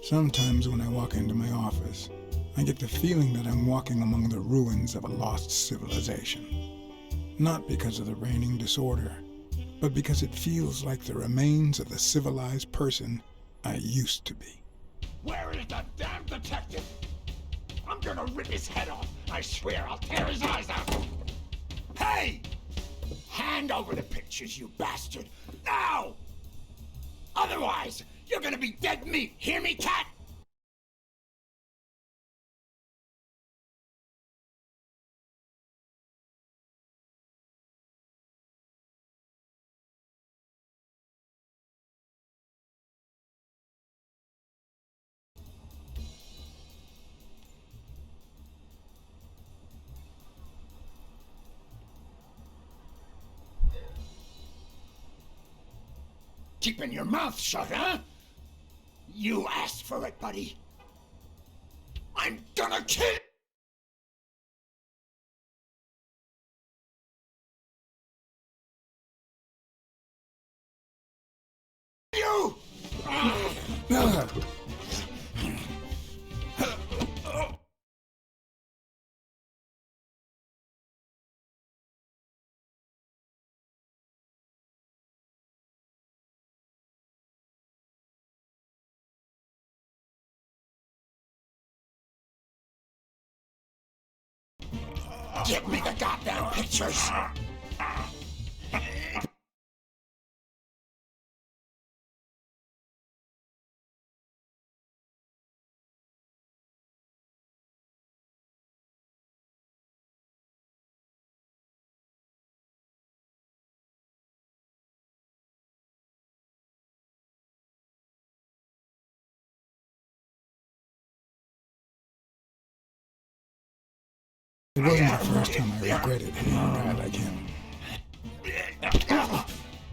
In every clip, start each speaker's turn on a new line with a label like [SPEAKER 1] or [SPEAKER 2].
[SPEAKER 1] Sometimes when I walk into my office, I get the feeling that I'm walking among the ruins of a lost civilization. Not because of the reigning disorder, but because it feels like the remains of the civilized person I used to be.
[SPEAKER 2] Where is the damn detective? I'm gonna rip his head off. I swear I'll tear his eyes out. Hey! Hand over the pictures, you bastard. Now! Otherwise, you're gonna be dead meat. Hear me, cat? Keeping your mouth shut, huh? You asked for it, buddy. I'm gonna kill you! Give me the goddamn pictures!
[SPEAKER 1] It wasn't the first time I regretted hitting a guy like him.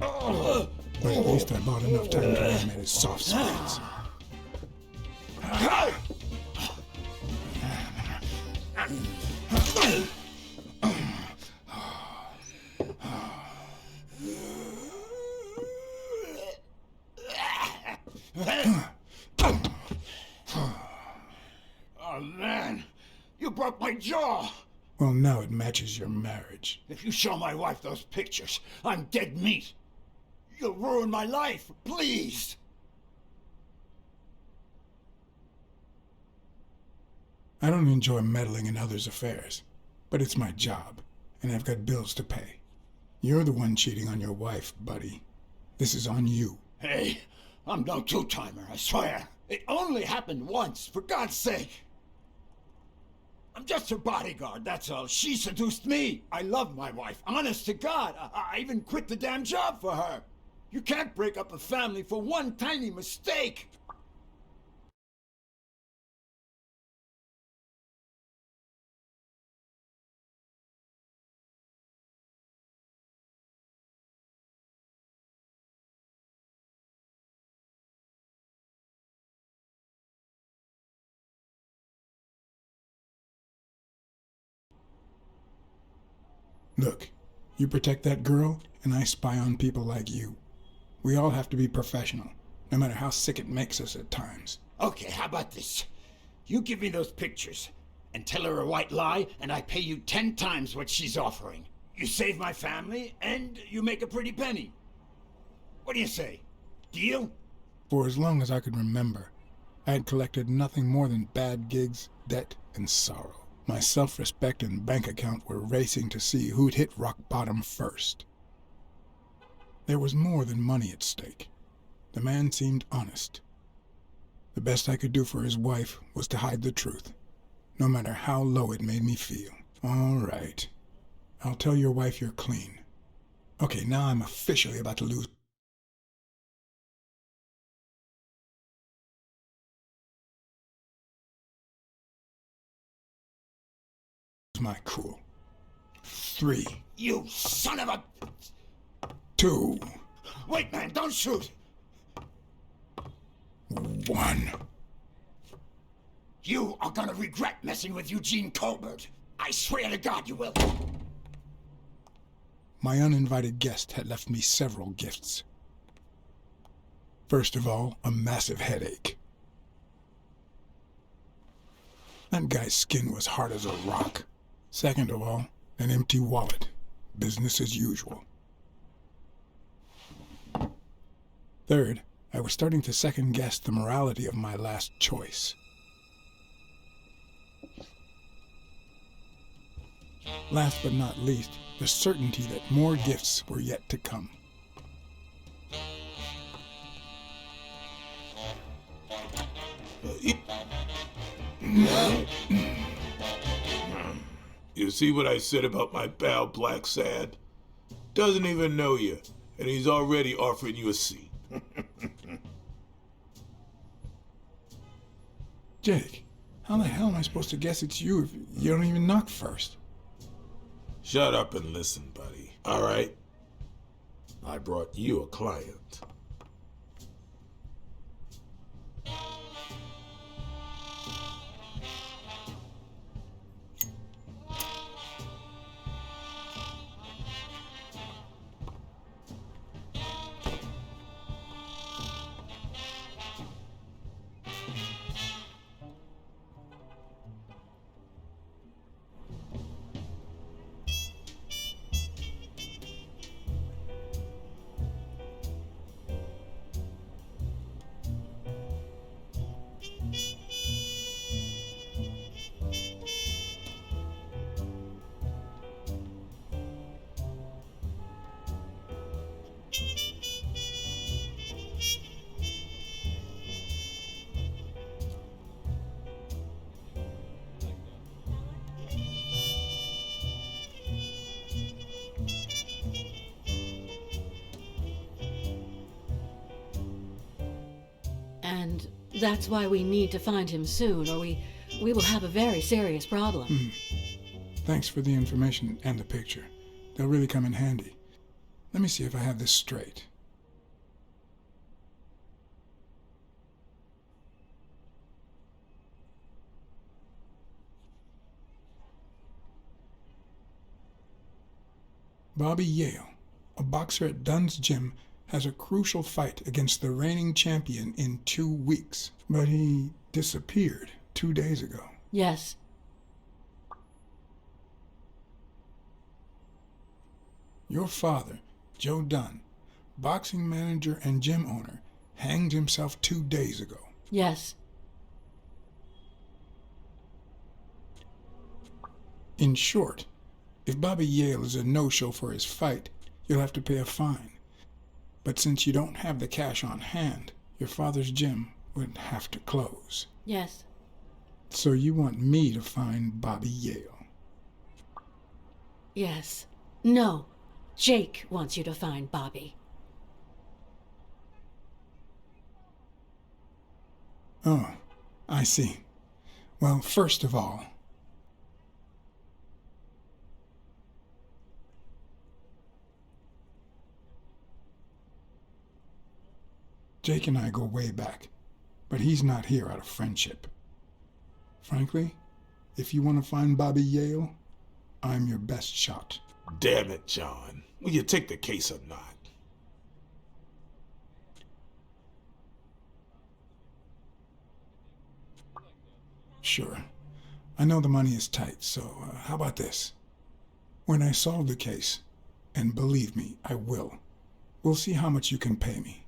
[SPEAKER 1] But at least I bought enough time to animate his soft spots.
[SPEAKER 2] Oh, man. You broke my jaw.
[SPEAKER 1] Well, now it matches your marriage.
[SPEAKER 2] If you show my wife those pictures, I'm dead meat. You'll ruin my life, please.
[SPEAKER 1] I don't enjoy meddling in others' affairs, but it's my job, and I've got bills to pay. You're the one cheating on your wife, buddy. This is on you.
[SPEAKER 2] Hey, I'm no two-timer, I swear. It only happened once, for God's sake. I'm just her bodyguard, that's all. She seduced me. I love my wife, honest to God. I even quit the damn job for her. You can't break up a family for one tiny mistake.
[SPEAKER 1] Look, you protect that girl, and I spy on people like you. We all have to be professional, no matter how sick it makes us at times.
[SPEAKER 2] Okay, how about this? You give me those pictures, and tell her a white lie, and I pay you 10 times what she's offering. You save my family, and you make a pretty penny. What do you say? Deal?
[SPEAKER 1] For as long as I could remember, I had collected nothing more than bad gigs, debt, and sorrow. My self-respect and bank account were racing to see who'd hit rock bottom first. There was more than money at stake. The man seemed honest. The best I could do for his wife was to hide the truth, no matter how low it made me feel. All right. I'll tell your wife you're clean. Okay, now I'm officially about to lose my cool. 3,
[SPEAKER 2] You son of a...
[SPEAKER 1] 2,
[SPEAKER 2] Wait, man, don't shoot!
[SPEAKER 1] 1.
[SPEAKER 2] You are gonna regret messing with Eugene Colbert. I swear to God you will.
[SPEAKER 1] My uninvited guest had left me several gifts. First of all, a massive headache. That guy's skin was hard as a rock. Second of all, an empty wallet. Business as usual. Third, I was starting to second-guess the morality of my last choice. Last but not least, the certainty that more gifts were yet to come.
[SPEAKER 3] You see what I said about my pal Blacksad? Doesn't even know you, and he's already offering you a seat.
[SPEAKER 1] Jake, how the hell am I supposed to guess it's you if you don't even knock first?
[SPEAKER 3] Shut up and listen, buddy. All right? I brought you a client.
[SPEAKER 4] And that's why we need to find him soon, or we will have a very serious problem.
[SPEAKER 1] Thanks for the information and the picture. They'll really come in handy. Let me see if I have this straight. Bobby Yale, a boxer at Dunn's gym, has a crucial fight against the reigning champion in 2 weeks. But he disappeared 2 days ago.
[SPEAKER 4] Yes.
[SPEAKER 1] Your father, Joe Dunn, boxing manager and gym owner, hanged himself 2 days ago.
[SPEAKER 4] Yes.
[SPEAKER 1] In short, if Bobby Yale is a no-show for his fight, you'll have to pay a fine. But since you don't have the cash on hand, your father's gym would have to close.
[SPEAKER 4] Yes.
[SPEAKER 1] So you want me to find Bobby Yale?
[SPEAKER 4] Yes. No. Jake wants you to find Bobby.
[SPEAKER 1] Oh, I see. Well, first of all, Jake and I go way back, but he's not here out of friendship. Frankly, if you want to find Bobby Yale, I'm your best shot.
[SPEAKER 3] Damn it, John. Will you take the case or not?
[SPEAKER 1] Sure. I know the money is tight, so how about this? When I solve the case, and believe me, I will, we'll see how much you can pay me.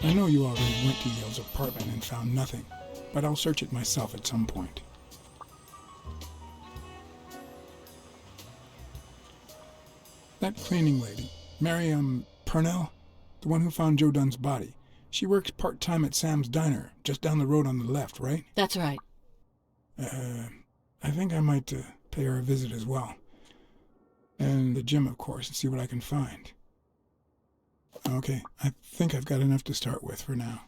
[SPEAKER 1] I know you already went to Yale's apartment and found nothing, but I'll search it myself at some point. That cleaning lady, Mary, Purnell, the one who found Joe Dunn's body, she works part-time at Sam's Diner, just down the road on the left, right?
[SPEAKER 4] That's right.
[SPEAKER 1] I think I might pay her a visit as well. And the gym, of course, and see what I can find. Okay, I think I've got enough to start with for now.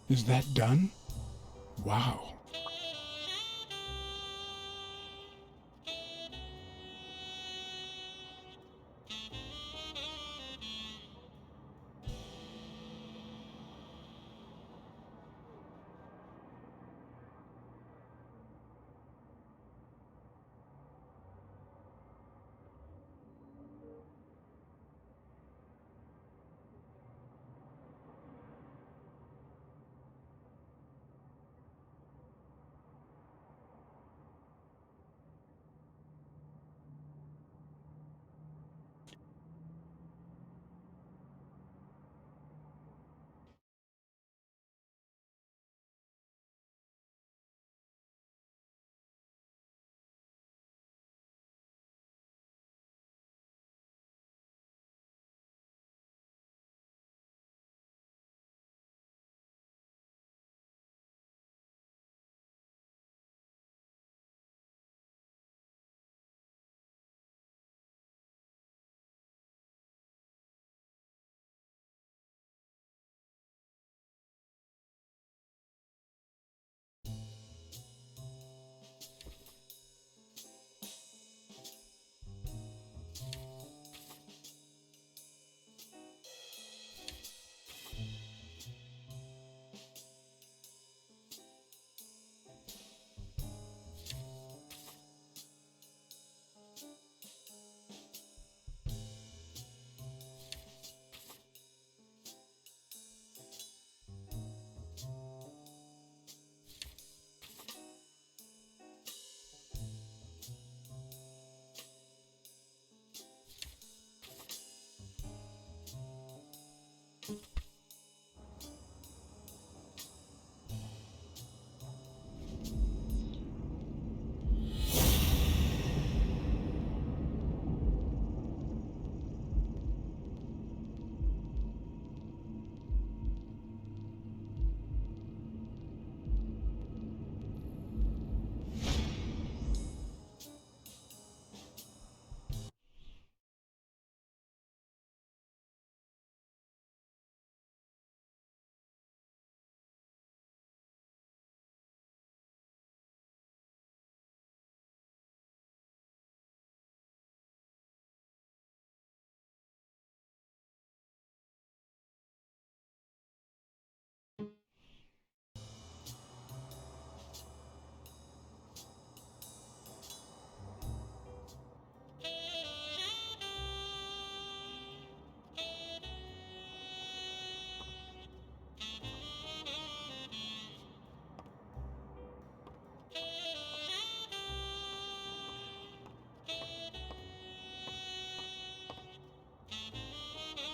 [SPEAKER 1] Is that done? Wow.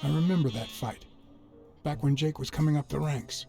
[SPEAKER 1] I remember that fight, back when Jake was coming up the ranks.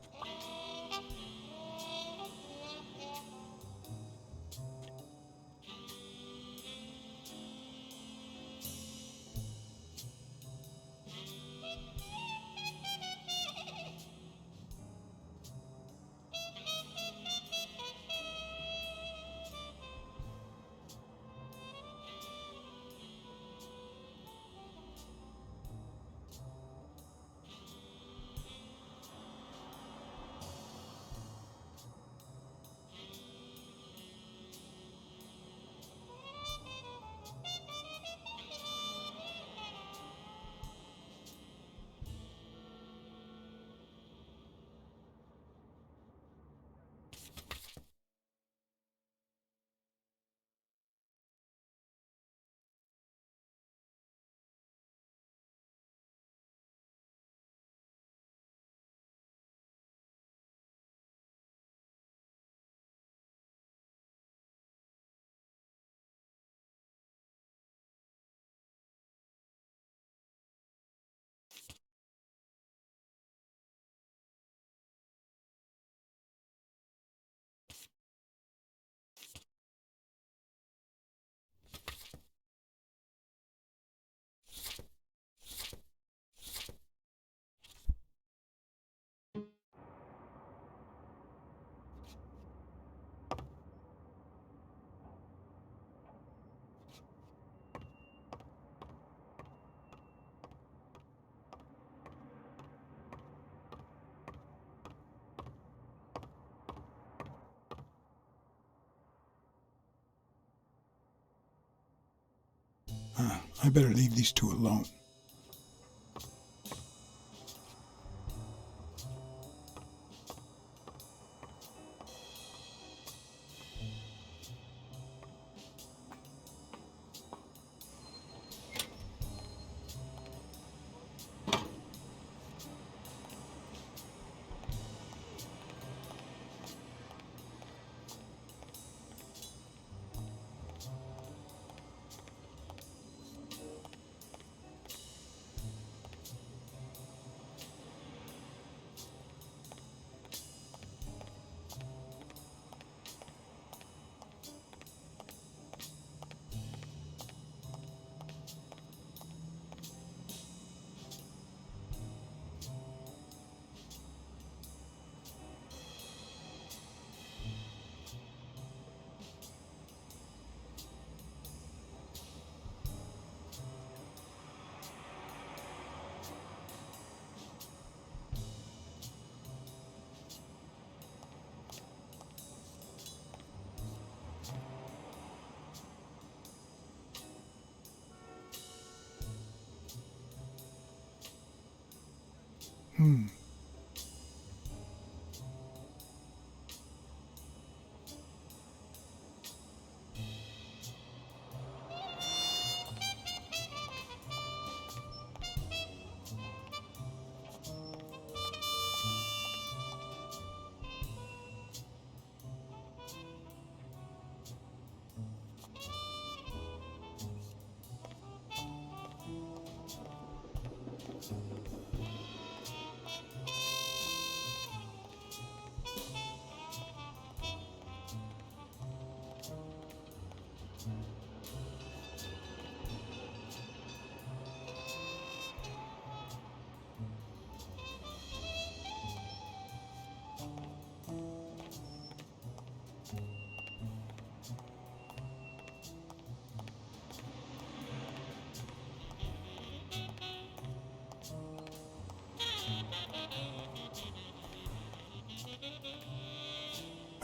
[SPEAKER 1] I better leave these two alone.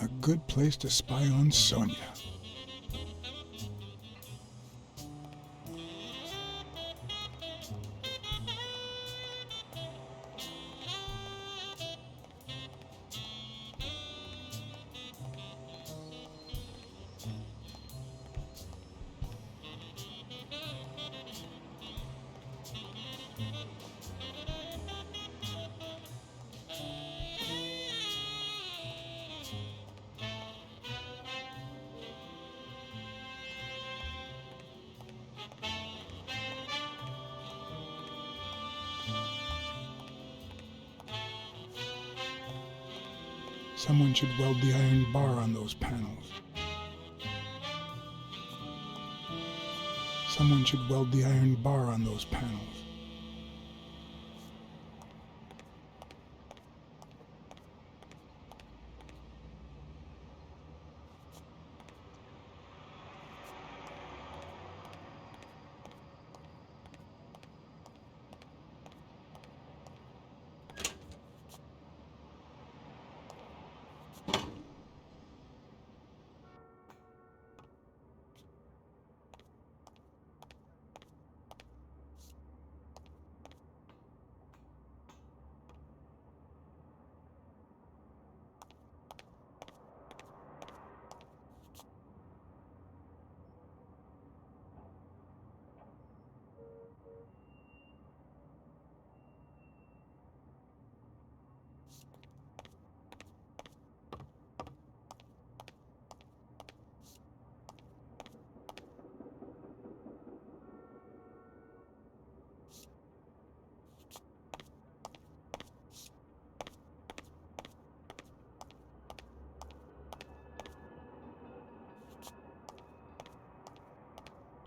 [SPEAKER 1] A good place to spy on Sonia. Someone should weld the iron bar on those panels. Someone should weld the iron bar on those panels.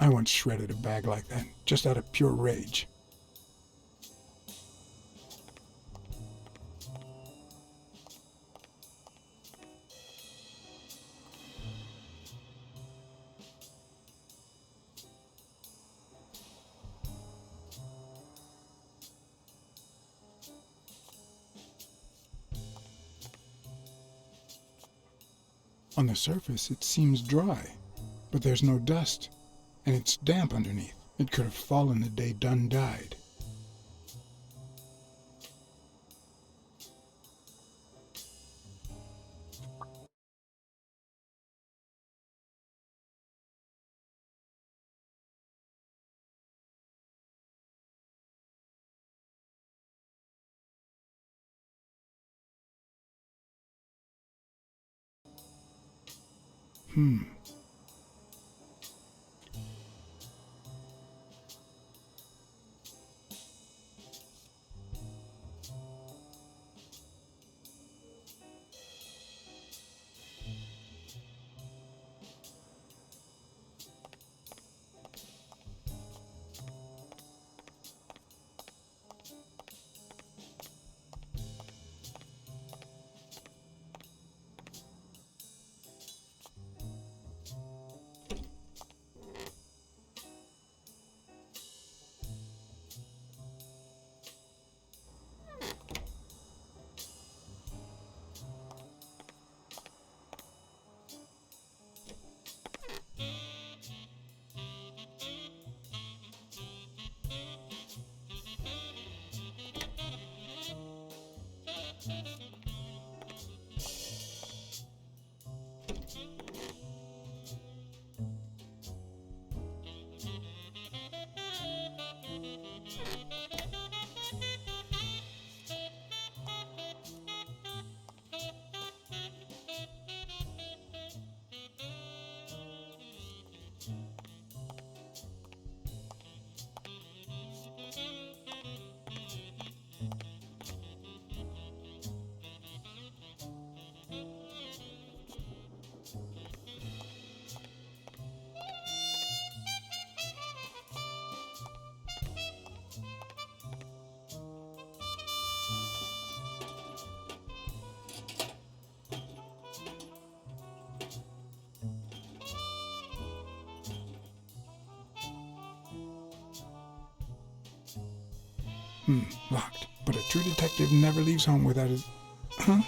[SPEAKER 1] I once shredded a bag like that, just out of pure rage. On the surface, it seems dry, but there's no dust, and it's damp underneath. It could have fallen the day Dunn died. Locked. But a true detective never leaves home without his... Huh?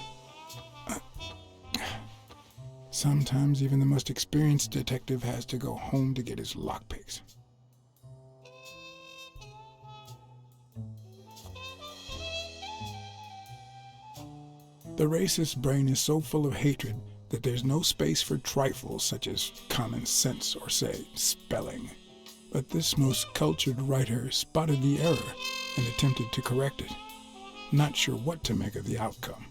[SPEAKER 1] Sometimes even the most experienced detective has to go home to get his lockpicks. The racist brain is so full of hatred that there's no space for trifles such as common sense or, say, spelling. But this most cultured writer spotted the error and attempted to correct it, not sure what to make of the outcome.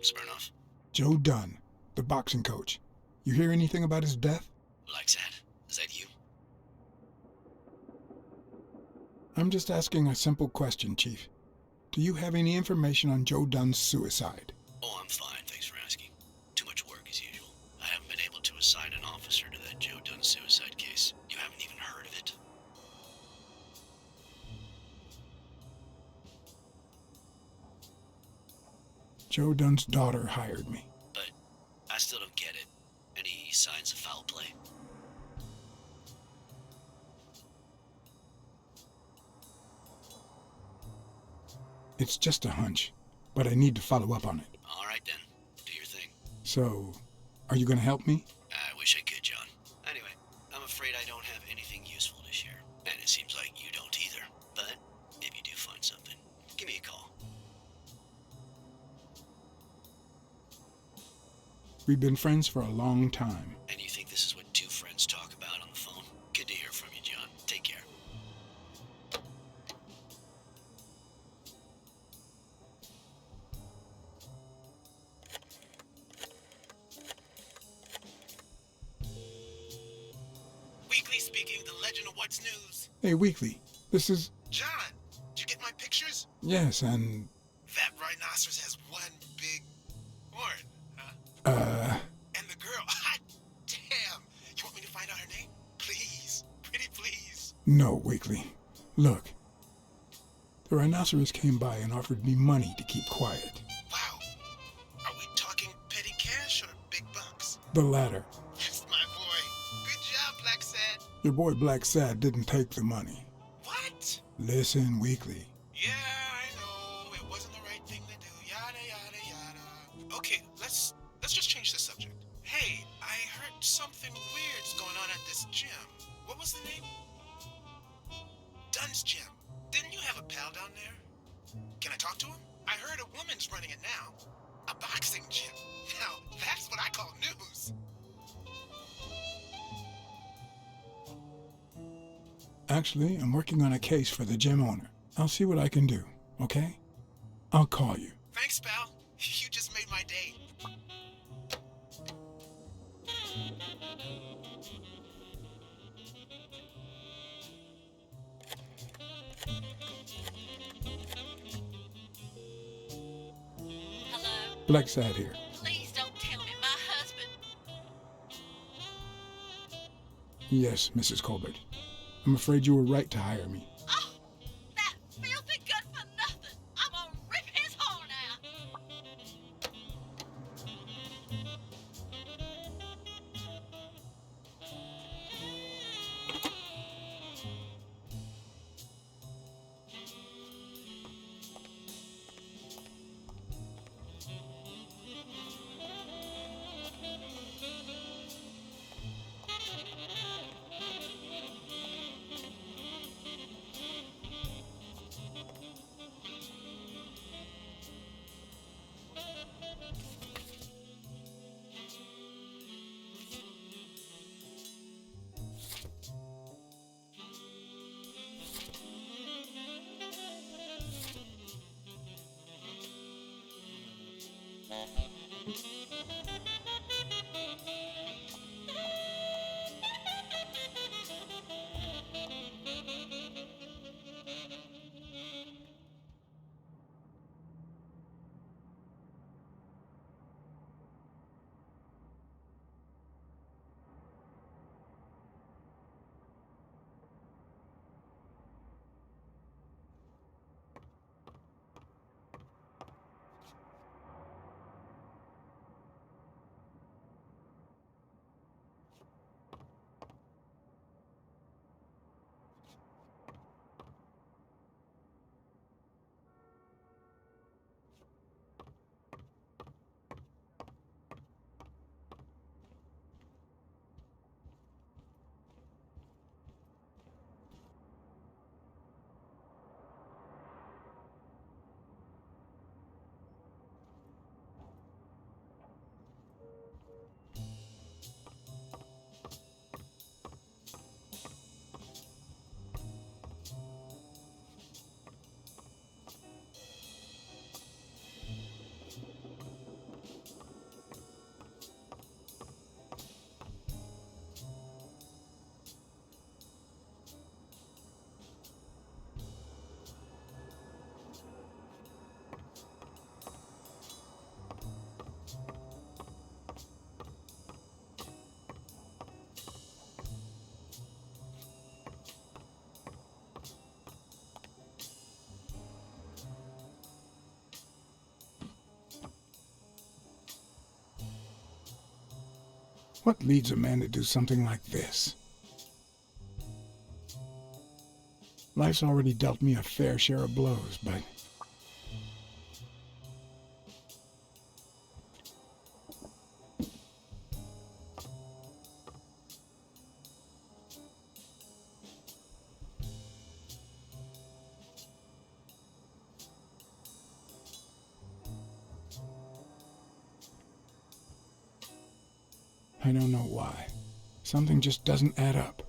[SPEAKER 5] Smirnoff.
[SPEAKER 1] Joe Dunn, the boxing coach. You hear anything about his death?
[SPEAKER 5] Blacksad, is that you?
[SPEAKER 1] I'm just asking a simple question, Chief. Do you have any information on Joe Dunn's suicide?
[SPEAKER 5] Oh, I'm fine, thanks for asking. Too much work as usual. I haven't been able to assign an officer to that Joe Dunn suicide case. You haven't even heard of it?
[SPEAKER 1] Joe Dunn's daughter hired me.
[SPEAKER 5] But I still don't get it. Any signs of foul play?
[SPEAKER 1] It's just a hunch. but I need to follow up on it.
[SPEAKER 5] All right then. Do your thing.
[SPEAKER 1] So, are you going to help me?
[SPEAKER 5] I wish I could, John. Anyway, I'm afraid I don't have anything useful to share. And it seems like you don't either. But if you do find something, give me a call.
[SPEAKER 1] We've been friends for a long time.
[SPEAKER 5] And you think this is what two friends talk about on the phone? Good to hear from you, John. Take care.
[SPEAKER 6] Weekly speaking, the legend of what's news.
[SPEAKER 1] Hey, Weekly, this is...
[SPEAKER 6] John, did you get my pictures?
[SPEAKER 1] Yes, and...
[SPEAKER 6] That rhinoceros has one big horn, huh? And the girl, hot damn. You want me to find out her name? Please, pretty please.
[SPEAKER 1] No, Weekly. Look. The rhinoceros came by and offered me money to keep quiet.
[SPEAKER 6] Wow. Are we talking petty cash or big bucks?
[SPEAKER 1] The latter.
[SPEAKER 6] That's my boy. Good job, Blacksad.
[SPEAKER 1] Your boy Blacksad didn't take the money.
[SPEAKER 6] What?
[SPEAKER 1] Listen, Weekly.
[SPEAKER 6] Yeah, I know. It wasn't the right thing to do. Yada, yada, yada. Okay, let's just change the subject. Hey, I heard something weird's going on at this gym. What was the name? Dunn's Gym. Didn't you have a pal down there? Can I talk to him? I heard a woman's running it now. A boxing gym. Now, that's what I call news.
[SPEAKER 1] Actually, I'm working on a case for the gym owner. I'll see what I can do, okay? I'll call you.
[SPEAKER 6] Thanks, pal. You just made my day.
[SPEAKER 4] Hello?
[SPEAKER 1] Blacksad here.
[SPEAKER 4] Please don't tell me my husband.
[SPEAKER 1] Yes, Mrs. Colbert. I'm afraid you were right to hire me.
[SPEAKER 4] Oh, that filthy good for nothing. I'm gonna rip his horn out.
[SPEAKER 1] What leads a man to do something like this? Life's already dealt me a fair share of blows, but I don't know why. Something just doesn't add up.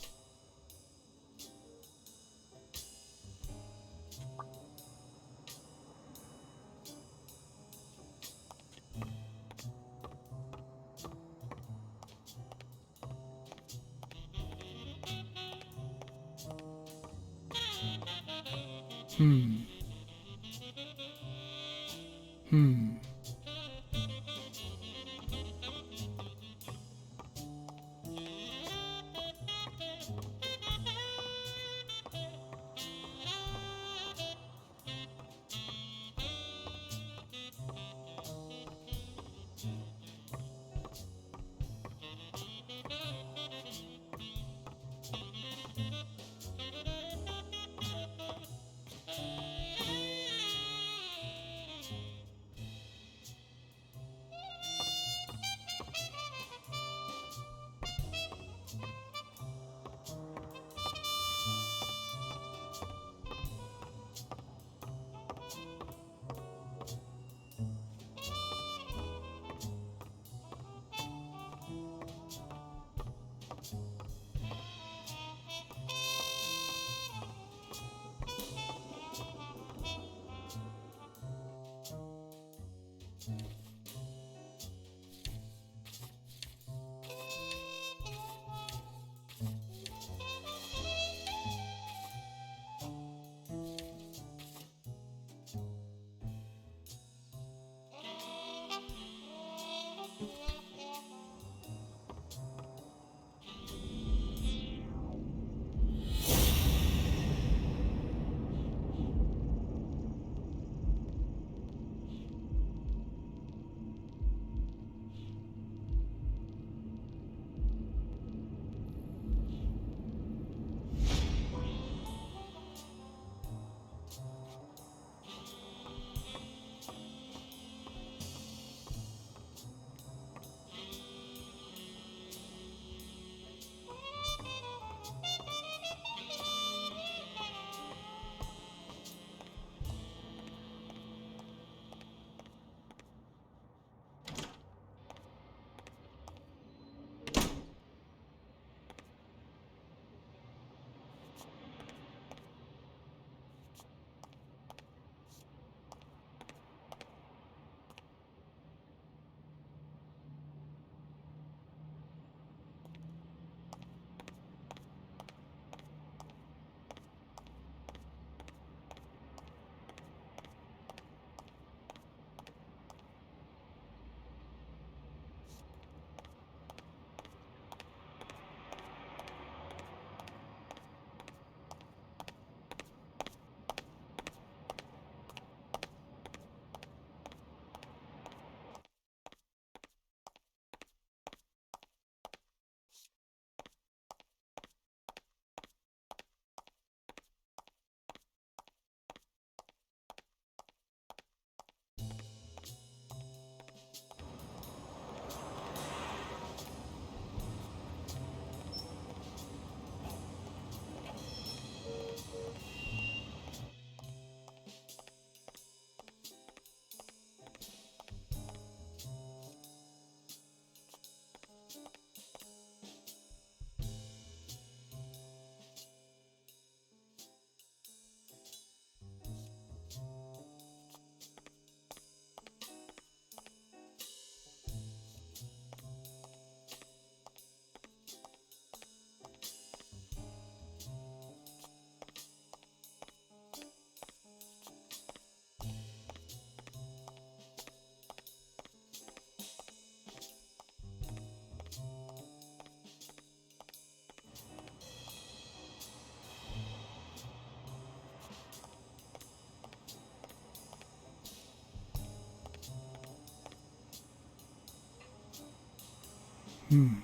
[SPEAKER 1] Hmm.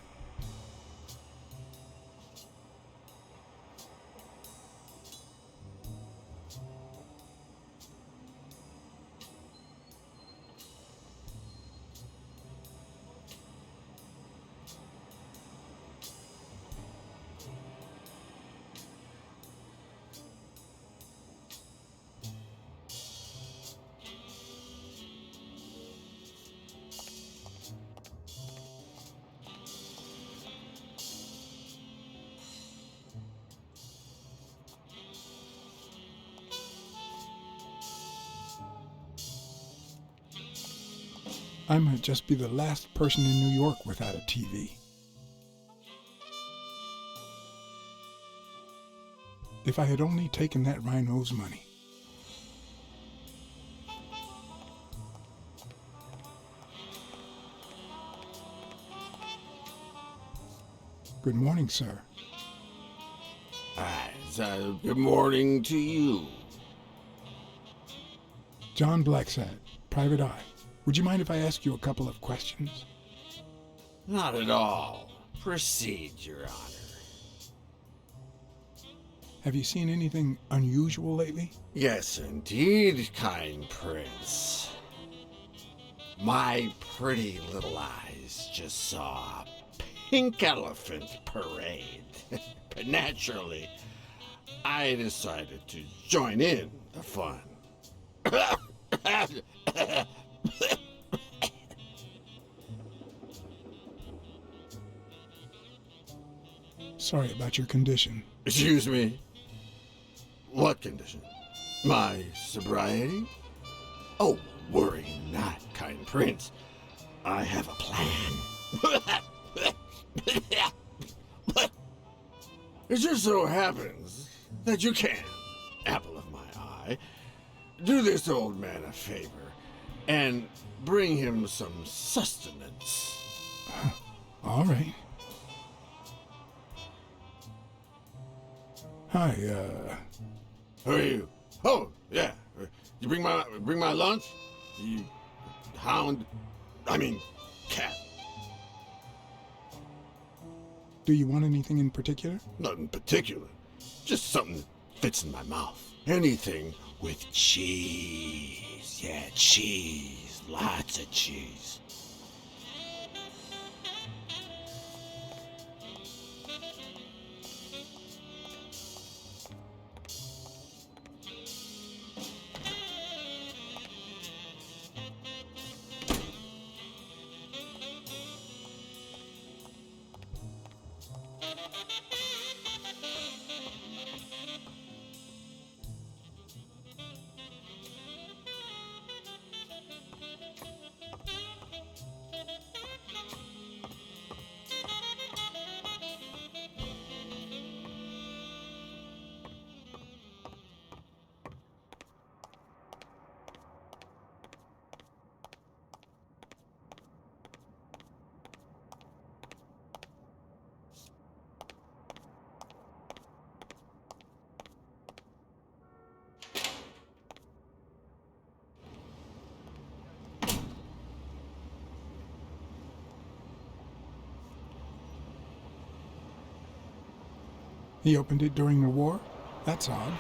[SPEAKER 1] I might just be the last person in New York without a TV. If I had only taken that rhino's money. Good morning, sir.
[SPEAKER 7] Good morning to you.
[SPEAKER 1] John Blacksad, Private Eye. Would you mind if I ask you a couple of questions?
[SPEAKER 7] Not at all. Proceed, Your Honor.
[SPEAKER 1] Have you seen anything unusual lately?
[SPEAKER 7] Yes, indeed, kind prince. My pretty little eyes just saw a pink elephant parade. But naturally, I decided to join in the fun.
[SPEAKER 1] Sorry about your condition.
[SPEAKER 7] Excuse me? What condition? My sobriety? Oh, worry not, kind prince. I have a plan. It just so happens that you can, apple of my eye, do this old man a favor and bring him some sustenance.
[SPEAKER 1] All right. Hi,
[SPEAKER 7] Who are you? Oh, yeah. You bring my lunch? You cat.
[SPEAKER 1] do you want anything in particular?
[SPEAKER 7] Nothing particular. Just something that fits in my mouth. Anything with cheese. Yeah, cheese. Lots of cheese.
[SPEAKER 1] He opened it during the war? That's odd.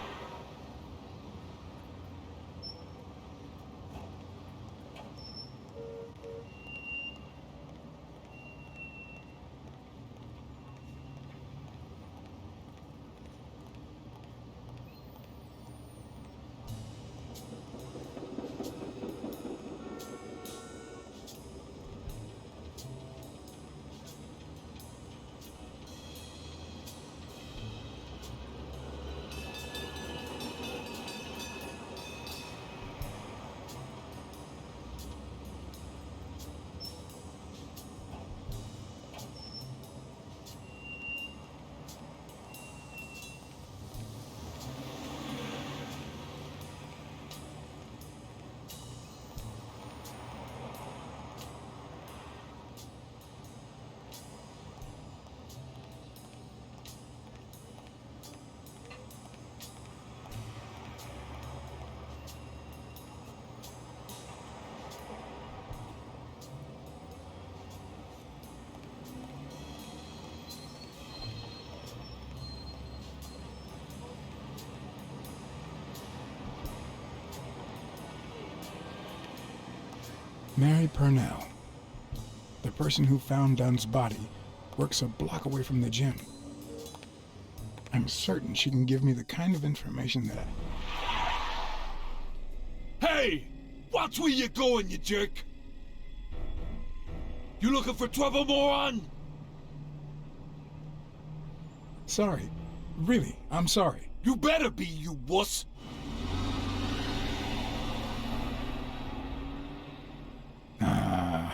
[SPEAKER 1] Mary Purnell, the person who found Dunn's body, works a block away from the gym. I'm certain she can give me the kind of information that
[SPEAKER 8] Hey! Watch where you're going, you jerk! You looking for trouble, moron?
[SPEAKER 1] Sorry. Really, I'm sorry.
[SPEAKER 8] You better be, you wuss!
[SPEAKER 1] Ah.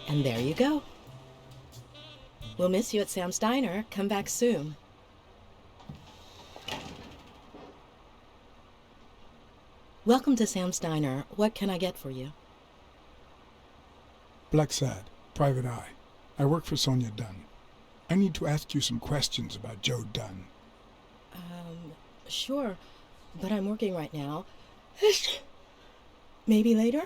[SPEAKER 9] And there you go. We'll miss you at Sam's Diner. Come back soon. Welcome to Sam's Diner. What can I get for you?
[SPEAKER 1] Blacksad, Private Eye. I work for Sonia Dunn. I need to ask you some questions about Joe Dunn.
[SPEAKER 9] Sure, but I'm working right now. Maybe later?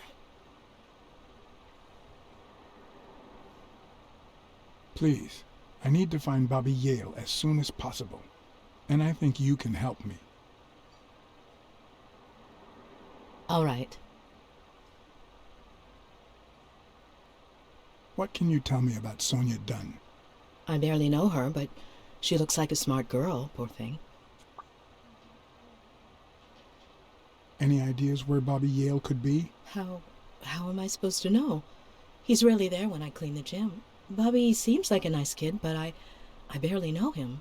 [SPEAKER 1] Please, I need to find Bobby Yale as soon as possible, and I think you can help me.
[SPEAKER 9] All right.
[SPEAKER 1] What can you tell me about Sonia Dunn?
[SPEAKER 9] I barely know her, but she looks like a smart girl, poor thing.
[SPEAKER 1] Any ideas where Bobby Yale could be?
[SPEAKER 9] How am I supposed to know? He's rarely there when I clean the gym. Bobby seems like a nice kid, but I barely know him.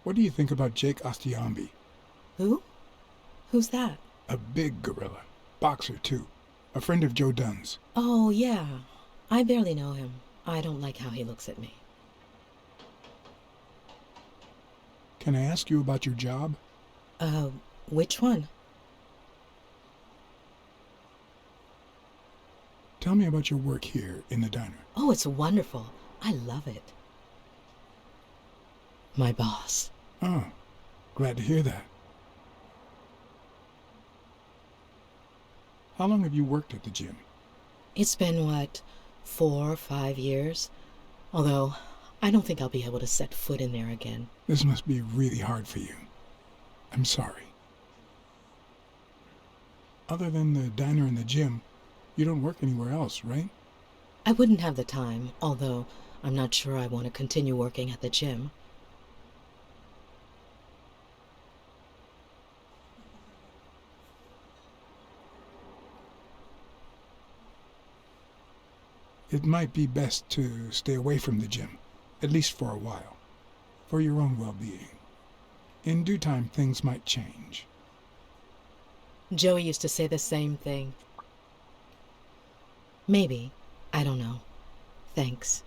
[SPEAKER 1] What do you think about Jake Ostiambi?
[SPEAKER 9] Who? Who's that?
[SPEAKER 1] A big gorilla. Boxer, too. A friend of Joe Dunn's.
[SPEAKER 9] Oh, yeah. I barely know him. I don't like how he looks at me.
[SPEAKER 1] Can I ask you about your job?
[SPEAKER 9] Which one?
[SPEAKER 1] Tell me about your work here in the diner.
[SPEAKER 9] Oh, it's wonderful. I love it. My boss.
[SPEAKER 1] Oh, glad to hear that. How long have you worked at the gym?
[SPEAKER 9] It's been, 4 or 5 years? Although, I don't think I'll be able to set foot in there again.
[SPEAKER 1] This must be really hard for you. I'm sorry. Other than the diner and the gym, you don't work anywhere else, right?
[SPEAKER 9] I wouldn't have the time, although I'm not sure I want to continue working at the gym.
[SPEAKER 1] It might be best to stay away from the gym, at least for a while, for your own well-being. In due time, things might change.
[SPEAKER 9] Joey used to say the same thing. Maybe. I don't know. Thanks.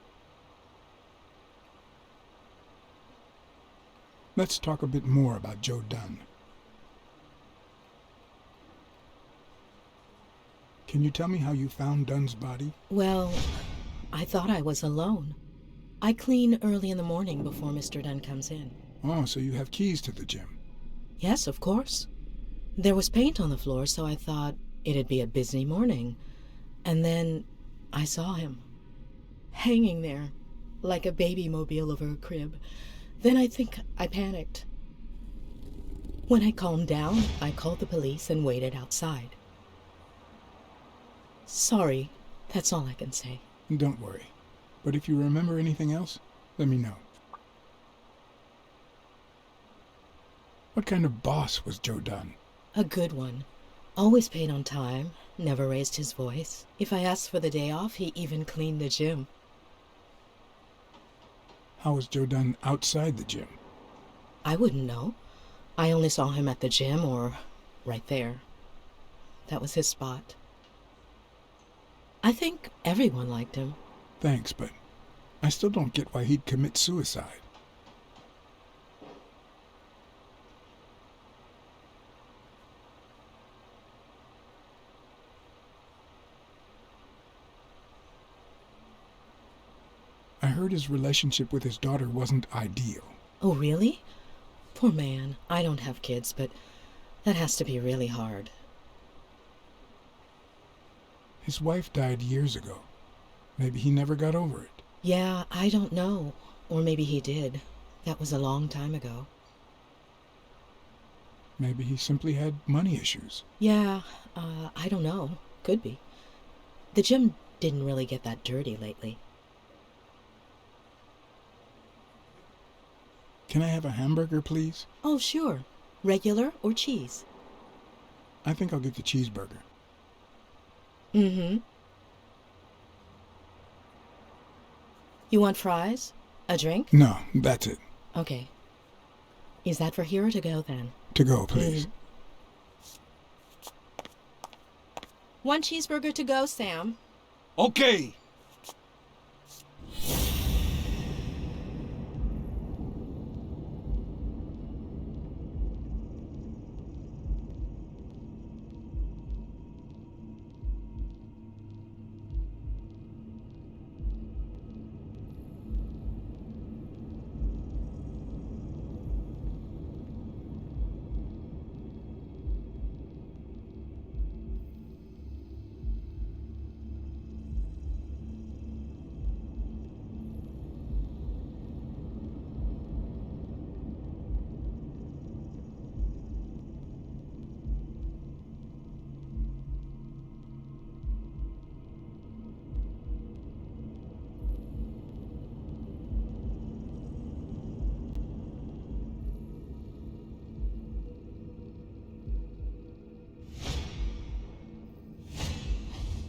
[SPEAKER 1] Let's talk a bit more about Joe Dunn. Can you tell me how you found Dunn's body?
[SPEAKER 9] Well, I thought I was alone. I clean early in the morning before Mr. Dunn comes in.
[SPEAKER 1] Oh, so you have keys to the gym.
[SPEAKER 9] Yes, of course. There was paint on the floor, so I thought it'd be a busy morning. And then I saw him, hanging there, like a baby mobile over a crib. Then I think I panicked. When I calmed down, I called the police and waited outside. Sorry, that's all I can say.
[SPEAKER 1] Don't worry. But if you remember anything else, let me know. What kind of boss was Joe Dunn?
[SPEAKER 9] A good one. Always paid on time, never raised his voice. If I asked for the day off, he even cleaned the gym.
[SPEAKER 1] How was Joe Dunn outside the gym?
[SPEAKER 9] I wouldn't know. I only saw him at the gym or right there. That was his spot. I think everyone liked him.
[SPEAKER 1] Thanks, but I still don't get why he'd commit suicide. I heard his relationship with his daughter wasn't ideal.
[SPEAKER 9] Oh, really? Poor man. I don't have kids, but that has to be really hard.
[SPEAKER 1] His wife died years ago. Maybe he never got over it.
[SPEAKER 9] Yeah, I don't know. Or maybe he did. That was a long time ago.
[SPEAKER 1] Maybe he simply had money issues.
[SPEAKER 9] Yeah, I don't know. Could be. The gym didn't really get that dirty lately.
[SPEAKER 1] Can I have a hamburger, please?
[SPEAKER 9] Oh, sure. Regular or cheese?
[SPEAKER 1] I think I'll get the cheeseburger.
[SPEAKER 9] Mm-hmm. You want fries? A drink?
[SPEAKER 1] No, that's it.
[SPEAKER 9] Okay. Is that for here or to go, then?
[SPEAKER 1] To go, please.
[SPEAKER 9] 1 cheeseburger to go, Sam.
[SPEAKER 8] Okay.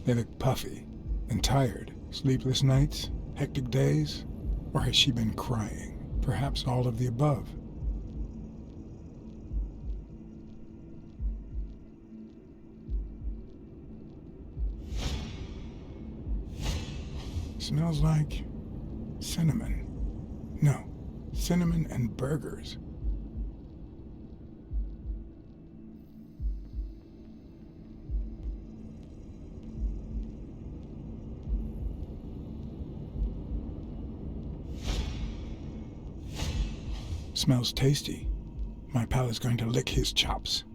[SPEAKER 1] They look puffy and tired. Sleepless nights? Hectic days? Or has she been crying? Perhaps all of the above. Smells like cinnamon. No, cinnamon and burgers. Smells tasty. My pal is going to lick his chops.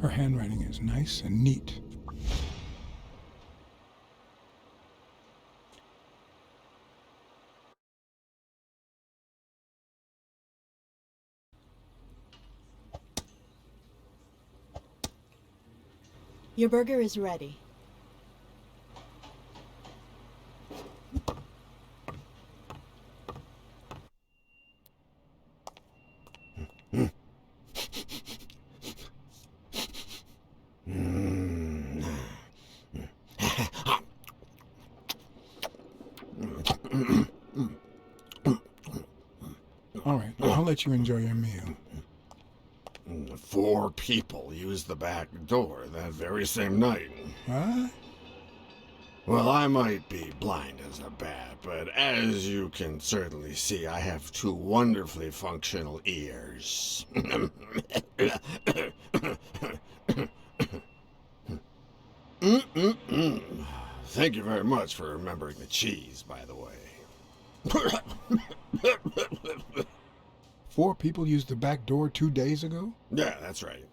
[SPEAKER 1] Her handwriting is nice and neat.
[SPEAKER 9] Your burger is ready.
[SPEAKER 1] All right, I'll let you enjoy your meal.
[SPEAKER 7] 4 people used the back door that very same night.
[SPEAKER 1] What?
[SPEAKER 7] Well, I might be blind as a bat, but as you can certainly see, I have 2 wonderfully functional ears. Thank you very much for remembering the cheese, by the way.
[SPEAKER 1] 4 people used the back door 2 days ago?
[SPEAKER 7] Yeah, that's right.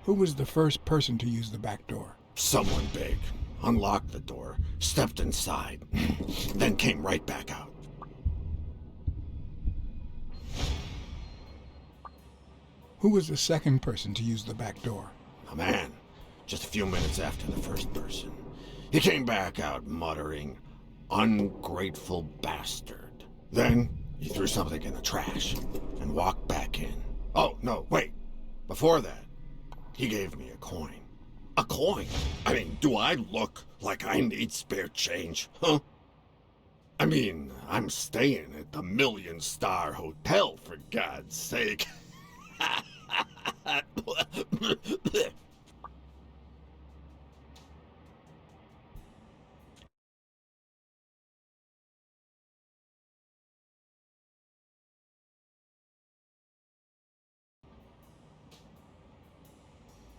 [SPEAKER 1] Who was the first person to use the back door?
[SPEAKER 7] Someone big unlocked the door, stepped inside, then came right back out.
[SPEAKER 1] Who was the second person to use the back door?
[SPEAKER 7] A man, just a few minutes after the first person. He came back out muttering, "Ungrateful bastard." Then he threw something in the trash and walked back in. Oh, no, wait. Before that, he gave me a coin. A coin? I mean, do I look like I need spare change, huh? I mean, I'm staying at the Million-Star Hotel, for God's sake.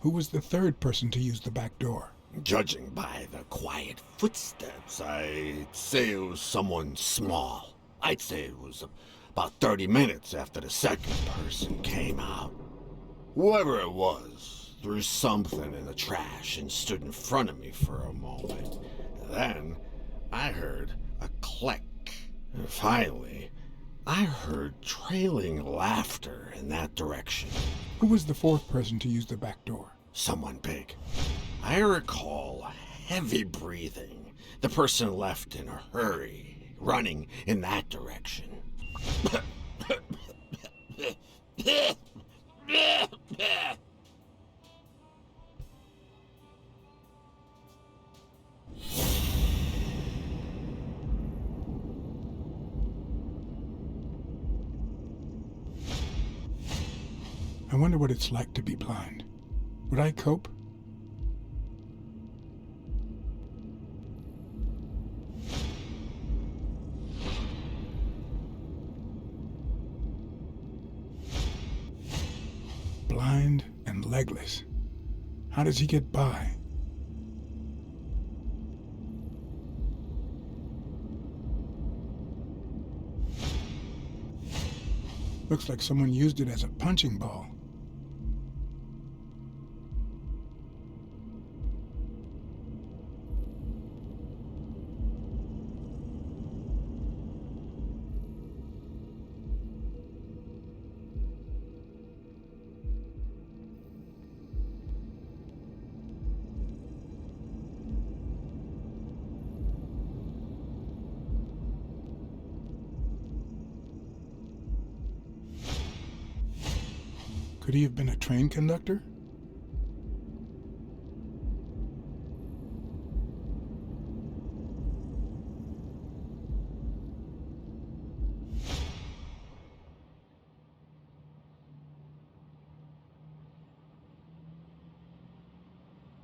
[SPEAKER 1] Who was the third person to use the back door?
[SPEAKER 7] Judging by the quiet footsteps, I'd say it was someone small. I'd say it was about 30 minutes after the second person came out. Whoever it was threw something in the trash and stood in front of me for a moment. Then I heard a click And finally, I heard trailing laughter in that direction.
[SPEAKER 1] Who was the fourth person to use the back door?
[SPEAKER 7] Someone big. I recall heavy breathing. The person left in a hurry, running in that direction.
[SPEAKER 1] I wonder what it's like to be blind. Would I cope? Blind and legless. How does he get by? Looks like someone used it as a punching ball. Could he have been a train conductor?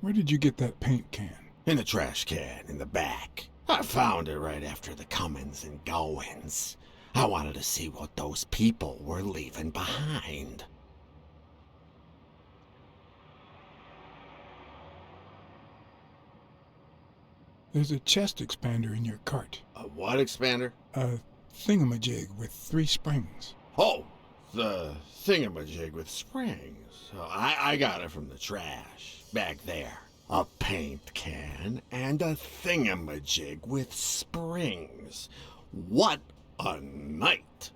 [SPEAKER 1] Where did you get that paint can?
[SPEAKER 7] In the trash can in the back. I found it right after the comings and goings. I wanted to see what those people were leaving behind.
[SPEAKER 1] There's a chest expander in your cart.
[SPEAKER 7] A what expander?
[SPEAKER 1] A thingamajig with 3 springs.
[SPEAKER 7] Oh, the thingamajig with springs. Oh, I got it from the trash, back there. A paint can and a thingamajig with springs. What a night!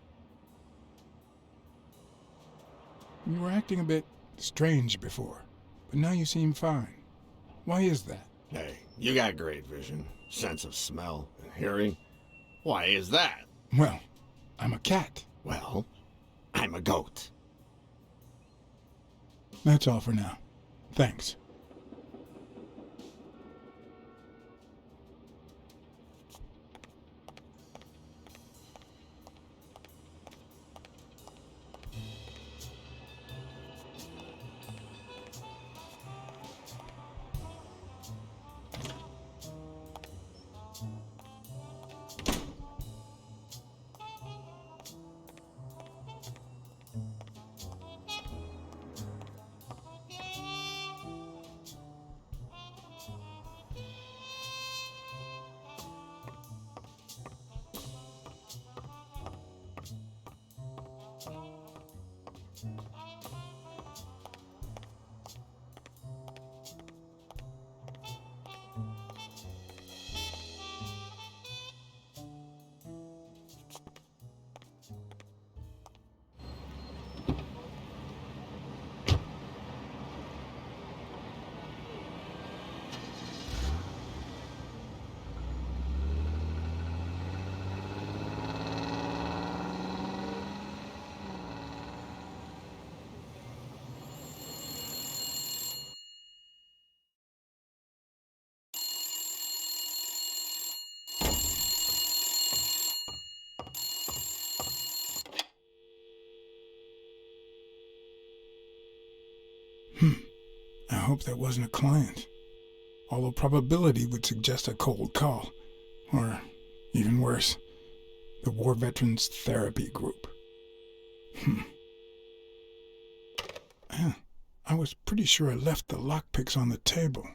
[SPEAKER 1] You were acting a bit strange before, but now you seem fine. Why is that?
[SPEAKER 7] Hey, you got great vision, sense of smell and hearing. Why is that?
[SPEAKER 1] Well, I'm a cat.
[SPEAKER 7] Well, I'm a goat.
[SPEAKER 1] That's all for now. Thanks. I hope that wasn't a client. Although probability would suggest a cold call. Or, even worse, the War Veterans Therapy Group. I was pretty sure I left the lockpicks on the table.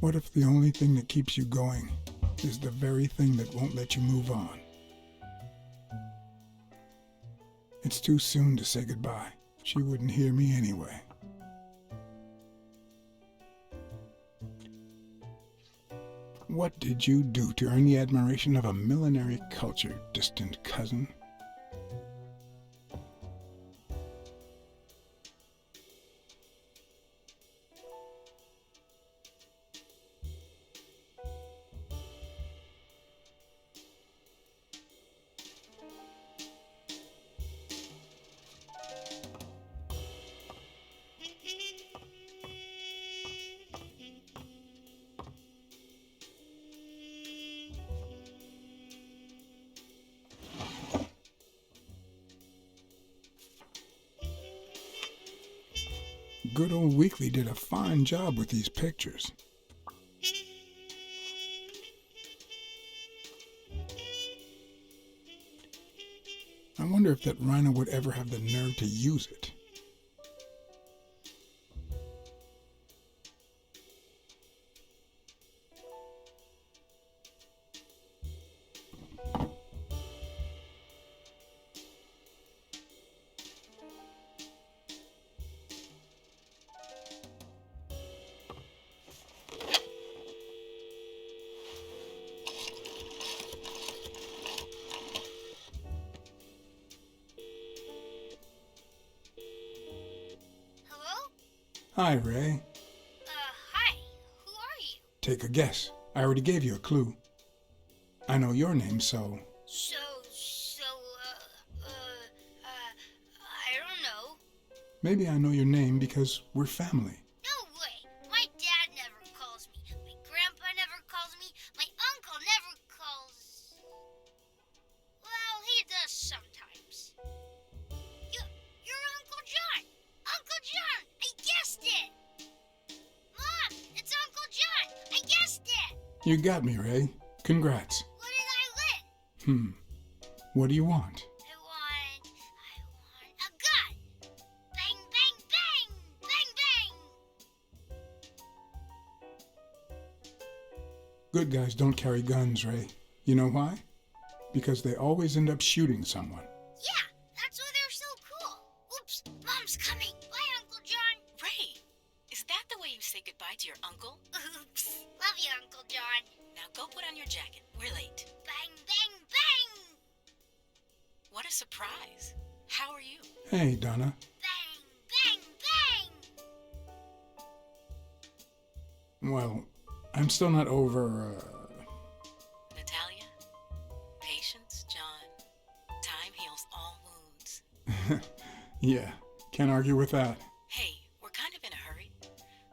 [SPEAKER 1] What if the only thing that keeps you going is the very thing that won't let you move on? It's too soon to say goodbye. She wouldn't hear me anyway. What did you do to earn the admiration of a millinery culture, distant cousin? Good old Weekly did a fine job with these pictures. I wonder if that rhino would ever have the nerve to use it. Hi, Ray.
[SPEAKER 4] Hi. Who are you?
[SPEAKER 1] Take a guess. I already gave you a clue. I know your name, so...
[SPEAKER 4] I don't know.
[SPEAKER 1] Maybe I know your name because we're family.
[SPEAKER 4] No way. My dad never calls me. My grandpa never calls me. My uncle never calls... Well, he does sometimes. You're Uncle John. Uncle John, I guessed it. Mom, it's Uncle John. I guessed it.
[SPEAKER 1] You got me, Ray. Congrats.
[SPEAKER 4] What did I win?
[SPEAKER 1] What do you want?
[SPEAKER 4] I want a gun. Bang, bang, bang. Bang, bang.
[SPEAKER 1] Good guys don't carry guns, Ray. You know why? Because they always end up shooting someone.
[SPEAKER 4] Yeah, that's why they're so cool. Oops, Mom's coming. Bye, Uncle John.
[SPEAKER 9] Ray, is that the way you say goodbye to your uncle?
[SPEAKER 4] Oops. Love you, Uncle John.
[SPEAKER 9] Now go put on your jacket. We're late.
[SPEAKER 4] Bang, bang, bang.
[SPEAKER 9] What a surprise. How are you?
[SPEAKER 1] Hey, Donna.
[SPEAKER 4] Bang, bang, bang.
[SPEAKER 1] Well, I'm still not over,
[SPEAKER 9] Natalia? Patience, John. Time heals all wounds.
[SPEAKER 1] Yeah, can't argue with that.
[SPEAKER 9] Hey, we're kind of in a hurry.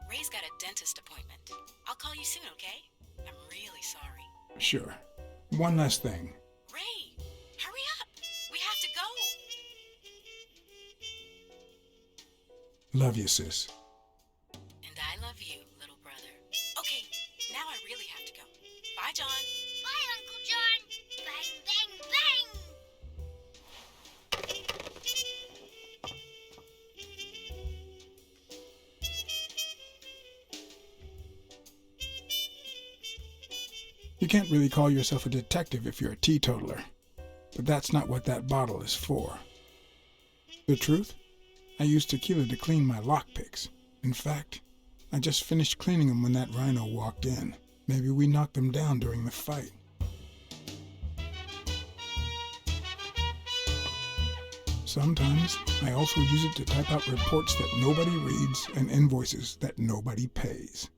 [SPEAKER 9] Ray's got a dentist appointment. I'll call you soon, okay? I'm really sorry.
[SPEAKER 1] Sure. One last thing.
[SPEAKER 9] Ray, hurry up. We have to go.
[SPEAKER 1] Love you, sis.
[SPEAKER 9] And I love you, little brother. Okay, now I really have to go. Bye, John.
[SPEAKER 4] Bye, Uncle John. Bang, bang, bang.
[SPEAKER 1] You can't really call yourself a detective if you're a teetotaler. But that's not what that bottle is for. The truth? I use tequila to clean my lockpicks. In fact, I just finished cleaning them when that rhino walked in. Maybe we knocked them down during the fight. Sometimes, I also use it to type out reports that nobody reads and invoices that nobody pays.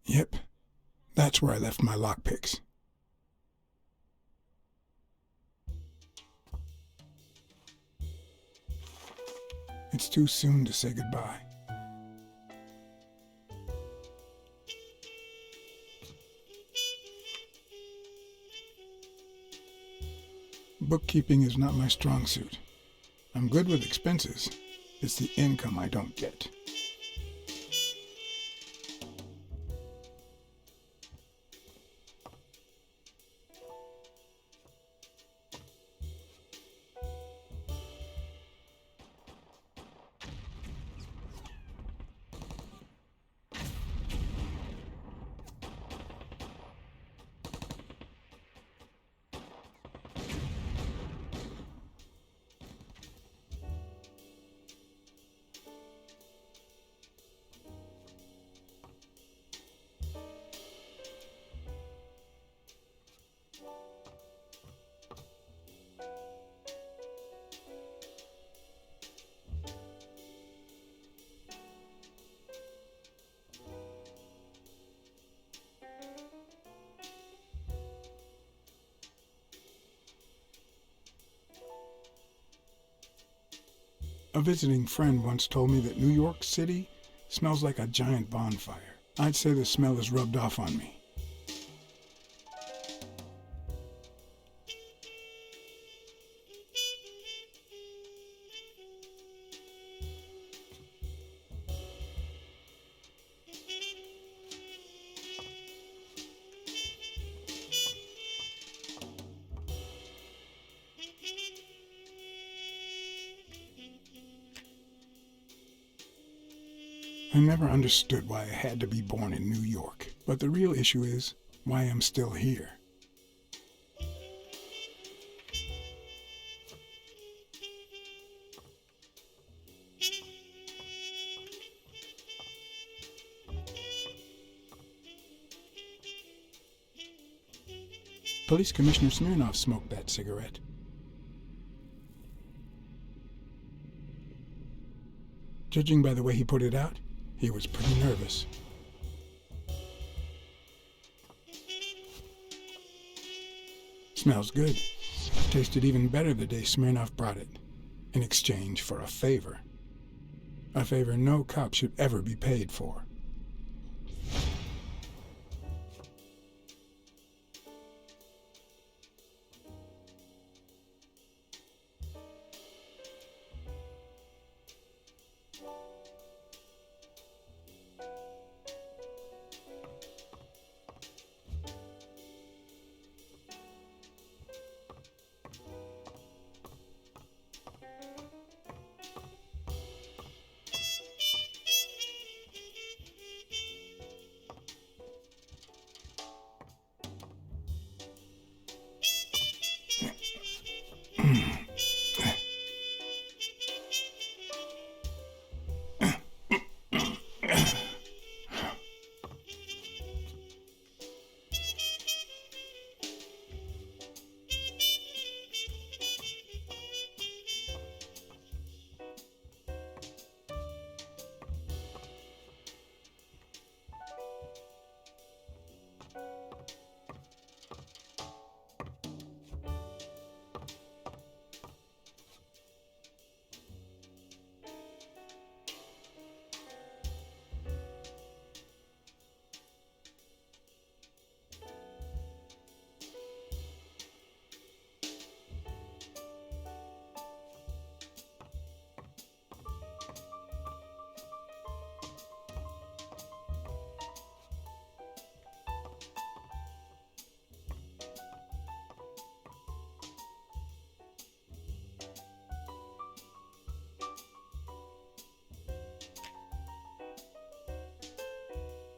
[SPEAKER 1] Yep, that's where I left my lockpicks. It's too soon to say goodbye. Bookkeeping is not my strong suit. I'm good with expenses, It's the income I don't get. A visiting friend once told me that New York City smells like a giant bonfire. I'd say the smell is rubbed off on me. I never understood why I had to be born in New York, but the real issue is why I'm still here. Police Commissioner Smirnov smoked that cigarette. Judging by the way he put it out, he was pretty nervous. Smells good. Tasted even better the day Smirnov brought it, in exchange for a favor. A favor no cop should ever be paid for.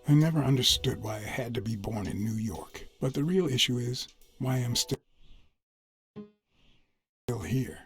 [SPEAKER 1] I never understood why I had to be born in New York, but the real issue is why I'm still here.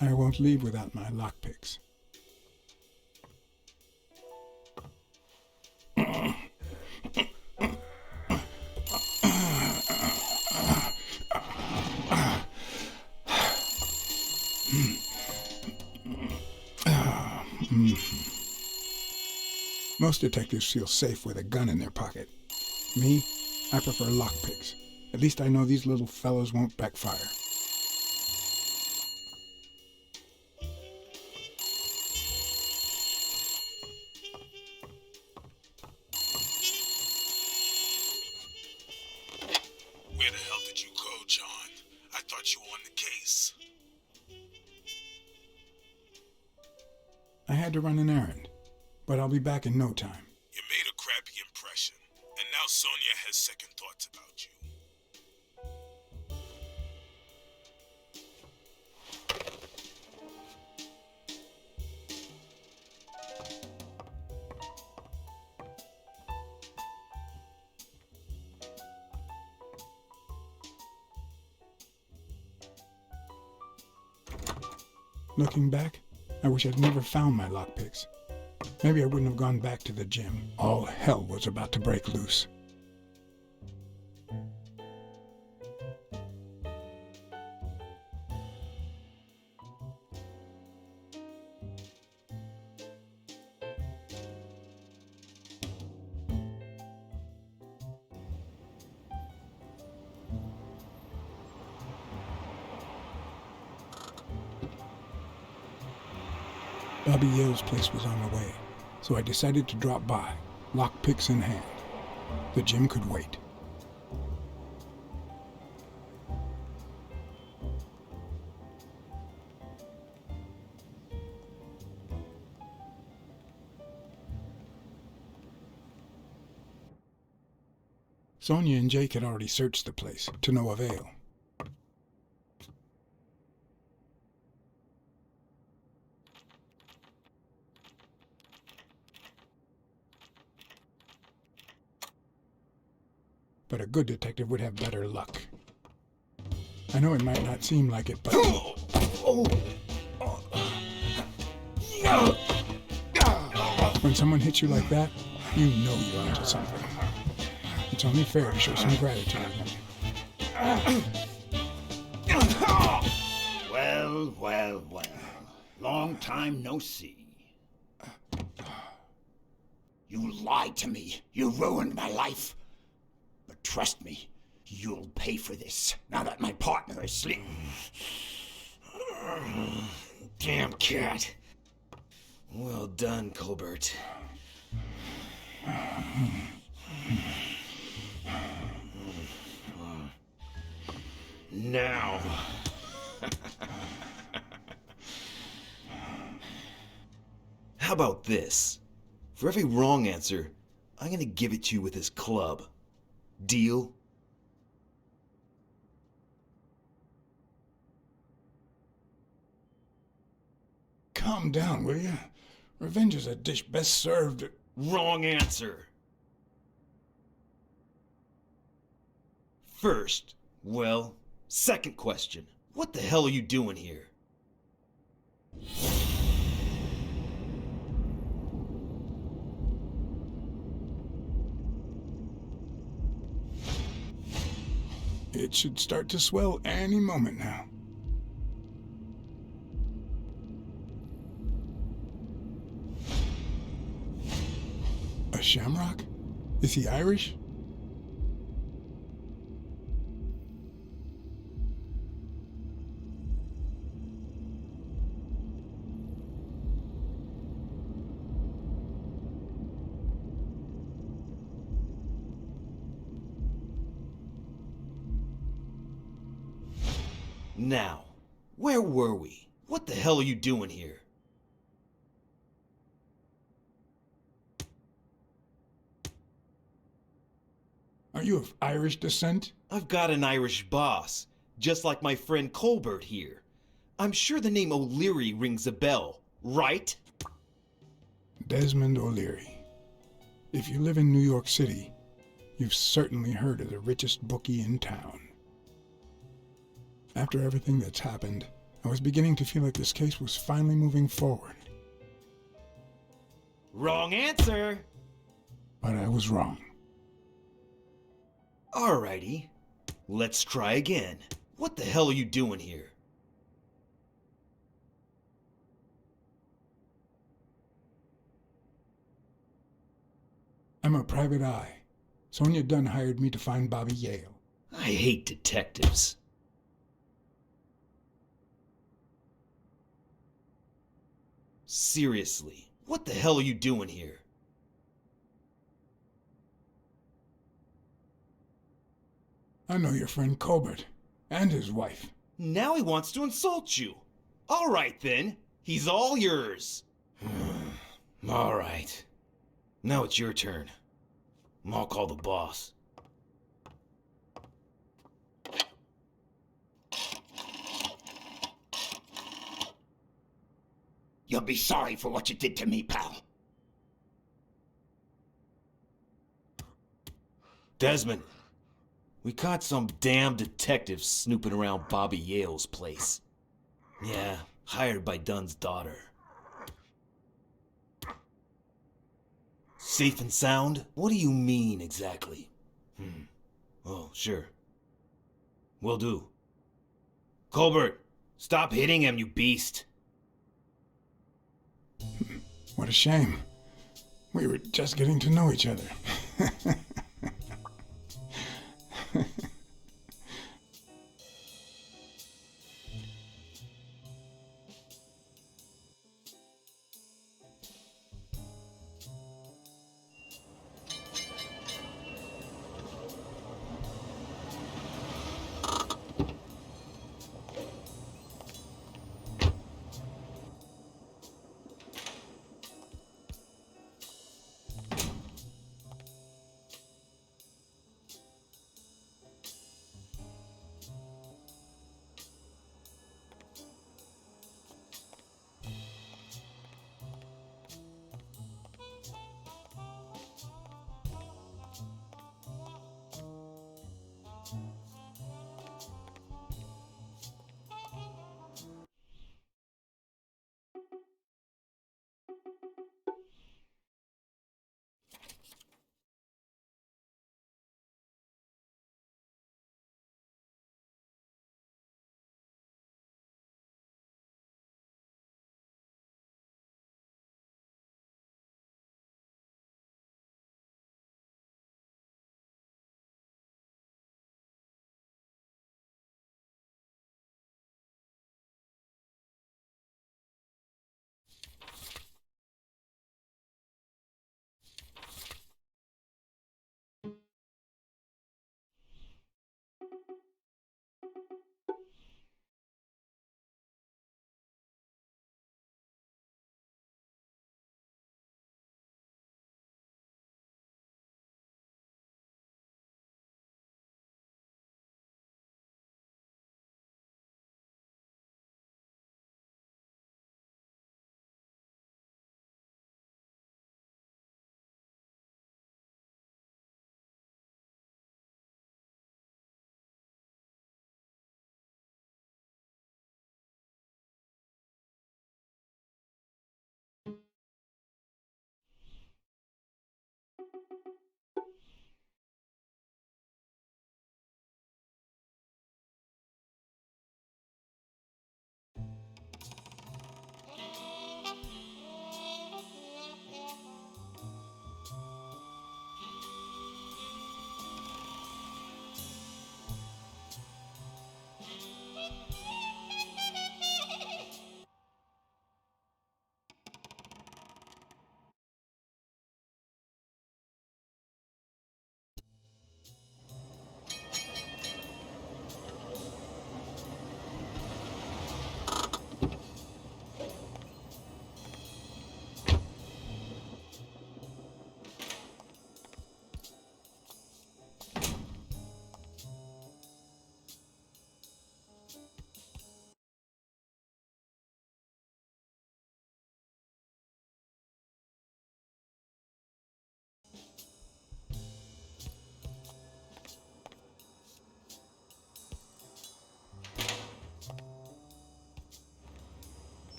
[SPEAKER 1] I won't leave without my lockpicks. Most detectives feel safe with a gun in their pocket. Me, I prefer lockpicks. At least I know these little fellows won't backfire.
[SPEAKER 3] Where the hell did you go, John? I thought you were on the case.
[SPEAKER 1] I had to run an errand, but I'll be back in no time.
[SPEAKER 3] You made a crappy impression, and now Sonia has second thoughts about you.
[SPEAKER 1] Looking back, I wish I'd never found my lockpicks. Maybe I wouldn't have gone back to the gym. All hell was about to break loose. Bobby Yale's place was on the way, so I decided to drop by, lockpicks in hand. The gym could wait. Sonia and Jake had already searched the place, to no avail. But a good detective would have better luck. I know it might not seem like it, but... When someone hits you like that, you know you're onto something. It's only fair to show some gratitude.
[SPEAKER 2] Well, well, well. Long time no see. You lied to me. You ruined my life. But trust me, you'll pay for this, now that my partner is asleep.
[SPEAKER 8] Damn cat. Well done, Colbert. Now. How about this? For every wrong answer, I'm gonna give it to you with this club. Deal?
[SPEAKER 1] Calm down, will you? Revenge is a dish best served at...
[SPEAKER 8] Wrong answer. First, well, second question. What the hell are you doing here?
[SPEAKER 1] It should start to swell any moment now. A shamrock? Is he Irish?
[SPEAKER 8] Now, where were we? What the hell are you doing here?
[SPEAKER 1] Are you of Irish descent?
[SPEAKER 8] I've got an Irish boss, just like my friend Colbert here. I'm sure the name O'Leary rings a bell, right?
[SPEAKER 1] Desmond O'Leary. If you live in New York City, you've certainly heard of the richest bookie in town. After everything that's happened, I was beginning to feel like this case was finally moving forward.
[SPEAKER 8] Wrong answer!
[SPEAKER 1] But I was wrong.
[SPEAKER 8] Alrighty, let's try again. What the hell are you doing here?
[SPEAKER 1] I'm a private eye. Sonia Dunn hired me to find Bobby Yale.
[SPEAKER 8] I hate detectives. Seriously, what the hell are you doing here?
[SPEAKER 1] I know your friend Colbert and his wife.
[SPEAKER 8] Now he wants to insult you. All right then, he's all yours. All right. Now it's your turn. I'll call the boss.
[SPEAKER 2] You'll be sorry for what you did to me, pal.
[SPEAKER 8] Desmond, we caught some damn detectives snooping around Bobby Yale's place. Yeah, hired by Dunn's daughter. Safe and sound? What do you mean exactly? Oh, sure. Will do. Colbert, stop hitting him, you beast.
[SPEAKER 1] What a shame. We were just getting to know each other.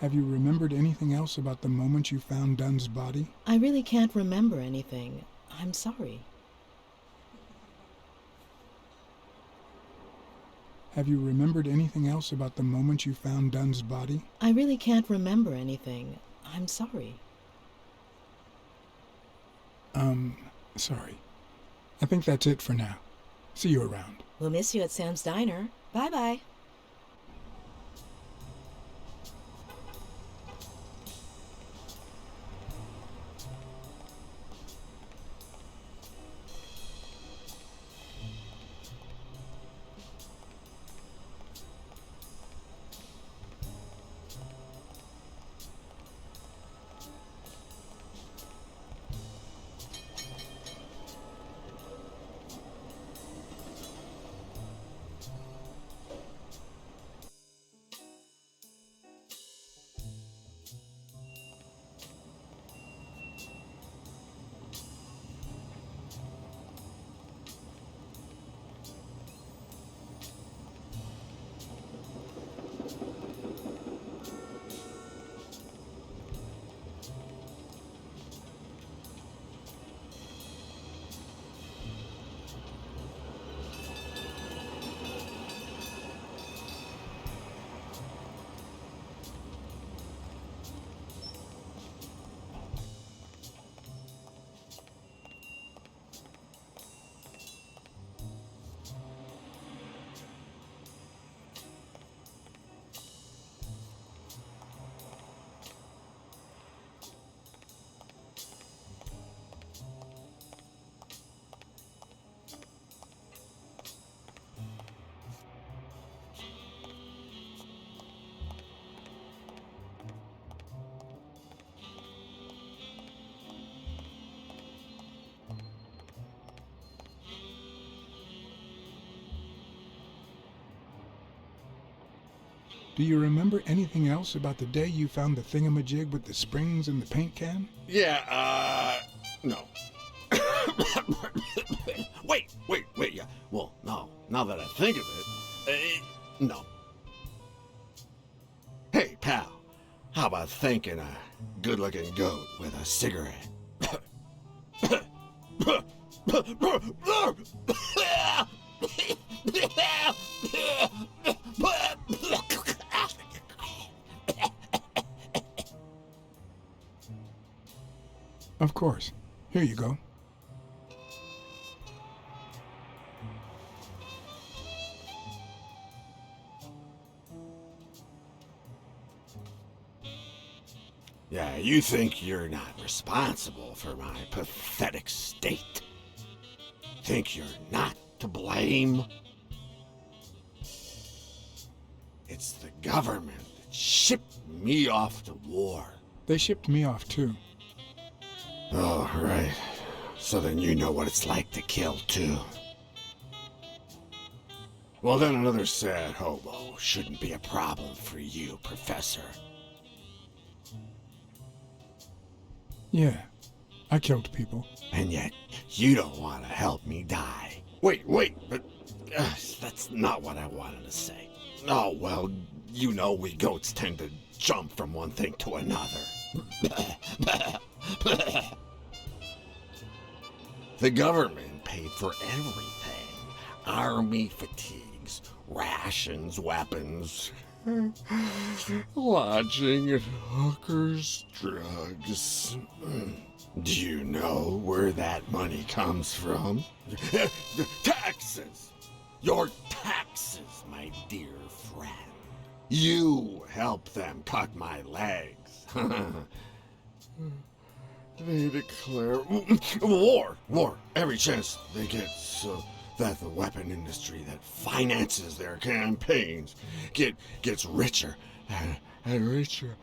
[SPEAKER 1] Have you remembered anything else about the moment you found Dunn's body?
[SPEAKER 9] I really can't remember anything. I'm sorry.
[SPEAKER 1] Have you remembered anything else about the moment you found Dunn's body?
[SPEAKER 9] I really can't remember anything. I'm sorry.
[SPEAKER 1] Sorry. I think that's it for now. See you around.
[SPEAKER 9] We'll miss you at Sam's Diner. Bye-bye.
[SPEAKER 1] Do you remember anything else about the day you found the thingamajig with the springs and the paint can?
[SPEAKER 7] Yeah, no. Wait, yeah. Well, no, now that I think of it, no. Hey, pal, how about thanking a good-looking goat with a cigarette?
[SPEAKER 1] Of course. Here you go.
[SPEAKER 7] Yeah, you think you're not responsible for my pathetic state? Think you're not to blame? It's the government that shipped me off to war.
[SPEAKER 1] They shipped me off too.
[SPEAKER 7] Oh, right. So then you know what it's like to kill too. Well, then another sad hobo shouldn't be a problem for you, Professor.
[SPEAKER 1] Yeah, I killed people.
[SPEAKER 7] And yet, you don't want to help me die. Wait, but that's not what I wanted to say. Oh, well, you know we goats tend to jump from one thing to another. The government paid for everything. Army fatigues, rations, weapons, lodging at hookers, drugs. Do you know where that money comes from? Taxes! Your taxes, my dear friend. You help them cut my legs. They declare war. Every chance they get, so that the weapon industry that finances their campaigns gets richer and richer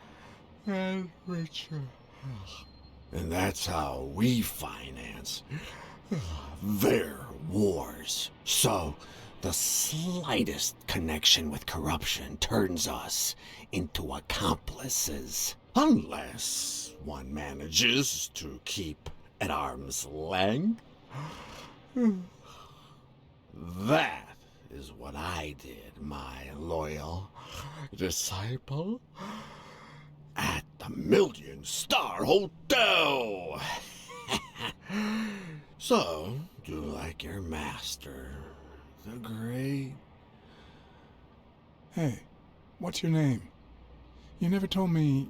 [SPEAKER 7] and richer. And that's how we finance their wars. So the slightest connection with corruption turns us into accomplices. Unless one manages to keep at arm's length. That is what I did, my loyal disciple. the Million-Star Hotel. So, do you like your master, the great?
[SPEAKER 1] Hey, what's your name? You never told me.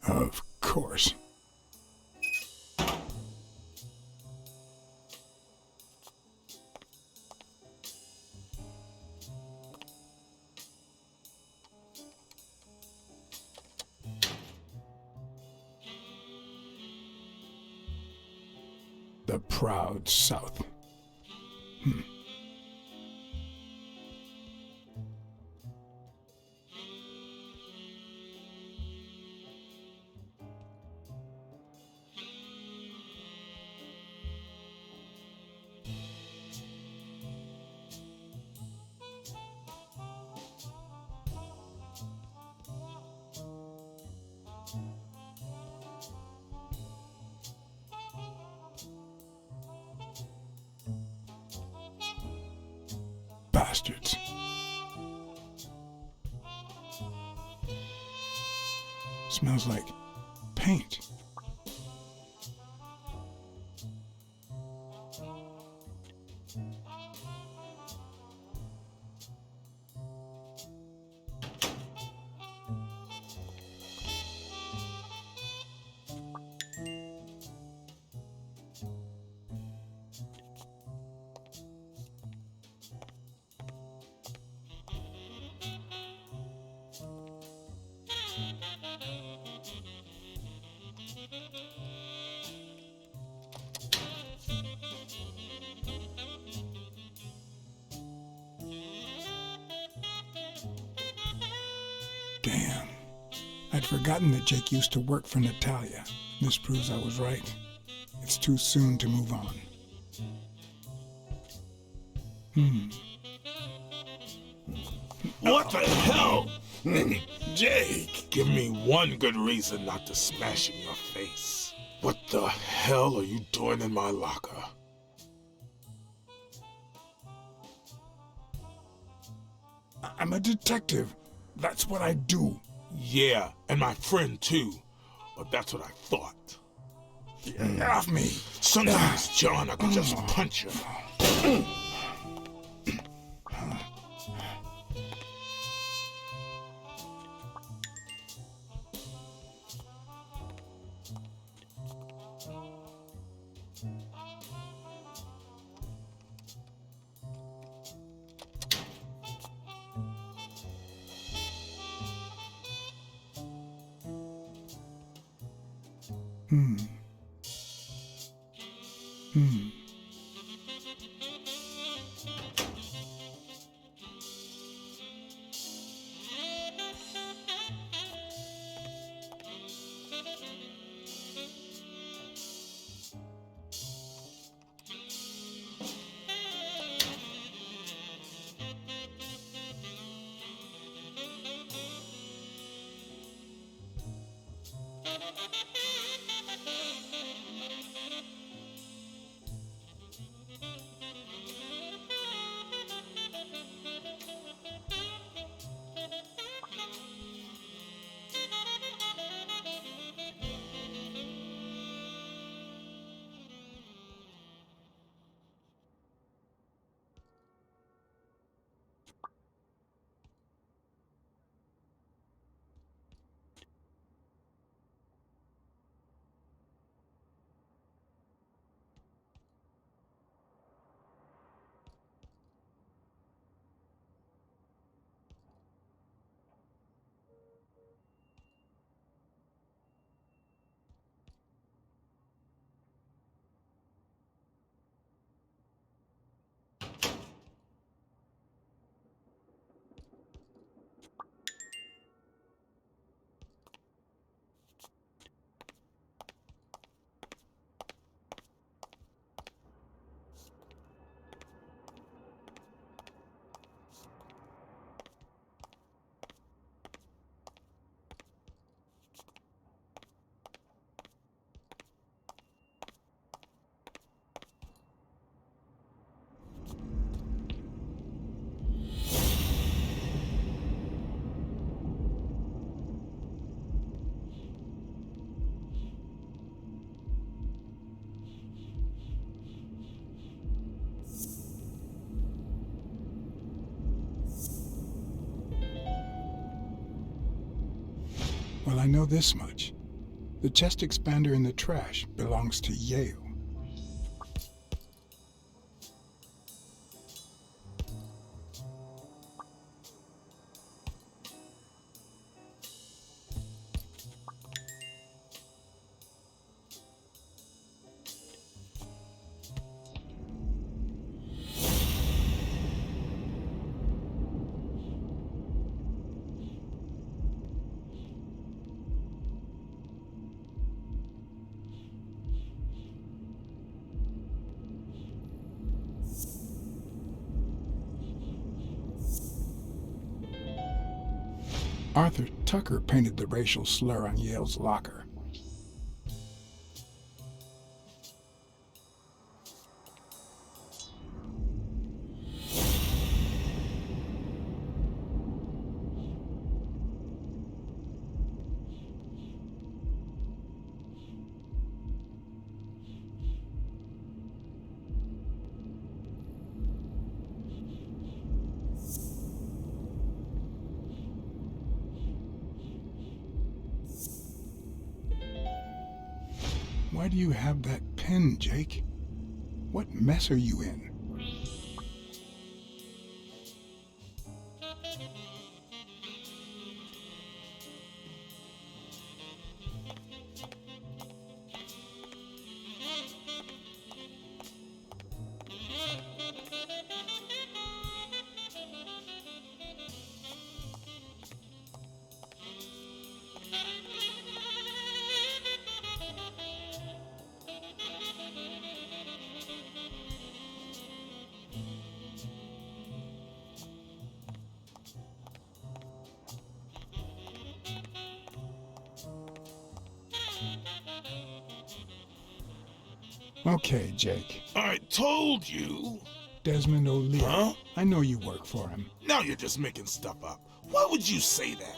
[SPEAKER 1] Of course. The proud South. Bastards. Smells like paint. Damn. I'd forgotten that Jake used to work for Natalia. This proves I was right. It's too soon to move on.
[SPEAKER 3] What the hell? Jake, give me one good reason not to smash in your face. What the hell are you doing in my locker?
[SPEAKER 1] I'm a detective. That's what I do.
[SPEAKER 3] Yeah, and my friend too. But that's what I thought.
[SPEAKER 1] Get off me.
[SPEAKER 3] Sometimes, John, I can just punch you.
[SPEAKER 1] Well, I know this much. The chest expander in the trash belongs to Yale. Arthur Tucker painted the racial slur on Yale's locker. Why do you have that pen, Jake? What mess are you in? Okay, Jake.
[SPEAKER 3] I told you.
[SPEAKER 1] Desmond O'Leary.
[SPEAKER 3] Huh?
[SPEAKER 1] I know you work for him.
[SPEAKER 3] Now you're just making stuff up. Why would you say that?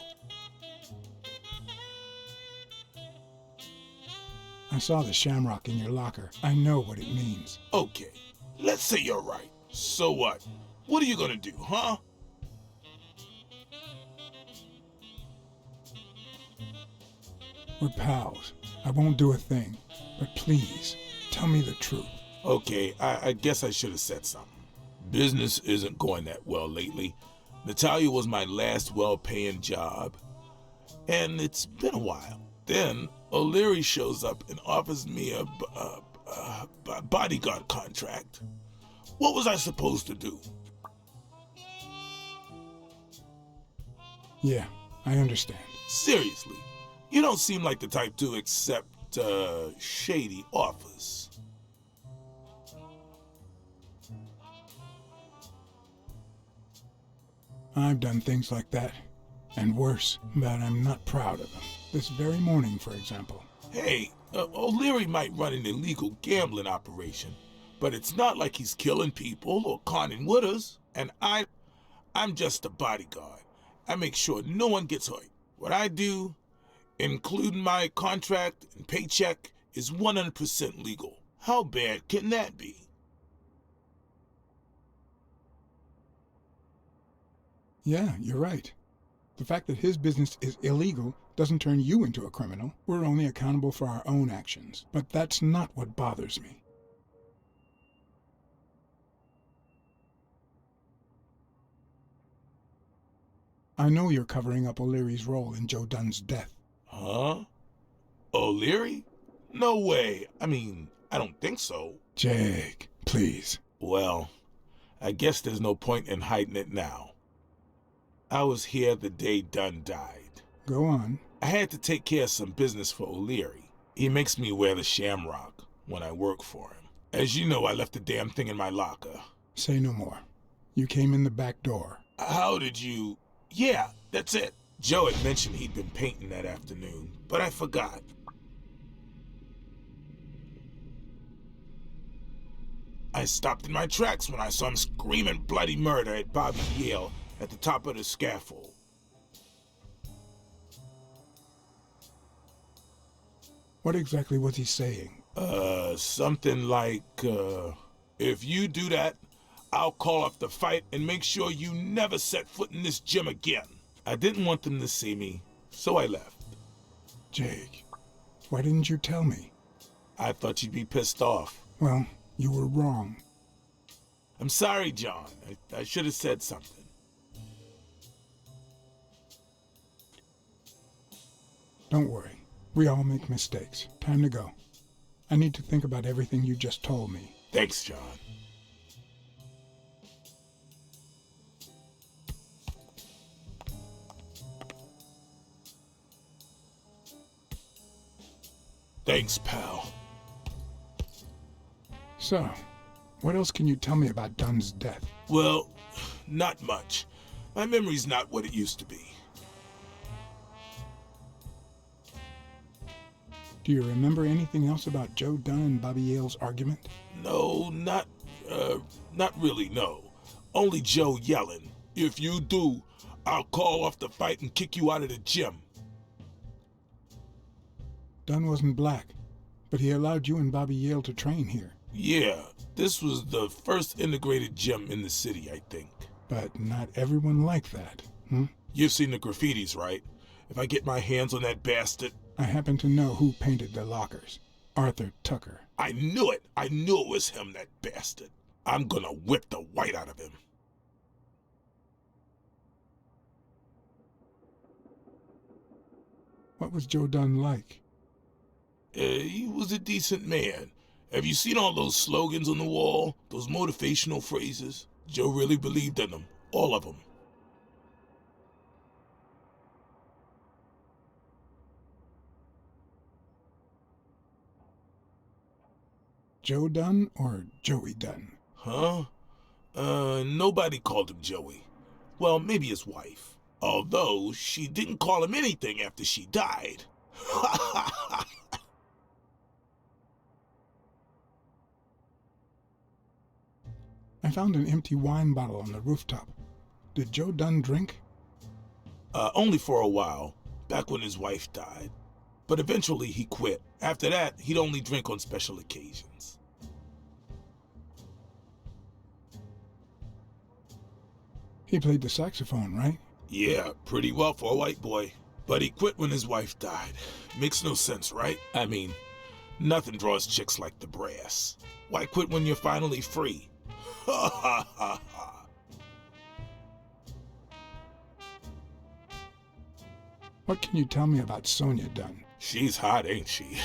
[SPEAKER 1] I saw the shamrock in your locker. I know what it means.
[SPEAKER 3] Okay, let's say you're right. So what? What are you gonna do, huh?
[SPEAKER 1] We're pals. I won't do a thing. But please, tell me the truth.
[SPEAKER 3] Okay, I guess I should have said something. Business isn't going that well lately. Natalia was my last well-paying job, and it's been a while. Then O'Leary shows up and offers me a bodyguard contract. What was I supposed to do?
[SPEAKER 1] Yeah, I understand.
[SPEAKER 3] Seriously, you don't seem like the type to accept shady offers.
[SPEAKER 1] I've done things like that, and worse, but I'm not proud of them. This very morning, for example.
[SPEAKER 3] Hey, O'Leary might run an illegal gambling operation, but it's not like he's killing people or conning with us. And I'm just a bodyguard. I make sure no one gets hurt. What I do, including my contract and paycheck, is 100% legal. How bad can that be?
[SPEAKER 1] Yeah, you're right. The fact that his business is illegal doesn't turn you into a criminal. We're only accountable for our own actions. But that's not what bothers me. I know you're covering up O'Leary's role in Joe Dunn's death.
[SPEAKER 3] Huh? O'Leary? No way. I mean, I don't think so.
[SPEAKER 1] Jake, please.
[SPEAKER 3] Well, I guess there's no point in hiding it now. I was here the day Dunn died.
[SPEAKER 1] Go on.
[SPEAKER 3] I had to take care of some business for O'Leary. He makes me wear the shamrock when I work for him. As you know, I left the damn thing in my locker.
[SPEAKER 1] Say no more. You came in the back door.
[SPEAKER 3] How did you... Yeah, that's it. Joe had mentioned he'd been painting that afternoon, but I forgot. I stopped in my tracks when I saw him screaming bloody murder at Bobby Yale at the top of the scaffold.
[SPEAKER 1] What exactly was he saying?
[SPEAKER 3] Something like, if you do that, I'll call off the fight and make sure you never set foot in this gym again. I didn't want them to see me, so I left.
[SPEAKER 1] Jake, why didn't you tell me?
[SPEAKER 3] I thought you'd be pissed off.
[SPEAKER 1] Well, you were wrong.
[SPEAKER 3] I'm sorry, John. I should have said something.
[SPEAKER 1] Don't worry. We all make mistakes. Time to go. I need to think about everything you just told me.
[SPEAKER 3] Thanks, John. Thanks, pal.
[SPEAKER 1] So, what else can you tell me about Dunn's death?
[SPEAKER 3] Well, not much. My memory's not what it used to be.
[SPEAKER 1] Do you remember anything else about Joe Dunn and Bobby Yale's argument?
[SPEAKER 3] No, not really, no. Only Joe yelling, "If you do, I'll call off the fight and kick you out of the gym."
[SPEAKER 1] Dunn wasn't black, but he allowed you and Bobby Yale to train here.
[SPEAKER 3] Yeah, this was the first integrated gym in the city, I think.
[SPEAKER 1] But not everyone liked that,
[SPEAKER 3] You've seen the graffitis, right? If I get my hands on that bastard...
[SPEAKER 1] I happen to know who painted the lockers. Arthur Tucker.
[SPEAKER 3] I knew it! I knew it was him, that bastard. I'm gonna whip the white out of him.
[SPEAKER 1] What was Joe Dunn like?
[SPEAKER 3] He was a decent man. Have you seen all those slogans on the wall? Those motivational phrases? Joe really believed in them. All of them.
[SPEAKER 1] Joe Dunn or Joey Dunn?
[SPEAKER 3] Huh? Nobody called him Joey. Well, maybe his wife. Although, she didn't call him anything after she died.
[SPEAKER 1] I found an empty wine bottle on the rooftop. Did Joe Dunn drink?
[SPEAKER 3] Only for a while, back when his wife died. But eventually he quit. After that, he'd only drink on special occasions.
[SPEAKER 1] He played the saxophone, right?
[SPEAKER 3] Yeah, pretty well for a white boy. But he quit when his wife died. Makes no sense, right? I mean, nothing draws chicks like the brass. Why quit when you're finally free? Ha ha ha ha.
[SPEAKER 1] What can you tell me about Sonia Dunn?
[SPEAKER 3] She's hot, ain't she?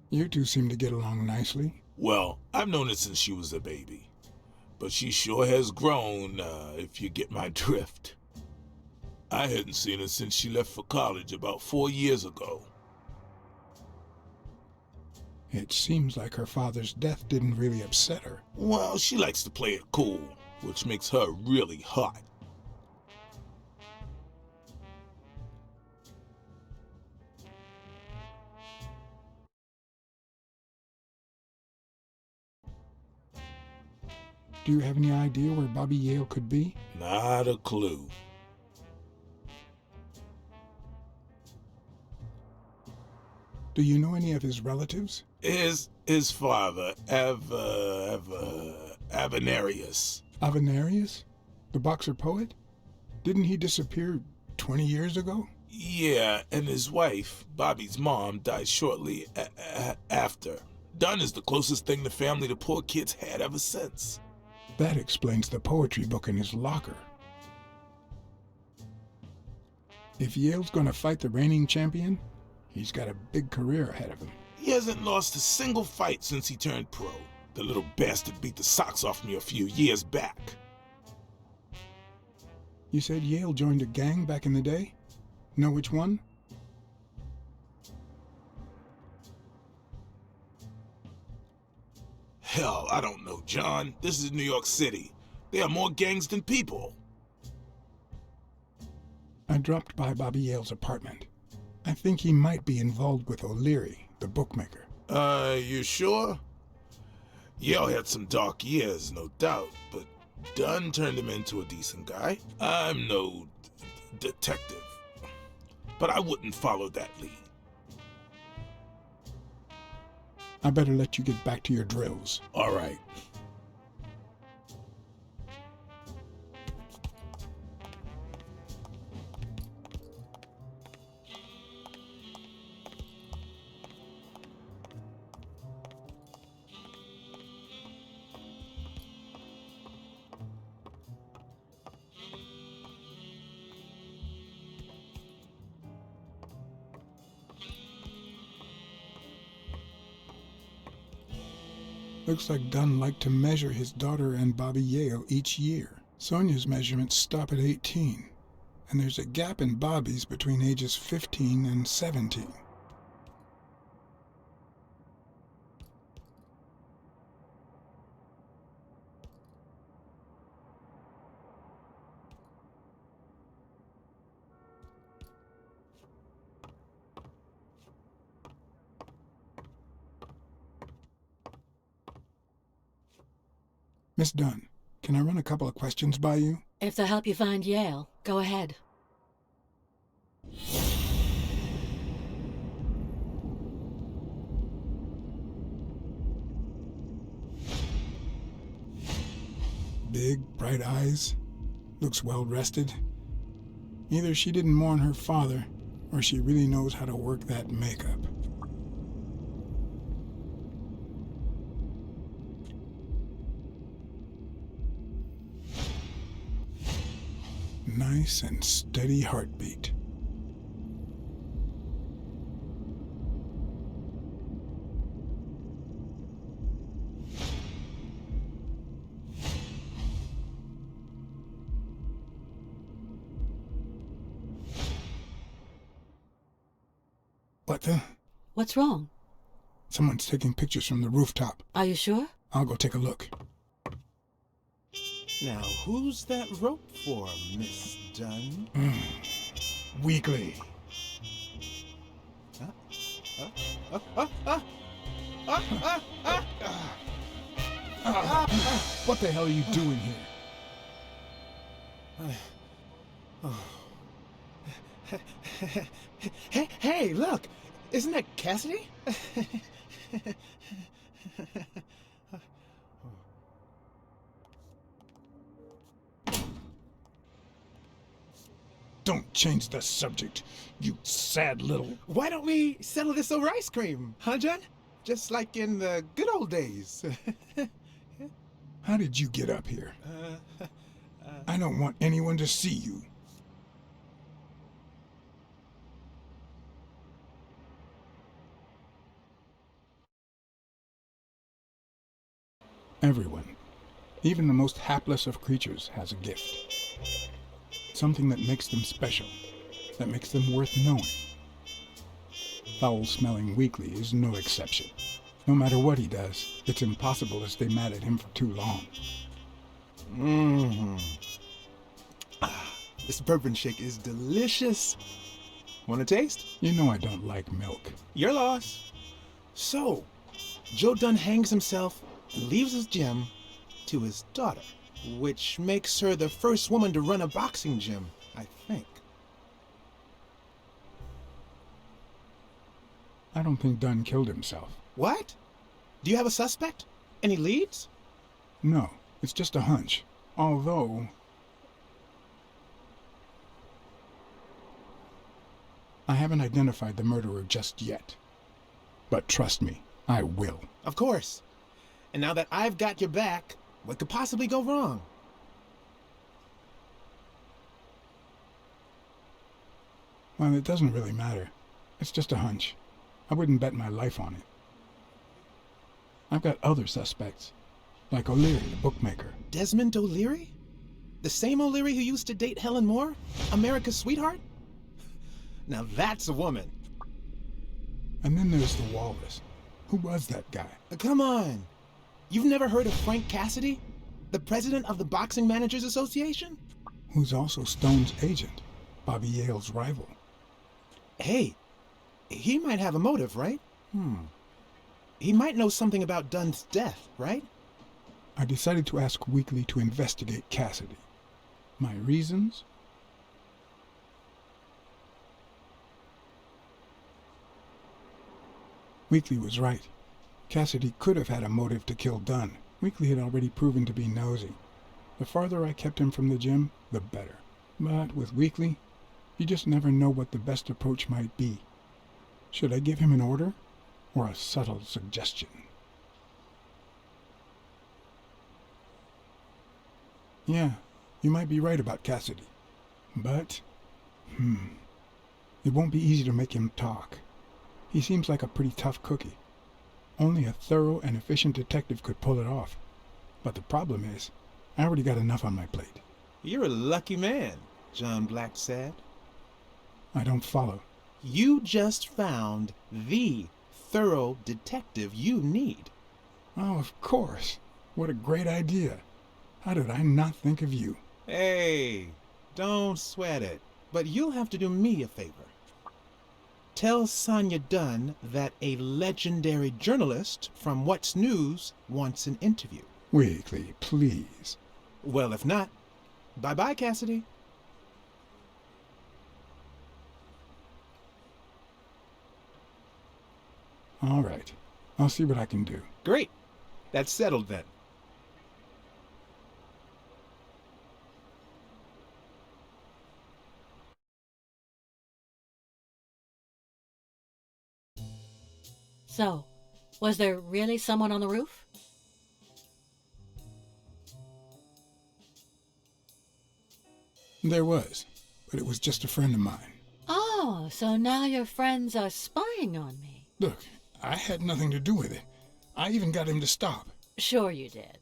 [SPEAKER 1] You two seem to get along nicely.
[SPEAKER 3] Well, I've known her since she was a baby. But she sure has grown, if you get my drift. I hadn't seen her since she left for college about 4 years ago.
[SPEAKER 1] It seems like her father's death didn't really upset her.
[SPEAKER 3] Well, she likes to play it cool, which makes her really hot.
[SPEAKER 1] Do you have any idea where Bobby Yale could be?
[SPEAKER 3] Not a clue.
[SPEAKER 1] Do you know any of his relatives?
[SPEAKER 3] His father, Avenarius.
[SPEAKER 1] Avenarius? The boxer poet? Didn't he disappear 20 years ago?
[SPEAKER 3] Yeah, and his wife, Bobby's mom, died shortly after. Dunn is the closest thing the family the poor kids had ever since.
[SPEAKER 1] That explains the poetry book in his locker. If Yale's gonna fight the reigning champion, he's got a big career ahead of him.
[SPEAKER 3] He hasn't lost a single fight since he turned pro. The little bastard beat the socks off me a few years back.
[SPEAKER 1] You said Yale joined a gang back in the day? Know which one?
[SPEAKER 3] Hell, I don't know, John. This is New York City. There are more gangs than people.
[SPEAKER 1] I dropped by Bobby Yale's apartment. I think he might be involved with O'Leary, the bookmaker.
[SPEAKER 3] You sure? Yale had some dark years, no doubt, but Dunn turned him into a decent guy. I'm no detective, but I wouldn't follow that lead.
[SPEAKER 1] I better let you get back to your drills.
[SPEAKER 3] All right.
[SPEAKER 1] Looks like Dunn liked to measure his daughter and Bobby Yale each year. Sonia's measurements stop at 18, and there's a gap in Bobby's between ages 15 and 17. Miss Dunn, can I run a couple of questions by you?
[SPEAKER 10] If they'll help you find Yale, go ahead.
[SPEAKER 1] Big, bright eyes. Looks well rested. Either she didn't mourn her father, or she really knows how to work that makeup. Nice and steady heartbeat. What the?
[SPEAKER 10] What's wrong?
[SPEAKER 1] Someone's taking pictures from the rooftop.
[SPEAKER 10] Are you sure?
[SPEAKER 1] I'll go take a look.
[SPEAKER 8] Now, who's that rope for, Miss Dunn?
[SPEAKER 1] Weekly. What the hell are you doing here?
[SPEAKER 8] Hey, look! Isn't that Cassidy?
[SPEAKER 1] Don't change the subject, you sad little...
[SPEAKER 8] Why don't we settle this over ice cream, huh, John? Just like in the good old days.
[SPEAKER 1] How did you get up here? I don't want anyone to see you. Everyone, even the most hapless of creatures, has a gift. Something that makes them special, that makes them worth knowing. Foul-smelling Weekly is no exception. No matter what he does, it's impossible to stay mad at him for too long.
[SPEAKER 8] This bourbon shake is delicious. Want a taste?
[SPEAKER 1] You know I don't like milk.
[SPEAKER 8] Your loss. So, Joe Dunn hangs himself and leaves his gym to his daughter, which makes her the first woman to run a boxing gym, I think.
[SPEAKER 1] I don't think Dunn killed himself.
[SPEAKER 8] What? Do you have a suspect? Any leads?
[SPEAKER 1] No, it's just a hunch. Although... I haven't identified the murderer just yet. But trust me, I will.
[SPEAKER 8] Of course. And now that I've got your back, what could possibly go wrong?
[SPEAKER 1] Well, it doesn't really matter. It's just a hunch. I wouldn't bet my life on it. I've got other suspects, like O'Leary, the bookmaker.
[SPEAKER 8] Desmond O'Leary? The same O'Leary who used to date Helen Moore? America's sweetheart? Now that's a woman.
[SPEAKER 1] And then there's the Walrus. Who was that guy?
[SPEAKER 8] Come on. You've never heard of Frank Cassidy? The president of the Boxing Managers Association?
[SPEAKER 1] Who's also Stone's agent, Bobby Yale's rival.
[SPEAKER 8] Hey, he might have a motive, right? He might know something about Dunn's death, right?
[SPEAKER 1] I decided to ask Weekly to investigate Cassidy. My reasons? Weekly was right. Cassidy could have had a motive to kill Dunn. Weekly had already proven to be nosy. The farther I kept him from the gym, the better. But with Weekly, you just never know what the best approach might be. Should I give him an order, or a subtle suggestion? Yeah, you might be right about Cassidy. But, it won't be easy to make him talk. He seems like a pretty tough cookie. Only a thorough and efficient detective could pull it off. But the problem is, I already got enough on my plate.
[SPEAKER 8] You're a lucky man, John Blacksad.
[SPEAKER 1] I don't follow.
[SPEAKER 8] You just found the thorough detective you need.
[SPEAKER 1] Oh, of course. What a great idea. How did I not think of you?
[SPEAKER 8] Hey, don't sweat it. But you'll have to do me a favor. Tell Sonia Dunn that a legendary journalist from What's News wants an interview.
[SPEAKER 1] Weekly, please.
[SPEAKER 8] Well, if not, bye-bye, Cassidy.
[SPEAKER 1] All right. I'll see what I can do.
[SPEAKER 8] Great. That's settled then.
[SPEAKER 10] So, was there really someone on the roof?
[SPEAKER 1] There was, but it was just a friend of mine.
[SPEAKER 10] Oh, so now your friends are spying on me.
[SPEAKER 1] Look, I had nothing to do with it. I even got him to stop.
[SPEAKER 10] Sure you did.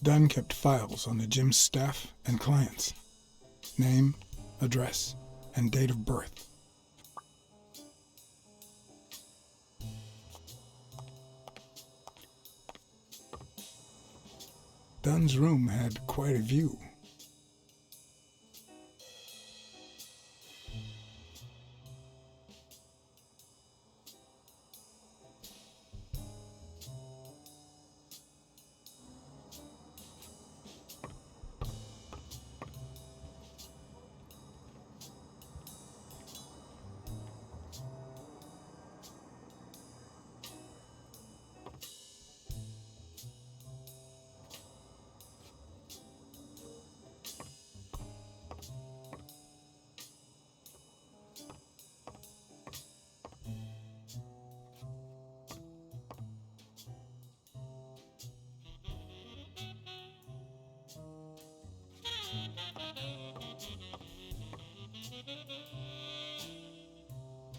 [SPEAKER 1] Dunn kept files on the gym's staff and clients. Name, address, and date of birth. Dunn's room had quite a view.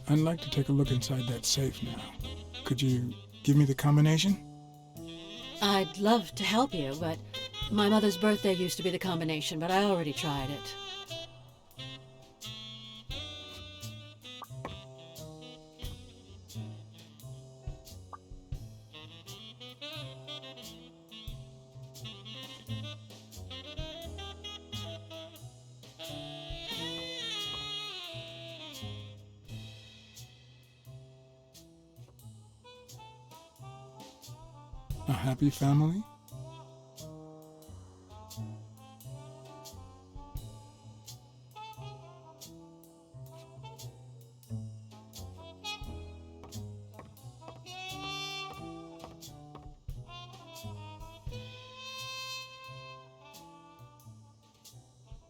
[SPEAKER 1] I'd like to take a look inside that safe now. Could you give me the combination?
[SPEAKER 10] I'd love to help you, but my mother's birthday used to be the combination, but I already tried it.
[SPEAKER 1] A happy family?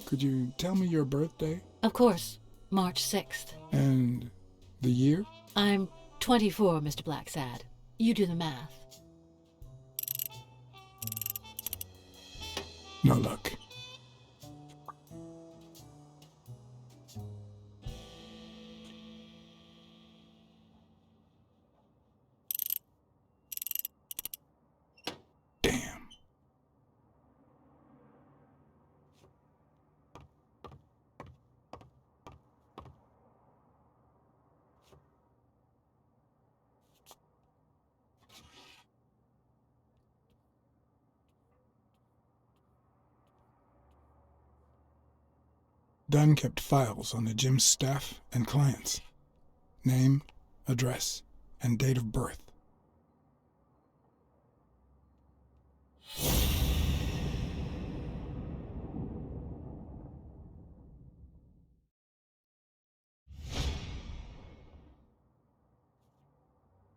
[SPEAKER 1] Could you tell me your birthday
[SPEAKER 10] Of course, March 6th.
[SPEAKER 1] and the year?
[SPEAKER 10] I'm 24, Mr. Blacksad. You do the math.
[SPEAKER 1] No luck. Damn. Dunn kept files on the gym's staff and clients. Name, address, and date of birth.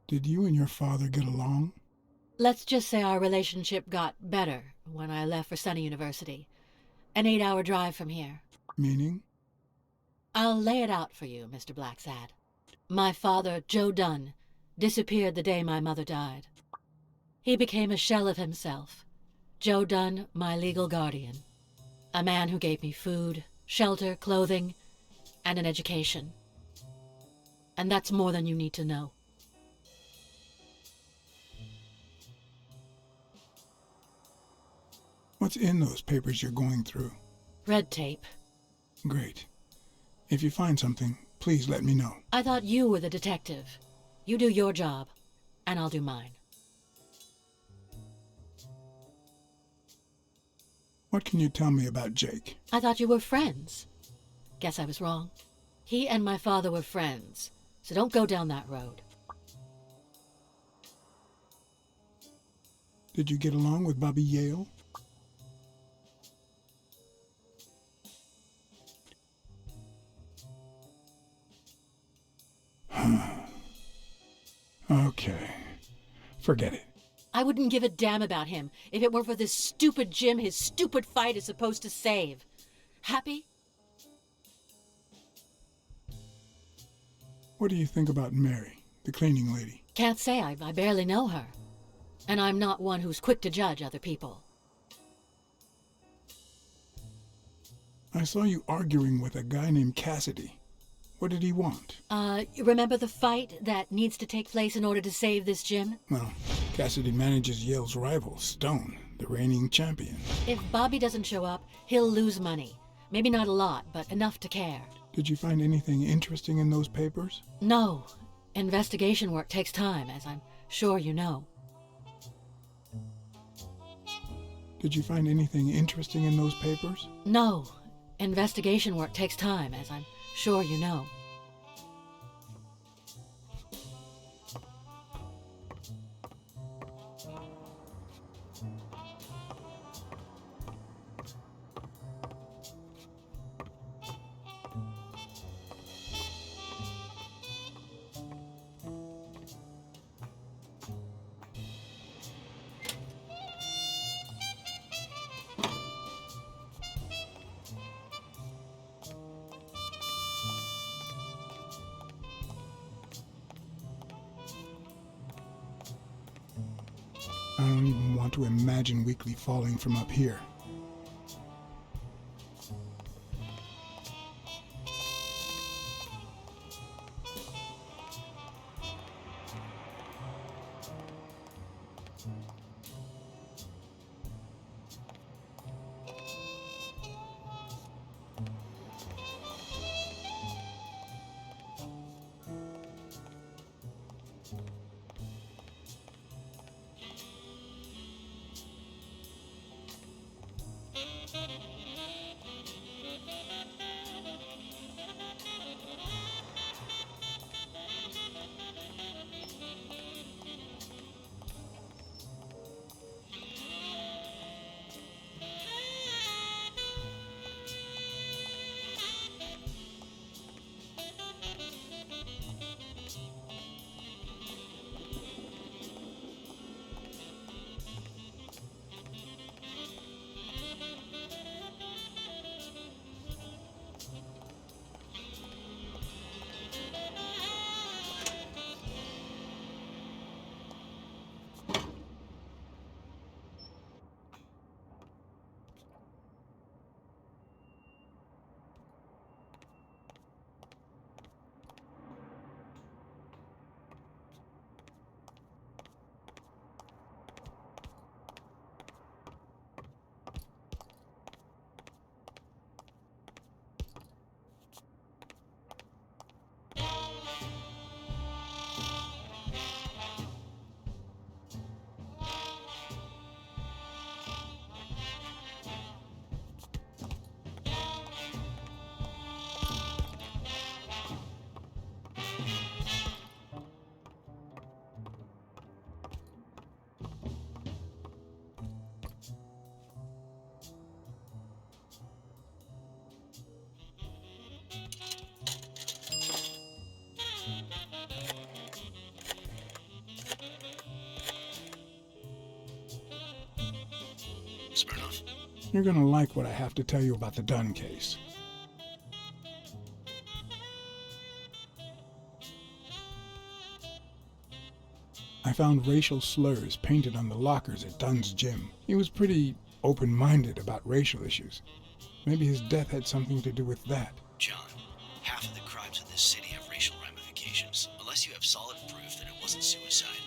[SPEAKER 1] Did you and your father get along?
[SPEAKER 10] Let's just say our relationship got better when I left for Sunny University. An 8-hour drive from here.
[SPEAKER 1] Meaning?
[SPEAKER 10] I'll lay it out for you, Mr. Blacksad. My father, Joe Dunn, disappeared the day my mother died. He became a shell of himself. Joe Dunn, my legal guardian. A man who gave me food, shelter, clothing, and an education. And that's more than you need to know.
[SPEAKER 1] What's in those papers you're going through?
[SPEAKER 10] Red tape.
[SPEAKER 1] Great. If you find something, please let me know.
[SPEAKER 10] I thought you were the detective. You do your job, and I'll do mine.
[SPEAKER 1] What can you tell me about Jake?
[SPEAKER 10] I thought you were friends. Guess I was wrong. He and my father were friends, so don't go down that road.
[SPEAKER 1] Did you get along with Bobby Yale? Okay. Forget it.
[SPEAKER 10] I wouldn't give a damn about him if it weren't for this stupid Jim his stupid fight is supposed to save. Happy?
[SPEAKER 1] What do you think about Mary, the cleaning lady?
[SPEAKER 10] Can't say. I barely know her. And I'm not one who's quick to judge other people.
[SPEAKER 1] I saw you arguing with a guy named Cassidy. What did he want?
[SPEAKER 10] You remember the fight that needs to take place in order to save this Jim?
[SPEAKER 1] Well, Cassidy manages Yale's rival, Stone, the reigning champion.
[SPEAKER 10] If Bobby doesn't show up, he'll lose money. Maybe not a lot, but enough to care.
[SPEAKER 1] Did you find anything interesting in those papers?
[SPEAKER 10] No. Investigation work takes time, as I'm sure you know.
[SPEAKER 1] Did you find anything interesting in those papers?
[SPEAKER 10] No. Investigation work takes time, as I'm sure you know.
[SPEAKER 1] I don't even want to imagine Weekly falling from up here.
[SPEAKER 5] Smirnoff.
[SPEAKER 1] You're gonna like what I have to tell you about the Dunn case. I found racial slurs painted on the lockers at Dunn's gym. He was pretty open-minded about racial issues. Maybe his death had something to do with that.
[SPEAKER 5] John, half of the crimes in this city have racial ramifications, unless you have solid proof that it wasn't suicide.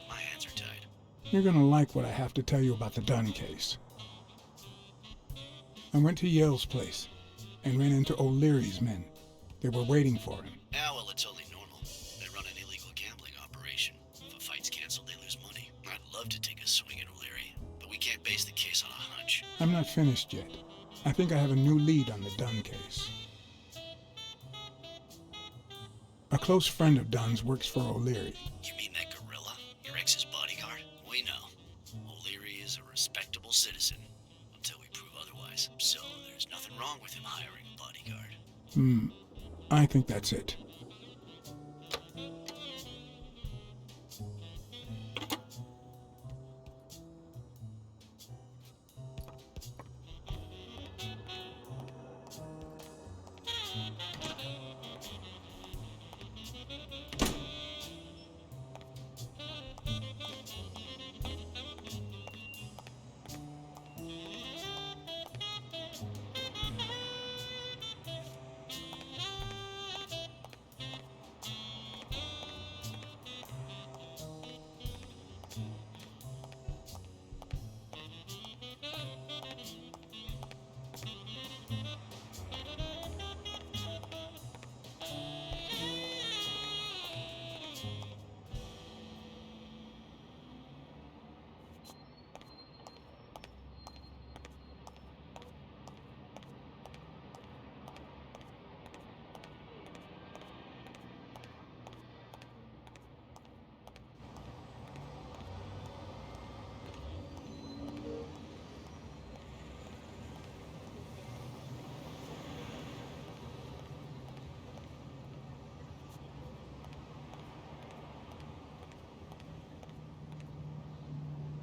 [SPEAKER 5] My hands are tied.
[SPEAKER 1] You're gonna like what I have to tell you about the Dunn case. I went to Yale's place and ran into O'Leary's men. They were waiting for him.
[SPEAKER 5] Yeah, well, it's only normal. They run an illegal gambling operation. If a fight's canceled, they lose money. I'd love to take a swing at O'Leary, but we can't base the case on a hunch.
[SPEAKER 1] I'm not finished yet. I think I have a new lead on the Dunn case. A close friend of Dunn's works for O'Leary.
[SPEAKER 5] You mean that gorilla? Your ex's bodyguard? We know. O'Leary is a respectable citizen, until we prove otherwise. So there's nothing wrong with him hiring a bodyguard.
[SPEAKER 1] I think that's it.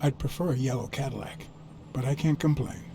[SPEAKER 1] I'd prefer a yellow Cadillac, but I can't complain.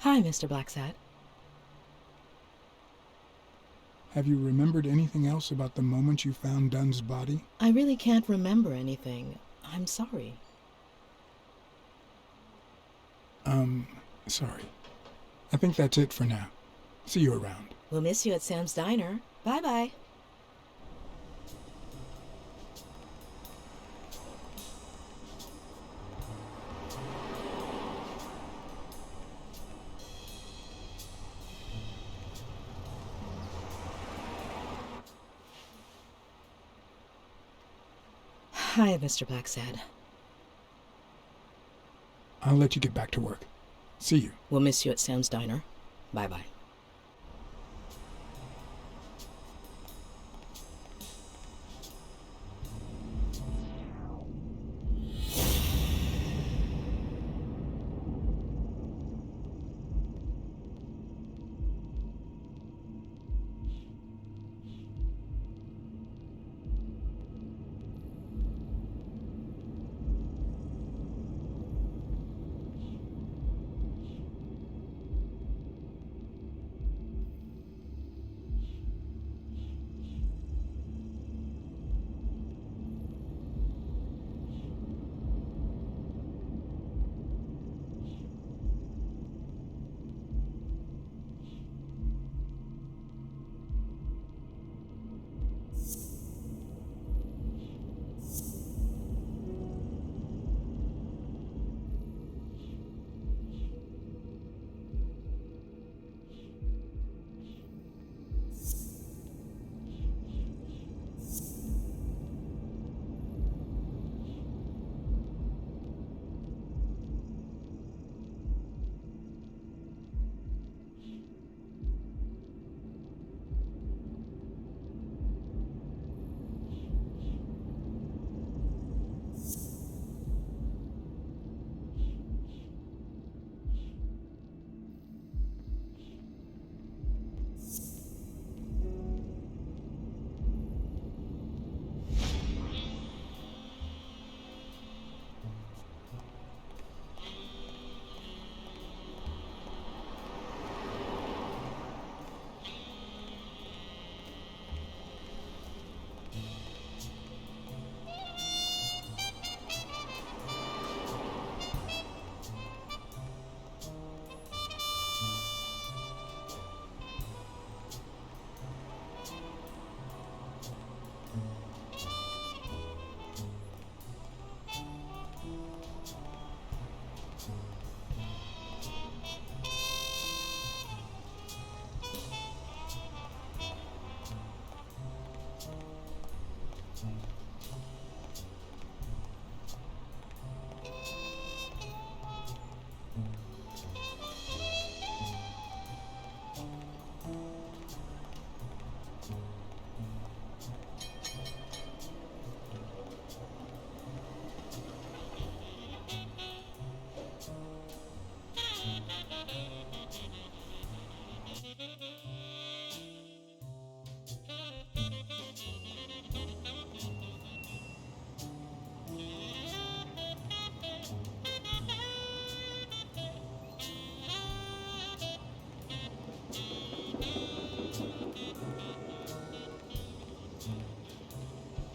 [SPEAKER 9] Hi, Mr. Blacksad.
[SPEAKER 1] Have you remembered anything else about the moment you found Dunn's body?
[SPEAKER 9] I really can't remember anything. I'm sorry.
[SPEAKER 1] Sorry. I think that's it for now. See you around.
[SPEAKER 9] We'll miss you at Sam's Diner. Bye-bye. Hi, Mr. Blacksad.
[SPEAKER 1] I'll let you get back to work. See you.
[SPEAKER 9] We'll miss you at Sam's Diner. Bye-bye.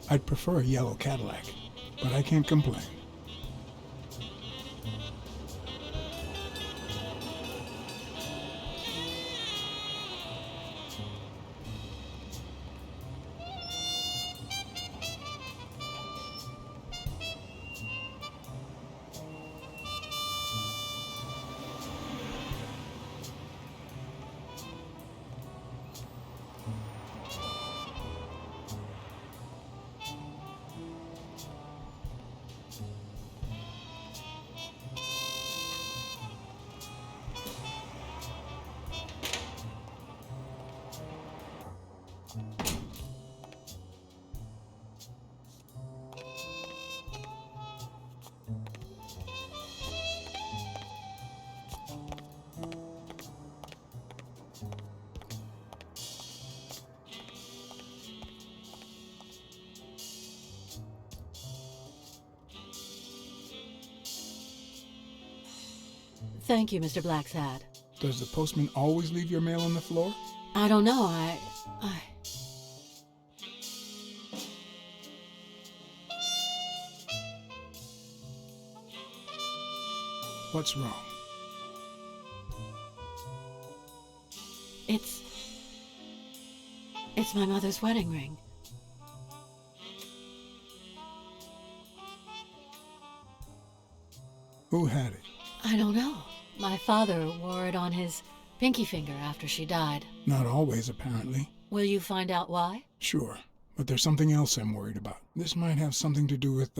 [SPEAKER 1] I'd prefer a yellow Cadillac, but I can't complain.
[SPEAKER 10] Thank you, Mr. Blacksad.
[SPEAKER 1] Does the postman always leave your mail on the floor?
[SPEAKER 10] I don't know,
[SPEAKER 1] What's wrong?
[SPEAKER 10] It's my mother's wedding ring.
[SPEAKER 1] Who had it?
[SPEAKER 10] I don't know. My father wore it on his pinky finger after she died.
[SPEAKER 1] Not always, apparently.
[SPEAKER 10] Will you find out why?
[SPEAKER 1] Sure, But there's something else I'm worried about. This might have something to do with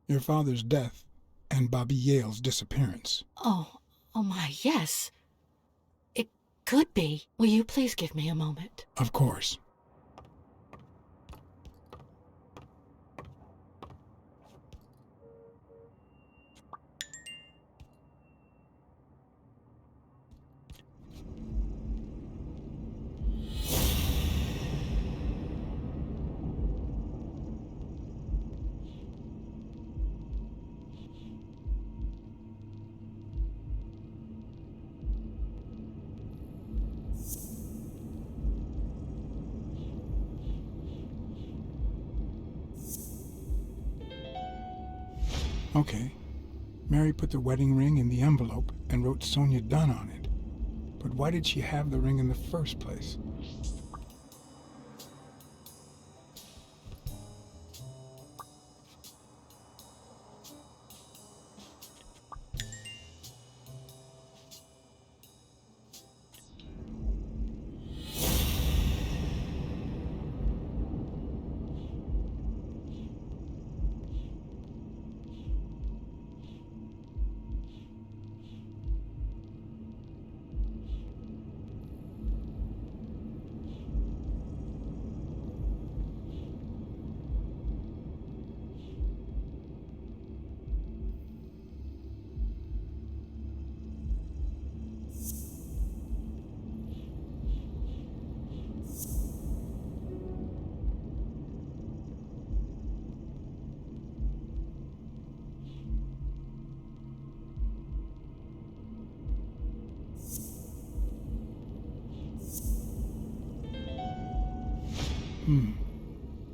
[SPEAKER 1] your father's death and Bobby Yale's disappearance.
[SPEAKER 10] Oh my, yes. It could be. Will you please give me a moment?
[SPEAKER 1] Of course. Okay. Mary put the wedding ring in the envelope and wrote Sonia Dunn on it. But why did she have the ring in the first place?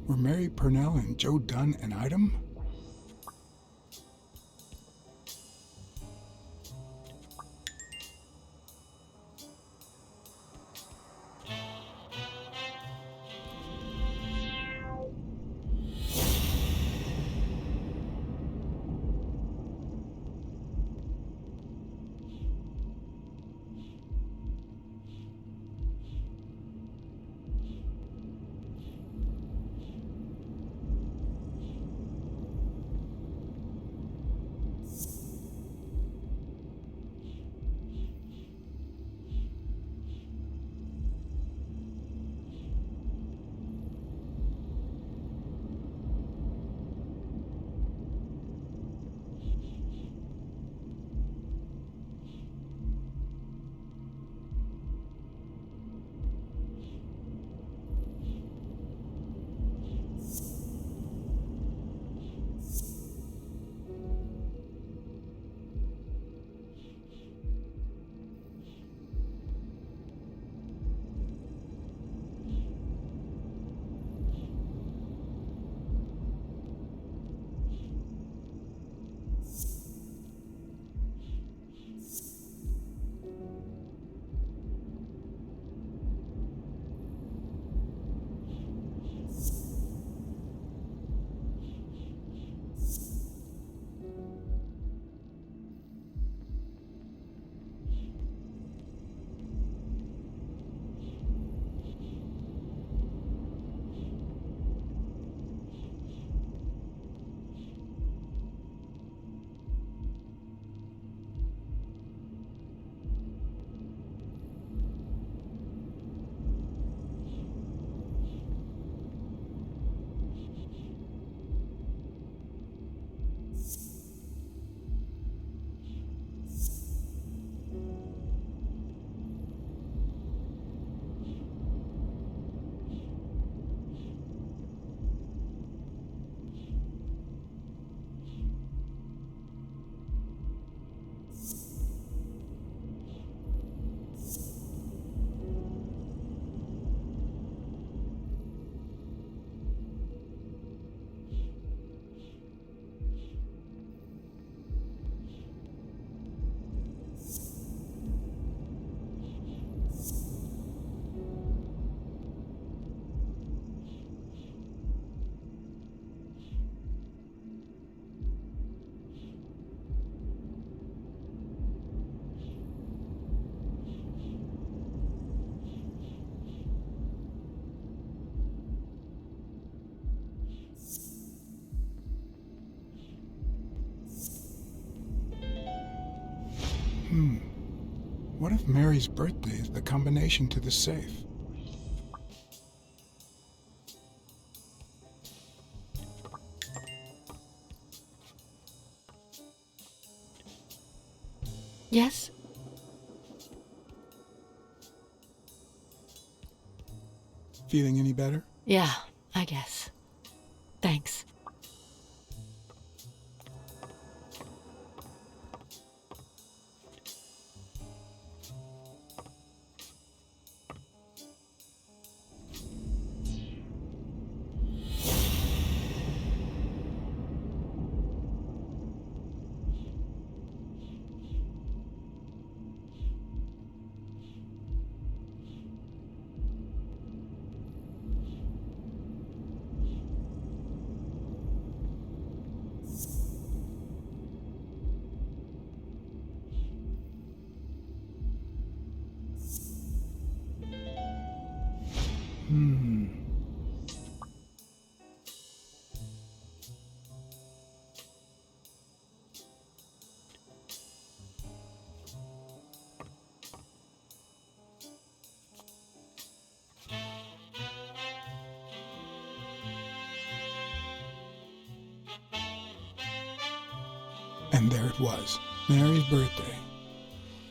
[SPEAKER 1] Were Mary Purnell and Joe Dunn an item? What if Mary's birthday is the combination to the safe?
[SPEAKER 10] Yes?
[SPEAKER 1] Feeling any better?
[SPEAKER 10] Yeah, I guess. Thanks.
[SPEAKER 1] And there it was, Mary's birthday,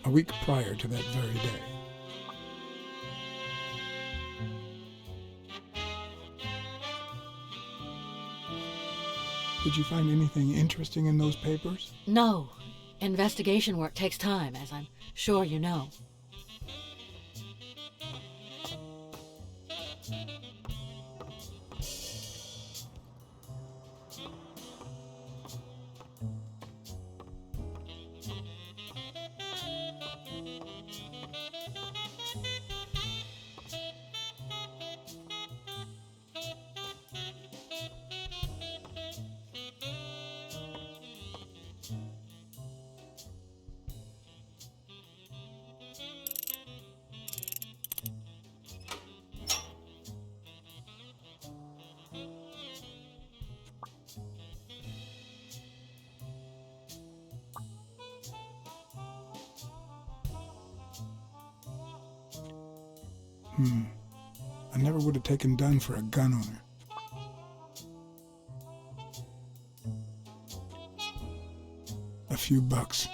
[SPEAKER 1] a week prior to that very day. Did you find anything interesting in those papers?
[SPEAKER 10] No. Investigation work takes time, as I'm sure you know.
[SPEAKER 1] I never would have taken Dunn for a gun owner. A few bucks,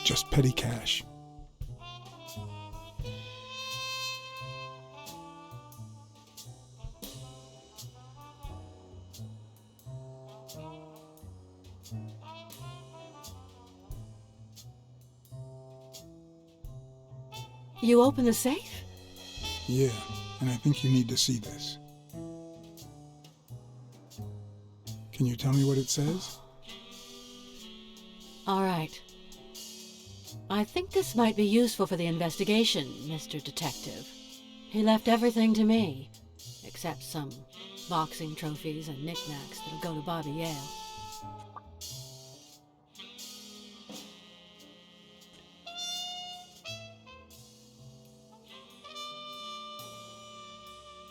[SPEAKER 1] just petty cash.
[SPEAKER 10] You open the safe?
[SPEAKER 1] Yeah, and I think you need to see this. Can you tell me what it says?
[SPEAKER 10] All right. I think this might be useful for the investigation, Mr. Detective. He left everything to me, except some boxing trophies and knickknacks that'll go to Bobby Yale.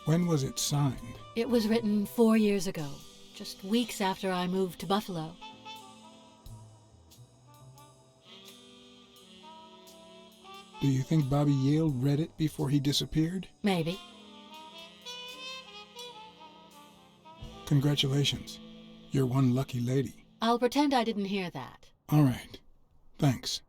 [SPEAKER 1] When was it signed?
[SPEAKER 10] It was written 4 years ago, just weeks after I moved to Buffalo.
[SPEAKER 1] Do you think Bobby Yale read it before he disappeared?
[SPEAKER 10] Maybe.
[SPEAKER 1] Congratulations. You're one lucky lady.
[SPEAKER 10] I'll pretend I didn't hear that.
[SPEAKER 1] All right. Thanks.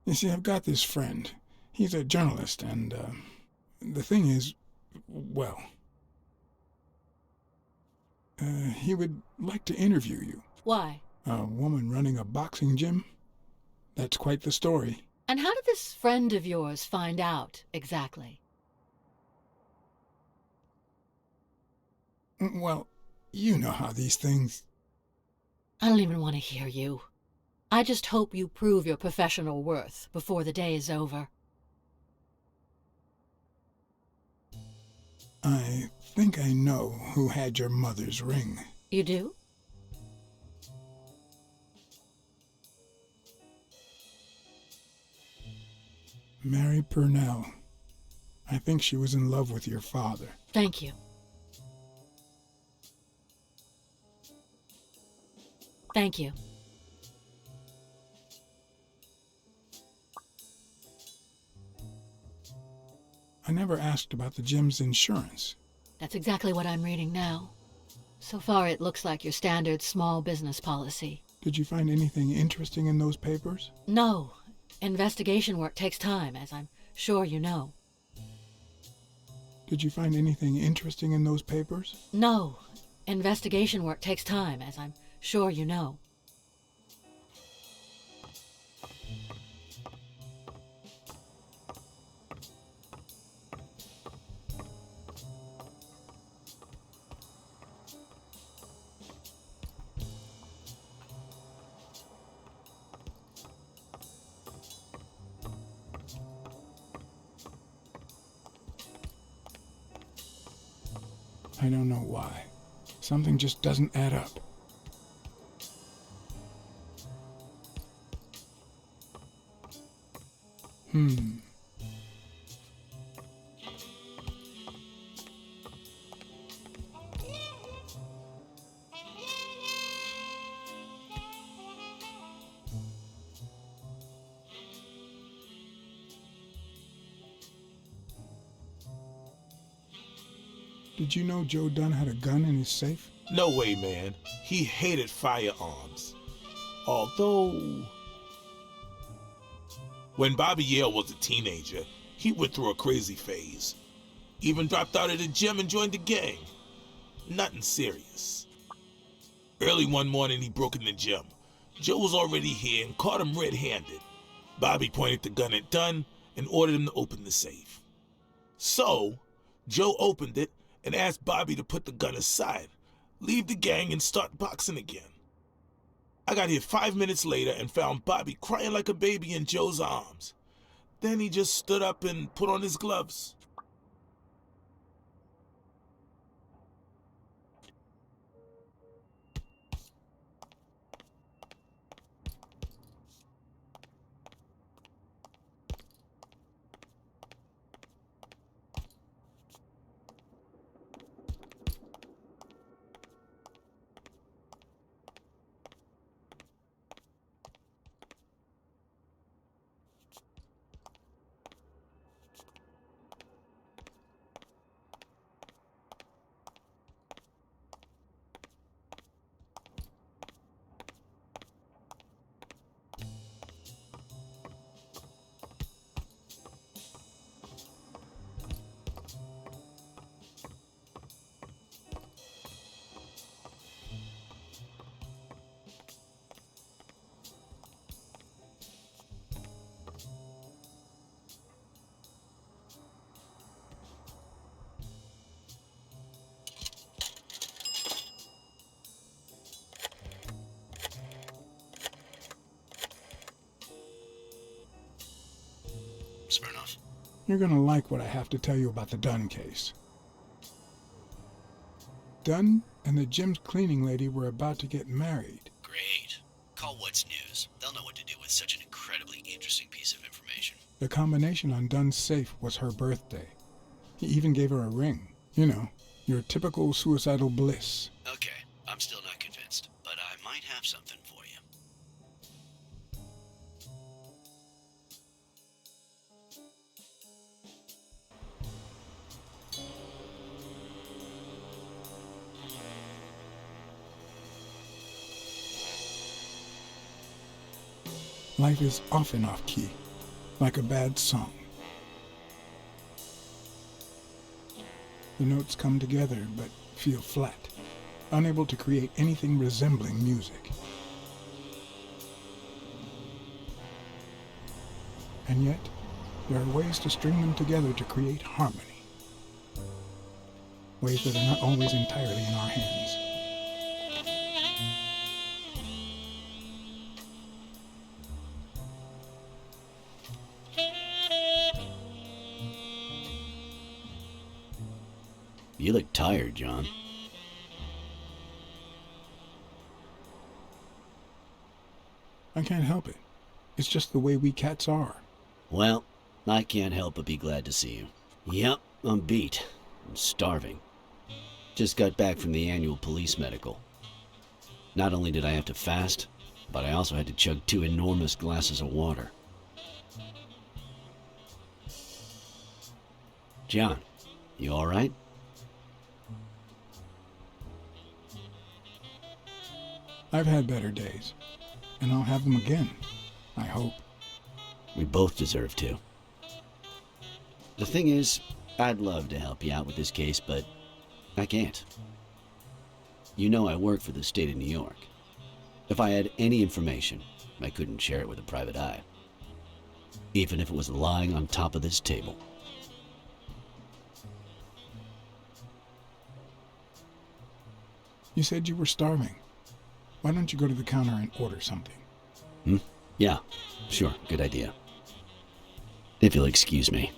[SPEAKER 1] You see, I've got this friend. He's a journalist, and the thing is, well, he would like to interview you.
[SPEAKER 10] Why?
[SPEAKER 1] A woman running a boxing gym? That's quite the story.
[SPEAKER 10] And how did this friend of yours find out, exactly?
[SPEAKER 1] Well, you know how these things...
[SPEAKER 10] I don't even want to hear you. I just hope you prove your professional worth before the day is over.
[SPEAKER 1] I think I know who had your mother's ring.
[SPEAKER 10] You do?
[SPEAKER 1] Mary Purnell. I think she was in love with your father.
[SPEAKER 10] Thank you. Thank you.
[SPEAKER 1] I never asked about the gym's insurance.
[SPEAKER 10] That's exactly what I'm reading now. So far, it looks like your standard small business policy.
[SPEAKER 1] Did you find anything interesting in those papers?
[SPEAKER 10] No. Investigation work takes time, as I'm sure you know.
[SPEAKER 1] Did you find anything interesting in those papers?
[SPEAKER 10] No. Investigation work takes time, as I'm sure you know.
[SPEAKER 1] I don't know why. Something just doesn't add up. Did you know Joe Dunn had a gun in his safe?
[SPEAKER 3] No way, man. He hated firearms. Although, when Bobby Yale was a teenager, he went through a crazy phase. Even dropped out of the gym and joined the gang. Nothing serious. Early one morning, he broke in the gym. Joe was already here and caught him red-handed. Bobby pointed the gun at Dunn and ordered him to open the safe. So, Joe opened it and asked Bobby to put the gun aside, leave the gang, and start boxing again. I got here 5 minutes later and found Bobby crying like a baby in Joe's arms. Then he just stood up and put on his gloves.
[SPEAKER 5] Smirnoff.
[SPEAKER 1] You're gonna like what I have to tell you about the Dunn case. Dunn and the gym's cleaning lady were about to get married.
[SPEAKER 5] Great. Call What's News. They'll know what to do with such an incredibly interesting piece of information.
[SPEAKER 1] The combination on Dunn's safe was her birthday. He even gave her a ring. You know, your typical suicidal bliss.
[SPEAKER 5] Okay, I'm still not convinced, but I might have something for you.
[SPEAKER 1] Life is off and off key, like a bad song. The notes come together but feel flat, unable to create anything resembling music. And yet, there are ways to string them together to create harmony. Ways that are not always entirely in our hands.
[SPEAKER 5] You look tired, John.
[SPEAKER 1] I can't help it. It's just the way we cats are.
[SPEAKER 5] Well, I can't help but be glad to see you. Yep, I'm beat. I'm starving. Just got back from the annual police medical. Not only did I have to fast, but I also had to chug 2 enormous glasses of water. John, you alright?
[SPEAKER 1] I've had better days, and I'll have them again, I hope.
[SPEAKER 5] We both deserve to. The thing is, I'd love to help you out with this case, but I can't. You know I work for the state of New York. If I had any information, I couldn't share it with a private eye. Even if it was lying on top of this table.
[SPEAKER 1] You said you were starving. Why don't you go to the counter and order something?
[SPEAKER 5] Yeah, sure, good idea. If you'll excuse me.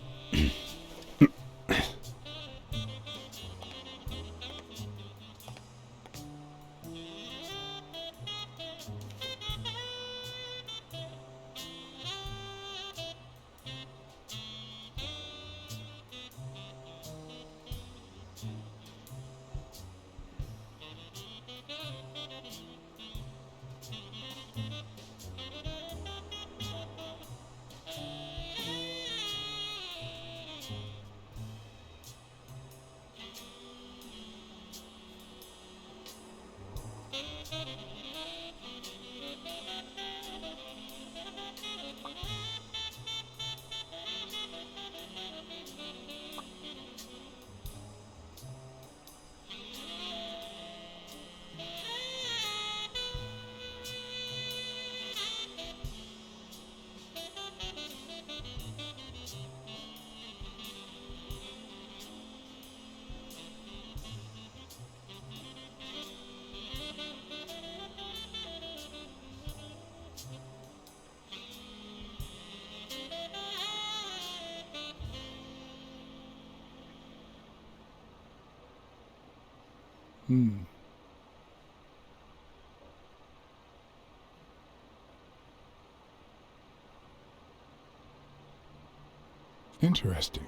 [SPEAKER 1] Interesting.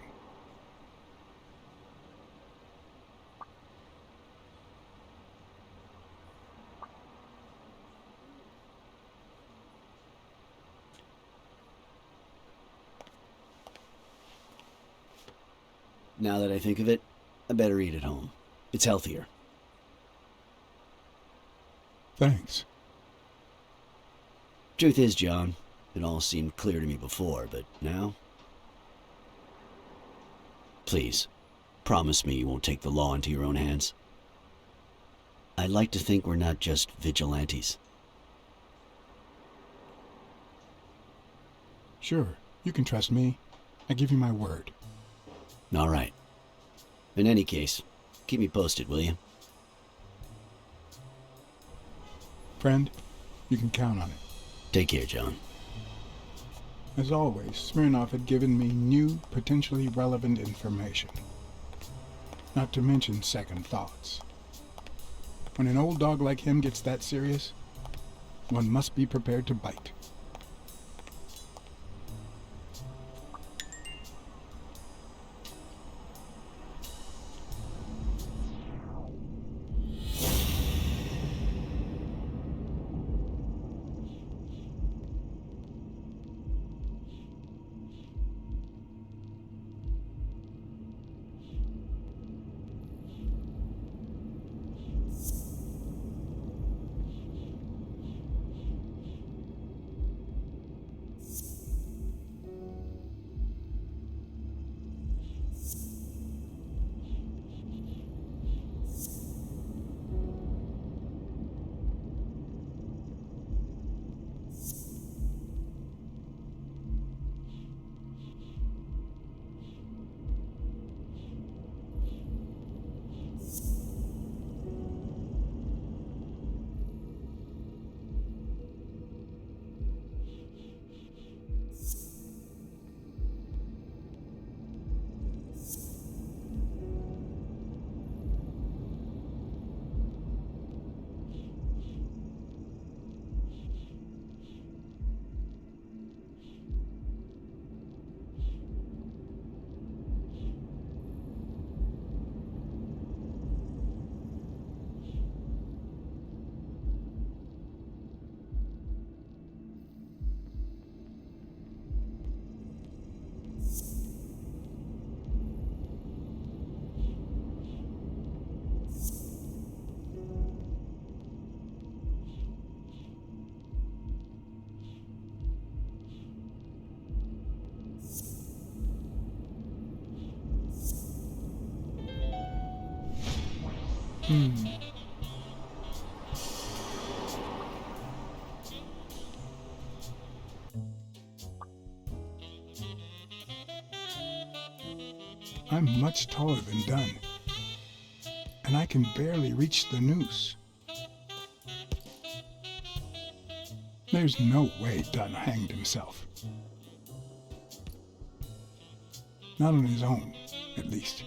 [SPEAKER 5] Now that I think of it, I better eat at home. It's healthier.
[SPEAKER 1] Thanks.
[SPEAKER 5] Truth is, John, it all seemed clear to me before, but now... Please, promise me you won't take the law into your own hands. I'd like to think we're not just vigilantes.
[SPEAKER 1] Sure, you can trust me. I give you my word.
[SPEAKER 5] All right. In any case, keep me posted, will you?
[SPEAKER 1] Friend, you can count on it.
[SPEAKER 5] Take care, John.
[SPEAKER 1] As always, Smirnov had given me new, potentially relevant information. Not to mention second thoughts. When an old dog like him gets that serious, one must be prepared to bite. I'm much taller than Dunn, and I can barely reach the noose. There's no way Dunn hanged himself. Not on his own, at least.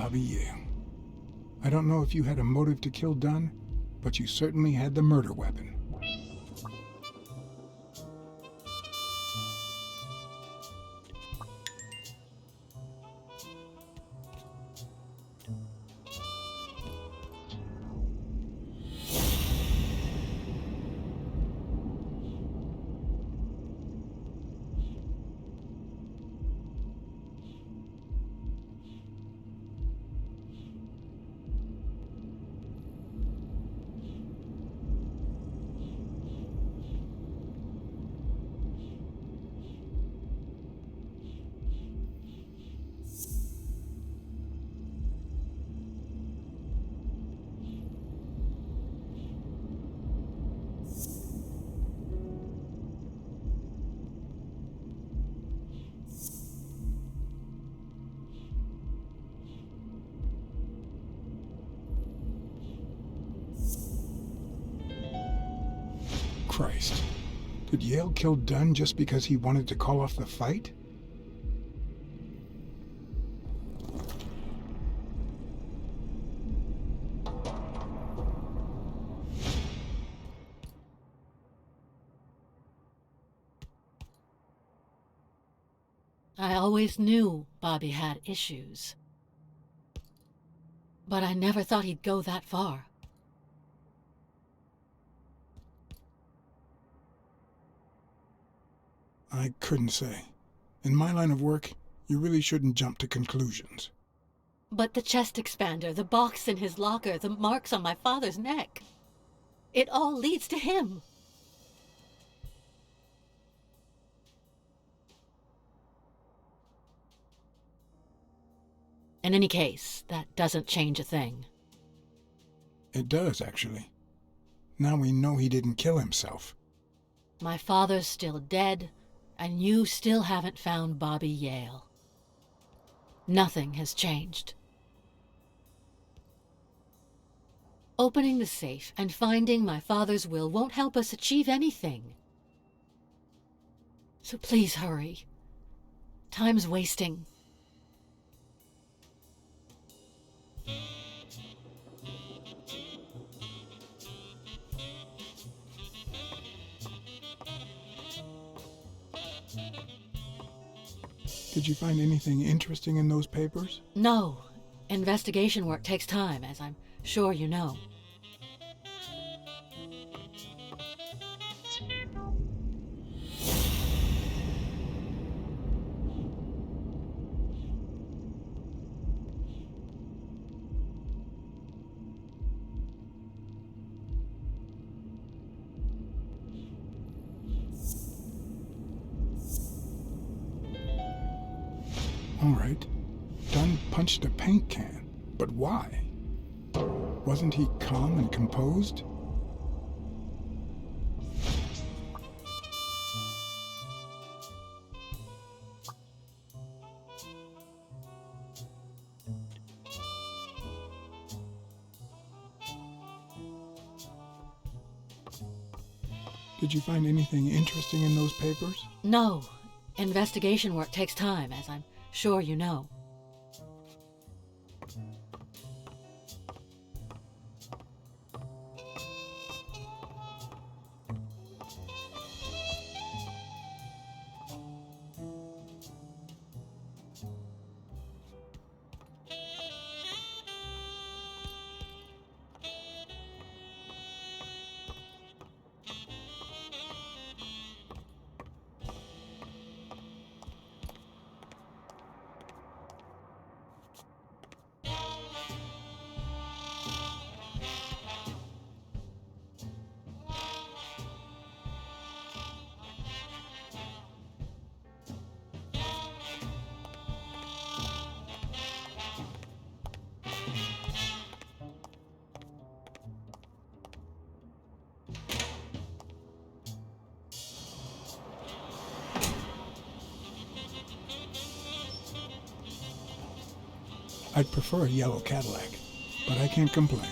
[SPEAKER 1] Bobby Yale. I don't know if you had a motive to kill Dunn, but you certainly had the murder weapon. Christ. Did Yale kill Dunn just because he wanted to call off the fight?
[SPEAKER 10] I always knew Bobby had issues. But I never thought he'd go that far.
[SPEAKER 1] I couldn't say. In my line of work, you really shouldn't jump to conclusions.
[SPEAKER 10] But the chest expander, the box in his locker, the marks on my father's neck. It all leads to him. In any case, that doesn't change a thing.
[SPEAKER 1] It does, actually. Now we know he didn't kill himself.
[SPEAKER 10] My father's still dead, and you still haven't found Bobby Yale. Nothing has changed. Opening the safe and finding my father's will won't help us achieve anything. So please hurry. Time's wasting.
[SPEAKER 1] Did you find anything interesting in those papers?
[SPEAKER 10] No. Investigation work takes time, as I'm sure you know.
[SPEAKER 1] All right. Dunn punched a paint can. But why? Wasn't he calm and composed? Did you find anything interesting in those papers?
[SPEAKER 10] No. Investigation work takes time, as I'm sure you know.
[SPEAKER 1] I'd prefer a yellow Cadillac, but I can't complain.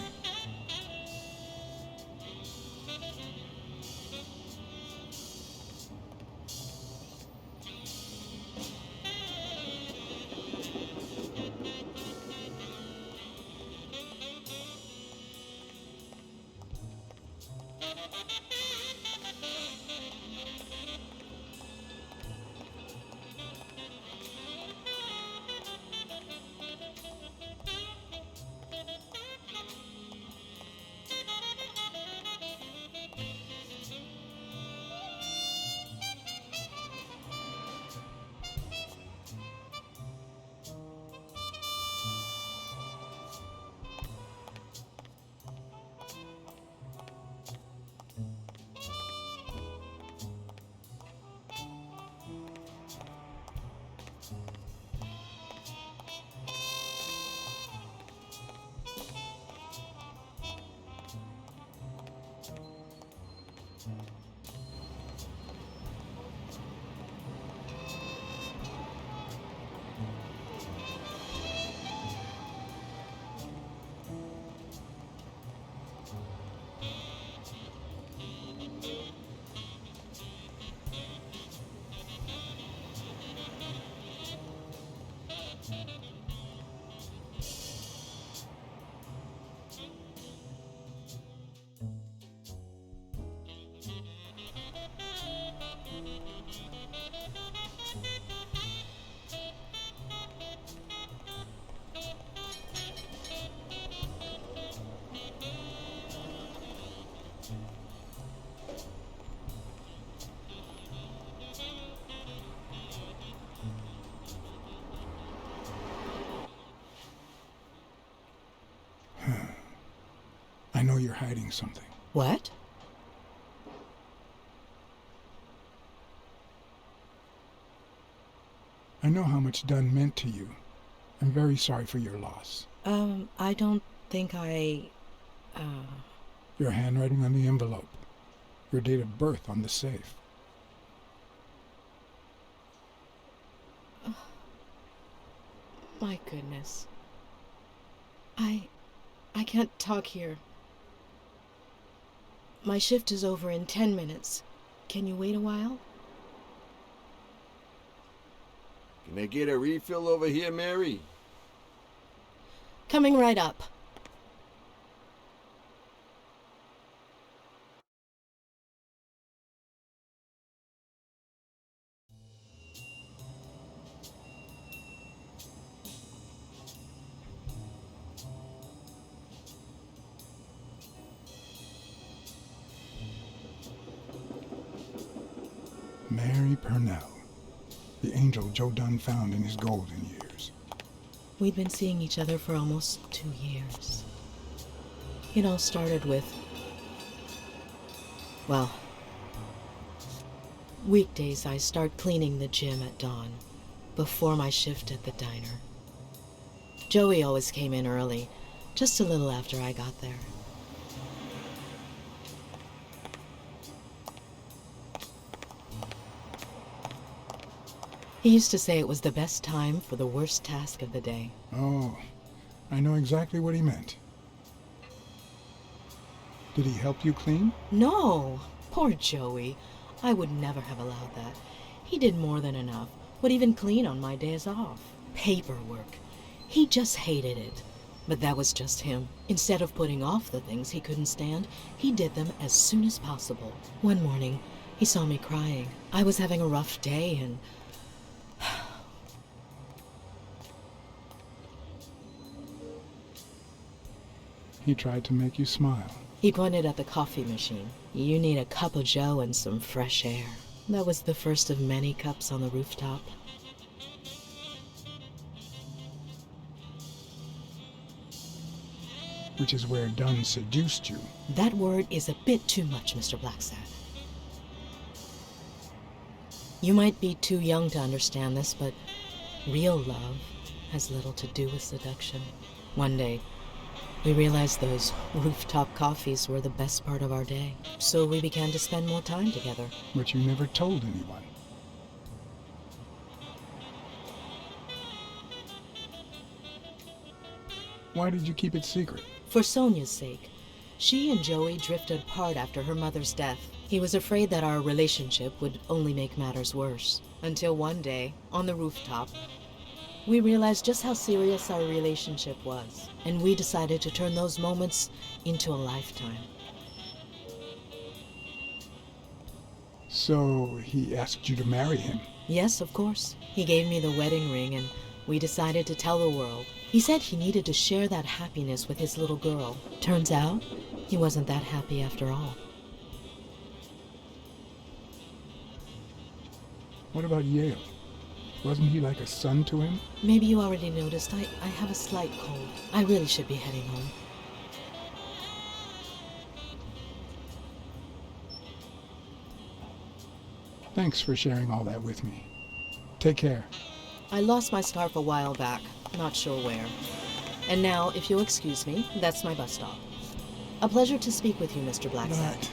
[SPEAKER 1] I know you're hiding something.
[SPEAKER 9] What?
[SPEAKER 1] I know how much Dunn meant to you. I'm very sorry for your loss.
[SPEAKER 9] I don't think
[SPEAKER 1] Your handwriting on the envelope. Your date of birth on the safe.
[SPEAKER 9] My goodness. I can't talk here. My shift is over in 10 minutes. Can you wait a while?
[SPEAKER 7] Can I get a refill over here, Mary?
[SPEAKER 9] Coming right up.
[SPEAKER 1] Mary Purnell, the angel Joe Dunn found in his golden years.
[SPEAKER 9] We'd been seeing each other for almost 2 years. It all started with, well, weekdays I start cleaning the gym at dawn, before my shift at the diner. Joey always came in early, just a little after I got there. He used to say it was the best time for the worst task of the day.
[SPEAKER 1] Oh, I know exactly what he meant. Did he help you clean?
[SPEAKER 9] No, poor Joey. I would never have allowed that. He did more than enough, would even clean on my days off. Paperwork. He just hated it. But that was just him. Instead of putting off the things he couldn't stand, he did them as soon as possible. One morning, he saw me crying. I was having a rough day and...
[SPEAKER 1] He tried to make you smile.
[SPEAKER 9] He pointed at the coffee machine. You need a cup of joe and some fresh air. That was the first of many cups on the rooftop.
[SPEAKER 1] Which is where Dunn seduced you.
[SPEAKER 9] That word is a bit too much, Mr. Blacksad. You might be too young to understand this, but real love has little to do with seduction. One day, we realized those rooftop coffees were the best part of our day. So we began to spend more time together.
[SPEAKER 1] But you never told anyone. Why did you keep it secret?
[SPEAKER 9] For Sonia's sake. She and Joey drifted apart after her mother's death. He was afraid that our relationship would only make matters worse. Until one day, on the rooftop, we realized just how serious our relationship was. And we decided to turn those moments into a lifetime.
[SPEAKER 1] So he asked you to marry him?
[SPEAKER 9] Yes, of course. He gave me the wedding ring and we decided to tell the world. He said he needed to share that happiness with his little girl. Turns out, he wasn't that happy after all.
[SPEAKER 1] What about Yale? Wasn't he like a son to him?
[SPEAKER 9] Maybe you already noticed I have a slight cold. I really should be heading home.
[SPEAKER 1] Thanks for sharing all that with me. Take care.
[SPEAKER 9] I lost my scarf a while back, not sure where. And now, if you'll excuse me, that's my bus stop. A pleasure to speak with you, Mr. Blacksad.
[SPEAKER 1] But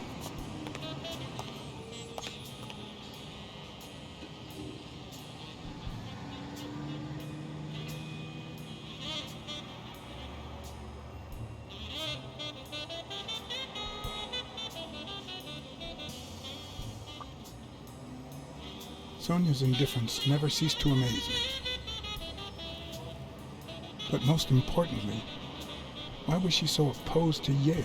[SPEAKER 1] Sonia's indifference never ceased to amaze me. But most importantly, why was she so opposed to Yale?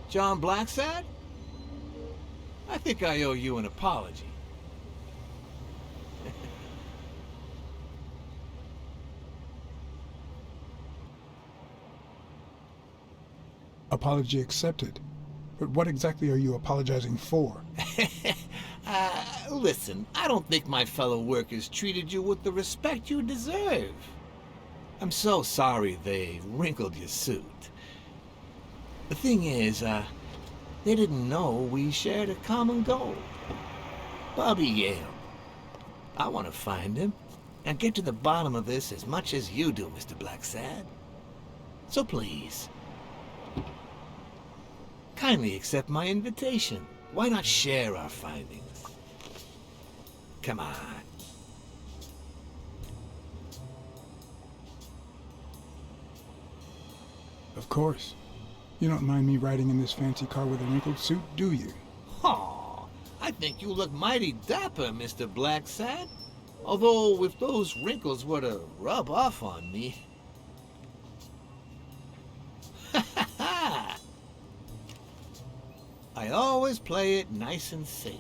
[SPEAKER 11] John Blacksad? I think I owe you an apology.
[SPEAKER 1] Apology accepted. But what exactly are you apologizing for?
[SPEAKER 11] Listen, I don't think my fellow workers treated you with the respect you deserve. I'm so sorry they wrinkled your suit. The thing is, they didn't know we shared a common goal. Bobby Yale. I want to find him and get to the bottom of this as much as you do, Mr. Blacksad. So please, kindly accept my invitation. Why not share our findings? Come on.
[SPEAKER 1] Of course. You don't mind me riding in this fancy car with a wrinkled suit, do you?
[SPEAKER 11] Aw, I think you look mighty dapper, Mr. Blacksad. Although, if those wrinkles were to rub off on me... I always play it nice and safe.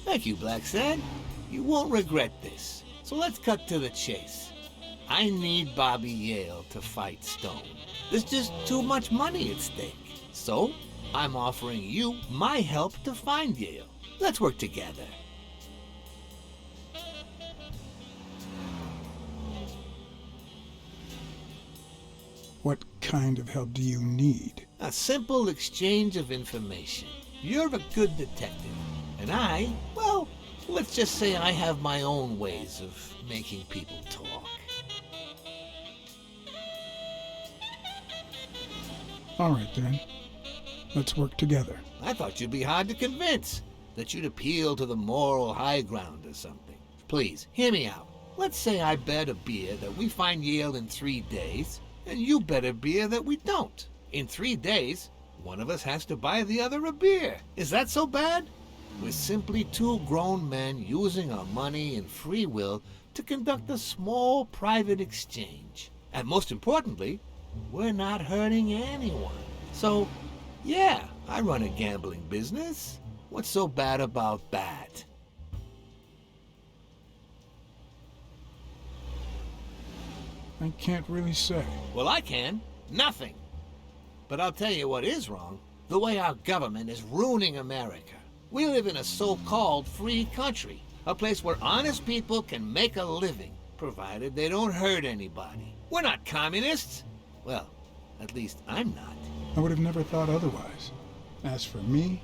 [SPEAKER 11] Thank you, Blacksad. You won't regret this. So let's cut to the chase. I need Bobby Yale to fight Stone. There's just too much money at stake. So, I'm offering you my help to find Yale. Let's work together.
[SPEAKER 1] What kind of help do you need?
[SPEAKER 11] A simple exchange of information. You're a good detective. And I, well, let's just say I have my own ways of making people talk.
[SPEAKER 1] All right, then. Let's work together.
[SPEAKER 11] I thought you'd be hard to convince, that you'd appeal to the moral high ground or something. Please, hear me out. Let's say I bet a beer that we find Yale in 3 days, and you bet a beer that we don't. In 3 days, one of us has to buy the other a beer. Is that so bad? We're simply 2 grown men using our money and free will to conduct a small private exchange. And most importantly, we're not hurting anyone. So, yeah, I run a gambling business. What's so bad about that?
[SPEAKER 1] I can't really say.
[SPEAKER 11] Well, I can. Nothing. But I'll tell you what is wrong. The way our government is ruining America. We live in a so-called free country, a place where honest people can make a living, provided they don't hurt anybody. We're not communists. Well, at least I'm not.
[SPEAKER 1] I would have never thought otherwise. As for me,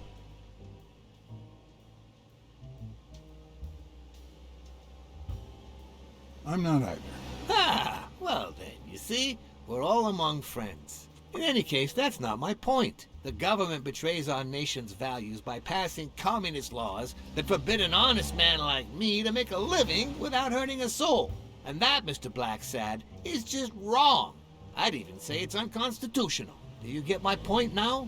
[SPEAKER 1] I'm not either.
[SPEAKER 11] Ah, well then, you see, we're all among friends. In any case, that's not my point. The government betrays our nation's values by passing communist laws that forbid an honest man like me to make a living without hurting a soul. And that, Mr. Blacksad, is just wrong. I'd even say it's unconstitutional. Do you get my point now?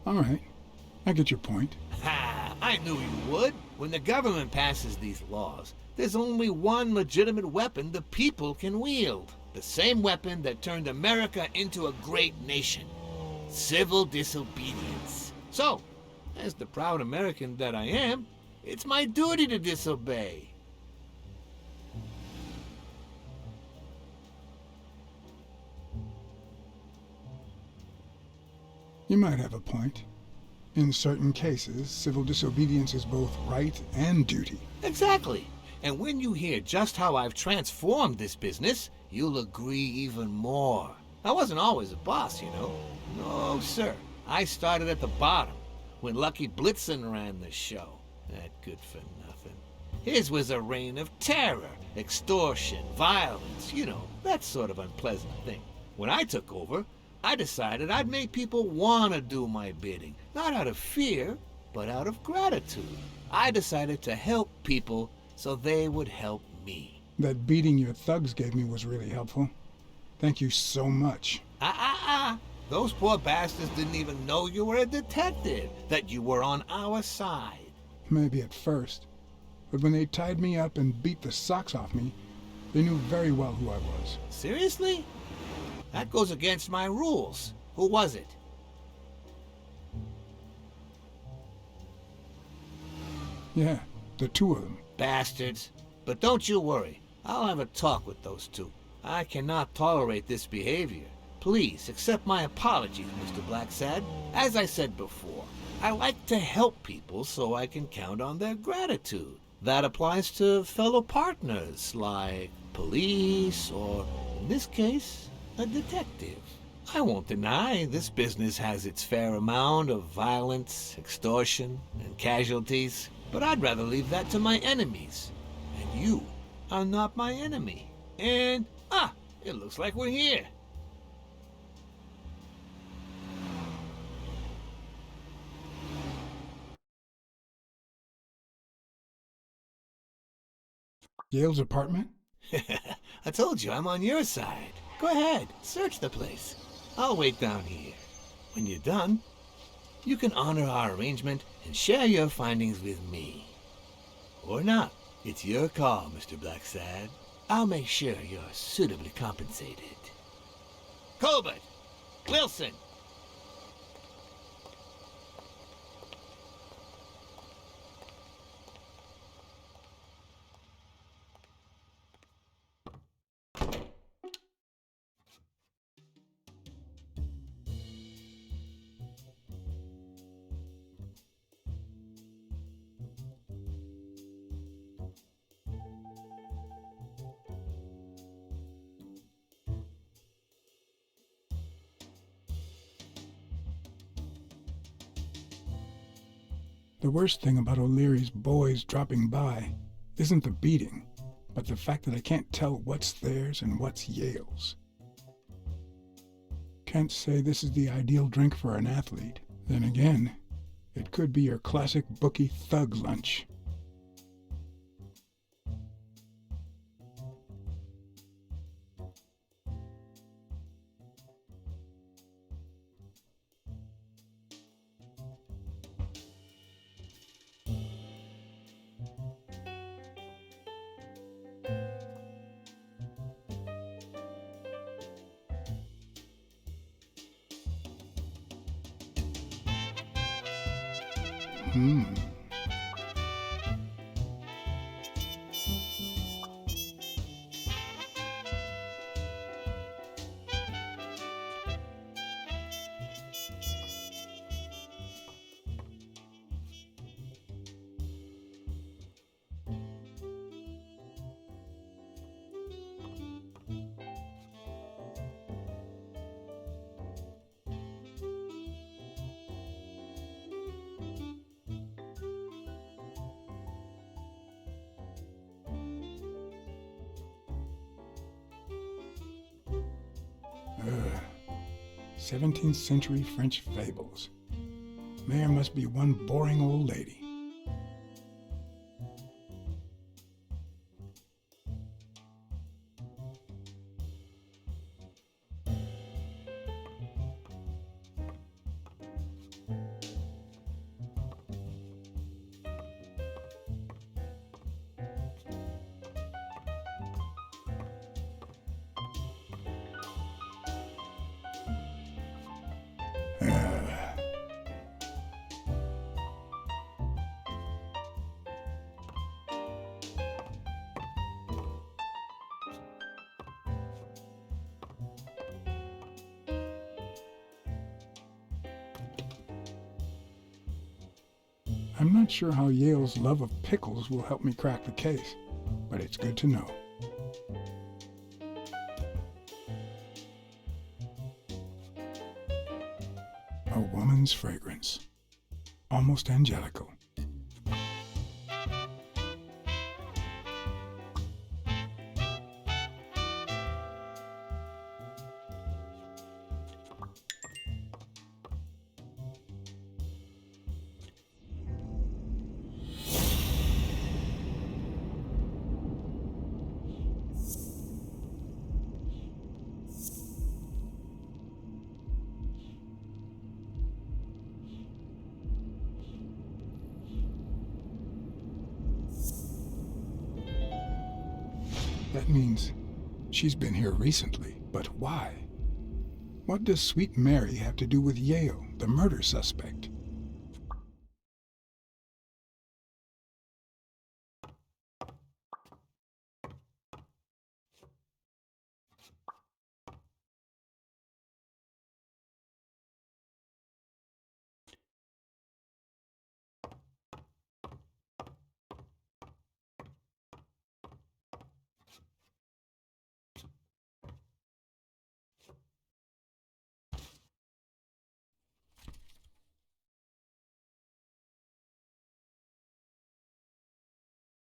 [SPEAKER 1] All right, I get your point.
[SPEAKER 11] Ha! I knew you would. When the government passes these laws, there's only one legitimate weapon the people can wield. The same weapon that turned America into a great nation. Civil disobedience. So, as the proud American that I am, it's my duty to disobey.
[SPEAKER 1] You might have a point. In certain cases, civil disobedience is both right and duty.
[SPEAKER 11] Exactly. And when you hear just how I've transformed this business, you'll agree even more. I wasn't always a boss, you know. No, sir. I started at the bottom, when Lucky Blitzen ran the show. That good for nothing. His was a reign of terror, extortion, violence, you know, that sort of unpleasant thing. When I took over, I decided I'd make people want to do my bidding, not out of fear, but out of gratitude. I decided to help people so they would help me.
[SPEAKER 1] That beating your thugs gave me was really helpful. Thank you so much.
[SPEAKER 11] Those poor bastards didn't even know you were a detective, that you were on our side.
[SPEAKER 1] Maybe at first. But when they tied me up and beat the socks off me, they knew very well who I was.
[SPEAKER 11] Seriously? That goes against my rules. Who was it?
[SPEAKER 1] Yeah, the two of them.
[SPEAKER 11] Bastards. But don't you worry. I'll have a talk with those two. I cannot tolerate this behavior. Please accept my apologies, Mr. Blacksad. As I said before, I like to help people so I can count on their gratitude. That applies to fellow partners like police or, in this case, a detective. I won't deny this business has its fair amount of violence, extortion, and casualties, but I'd rather leave that to my enemies. And you are not my enemy. And, it looks like we're here.
[SPEAKER 1] Yale's apartment?
[SPEAKER 11] I told you I'm on your side. Go ahead, search the place. I'll wait down here. When you're done, you can honor our arrangement and share your findings with me. Or not. It's your call, Mr. Blacksad. I'll make sure you're suitably compensated. Colbert! Wilson!
[SPEAKER 1] The worst thing about O'Leary's boys dropping by isn't the beating, but the fact that I can't tell what's theirs and what's Yale's. Can't say this is the ideal drink for an athlete. Then again, it could be your classic bookie thug lunch. Ugh. 17th century French fables. Mayor must be one boring old lady. I'm not sure how Yale's love of pickles will help me crack the case. but it's good to know. A woman's fragrance, almost angelical. That means she's been here recently, but why? What does Sweet Mary have to do with Yale, the murder suspect?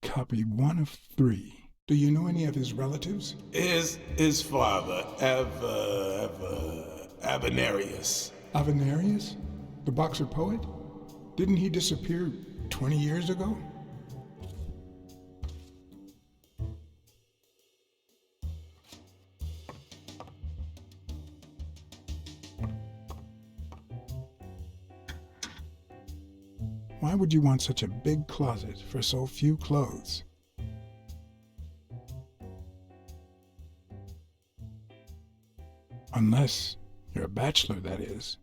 [SPEAKER 1] Copy 1 of 3. Do you know any of his relatives?
[SPEAKER 3] His father, Avenarius.
[SPEAKER 1] Avenarius? The boxer poet? Didn't he disappear 20 years ago? Why would you want such a big closet for so few clothes? Unless you're a bachelor, that is.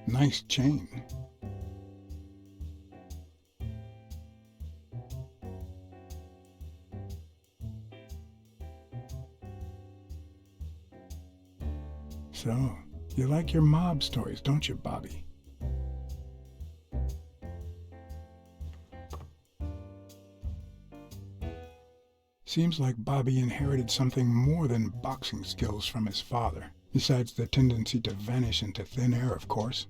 [SPEAKER 1] Nice chain. So, you like your mob stories, don't you, Bobby? Seems like Bobby inherited something more than boxing skills from his father, besides the tendency to vanish into thin air, of course.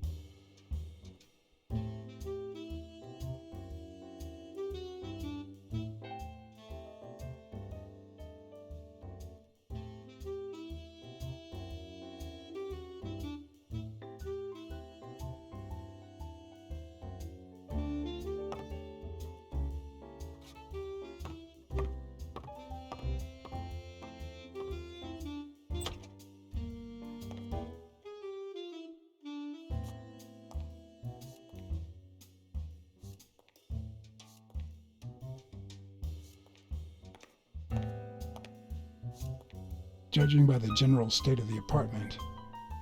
[SPEAKER 1] Judging by the general state of the apartment,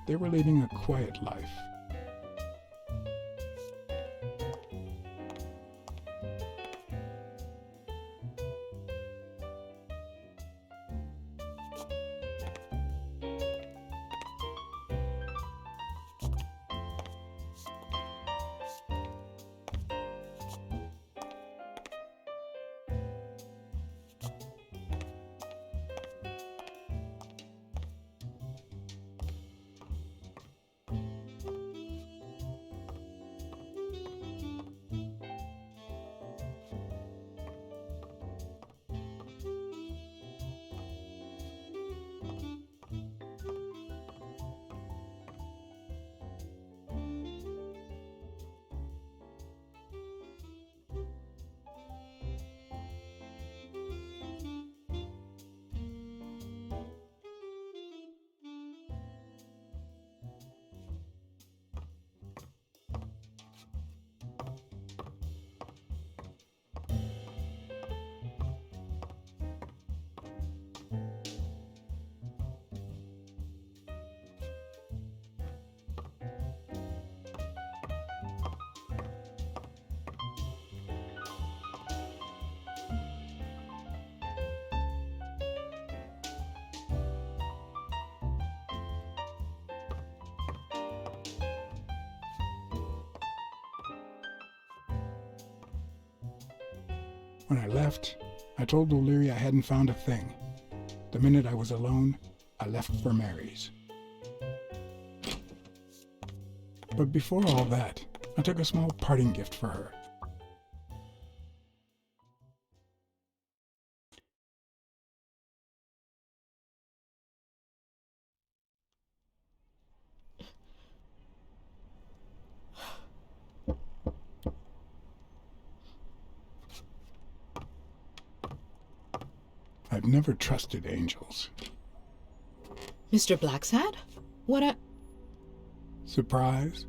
[SPEAKER 1] they were leading a quiet life. When I left, I told O'Leary I hadn't found a thing. The minute I was alone, I left for Mary's. But before all that, I took a small parting gift for her. I've never trusted angels.
[SPEAKER 9] Mr. Blacksad? What a...
[SPEAKER 1] Surprise?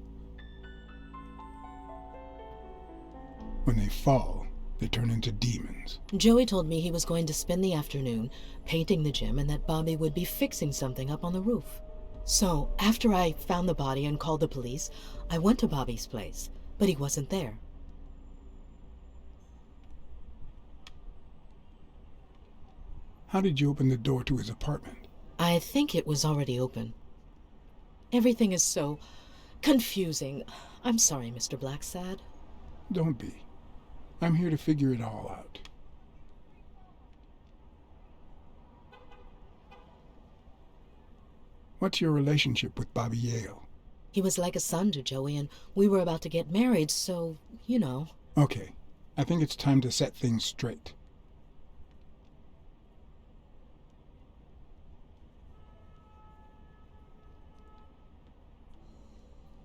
[SPEAKER 1] When they fall, they turn into demons.
[SPEAKER 9] Joey told me he was going to spend the afternoon painting the gym and that Bobby would be fixing something up on the roof. So, after I found the body and called the police, I went to Bobby's place, but he wasn't there.
[SPEAKER 1] How did you open the door to his apartment?
[SPEAKER 9] I think it was already open. Everything is so confusing. I'm sorry, Mr. Blacksad.
[SPEAKER 1] Don't be. I'm here to figure it all out. What's your relationship with Bobby Yale?
[SPEAKER 9] He was like a son to Joey, and we were about to get married, so, you know.
[SPEAKER 1] Okay, I think it's time to set things straight.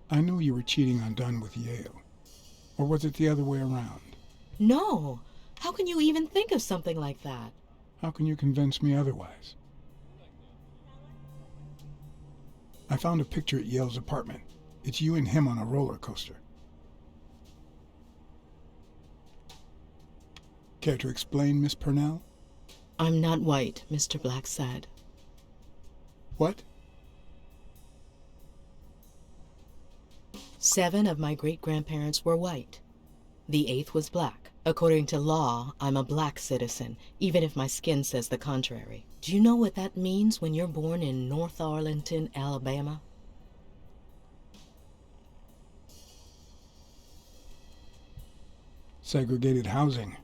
[SPEAKER 1] I knew you were cheating on Dunn with Yale. Or was it the other way around?
[SPEAKER 9] No! How can you even think of something like that?
[SPEAKER 1] How can you convince me otherwise? I found a picture at Yale's apartment. It's you and him on a roller coaster. Care to explain, Miss Purnell?
[SPEAKER 9] I'm not white, Mr. Blacksad.
[SPEAKER 1] What?
[SPEAKER 9] 7 of my great-grandparents were white. The 8th was black. According to law, I'm a black citizen, even if my skin says the contrary. Do you know what that means when you're born in North Arlington, Alabama?
[SPEAKER 1] Segregated housing,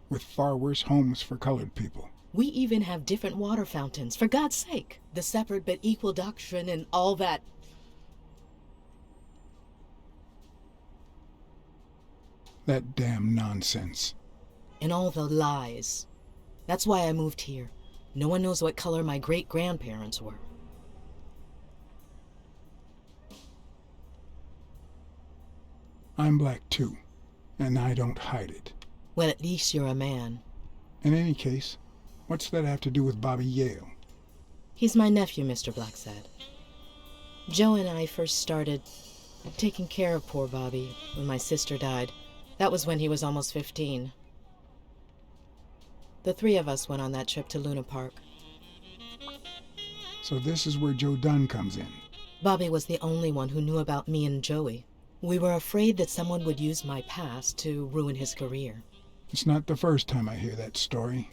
[SPEAKER 1] with far worse homes for colored people.
[SPEAKER 9] We even have different water fountains, for God's sake. The separate but equal doctrine and all that.
[SPEAKER 1] That damn nonsense.
[SPEAKER 9] And all the lies. That's why I moved here. No one knows what color my great-grandparents were.
[SPEAKER 1] I'm black too, and I don't hide it.
[SPEAKER 9] Well, at least you're a man.
[SPEAKER 1] In any case, what's that have to do with Bobby Yale?
[SPEAKER 9] He's my nephew, Mr. Blacksad. Joe and I first started taking care of poor Bobby when my sister died. That was when he was almost 15. The 3 of us went on that trip to Luna Park.
[SPEAKER 1] So this is where Joe Dunn comes in.
[SPEAKER 9] Bobby was the only one who knew about me and Joey. We were afraid that someone would use my past to ruin his career.
[SPEAKER 1] It's not the first time I hear that story.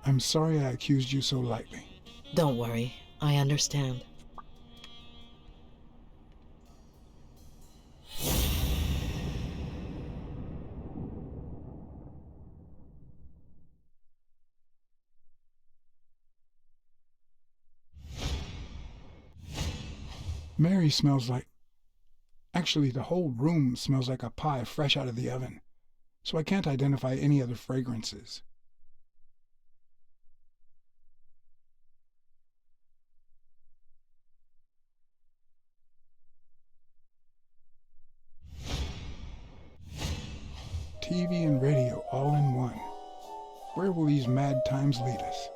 [SPEAKER 1] I'm sorry I accused you so lightly.
[SPEAKER 9] Don't worry, I understand.
[SPEAKER 1] Mary smells like... Actually, the whole room smells like a pie fresh out of the oven, so I can't identify any other fragrances. TV and radio all in one. Where will these mad times lead us?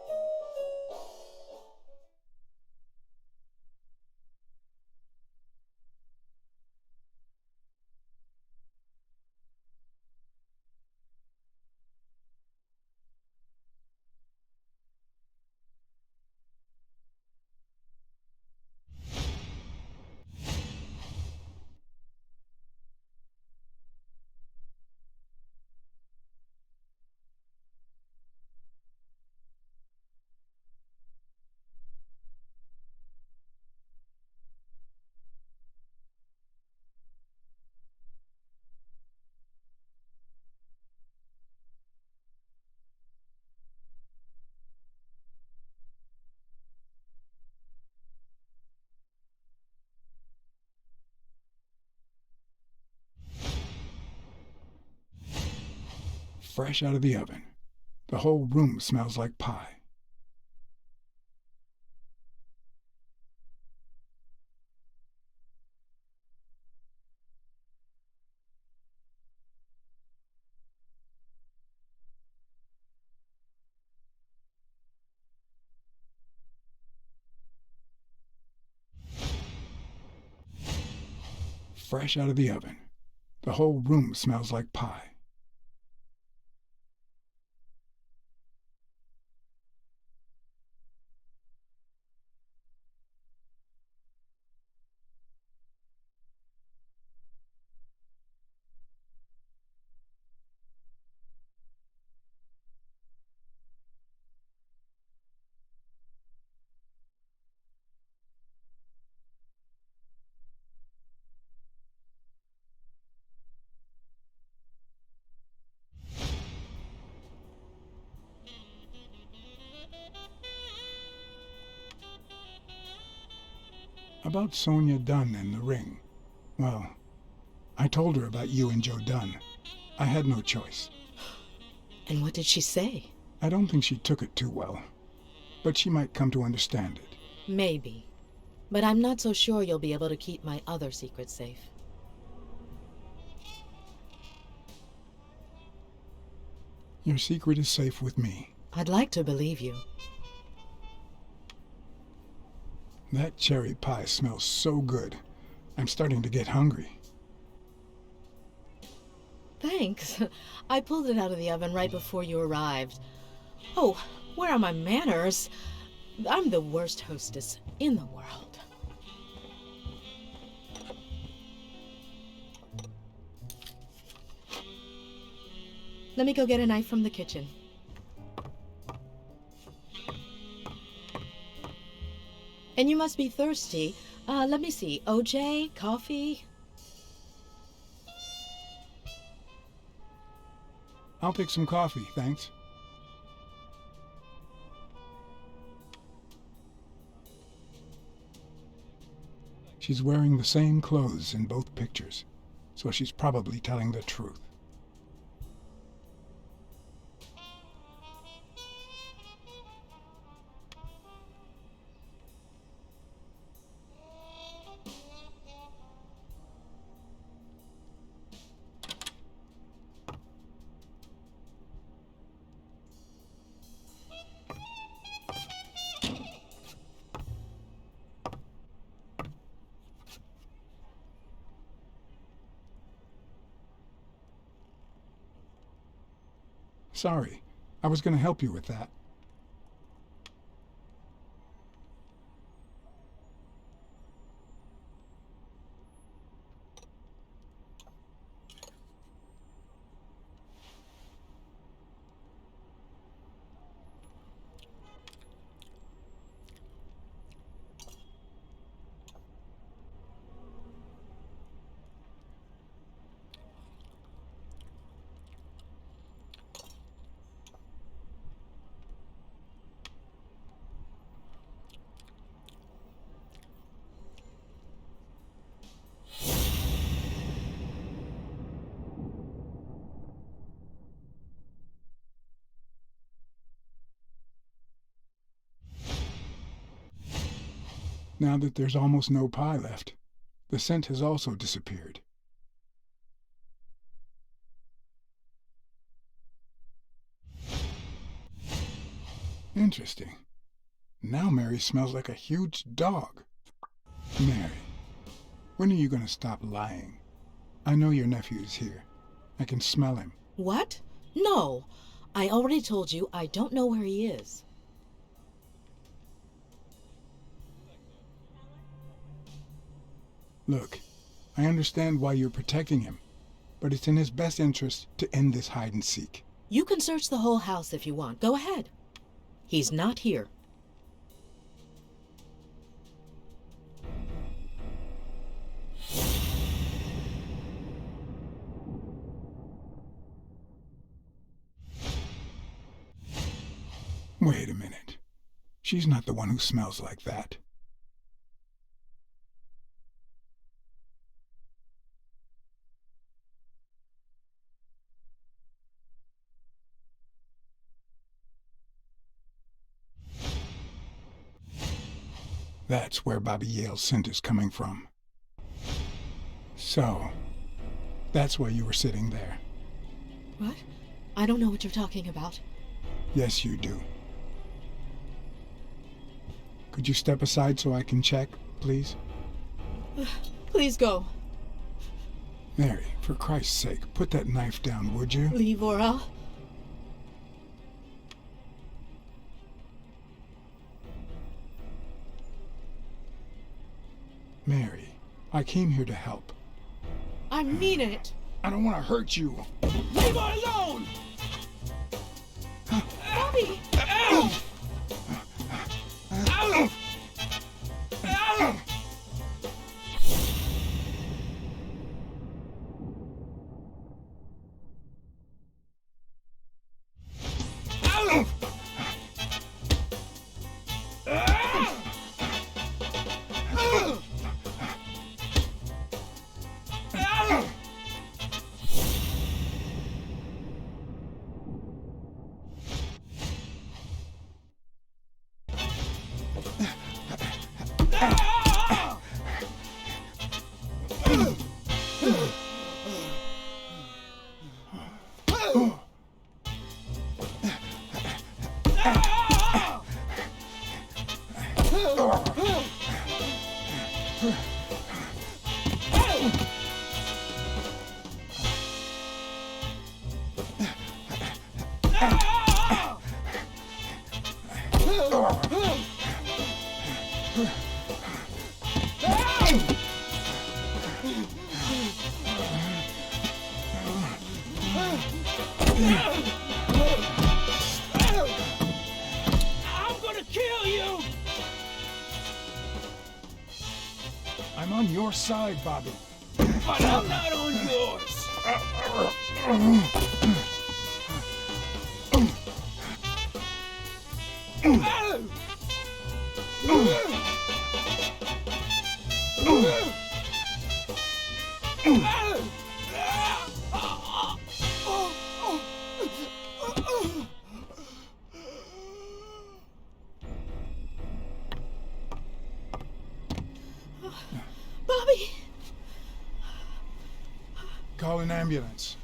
[SPEAKER 1] fresh out of the oven. The whole room smells like pie. Fresh out of the oven. The whole room smells like pie. About Sonia Dunn and the ring. Well, I told her about you and Joe Dunn. I had no choice.
[SPEAKER 9] And what did she say?
[SPEAKER 1] I don't think she took it too well, but she might come to understand it.
[SPEAKER 9] Maybe. But I'm not so sure you'll be able to keep my other secret safe.
[SPEAKER 1] Your secret is safe with me.
[SPEAKER 9] I'd like to believe you.
[SPEAKER 1] That cherry pie smells so good. I'm starting to get hungry.
[SPEAKER 9] Thanks. I pulled it out of the oven right before you arrived. Oh, where are my manners? I'm the worst hostess in the world. Let me go get a knife from the kitchen. And you must be thirsty. Let me see. OJ? Coffee?
[SPEAKER 1] I'll take some coffee, thanks. She's wearing the same clothes in both pictures, so she's probably telling the truth. Sorry, I was going to help you with that. Now that there's almost no pie left, the scent has also disappeared. Interesting. Now Mary smells like a huge dog. Mary, when are you going to stop lying? I know your nephew is here. I can smell him.
[SPEAKER 9] What? No. I already told you I don't know where he is.
[SPEAKER 1] Look, I understand why you're protecting him, but it's in his best interest to end this hide and seek.
[SPEAKER 9] You can search the whole house if you want. Go ahead. He's not here.
[SPEAKER 1] Wait a minute. She's not the one who smells like that. That's where Bobby Yale's scent is coming from. So, that's why you were sitting there.
[SPEAKER 9] What? I don't know what you're talking about.
[SPEAKER 1] Yes, you do. Could you step aside so I can check, please?
[SPEAKER 9] Please go.
[SPEAKER 1] Mary, for Christ's sake, put that knife down, would you?
[SPEAKER 9] Leave or I'll...
[SPEAKER 1] Mary, I came here to help.
[SPEAKER 9] I mean it.
[SPEAKER 1] I don't want to hurt you.
[SPEAKER 7] Leave her alone!
[SPEAKER 9] Bobby!
[SPEAKER 7] Ow! Ow! Ow! Ow! I'm gonna kill you!
[SPEAKER 1] I'm on your side, Bobby.
[SPEAKER 7] But I'm not on yours!
[SPEAKER 9] Bobby!
[SPEAKER 1] Call an ambulance.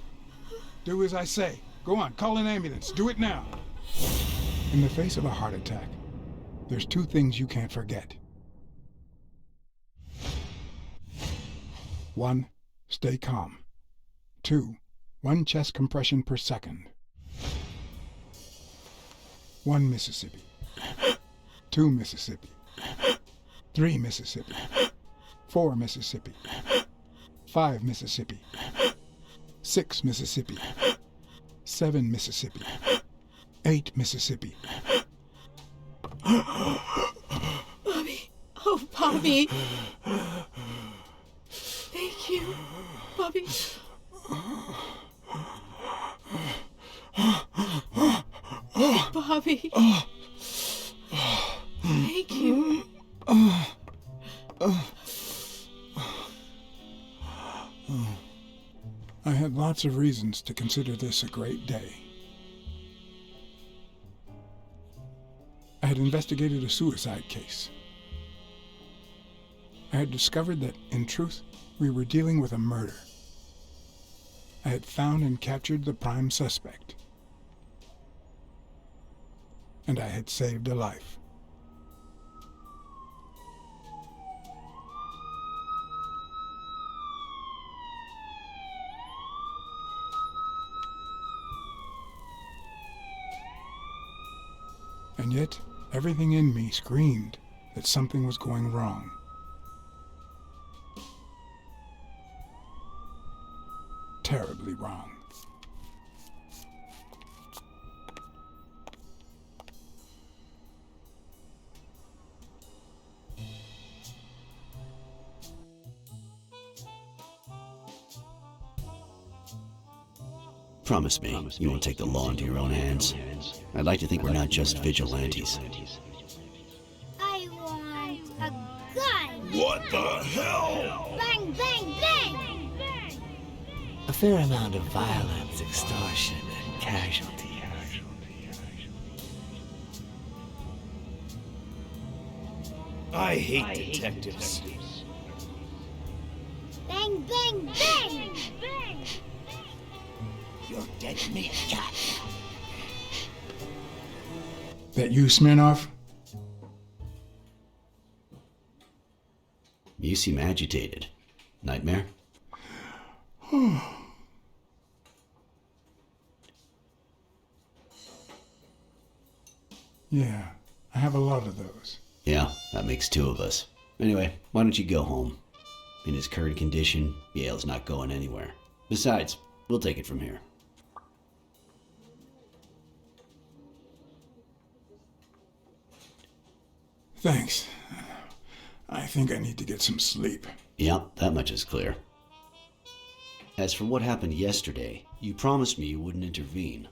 [SPEAKER 1] Do as I say. Go on, call an ambulance. Do it now. In the face of a heart attack, there's two things you can't forget. 1. Stay calm. 2. 1 chest compression per second. 1 Mississippi. 2 Mississippi. 3 Mississippi. 4 Mississippi. 5 Mississippi. 6 Mississippi. 7 Mississippi. 8 Mississippi.
[SPEAKER 9] Bobby! Oh, Bobby! Thank you, Bobby. Bobby. Thank you.
[SPEAKER 1] I had lots of reasons to consider this a great day. I had investigated a suicide case. I had discovered that, in truth, we were dealing with a murder. I had found and captured the prime suspect. And I had saved a life. And yet, everything in me screamed that something was going wrong. Terribly wrong.
[SPEAKER 5] Promise me you won't take the law into your own hands. I'd like to think we're not just vigilantes.
[SPEAKER 4] I want a gun.
[SPEAKER 3] What the hell?
[SPEAKER 4] Bang, bang, bang.
[SPEAKER 11] A fair amount of violence, extortion, and casualty.
[SPEAKER 7] I hate detectives.
[SPEAKER 4] Bang, bang, bang!
[SPEAKER 2] You're dead meat, cat.
[SPEAKER 1] That you, Smirnoff?
[SPEAKER 5] You seem agitated. Nightmare?
[SPEAKER 1] Yeah, I have a lot of those.
[SPEAKER 5] Yeah, that makes two of us. Anyway, why don't you go home? In his current condition, Yale's not going anywhere. Besides, we'll take it from here.
[SPEAKER 1] Thanks. I think I need to get some sleep.
[SPEAKER 5] Yeah, that much is clear. As for what happened yesterday, you promised me you wouldn't intervene.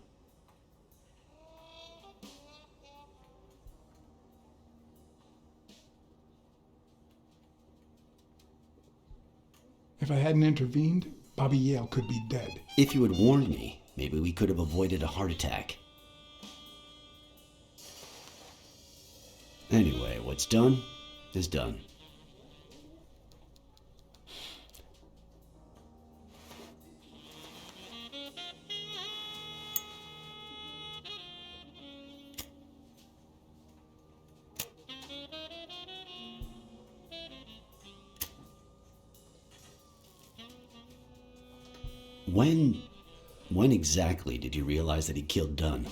[SPEAKER 1] If I hadn't intervened, Bobby Yale could be dead.
[SPEAKER 5] If you had warned me, maybe we could have avoided a heart attack. Anyway, what's done is done. When exactly did you realize that he killed Dunn?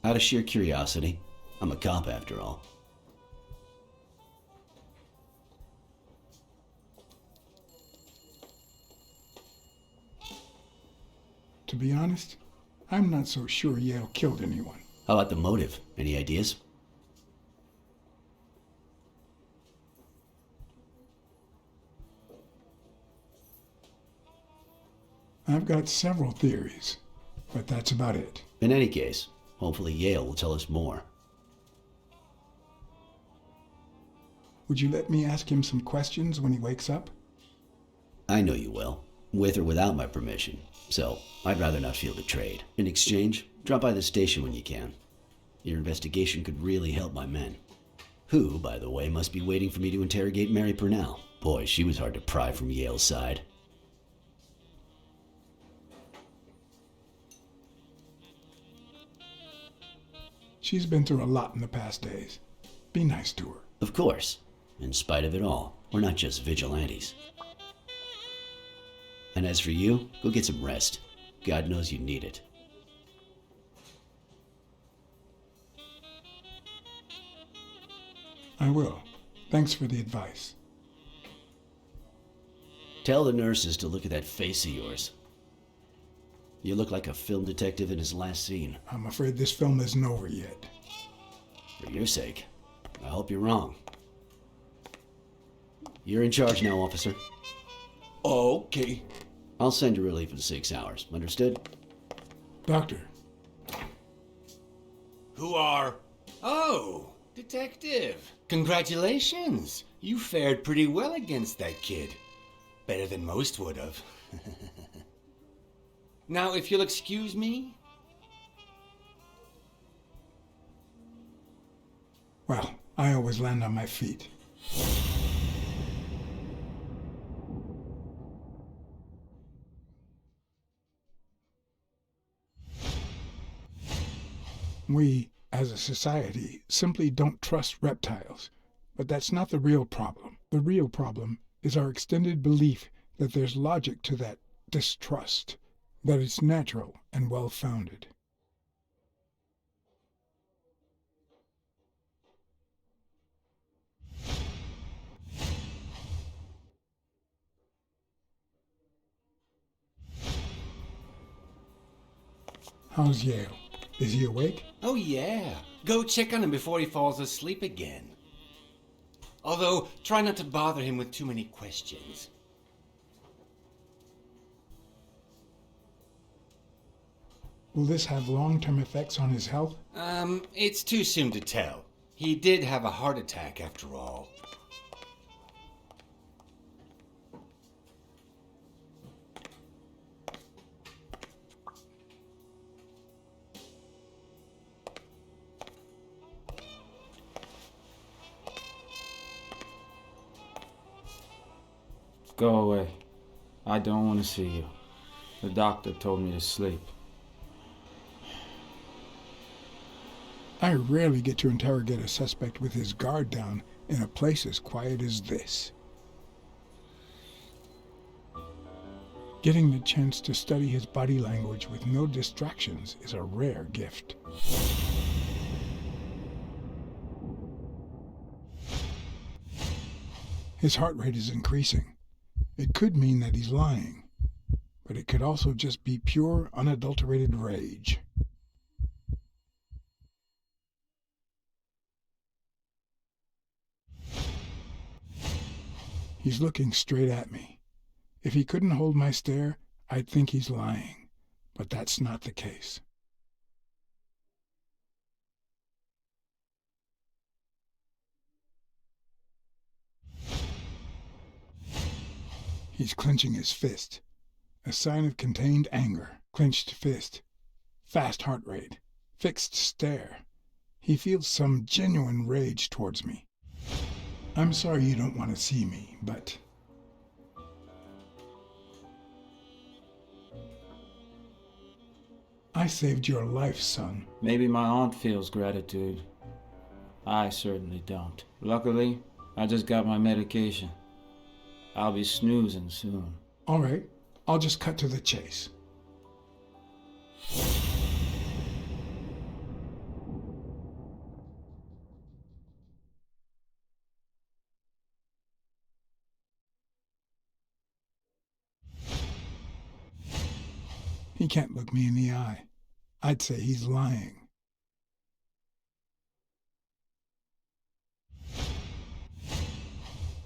[SPEAKER 5] Out of sheer curiosity. I'm a cop after all.
[SPEAKER 1] To be honest, I'm not so sure Yale killed anyone.
[SPEAKER 5] How about the motive? Any ideas?
[SPEAKER 1] I've got several theories, but that's about it.
[SPEAKER 5] In any case, hopefully Yale will tell us more.
[SPEAKER 1] Would you let me ask him some questions when he wakes up?
[SPEAKER 5] I know you will, with or without my permission, so I'd rather not feel betrayed. In exchange, drop by the station when you can. Your investigation could really help my men. Who, by the way, must be waiting for me to interrogate Mary Purnell. Boy, she was hard to pry from Yale's side.
[SPEAKER 1] She's been through a lot in the past days. Be nice to her.
[SPEAKER 5] Of course. In spite of it all, we're not just vigilantes. And as for you, go get some rest. God knows you need it.
[SPEAKER 1] I will. Thanks for the advice.
[SPEAKER 5] Tell the nurses to look at that face of yours. You look like a film detective in his last scene.
[SPEAKER 1] I'm afraid this film isn't over yet.
[SPEAKER 5] For your sake, I hope you're wrong. You're in charge now, officer.
[SPEAKER 2] Okay.
[SPEAKER 5] I'll send you relief in 6 hours. Understood?
[SPEAKER 1] Doctor.
[SPEAKER 11] Who are... Oh, detective. Congratulations. You fared pretty well against that kid. Better than most would have. Now, if you'll excuse me...
[SPEAKER 1] Well, I always land on my feet. We, as a society, simply don't trust reptiles. But that's not the real problem. The real problem is our extended belief that there's logic to that distrust, that it's natural and well-founded. How's Yale? Is he awake?
[SPEAKER 11] Oh, yeah. Go check on him before he falls asleep again. Although, try not to bother him with too many questions.
[SPEAKER 1] Will this have long-term effects on his health?
[SPEAKER 11] It's too soon to tell. He did have a heart attack after all.
[SPEAKER 12] Go away. I don't want to see you. The doctor told me to sleep.
[SPEAKER 1] I rarely get to interrogate a suspect with his guard down in a place as quiet as this. Getting the chance to study his body language with no distractions is a rare gift. His heart rate is increasing. It could mean that he's lying, but it could also just be pure, unadulterated rage. He's looking straight at me. If he couldn't hold my stare, I'd think he's lying, but that's not the case. He's clenching his fist, a sign of contained anger. Clenched fist, fast heart rate, fixed stare. He feels some genuine rage towards me. I'm sorry you don't want to see me, but... I saved your life, son.
[SPEAKER 12] Maybe my aunt feels gratitude. I certainly don't. Luckily, I just got my medication. I'll be snoozing soon.
[SPEAKER 1] All right, I'll just cut to the chase. He can't look me in the eye. I'd say he's lying.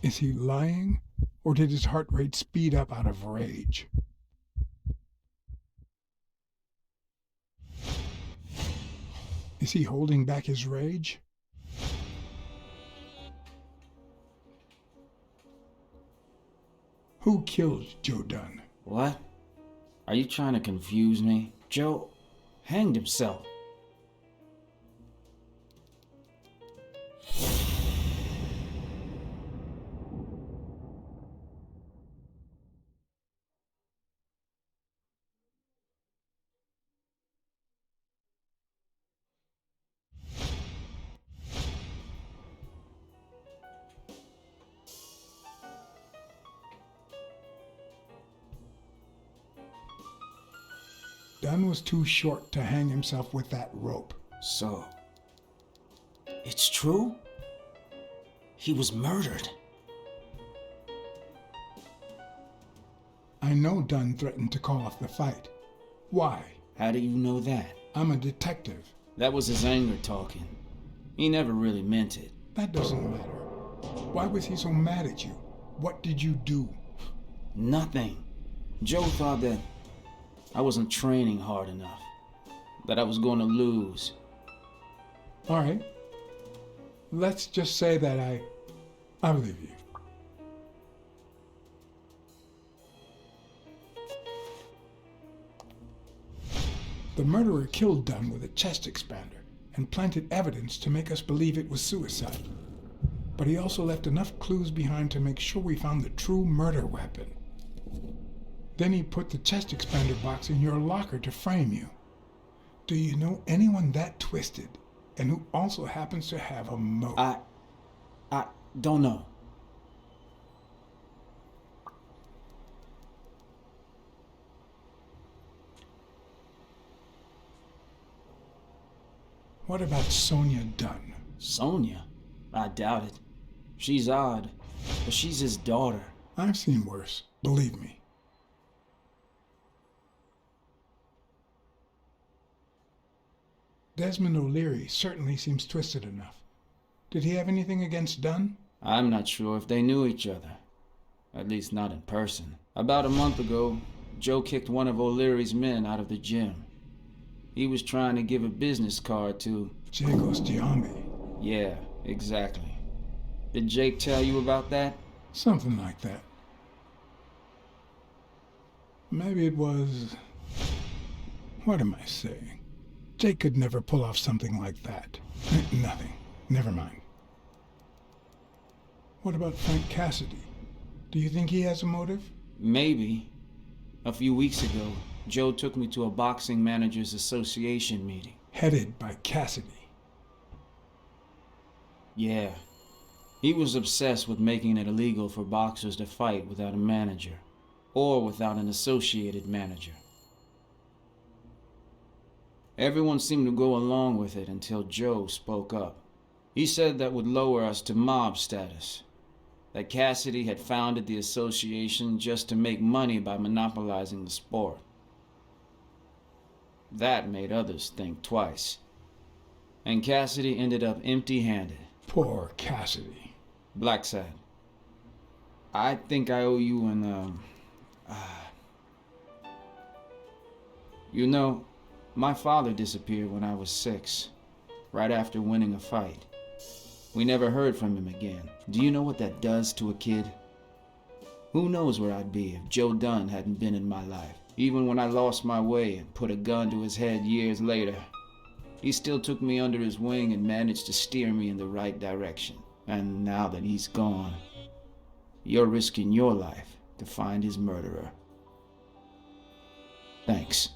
[SPEAKER 1] Is he lying, or did his heart rate speed up out of rage? Is he holding back his rage? Who killed Joe Dunn?
[SPEAKER 12] What? Are you trying to confuse me? Joe hanged himself.
[SPEAKER 1] Dunn was too short to hang himself with that rope.
[SPEAKER 12] So, it's true? He was murdered.
[SPEAKER 1] I know Dunn threatened to call off the fight. Why?
[SPEAKER 12] How do you know that?
[SPEAKER 1] I'm a detective.
[SPEAKER 12] That was his anger talking. He never really meant it.
[SPEAKER 1] That doesn't matter. Why was he so mad at you? What did you do?
[SPEAKER 12] Nothing. Joe thought that I wasn't training hard enough. That I was going to lose.
[SPEAKER 1] All right. Let's just say that I believe you. The murderer killed Dunn with a chest expander and planted evidence to make us believe it was suicide. But he also left enough clues behind to make sure we found the true murder weapon. Then he put the chest expander box in your locker to frame you. Do you know anyone that twisted and who also happens to have a motive?
[SPEAKER 12] I don't know.
[SPEAKER 1] What about Sonia Dunn?
[SPEAKER 12] Sonia? I doubt it. She's odd, but she's his daughter.
[SPEAKER 1] I've seen worse, believe me. Desmond O'Leary certainly seems twisted enough. Did he have anything against Dunn?
[SPEAKER 12] I'm not sure if they knew each other. At least not in person. About a month ago, Joe kicked one of O'Leary's men out of the gym. He was trying to give a business card to...
[SPEAKER 1] Jacob's Giambi.
[SPEAKER 12] Yeah, exactly. Did Jake tell you about that?
[SPEAKER 1] Something like that. Maybe it was... What am I saying? Jake could never pull off something like that. Nothing. Never mind. What about Frank Cassidy? Do you think he has a motive?
[SPEAKER 12] Maybe. A few weeks ago, Joe took me to a boxing managers association meeting.
[SPEAKER 1] Headed by Cassidy.
[SPEAKER 12] Yeah. He was obsessed with making it illegal for boxers to fight without a manager, or without an associated manager. Everyone seemed to go along with it until Joe spoke up. He said that would lower us to mob status. That Cassidy had founded the association just to make money by monopolizing the sport. That made others think twice. And Cassidy ended up empty-handed.
[SPEAKER 1] Poor Cassidy.
[SPEAKER 12] Blacksad, I think I owe you an, You know, my father disappeared when I was 6, right after winning a fight. We never heard from him again. Do you know what that does to a kid? Who knows where I'd be if Joe Dunn hadn't been in my life. Even when I lost my way and put a gun to his head years later, he still took me under his wing and managed to steer me in the right direction. And now that he's gone, you're risking your life to find his murderer. Thanks.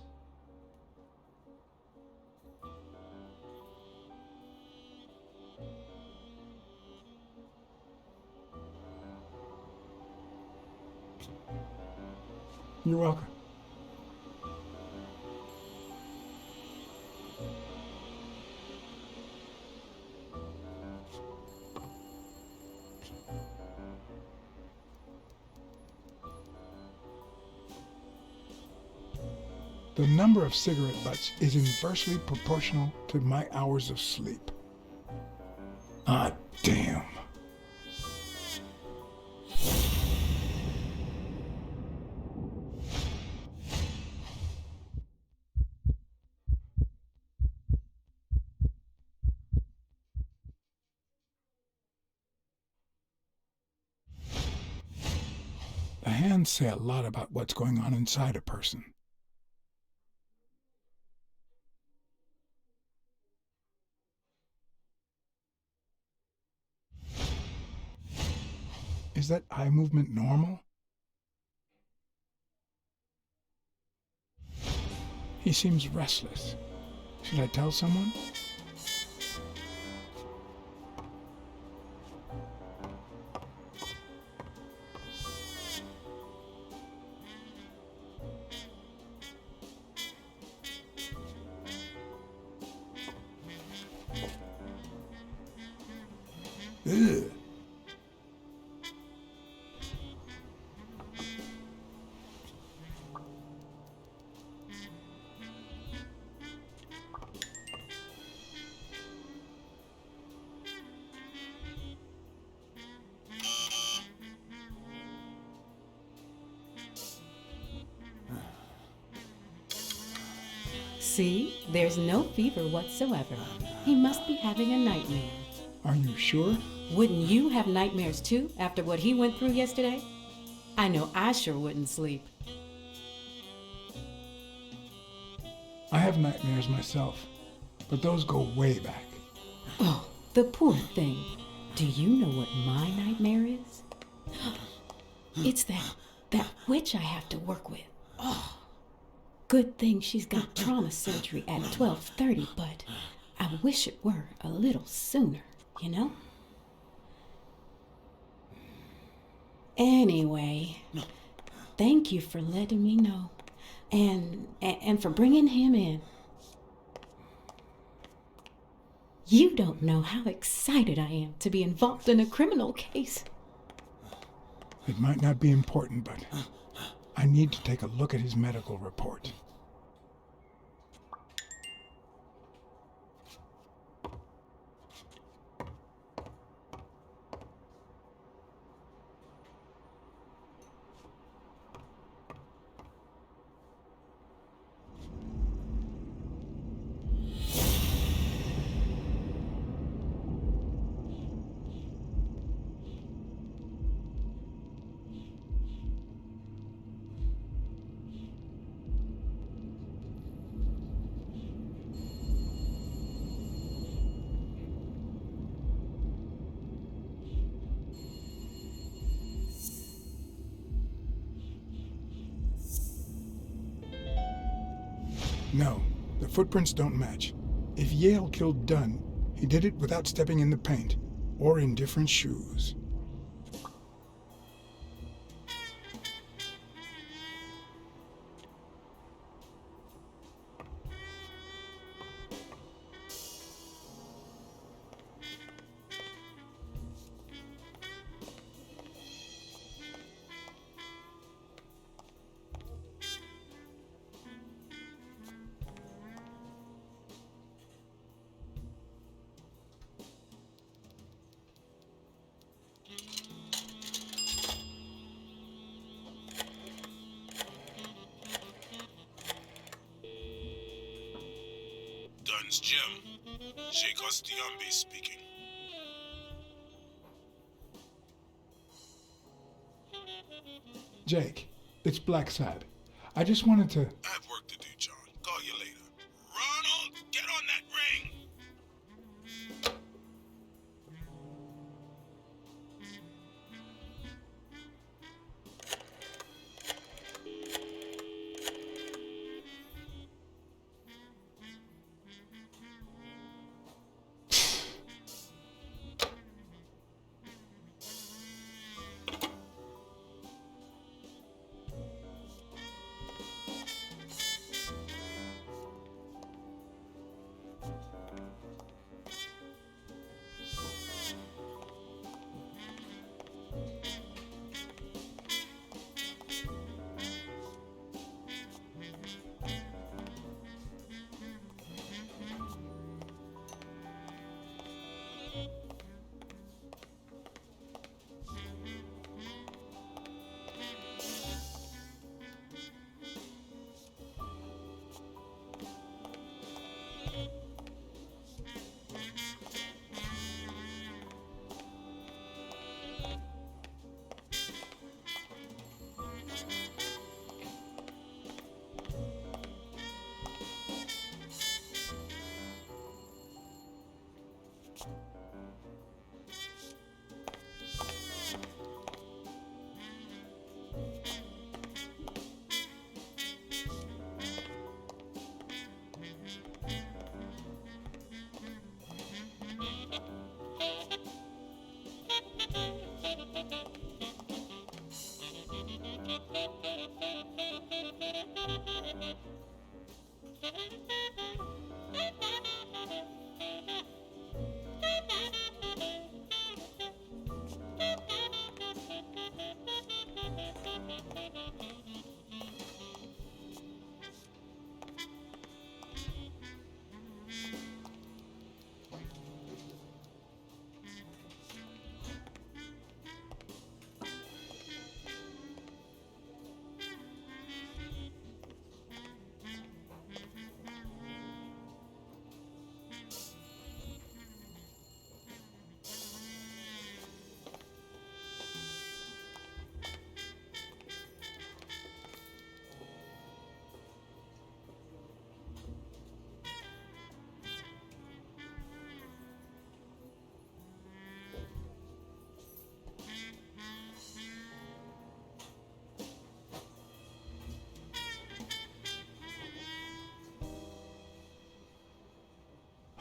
[SPEAKER 1] You're welcome. The number of cigarette butts is inversely proportional to my hours of sleep. Ah, damn. The hands say a lot about what's going on inside a person. Is that eye movement normal? He seems restless. Should I tell someone? Ugh.
[SPEAKER 10] See, there's no fever whatsoever. He must be having a nightmare.
[SPEAKER 1] Are you sure?
[SPEAKER 10] Wouldn't you have nightmares too after what he went through yesterday? I know I sure wouldn't sleep.
[SPEAKER 1] I have nightmares myself, but those go way back.
[SPEAKER 10] Oh, the poor thing. Do you know what my nightmare is? It's that witch I have to work with. Oh, good thing she's got trauma surgery at 12:30, but I wish it were a little sooner, you know? Anyway, thank you for letting me know, and for bringing him in. You don't know how excited I am to be involved in a criminal case.
[SPEAKER 1] It might not be important, but I need to take a look at his medical report. No, the footprints don't match. If Yale killed Dunn, he did it without stepping in the paint, or in different shoes.
[SPEAKER 3] Dunn's Jim. Sheikh Ostiambe speaking.
[SPEAKER 1] Jake, it's Blacksad. I just wanted to...
[SPEAKER 3] I have work to do, John. Call you later. Ronald, get on that ring!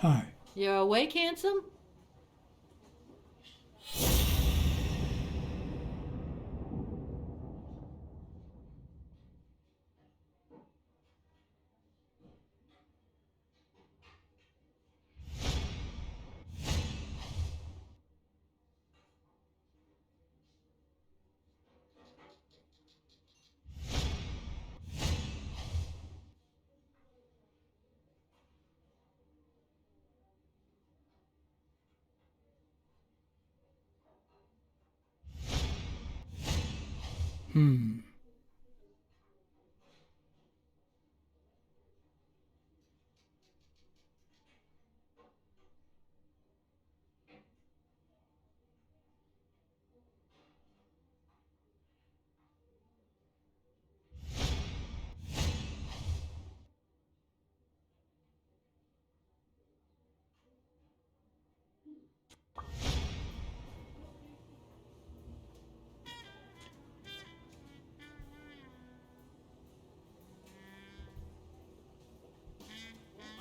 [SPEAKER 1] Hi.
[SPEAKER 10] You're awake, handsome?
[SPEAKER 1] Hmm.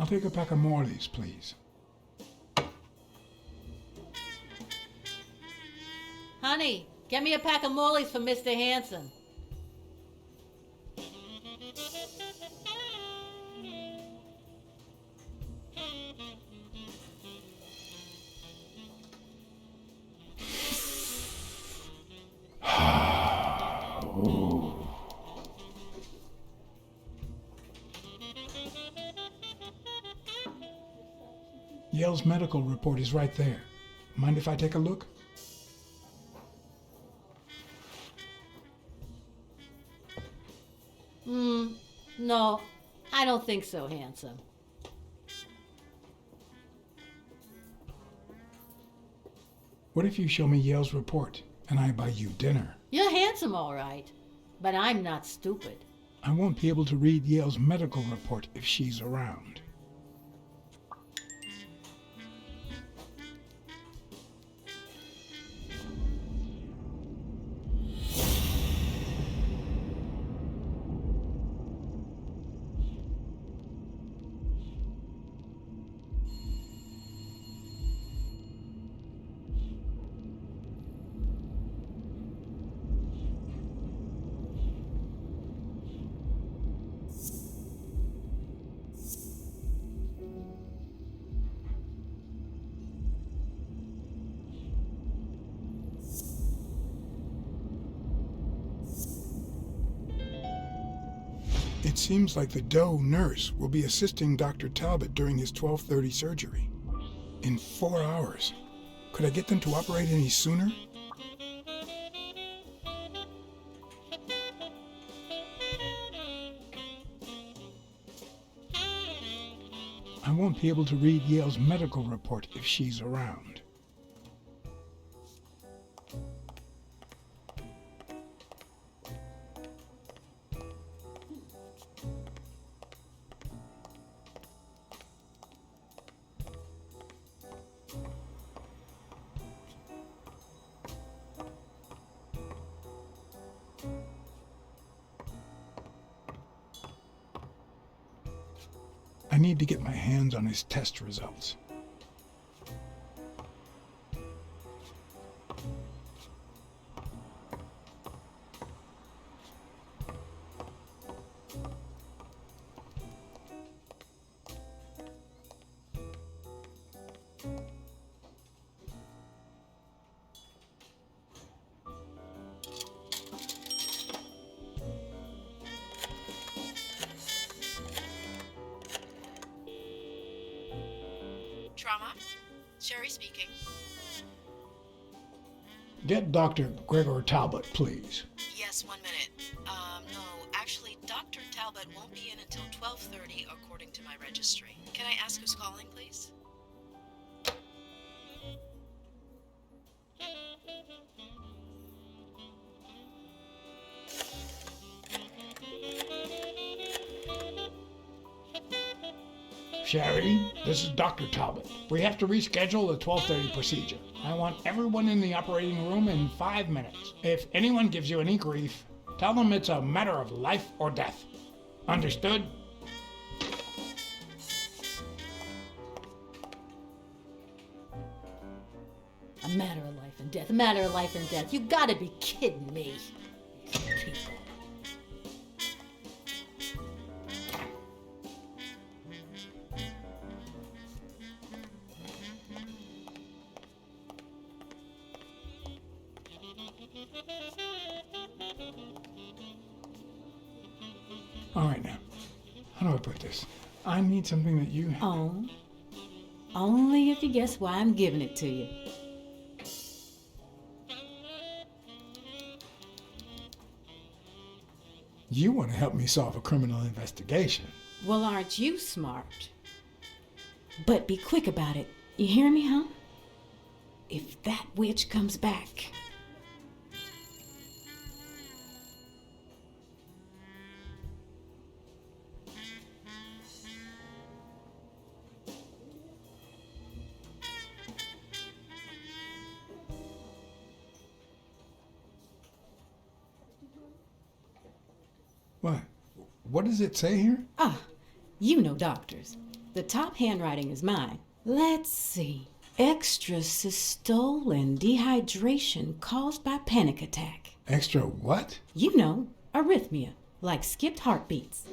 [SPEAKER 1] I'll take a pack of Morley's, please.
[SPEAKER 10] Honey, get me a pack of Morley's for Mr. Hanson.
[SPEAKER 1] Yale's medical report is right there. Mind if I take a look?
[SPEAKER 10] No, I don't think so, Hanson.
[SPEAKER 1] What if you show me Yale's report and I buy you dinner?
[SPEAKER 10] You're handsome, all right, but I'm not stupid.
[SPEAKER 1] I won't be able to read Yale's medical report if she's around. It seems like the Doe nurse will be assisting Dr. Talbot during his 12:30 surgery. In 4 hours. Could I get them to operate any sooner? I won't be able to read Yale's medical report if she's around. I need to get my hands on his test results.
[SPEAKER 13] Trauma? Sherry speaking.
[SPEAKER 1] Get Dr. Gregor Talbot, please.
[SPEAKER 13] Yes, 1 minute. No, actually, Dr. Talbot won't be in until 12:30 according to my registry. Can I ask who's calling, please?
[SPEAKER 1] Sherry, this is Dr. Talbot. We have to reschedule the 12:30 procedure. I want everyone in the operating room in 5 minutes. If anyone gives you any grief, tell them it's a matter of life or death. Understood?
[SPEAKER 10] A matter of life and death, a matter of life and death. You gotta be kidding me. People.
[SPEAKER 1] All right now. How do I put this? I need something that you...
[SPEAKER 10] Oh, only if you guess why I'm giving it to you.
[SPEAKER 1] You want to help me solve a criminal investigation.
[SPEAKER 10] Well, aren't you smart? But be quick about it. You hear me, huh? If that witch comes back...
[SPEAKER 1] What? What does it say here?
[SPEAKER 10] Ah, you know doctors.
[SPEAKER 14] The top handwriting is mine. Let's see. Extrasystole and dehydration caused by panic attack.
[SPEAKER 1] Extra what?
[SPEAKER 14] You know, arrhythmia, like skipped heartbeats.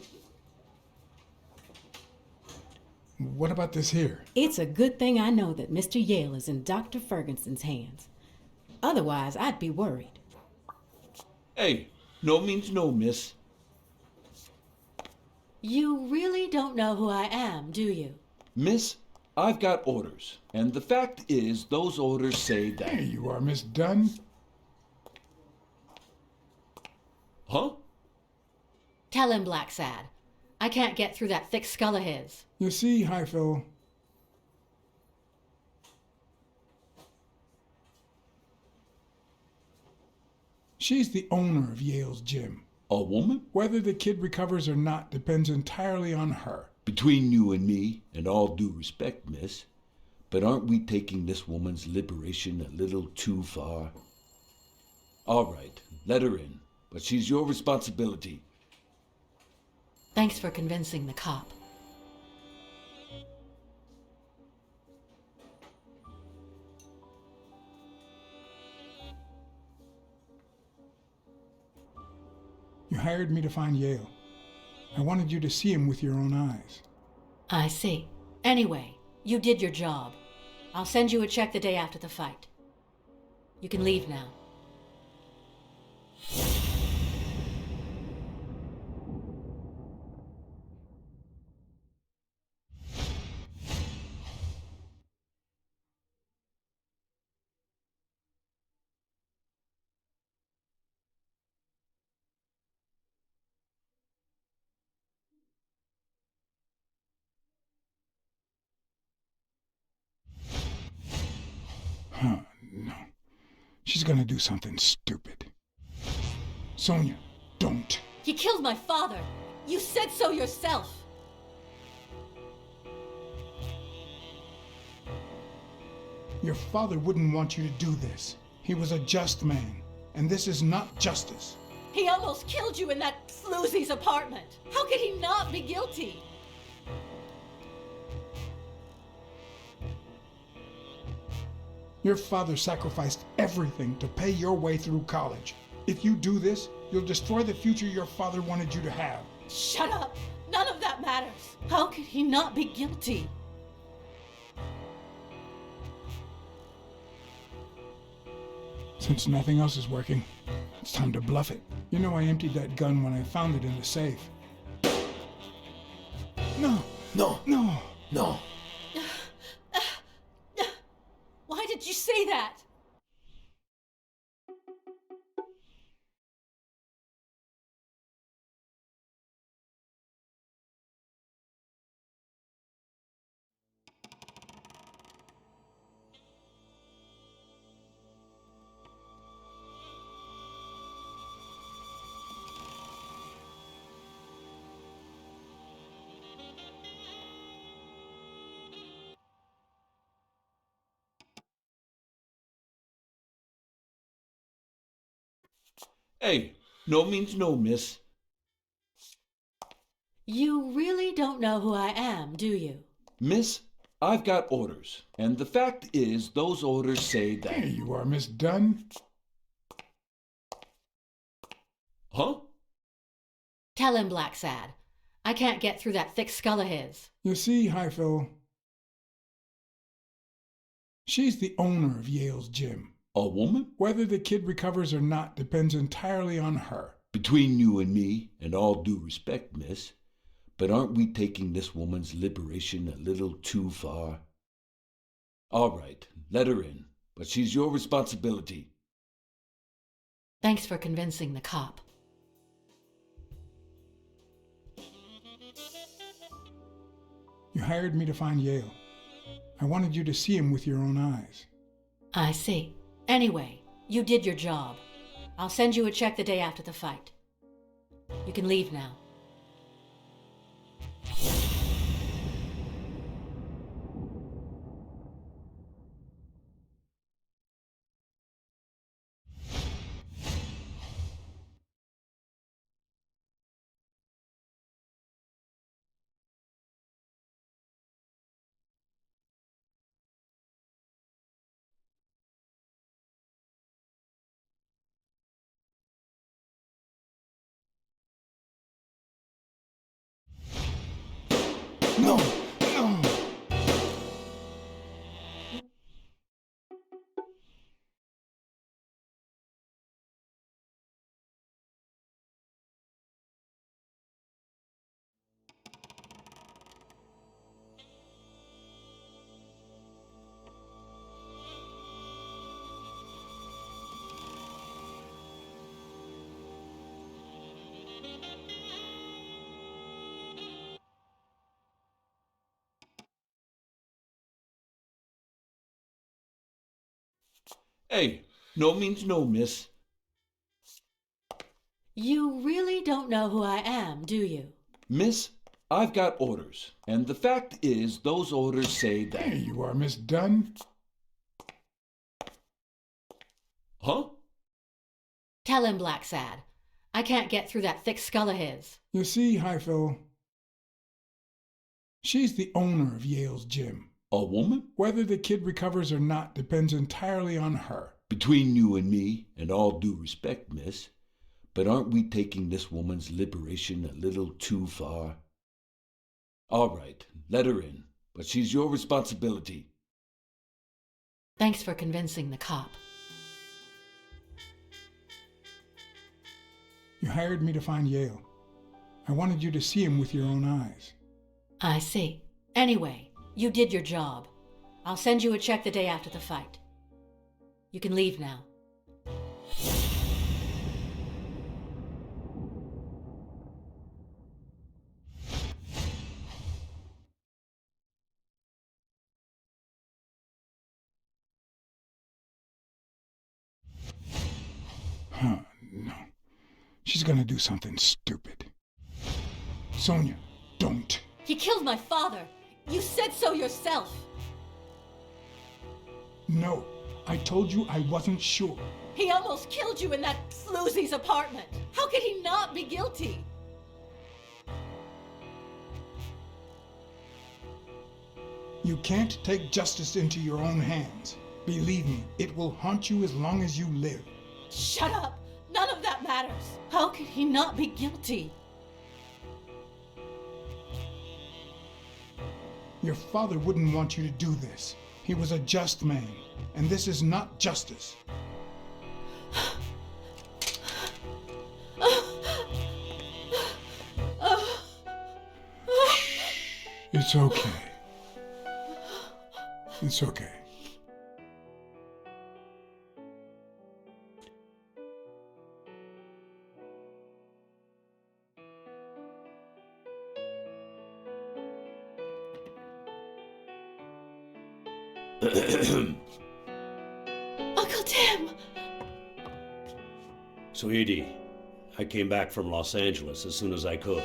[SPEAKER 1] What about this here?
[SPEAKER 14] It's a good thing I know that Mr. Yale is in Dr. Ferguson's hands. Otherwise, I'd be worried.
[SPEAKER 15] Hey, no means no, miss.
[SPEAKER 10] You really don't know who I am, do you?
[SPEAKER 15] Miss, I've got orders. And the fact is, those orders say that...
[SPEAKER 1] There you are, Miss Dunn.
[SPEAKER 15] Huh?
[SPEAKER 10] Tell him, Blacksad. I can't get through that thick skull of his.
[SPEAKER 1] You see, Highfill, she's the owner of Yale's gym.
[SPEAKER 15] A woman?
[SPEAKER 1] Whether the kid recovers or not depends entirely on her.
[SPEAKER 15] Between you and me, and all due respect, miss, but aren't we taking this woman's liberation a little too far? All right, let her in, but she's your responsibility.
[SPEAKER 10] Thanks for convincing the cop.
[SPEAKER 1] You hired me to find Yale. I wanted you to see him with your own eyes.
[SPEAKER 10] I see. Anyway, you did your job. I'll send you a check the day after the fight. You can leave now.
[SPEAKER 1] Huh, no. She's gonna do something stupid. Sonia, don't.
[SPEAKER 10] He killed my father. You said so yourself.
[SPEAKER 1] Your father wouldn't want you to do this. He was a just man, and this is not justice.
[SPEAKER 10] He almost killed you in that floozy's apartment. How could he not be guilty?
[SPEAKER 1] Your father sacrificed everything to pay your way through college. If you do this, you'll destroy the future your father wanted you to have.
[SPEAKER 10] Shut up! None of that matters. How could he not be guilty?
[SPEAKER 1] Since nothing else is working, it's time to bluff it. You know I emptied that gun when I found it in the safe. No!
[SPEAKER 11] No!
[SPEAKER 1] No!
[SPEAKER 11] No!
[SPEAKER 10] Why did you say that?
[SPEAKER 15] Hey, no means no, miss.
[SPEAKER 10] You really don't know who I am, do you?
[SPEAKER 15] Miss, I've got orders. And the fact is, those orders say that...
[SPEAKER 1] There you are, Miss Dunn.
[SPEAKER 15] Huh?
[SPEAKER 10] Tell him, Blacksad. I can't get through that thick skull of his.
[SPEAKER 1] You see, Highfill, she's the owner of Yale's gym.
[SPEAKER 15] A woman?
[SPEAKER 1] Whether the kid recovers or not depends entirely on her.
[SPEAKER 15] Between you and me, and all due respect, miss, but aren't we taking this woman's liberation a little too far? All right, let her in, but she's your responsibility.
[SPEAKER 10] Thanks for convincing the cop.
[SPEAKER 1] You hired me to find Yale. I wanted you to see him with your own eyes.
[SPEAKER 10] I see. Anyway, you did your job. I'll send you a check the day after the fight. You can leave now.
[SPEAKER 1] No, no.
[SPEAKER 15] Hey, no means no, miss.
[SPEAKER 10] You really don't know who I am, do you?
[SPEAKER 15] Miss, I've got orders. And the fact is, those orders say that...
[SPEAKER 1] Here you are, Miss Dunn.
[SPEAKER 15] Huh?
[SPEAKER 10] Tell him, Blacksad. I can't get through that thick skull of his.
[SPEAKER 1] You see, Highfill, she's the owner of Yale's gym.
[SPEAKER 15] A woman?
[SPEAKER 1] Whether the kid recovers or not depends entirely on her.
[SPEAKER 15] Between you and me, and all due respect, miss, but aren't we taking this woman's liberation a little too far? All right, let her in, but she's your responsibility.
[SPEAKER 10] Thanks for convincing the cop.
[SPEAKER 1] You hired me to find Yale. I wanted you to see him with your own eyes.
[SPEAKER 10] I see. Anyway, you did your job. I'll send you a check the day after the fight. You can leave now.
[SPEAKER 1] Huh, no. She's gonna do something stupid. Sonia, don't.
[SPEAKER 10] He killed my father. You said so yourself.
[SPEAKER 1] No, I told you I wasn't sure.
[SPEAKER 10] He almost killed you in that floozy's apartment. How could he not be guilty?
[SPEAKER 1] You can't take justice into your own hands. Believe me, it will haunt you as long as you live.
[SPEAKER 10] Shut up! None of that matters. How could he not be guilty?
[SPEAKER 1] Your father wouldn't want you to do this. He was a just man, and this is not justice. It's okay. It's okay.
[SPEAKER 10] Uncle Tim!
[SPEAKER 16] Sweetie, I came back from Los Angeles as soon as I could.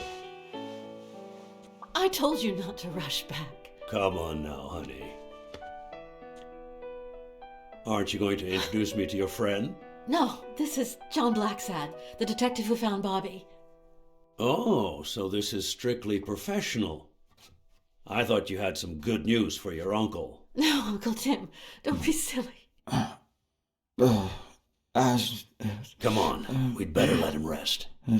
[SPEAKER 10] I told you not to rush back.
[SPEAKER 16] Come on now, honey. Aren't you going to introduce me to your friend?
[SPEAKER 10] No, this is John Blacksad, the detective who found Bobby.
[SPEAKER 16] Oh, so this is strictly professional. I thought you had some good news for your uncle.
[SPEAKER 10] No, Uncle Tim, don't be silly.
[SPEAKER 16] Come on, we'd better let him rest. I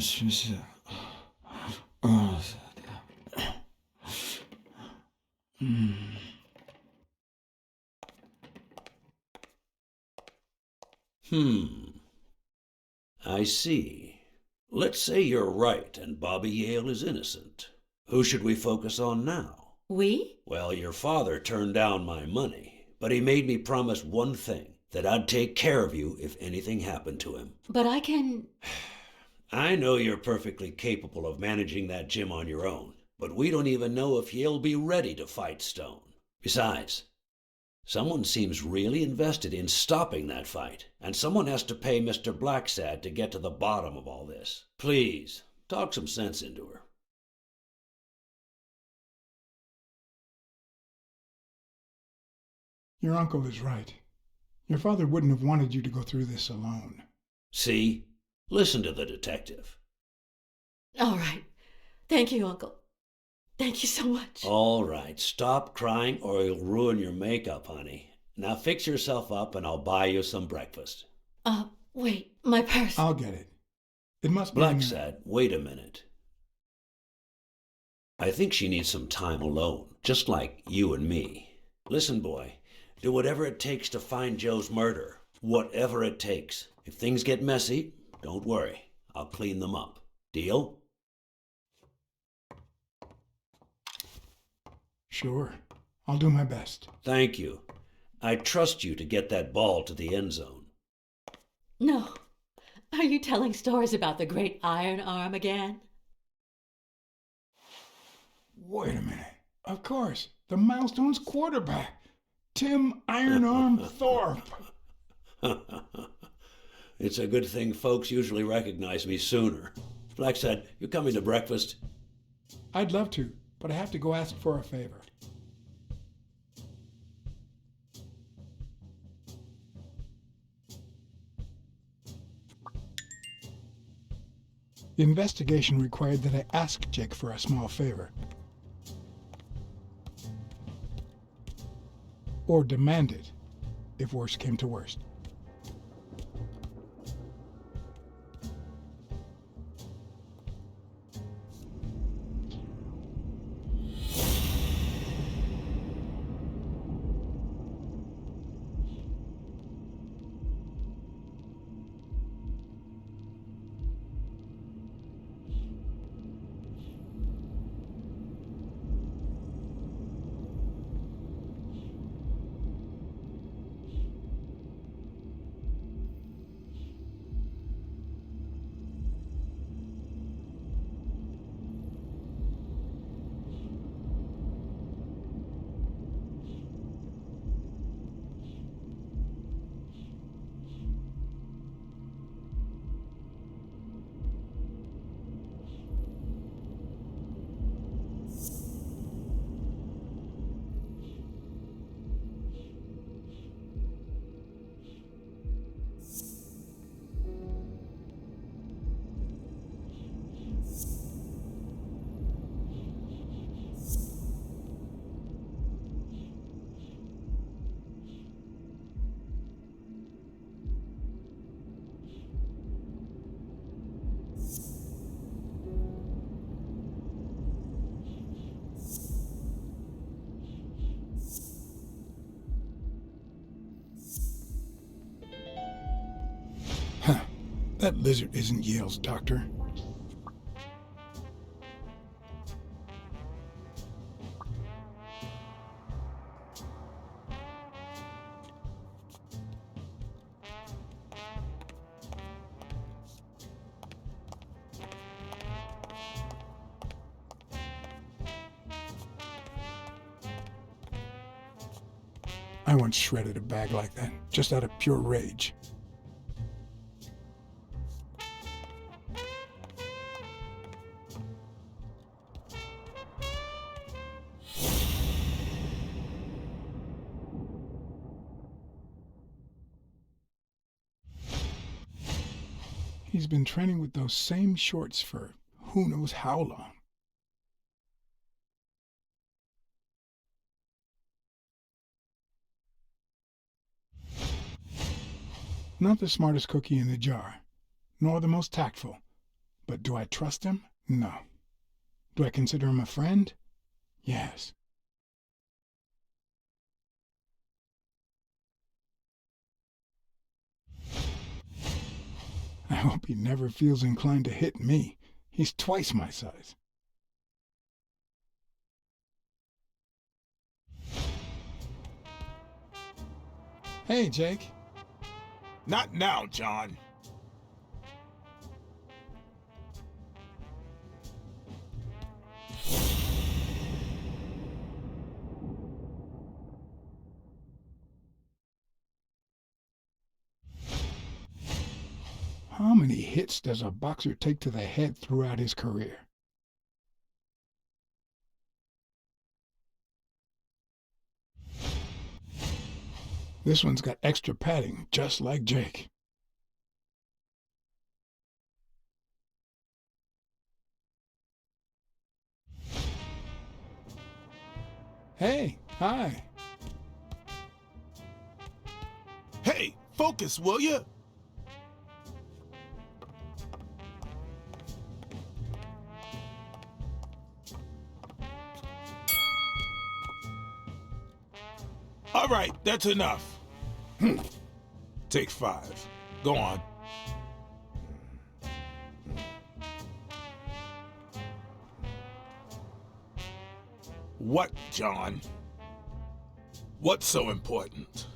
[SPEAKER 16] see. Let's say you're right and Bobby Yale is innocent. Who should we focus on now?
[SPEAKER 10] We?
[SPEAKER 16] Well, your father turned down my money, but he made me promise one thing, that I'd take care of you if anything happened to him.
[SPEAKER 10] But I can...
[SPEAKER 16] I know you're perfectly capable of managing that gym on your own, but we don't even know if he'll be ready to fight Stone. Besides, someone seems really invested in stopping that fight, and someone has to pay Mr. Blacksad to get to the bottom of all this. Please, talk some sense into her.
[SPEAKER 1] Your uncle is right. Your father wouldn't have wanted you to go through this alone.
[SPEAKER 16] See? Listen to the detective.
[SPEAKER 10] All right. Thank you, Uncle. Thank you so much.
[SPEAKER 16] All right, stop crying or you'll ruin your makeup, honey. Now fix yourself up and I'll buy you some breakfast.
[SPEAKER 10] Wait, my purse.
[SPEAKER 1] I'll get it. It must be...
[SPEAKER 16] Blacksad, wait a minute. I think she needs some time alone, just like you and me. Listen, boy, do whatever it takes to find Joe's murder. Whatever it takes. If things get messy, don't worry. I'll clean them up. Deal?
[SPEAKER 1] Sure. I'll do my best.
[SPEAKER 16] Thank you. I trust you to get that ball to the end zone.
[SPEAKER 10] No. Are you telling stories about the great iron arm again?
[SPEAKER 1] Wait a minute. Of course. The Milestones quarterback. Tim Iron Arm Thorpe.
[SPEAKER 16] It's a good thing folks usually recognize me sooner. Blacksad, you coming to breakfast?
[SPEAKER 1] I'd love to, but I have to go ask for a favor. The investigation required that I ask Jake for a small favor. Or demand it, if worst came to worst. That lizard isn't Yale's doctor. I once shredded a bag like that, just out of pure rage. He's been training with those same shorts for who knows how long. Not the smartest cookie in the jar, nor the most tactful. But do I trust him? No. Do I consider him a friend? Yes. I hope he never feels inclined to hit me. He's twice my size. Hey, Jake.
[SPEAKER 3] Not now, John.
[SPEAKER 1] How many hits does a boxer take to the head throughout his career? This one's got extra padding, just like Jake. Hey, hi.
[SPEAKER 3] Hey, focus, will you? right, that's enough. Take 5. Go on. What, John? What's so important?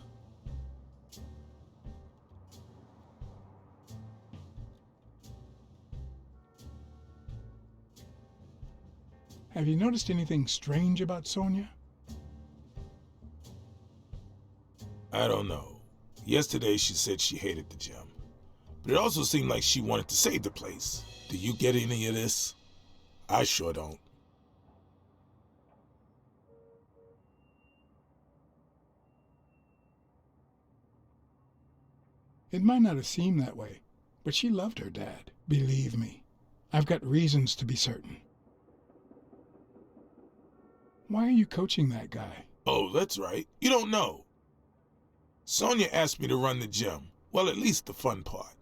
[SPEAKER 1] Have you noticed anything strange about Sonia?
[SPEAKER 3] I don't know. Yesterday she said she hated the gym. But it also seemed like she wanted to save the place. Do you get any of this? I sure don't.
[SPEAKER 1] It might not have seemed that way, but she loved her dad. Believe me, I've got reasons to be certain. Why are you coaching that guy?
[SPEAKER 3] Oh, that's right. You don't know. Sonia asked me to run the gym. Well, at least the fun part.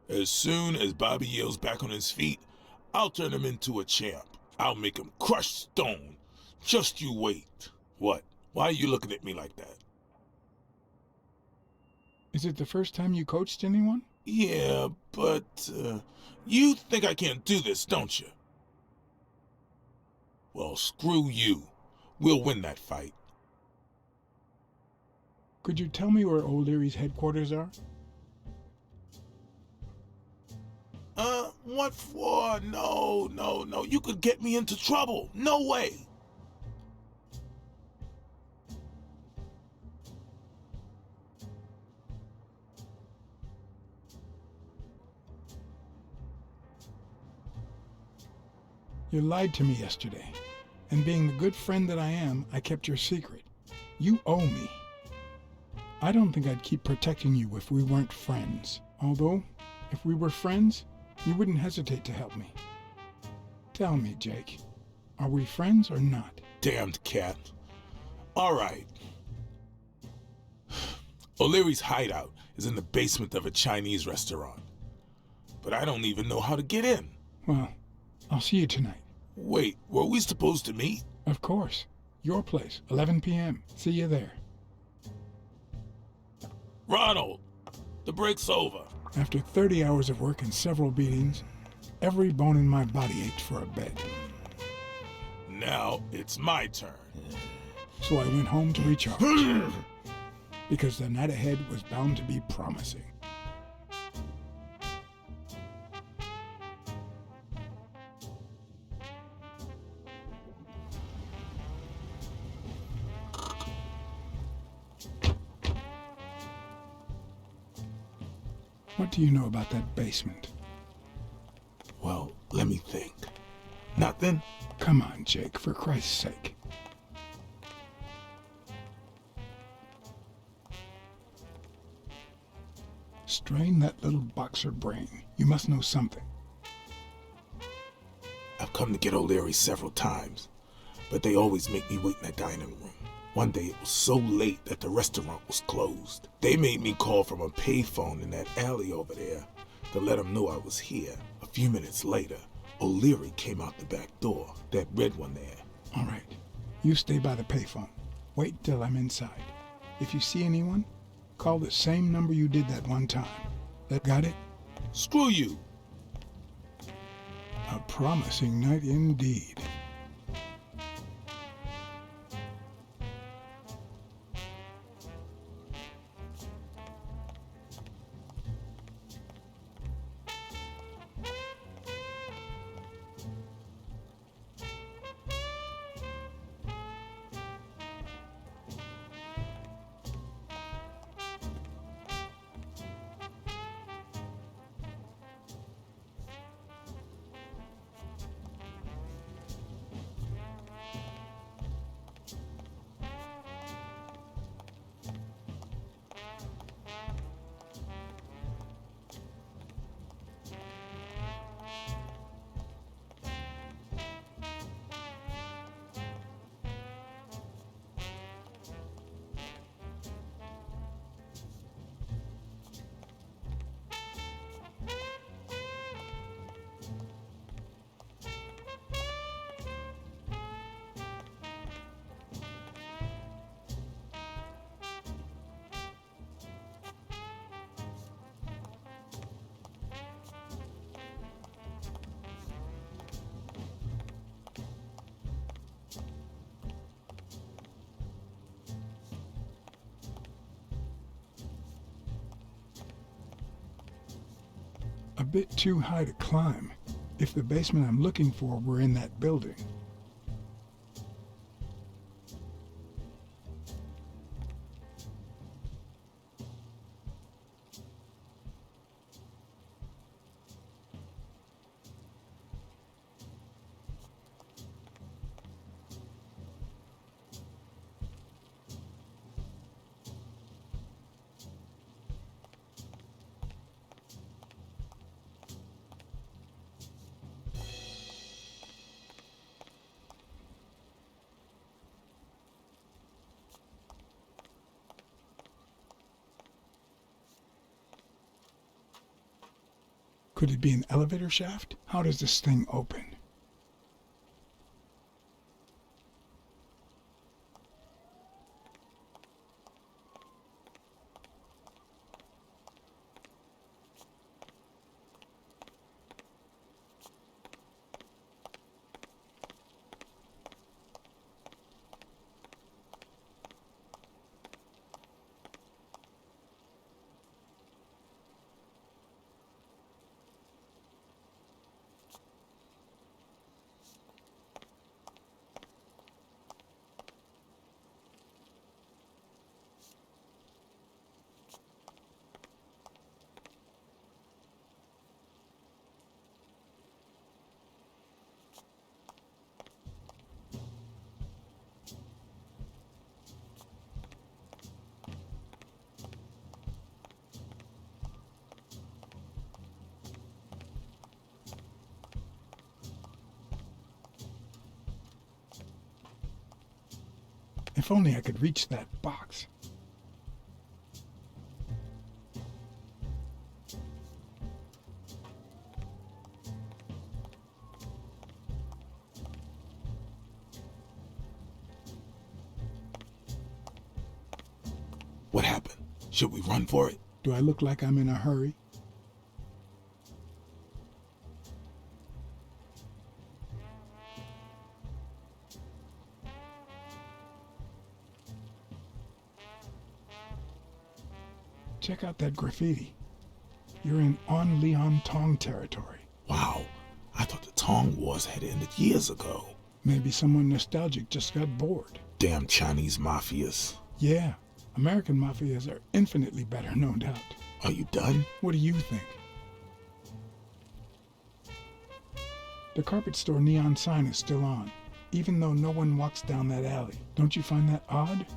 [SPEAKER 3] As soon as Bobby Yale's back on his feet, I'll turn him into a champ. I'll make him crush stone. Just you wait. What? Why are you looking at me like that?
[SPEAKER 1] Is it the first time you coached anyone?
[SPEAKER 3] Yeah, but you think I can't do this, don't you? Well, screw you. We'll win that fight.
[SPEAKER 1] Could you tell me where O'Leary's headquarters are?
[SPEAKER 3] What for? No. You could get me into trouble. No way.
[SPEAKER 1] You lied to me yesterday, and being the good friend that I am, I kept your secret. You owe me. I don't think I'd keep protecting you if we weren't friends. Although, if we were friends, you wouldn't hesitate to help me. Tell me, Jake, are we friends or not?
[SPEAKER 3] Damned cat. All right. O'Leary's hideout is in the basement of a Chinese restaurant. But I don't even know how to get in.
[SPEAKER 1] Well, I'll see you tonight.
[SPEAKER 3] Wait, were we supposed to meet?
[SPEAKER 1] Of course. Your place, 11 p.m. See you there.
[SPEAKER 3] Ronald, the break's over.
[SPEAKER 1] After 30 hours of work and several beatings, every bone in my body ached for a bed.
[SPEAKER 3] Now it's my turn.
[SPEAKER 1] So I went home to recharge. Because the night ahead was bound to be promising. What do you know about that basement?
[SPEAKER 3] Well, let me think. Nothing?
[SPEAKER 1] Come on, Jake, for Christ's sake. Strain that little boxer brain. You must know something.
[SPEAKER 3] I've come to get O'Leary several times, but they always make me wait in the dining room. One day it was so late that the restaurant was closed. They made me call from a payphone in that alley over there to let them know I was here. A few minutes later, O'Leary came out the back door, that red one there.
[SPEAKER 1] All right. You stay by the payphone. Wait till I'm inside. If you see anyone, call the same number you did that one time. That got it?
[SPEAKER 3] Screw you.
[SPEAKER 1] A promising night indeed. A bit too high to climb, if the basement I'm looking for were in that building. Could it be an elevator shaft? How does this thing open? If only I could reach that box.
[SPEAKER 3] What happened? Should we run for it?
[SPEAKER 1] Do I look like I'm in a hurry? Check out that graffiti. You're in On Leon Tong territory.
[SPEAKER 3] Wow, I thought the Tong Wars had ended years ago.
[SPEAKER 1] Maybe someone nostalgic just got bored.
[SPEAKER 3] Damn Chinese mafias.
[SPEAKER 1] Yeah, American mafias are infinitely better, no doubt.
[SPEAKER 3] Are you done?
[SPEAKER 1] What do you think? The carpet store neon sign is still on, even though no one walks down that alley. Don't you find that odd?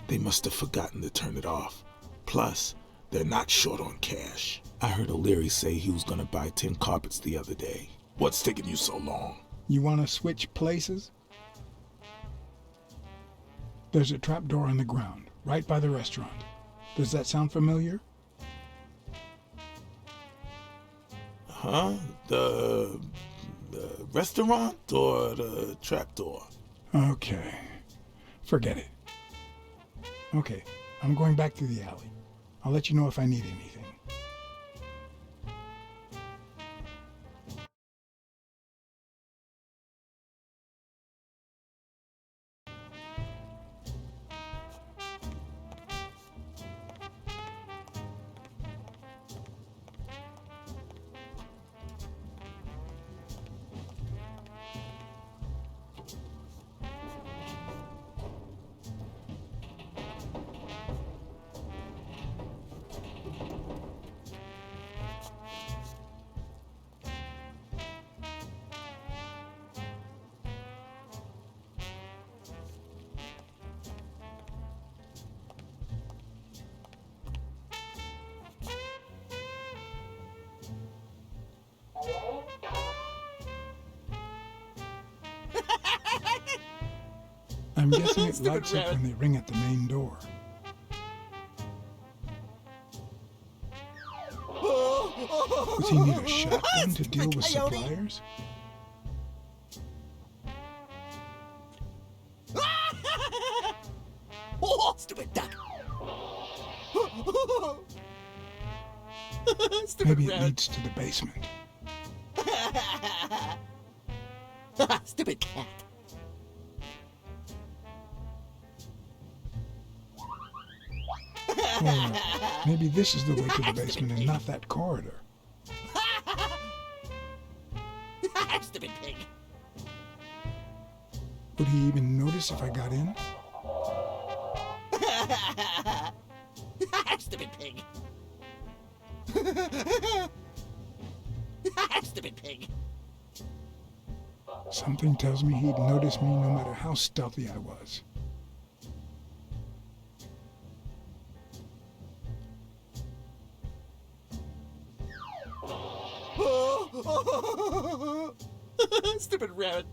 [SPEAKER 3] They must have forgotten to turn it off. Plus, they're not short on cash. I heard O'Leary say he was gonna buy 10 carpets the other day. What's taking you so long?
[SPEAKER 1] You want to switch places? There's a trapdoor on the ground, right by the restaurant. Does that sound familiar?
[SPEAKER 3] Huh? The restaurant or the trapdoor?
[SPEAKER 1] Okay. Forget it. Okay, I'm going back to the alley. I'll let you know if I need anything. I'm guessing it lights up when they ring at the main door. Does he need a shotgun to deal with suppliers?
[SPEAKER 11] Oh, stupid duck!
[SPEAKER 1] Maybe it leads to the basement.
[SPEAKER 11] Stupid cat!
[SPEAKER 1] Well, Maybe this is the way to the basement and not that corridor.
[SPEAKER 11] Stupid pig.
[SPEAKER 1] Would he even notice if I got in?
[SPEAKER 11] Stupid pig. Stupid pig.
[SPEAKER 1] Something tells me he'd notice me no matter how stealthy I was.
[SPEAKER 11] Stupid rabbit.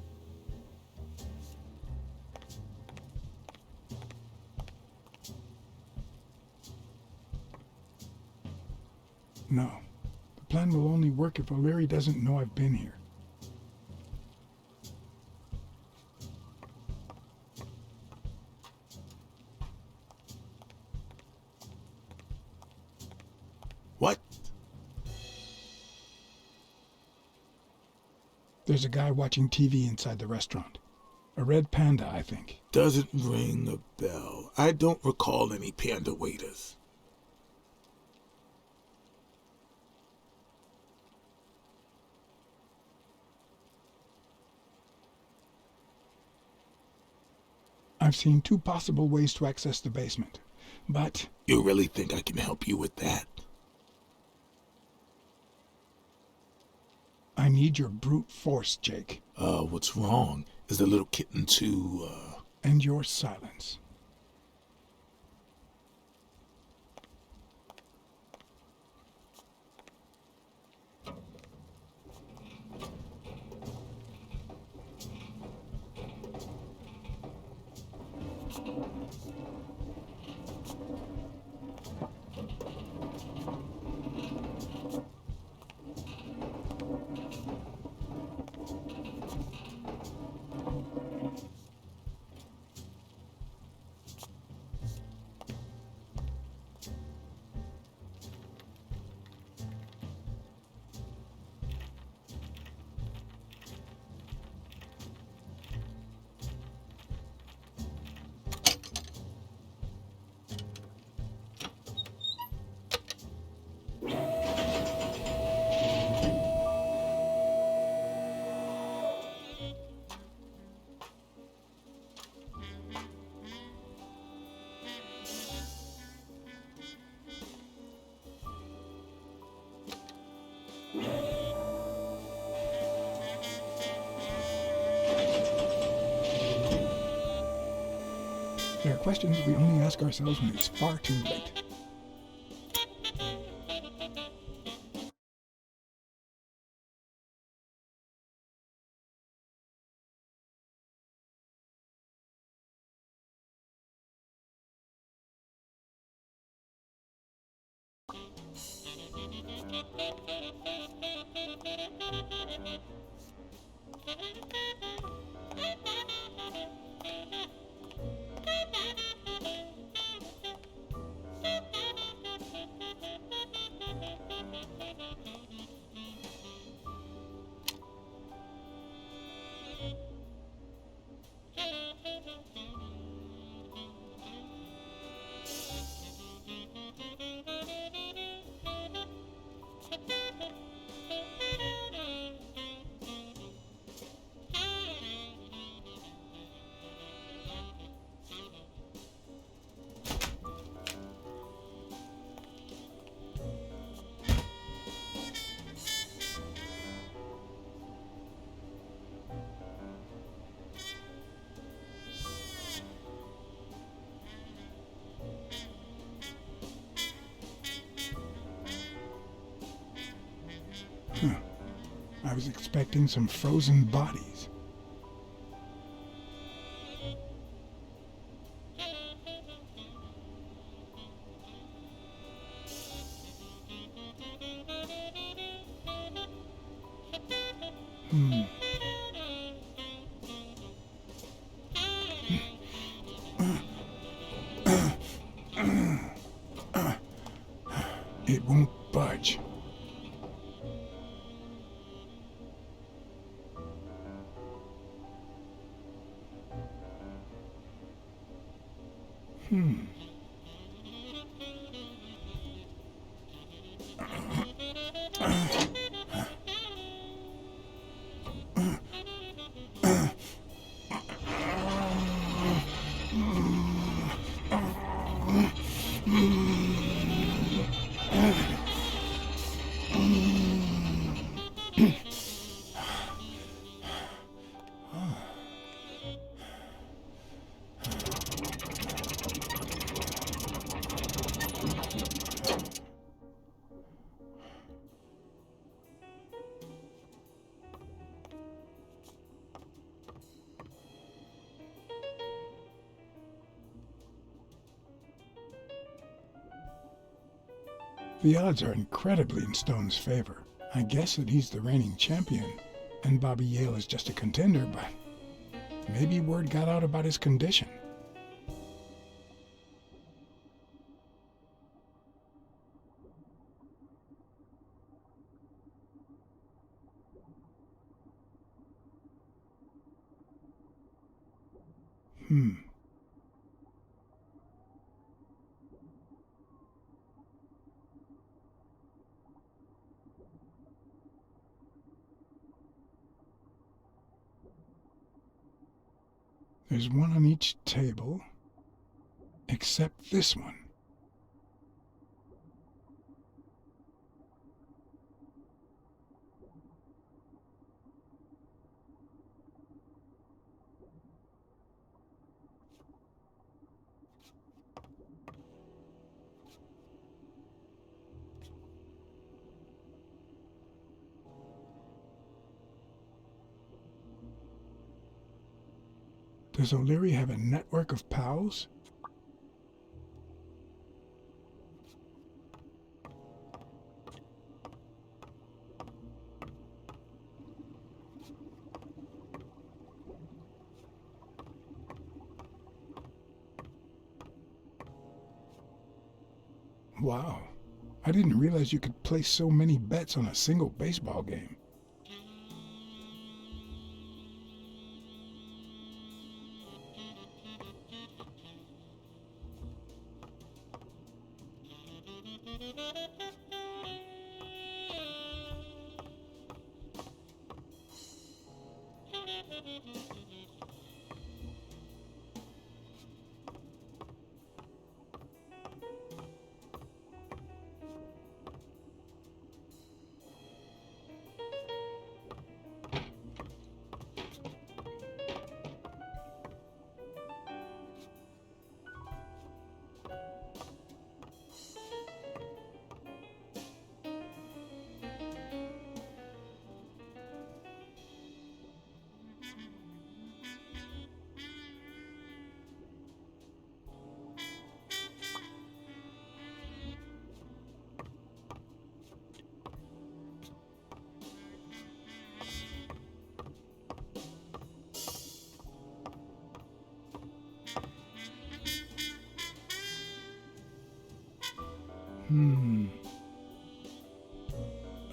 [SPEAKER 1] No. The plan will only work if O'Leary doesn't know I've been here.
[SPEAKER 3] What?
[SPEAKER 1] There's a guy watching TV inside the restaurant. A red panda, I think.
[SPEAKER 3] Doesn't ring a bell. I don't recall any panda waiters.
[SPEAKER 1] I've seen two possible ways to access the basement, but...
[SPEAKER 3] You really think I can help you with that?
[SPEAKER 1] I need your brute force, Jake.
[SPEAKER 3] What's wrong? Is the little kitten too,
[SPEAKER 1] And your silence. There are questions we only ask ourselves when it's far too late. I was expecting some frozen bodies. It won't budge. The odds are incredibly in Stone's favor. I guess that he's the reigning champion, and Bobby Yale is just a contender, but maybe word got out about his condition. There's one on each table, except this one. Does O'Leary have a network of pals? Wow, I didn't realize you could place so many bets on a single baseball game.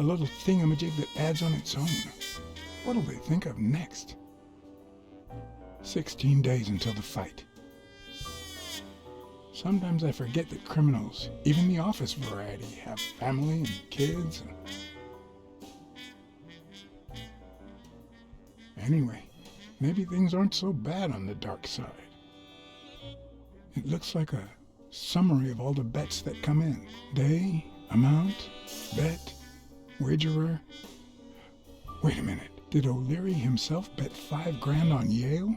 [SPEAKER 1] A little thingamajig that adds on its own. What'll they think of next? 16 days until the fight. Sometimes I forget that criminals, even the office variety, have family and kids. Anyway, maybe things aren't so bad on the dark side. It looks like a summary of all the bets that come in. Day, amount, bet, wagerer. Wait a minute, did O'Leary himself bet $5 grand on Yale?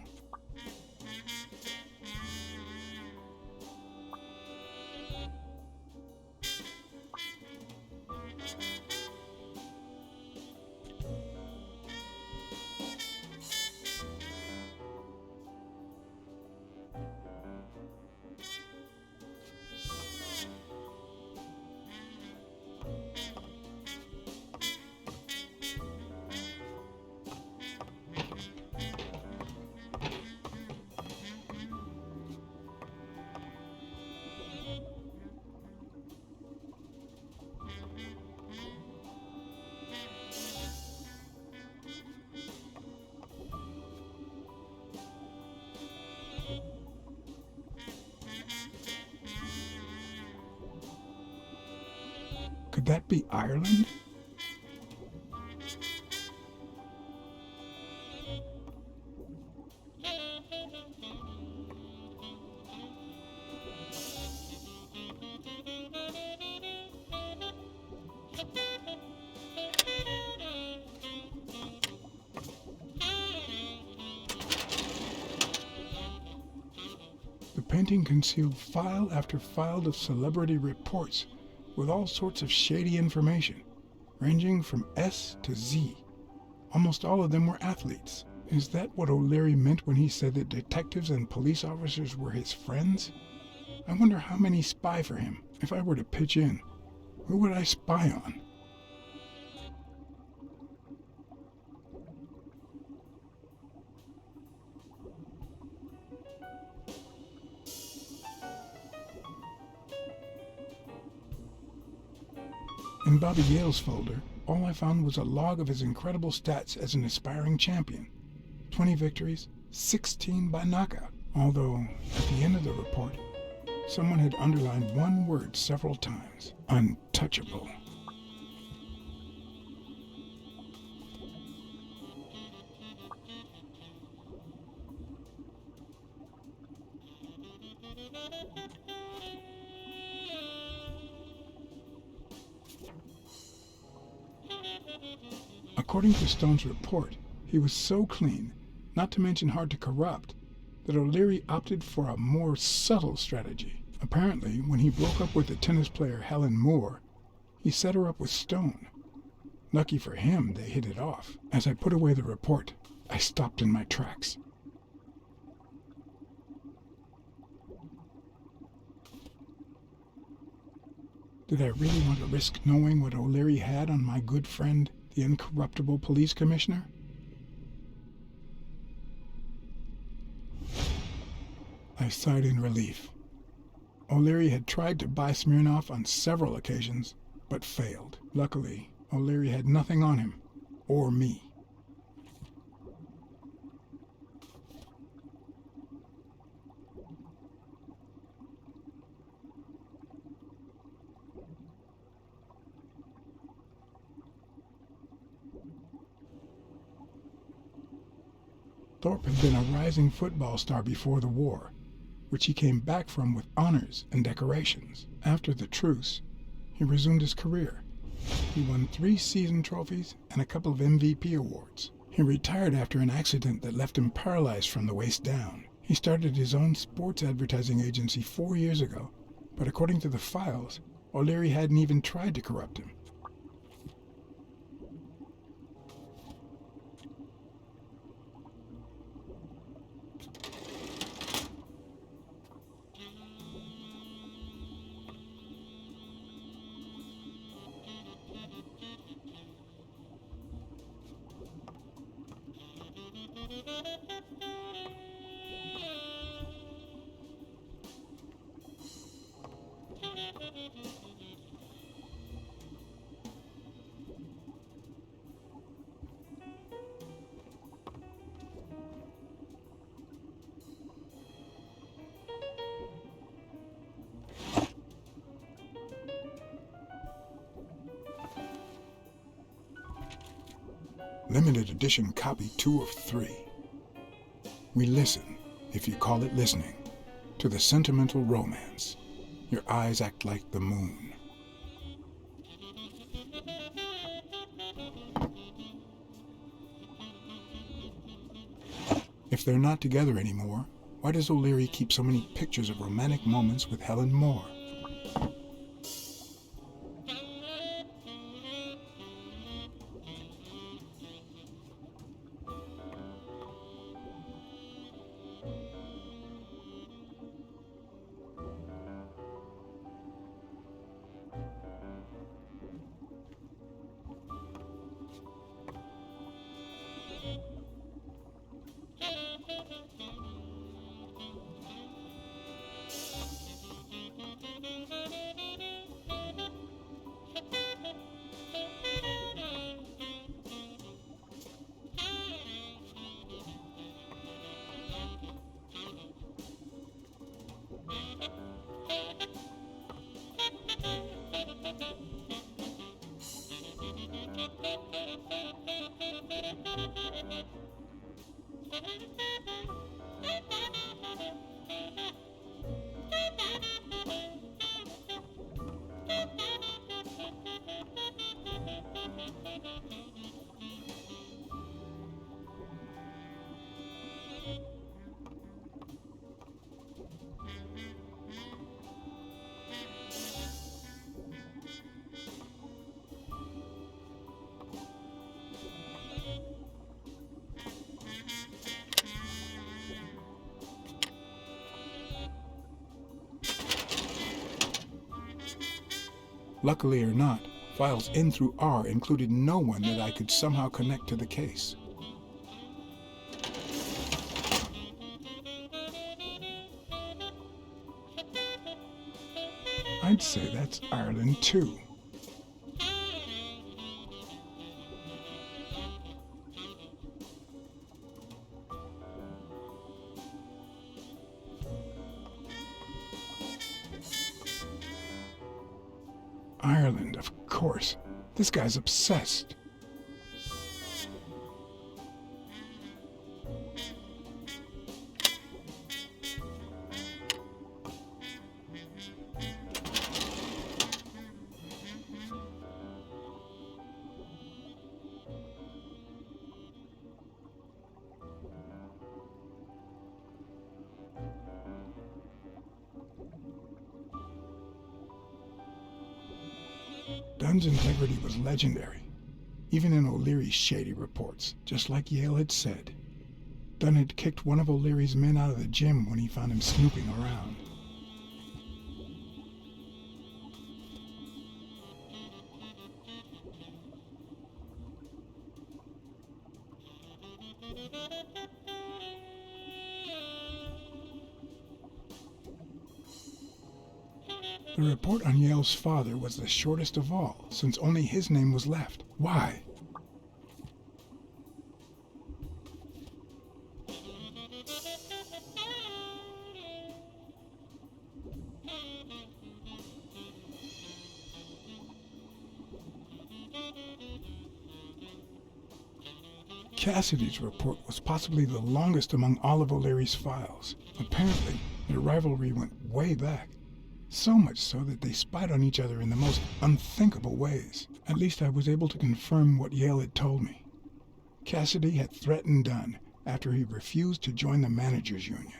[SPEAKER 1] Could that be Ireland? The painting concealed file after file of celebrity reports with all sorts of shady information, ranging from S to Z. Almost all of them were athletes. Is that what O'Leary meant when he said that detectives and police officers were his friends? I wonder how many spy for him. If I were to pitch in, Who would I spy on? In Bobby Yale's folder, all I found was a log of his incredible stats as an aspiring champion. 20 victories, 16 by knockout. Although, at the end of the report, someone had underlined one word several times: untouchable. According to Stone's report, he was so clean, not to mention hard to corrupt, that O'Leary opted for a more subtle strategy. Apparently, when he broke up with the tennis player Helen Moore, he set her up with Stone. Lucky for him, they hit it off. As I put away the report, I stopped in my tracks. Did I really want to risk knowing what O'Leary had on my good friend, the incorruptible police commissioner? I sighed in relief. O'Leary had tried to buy Smirnoff on several occasions, but failed. Luckily, O'Leary had nothing on him, or me. Thorpe had been a rising football star before the war, which he came back from with honors and decorations. After the truce, he resumed his career. He won 3 season trophies and a couple of MVP awards. He retired after an accident that left him paralyzed from the waist down. He started his own sports advertising agency 4 years ago, but according to the files, O'Leary hadn't even tried to corrupt him. Limited edition copy 2 of 3. We listen, if you call it listening, to the sentimental romance. Your eyes act like the moon. If they're not together anymore, why does O'Leary keep so many pictures of romantic moments with Helen Moore? Luckily or not, files in through R included no one that I could somehow connect to the case. I'd say that's Ireland too. Ireland, of course. This guy's obsessed. Dunn's integrity was legendary, even in O'Leary's shady reports, just like Yale had said. Dunn had kicked one of O'Leary's men out of the gym when he found him snooping around. The report on Yale's father was the shortest of all, since only his name was left. Why? Cassidy's report was possibly the longest among all of O'Leary's files. Apparently, their rivalry went way back. So much so that they spied on each other in the most unthinkable ways. At least I was able to confirm what Yale had told me. Cassidy had threatened Dunn after he refused to join the managers' union.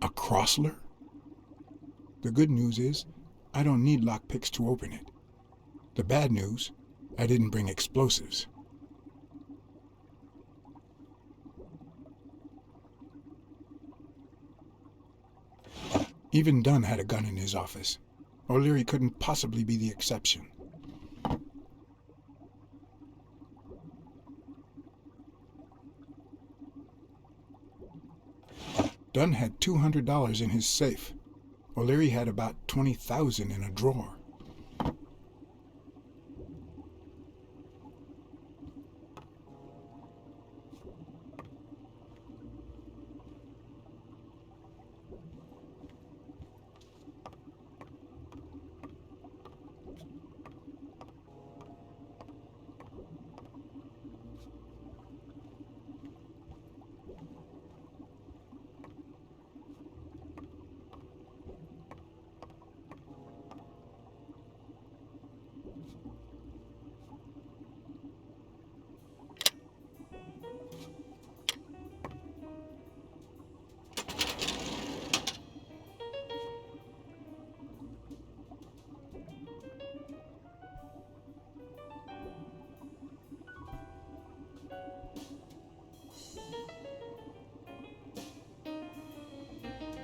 [SPEAKER 1] A Crossler? The good news is, I don't need lockpicks to open it. The bad news, I didn't bring explosives. Even Dunn had a gun in his office. O'Leary couldn't possibly be the exception. Dunn had $200 in his safe. O'Leary had about $20,000 in a drawer.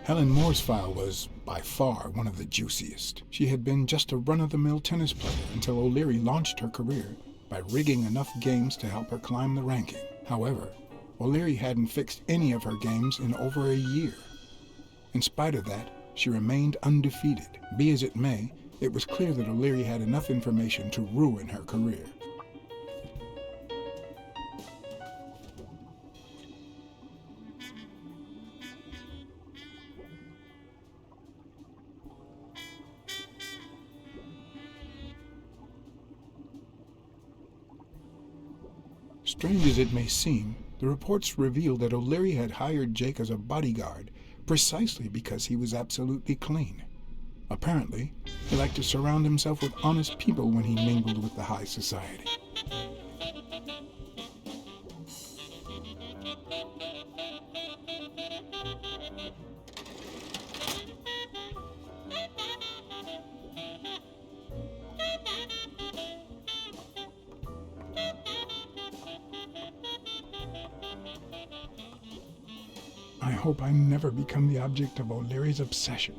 [SPEAKER 1] Helen Moore's file was, by far, one of the juiciest. She had been just a run-of-the-mill tennis player until O'Leary launched her career by rigging enough games to help her climb the ranking. However, O'Leary hadn't fixed any of her games in over a year. In spite of that, she remained undefeated. Be as it may, it was clear that O'Leary had enough information to ruin her career. Strange as it may seem, the reports revealed that O'Leary had hired Jake as a bodyguard precisely because he was absolutely clean. Apparently, he liked to surround himself with honest people when he mingled with the high society. I hope I never become the object of O'Leary's obsession.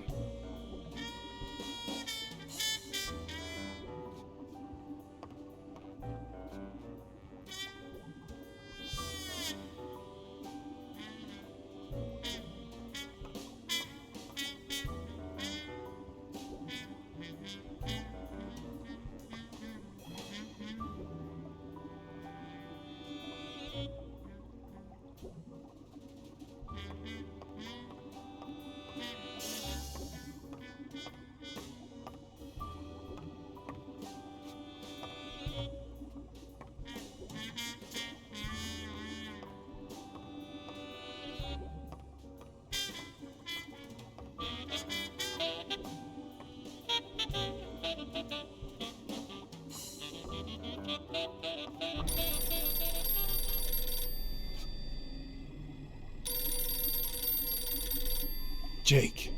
[SPEAKER 1] Jake.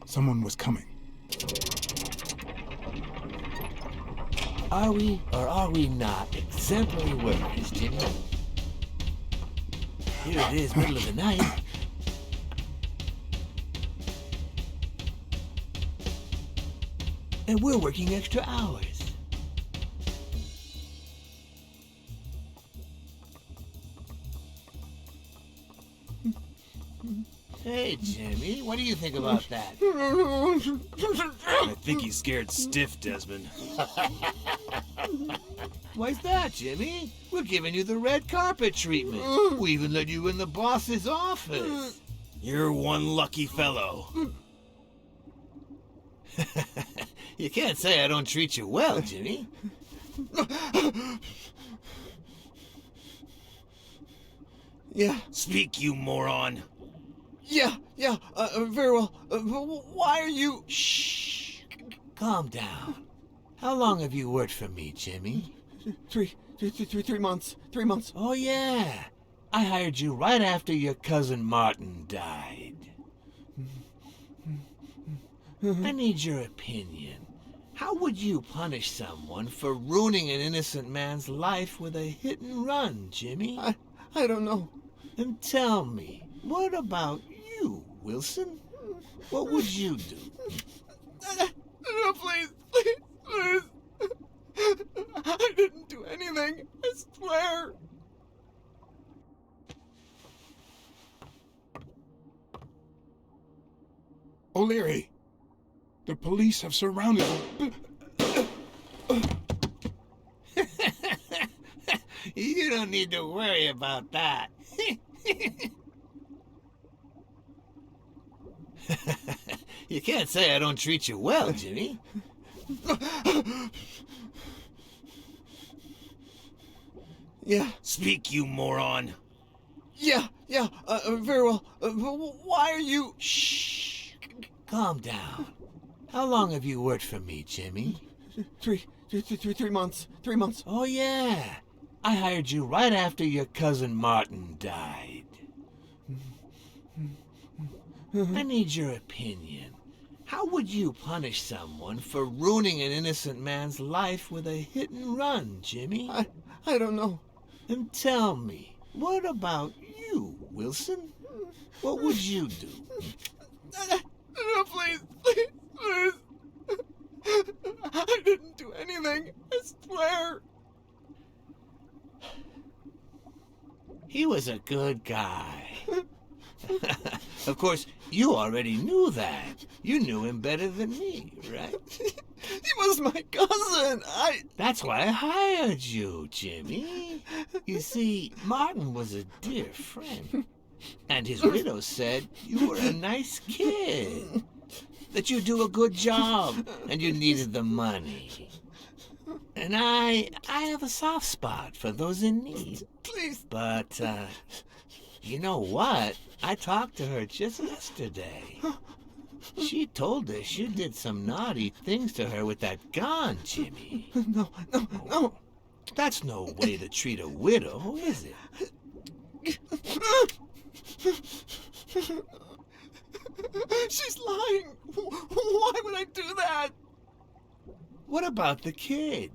[SPEAKER 1] Someone was coming.
[SPEAKER 11] Are we or are we not exemplary workers, Jimmy? Here it is, middle of the night. And we're working extra hours. Hey, Jimmy, what do you think about that?
[SPEAKER 17] I think he's scared stiff, Desmond.
[SPEAKER 11] Why's that, Jimmy? We're giving you the red carpet treatment. We even let you in the boss's office.
[SPEAKER 17] You're one lucky fellow.
[SPEAKER 11] You can't say I don't treat you well, Jimmy.
[SPEAKER 17] Yeah. Speak, you moron.
[SPEAKER 11] Yeah, very well. Why are you... Shh. Calm down. How long have you worked for me, Jimmy?
[SPEAKER 18] 3 months. 3 months.
[SPEAKER 11] Oh, yeah. I hired you right after your cousin Martin died. I need your opinion. How would you punish someone for ruining an innocent man's life with a hit and run, Jimmy?
[SPEAKER 18] I don't know.
[SPEAKER 11] And tell me, what about you, Wilson? What would you do?
[SPEAKER 18] No, please. I didn't do anything. I swear.
[SPEAKER 1] O'Leary, the police have surrounded me.
[SPEAKER 11] You don't need to worry about that. You can't say I don't treat you well, Jimmy.
[SPEAKER 18] Yeah.
[SPEAKER 17] Speak, you moron.
[SPEAKER 18] Yeah, very well. Why are you...
[SPEAKER 11] Shh. Calm down. How long have you worked for me, Jimmy?
[SPEAKER 18] 3 months. 3 months.
[SPEAKER 11] Oh, yeah. I hired you right after your cousin Martin died. I need your opinion. How would you punish someone for ruining an innocent man's life with a hit and run, Jimmy?
[SPEAKER 18] I don't know.
[SPEAKER 11] And tell me, what about you, Wilson? What would you do?
[SPEAKER 18] No, please. I didn't do anything. I swear.
[SPEAKER 11] He was a good guy. Of course, you already knew that. You knew him better than me, right?
[SPEAKER 18] He was my cousin.
[SPEAKER 11] That's why I hired you, Jimmy. You see, Martin was a dear friend. And his widow said you were a nice kid. That you do a good job, and you needed the money. And I have a soft spot for those in need.
[SPEAKER 18] Please.
[SPEAKER 11] But, you know what? I talked to her just yesterday. She told us you did some naughty things to her with that gun, Jimmy.
[SPEAKER 18] No.
[SPEAKER 11] That's no way to treat a widow, is it?
[SPEAKER 18] She's lying. Why would I do that?
[SPEAKER 11] What about the kid?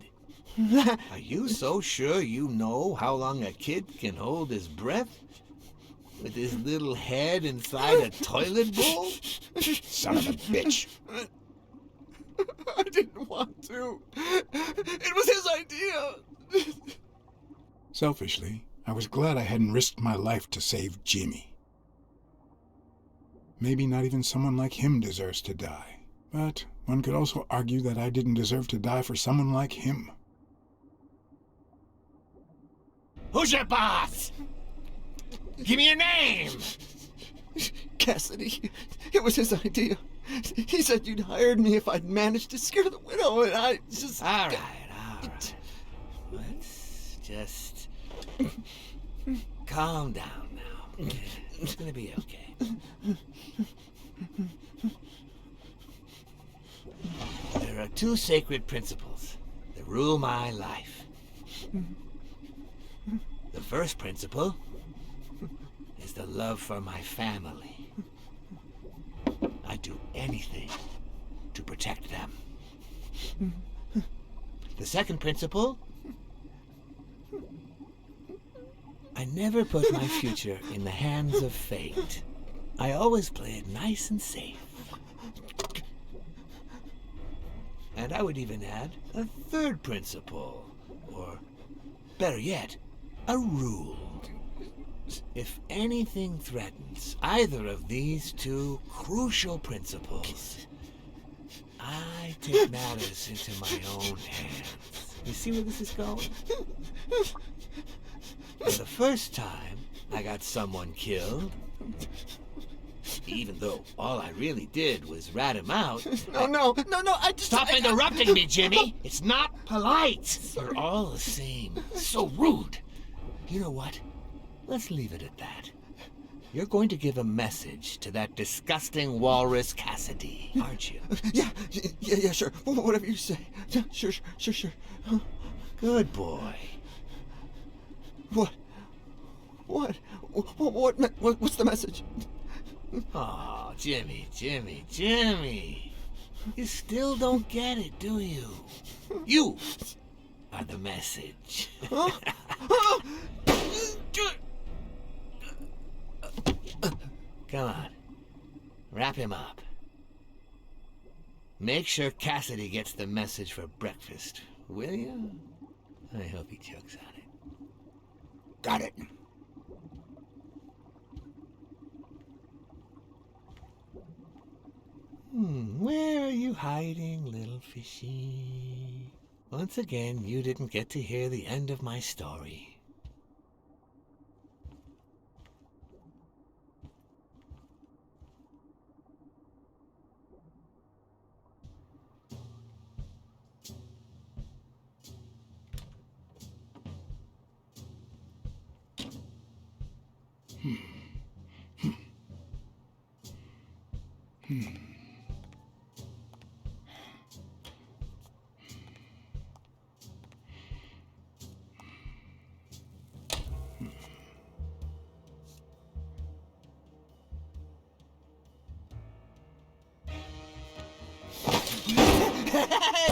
[SPEAKER 11] Are you so sure you know how long a kid can hold his breath? With his little head inside a toilet bowl?
[SPEAKER 1] Son of a bitch.
[SPEAKER 18] I didn't want to. It was his idea.
[SPEAKER 1] Selfishly, I was glad I hadn't risked my life to save Jimmy. Maybe not even someone like him deserves to die. But one could also argue that I didn't deserve to die for someone like him.
[SPEAKER 11] Who's your boss? Give me your name!
[SPEAKER 18] Cassidy. It was his idea. He said you'd hired me if I'd managed to scare the widow, and I just...
[SPEAKER 11] All right. Let's just... calm down now. Okay? It's gonna be okay. There are two sacred principles that rule my life. The first principle is the love for my family. I'd do anything to protect them. The second principle, I never put my future in the hands of fate. I always play it nice and safe. And I would even add a third principle, or better yet, a rule. If anything threatens either of these two crucial principles, I take matters into my own hands. You see where this is going? For the first time I got someone killed, even though all I really did was rat him out.
[SPEAKER 18] No, I just...
[SPEAKER 11] Stop interrupting me, Jimmy! It's not polite! You're all the same. So rude. You know what? Let's leave it at that. You're going to give a message to that disgusting walrus Cassidy, aren't you?
[SPEAKER 18] Yeah, sure. Whatever you say. Yeah, sure.
[SPEAKER 11] Good boy.
[SPEAKER 18] What's the message?
[SPEAKER 11] Oh, Jimmy. You still don't get it, do you? You are the message. Come on. Wrap him up. Make sure Cassidy gets the message for breakfast, will you? I hope he chokes on it.
[SPEAKER 1] Got it.
[SPEAKER 11] Where are you hiding, little fishy? Once again, you didn't get to hear the end of my story.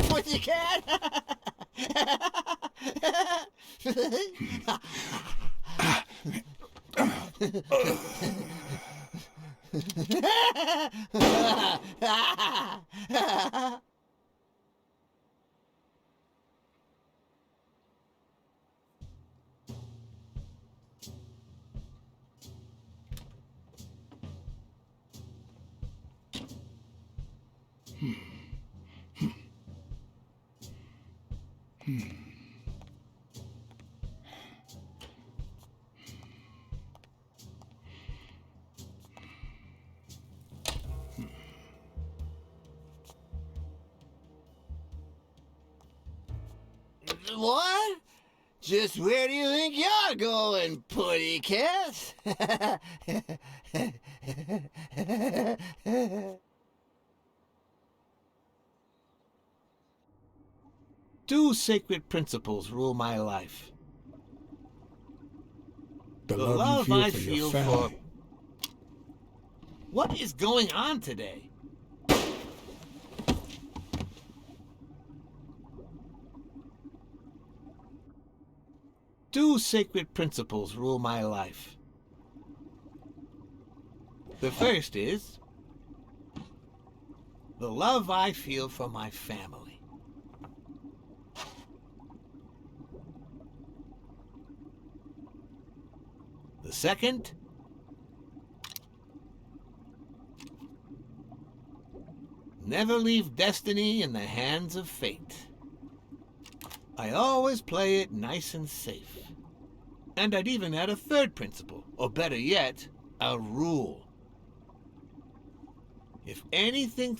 [SPEAKER 11] Pussycat! What? Just where do you think you're going, putty cat? Two sacred principles rule my life.
[SPEAKER 1] The
[SPEAKER 11] The
[SPEAKER 1] love you
[SPEAKER 11] love
[SPEAKER 1] feel
[SPEAKER 11] I
[SPEAKER 1] for your
[SPEAKER 11] feel
[SPEAKER 1] family.
[SPEAKER 11] What is going on today? Two sacred principles rule my life. The first is the love I feel for my family. The second, never leave destiny in the hands of fate. I always play it nice and safe. And I'd even add a third principle, or better yet, a rule. If anything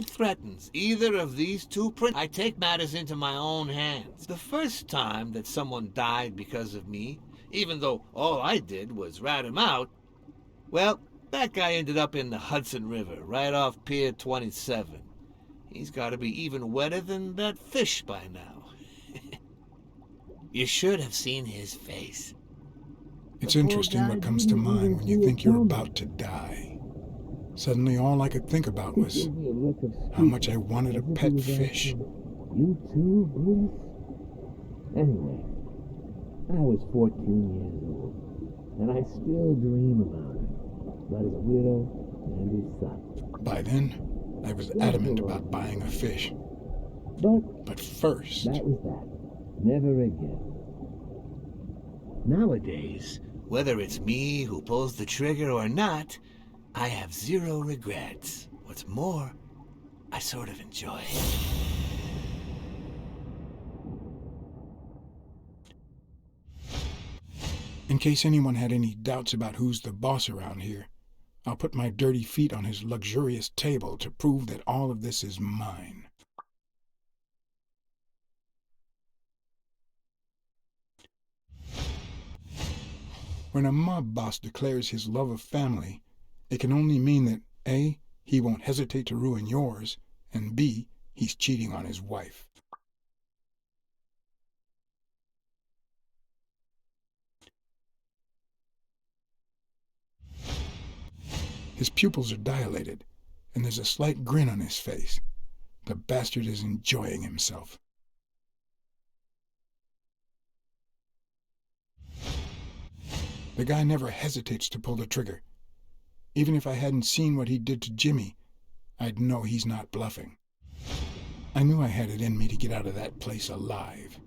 [SPEAKER 11] threatens either of these two principles, I take matters into my own hands. The first time that someone died because of me, even though all I did was rat him out, well, that guy ended up in the Hudson River, right off Pier 27. He's got to be even wetter than that fish by now. You should have seen his face.
[SPEAKER 1] It's interesting what comes to mind when you think you're about to die. Suddenly all I could think about was how much I wanted a pet fish.
[SPEAKER 19] You too, Bruce? Anyway, I was 14 years old, and I still dream about his widow and his son.
[SPEAKER 1] By then, I was adamant about buying a fish. But first...
[SPEAKER 19] That was that. Never again.
[SPEAKER 11] Nowadays, whether it's me who pulls the trigger or not, I have zero regrets. What's more, I sort of enjoy it.
[SPEAKER 1] In case anyone had any doubts about who's the boss around here, I'll put my dirty feet on his luxurious table to prove that all of this is mine. When a mob boss declares his love of family, it can only mean that A, he won't hesitate to ruin yours, and B, he's cheating on his wife. His pupils are dilated, and there's a slight grin on his face. The bastard is enjoying himself. The guy never hesitates to pull the trigger. Even if I hadn't seen what he did to Jimmy, I'd know he's not bluffing. I knew I had it in me to get out of that place alive.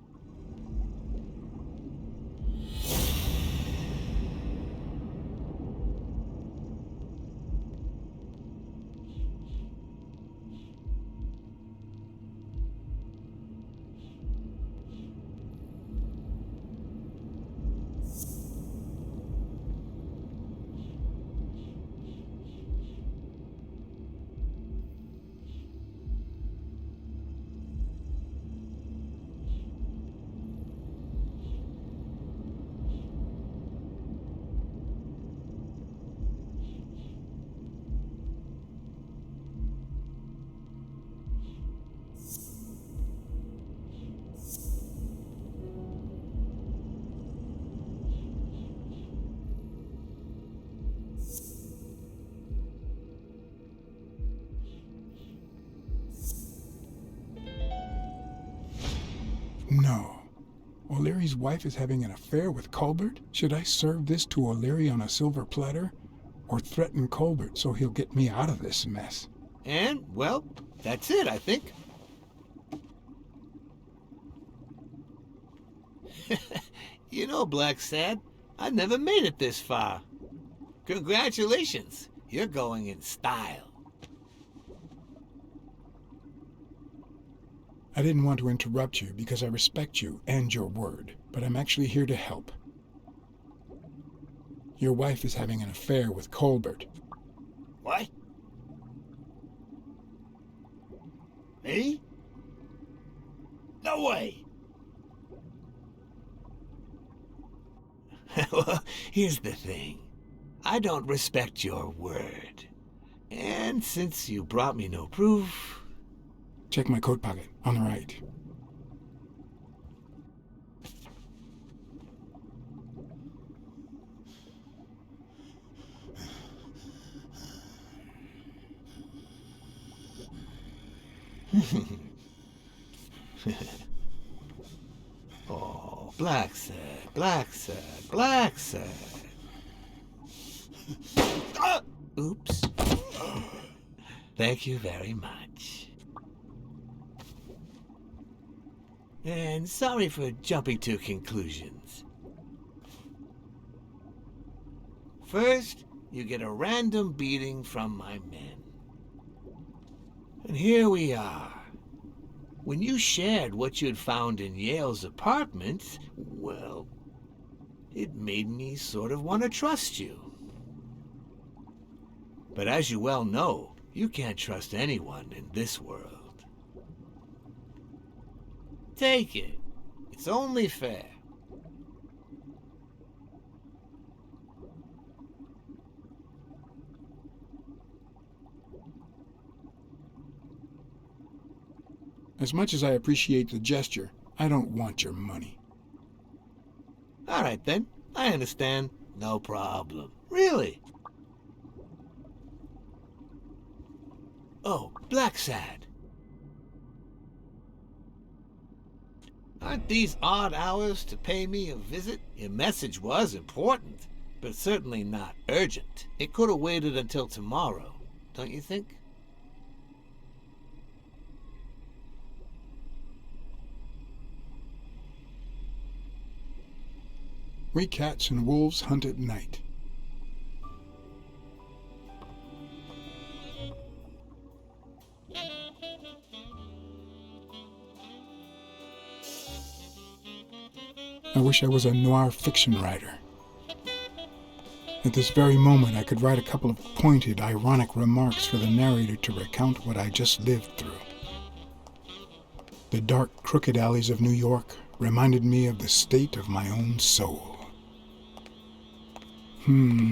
[SPEAKER 1] No. O'Leary's wife is having an affair with Colbert? Should I serve this to O'Leary on a silver platter? Or threaten Colbert so he'll get me out of this mess?
[SPEAKER 11] And, well, that's it, I think. You know, Blacksad, I never made it this far. Congratulations, you're going in style.
[SPEAKER 1] I didn't want to interrupt you because I respect you and your word, but I'm actually here to help. Your wife is having an affair with Colbert.
[SPEAKER 11] What? Me? No way! Well, here's the thing. I don't respect your word. And since you brought me no proof...
[SPEAKER 1] Check my coat pocket, on the right.
[SPEAKER 11] Oh, Blacksad, Blacksad, Blacksad. Oops. Thank you very much. And sorry for jumping to conclusions. First, you get a random beating from my men. And here we are. When you shared what you'd found in Yale's apartment, well, it made me sort of want to trust you. But as you well know, you can't trust anyone in this world. Take it. It's only fair.
[SPEAKER 1] As much as I appreciate the gesture, I don't want your money.
[SPEAKER 11] All right, then. I understand. No problem. Really? Oh, Blacksad. Aren't these odd hours to pay me a visit? Your message was important, but certainly not urgent. It could have waited until tomorrow, don't you think?
[SPEAKER 1] We cats and wolves hunt at night. I wish I was a noir fiction writer. At this very moment, I could write a couple of pointed, ironic remarks for the narrator to recount what I just lived through. The dark, crooked alleys of New York reminded me of the state of my own soul. No.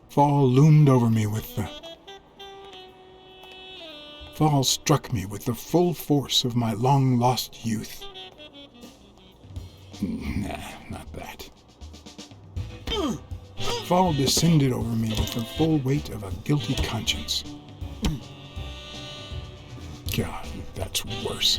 [SPEAKER 1] Fall loomed over me with the... Fall struck me with the full force of my long-lost youth. Nah, not that. Fall descended over me with the full weight of a guilty conscience. God, that's worse.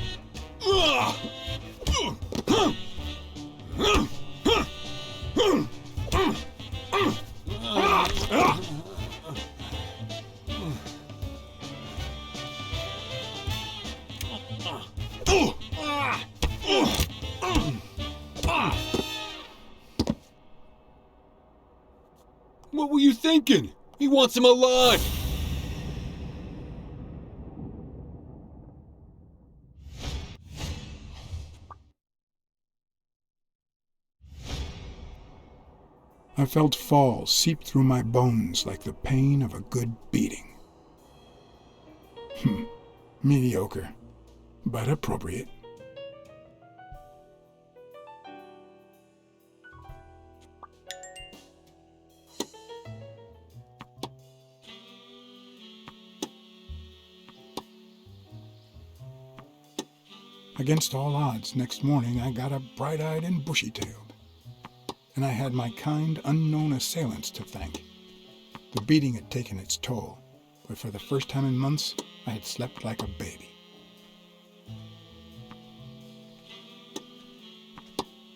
[SPEAKER 20] What were you thinking? He wants him alive!
[SPEAKER 1] I felt fall seep through my bones like the pain of a good beating. Mediocre, but appropriate. Against all odds, next morning I got up bright-eyed and bushy-tailed. And I had my kind, unknown assailants to thank. The beating had taken its toll, but for the first time in months, I had slept like a baby.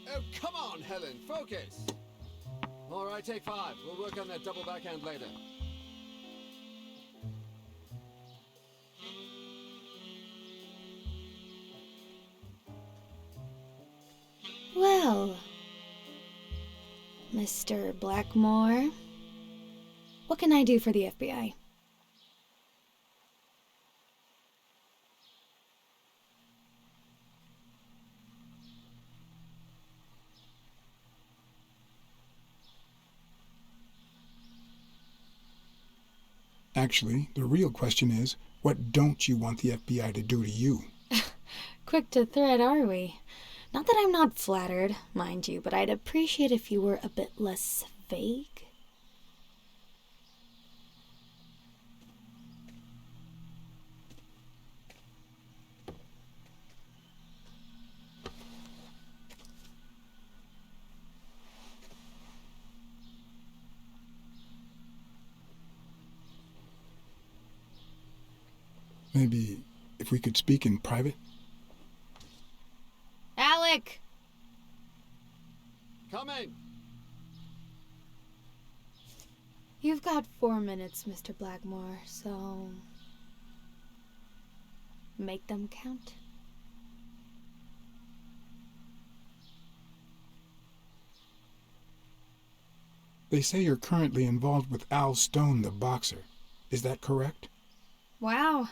[SPEAKER 21] Oh, come on, Helen, focus! All right, take 5. We'll work on that double backhand later.
[SPEAKER 22] Well, Mr. Blackmore, what can I do for the FBI?
[SPEAKER 1] Actually, the real question is, what don't you want the FBI to do to you?
[SPEAKER 22] Quick to thread, are we? Not that I'm not flattered, mind you, but I'd appreciate if you were a bit less vague.
[SPEAKER 1] Maybe if we could speak in private?
[SPEAKER 22] Alec!
[SPEAKER 21] Coming!
[SPEAKER 22] You've got 4 minutes, Mr. Blackmore, so... make them count.
[SPEAKER 1] They say you're currently involved with Al Stone, the boxer. Is that correct?
[SPEAKER 22] Wow.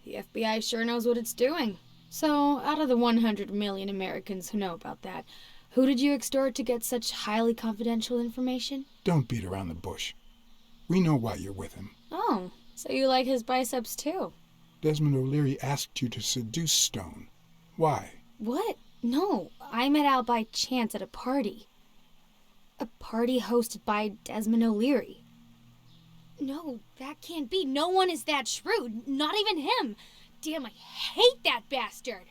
[SPEAKER 22] The FBI sure knows what it's doing. So, out of the 100 million Americans who know about that, who did you extort to get such highly confidential information?
[SPEAKER 1] Don't beat around the bush. We know why you're with him.
[SPEAKER 22] Oh, so you like his biceps too?
[SPEAKER 1] Desmond O'Leary asked you to seduce Stone. Why?
[SPEAKER 22] What? No, I met Al by chance at a party. A party hosted by Desmond O'Leary. No, that can't be. No one is that shrewd. Not even him. Damn, I hate that bastard.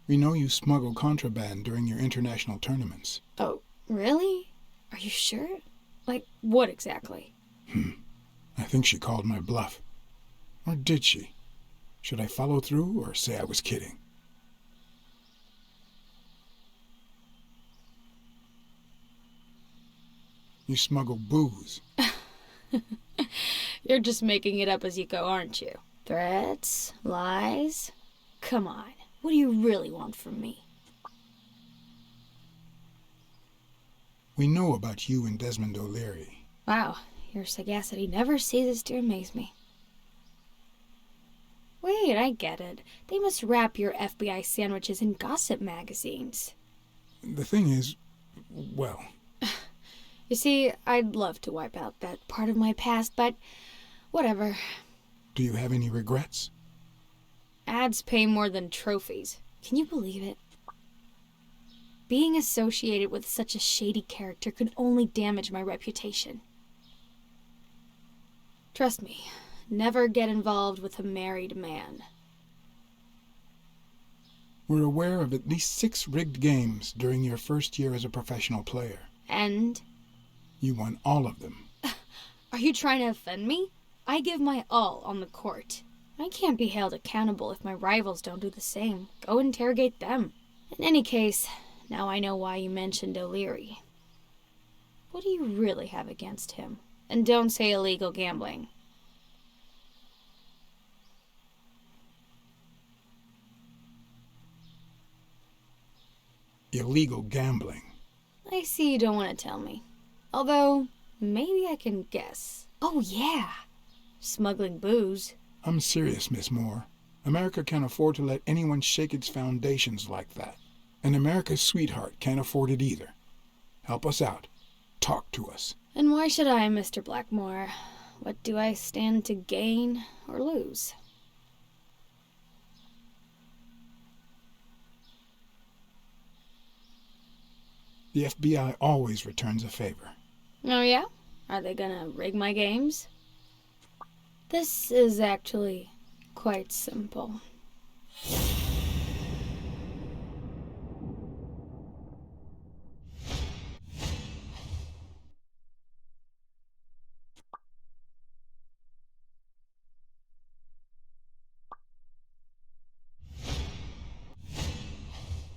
[SPEAKER 1] We know you smuggle contraband during your international tournaments.
[SPEAKER 22] Oh, really? Are you sure? Like, what exactly?
[SPEAKER 1] I think she called my bluff. Or did she? Should I follow through or say I was kidding? You smuggle booze.
[SPEAKER 22] You're just making it up as you go, aren't you? Threats? Lies? Come on. What do you really want from me?
[SPEAKER 1] We know about you and Desmond O'Leary.
[SPEAKER 22] Wow, your sagacity never ceases to amaze me. Wait, I get it. They must wrap your FBI sandwiches in gossip magazines.
[SPEAKER 1] The thing is, well...
[SPEAKER 22] You see, I'd love to wipe out that part of my past, but whatever.
[SPEAKER 1] Do you have any regrets?
[SPEAKER 22] Ads pay more than trophies. Can you believe it? Being associated with such a shady character could only damage my reputation. Trust me, never get involved with a married man.
[SPEAKER 1] We're aware of at least 6 rigged games during your first year as a professional player.
[SPEAKER 22] And?
[SPEAKER 1] You won all of them.
[SPEAKER 22] Are you trying to offend me? I give my all on the court. I can't be held accountable if my rivals don't do the same. Go interrogate them. In any case, now I know why you mentioned O'Leary. What do you really have against him? And don't say illegal gambling.
[SPEAKER 1] Illegal gambling.
[SPEAKER 22] I see you don't want to tell me. Although, maybe I can guess. Oh yeah! Smuggling booze.
[SPEAKER 1] I'm serious, Miss Moore. America can't afford to let anyone shake its foundations like that. And America's sweetheart can't afford it either. Help us out. Talk to us.
[SPEAKER 22] And why should I, Mr. Blackmore? What do I stand to gain or lose?
[SPEAKER 1] The FBI always returns a favor.
[SPEAKER 22] Oh yeah? Are they gonna rig my games? This is actually quite simple.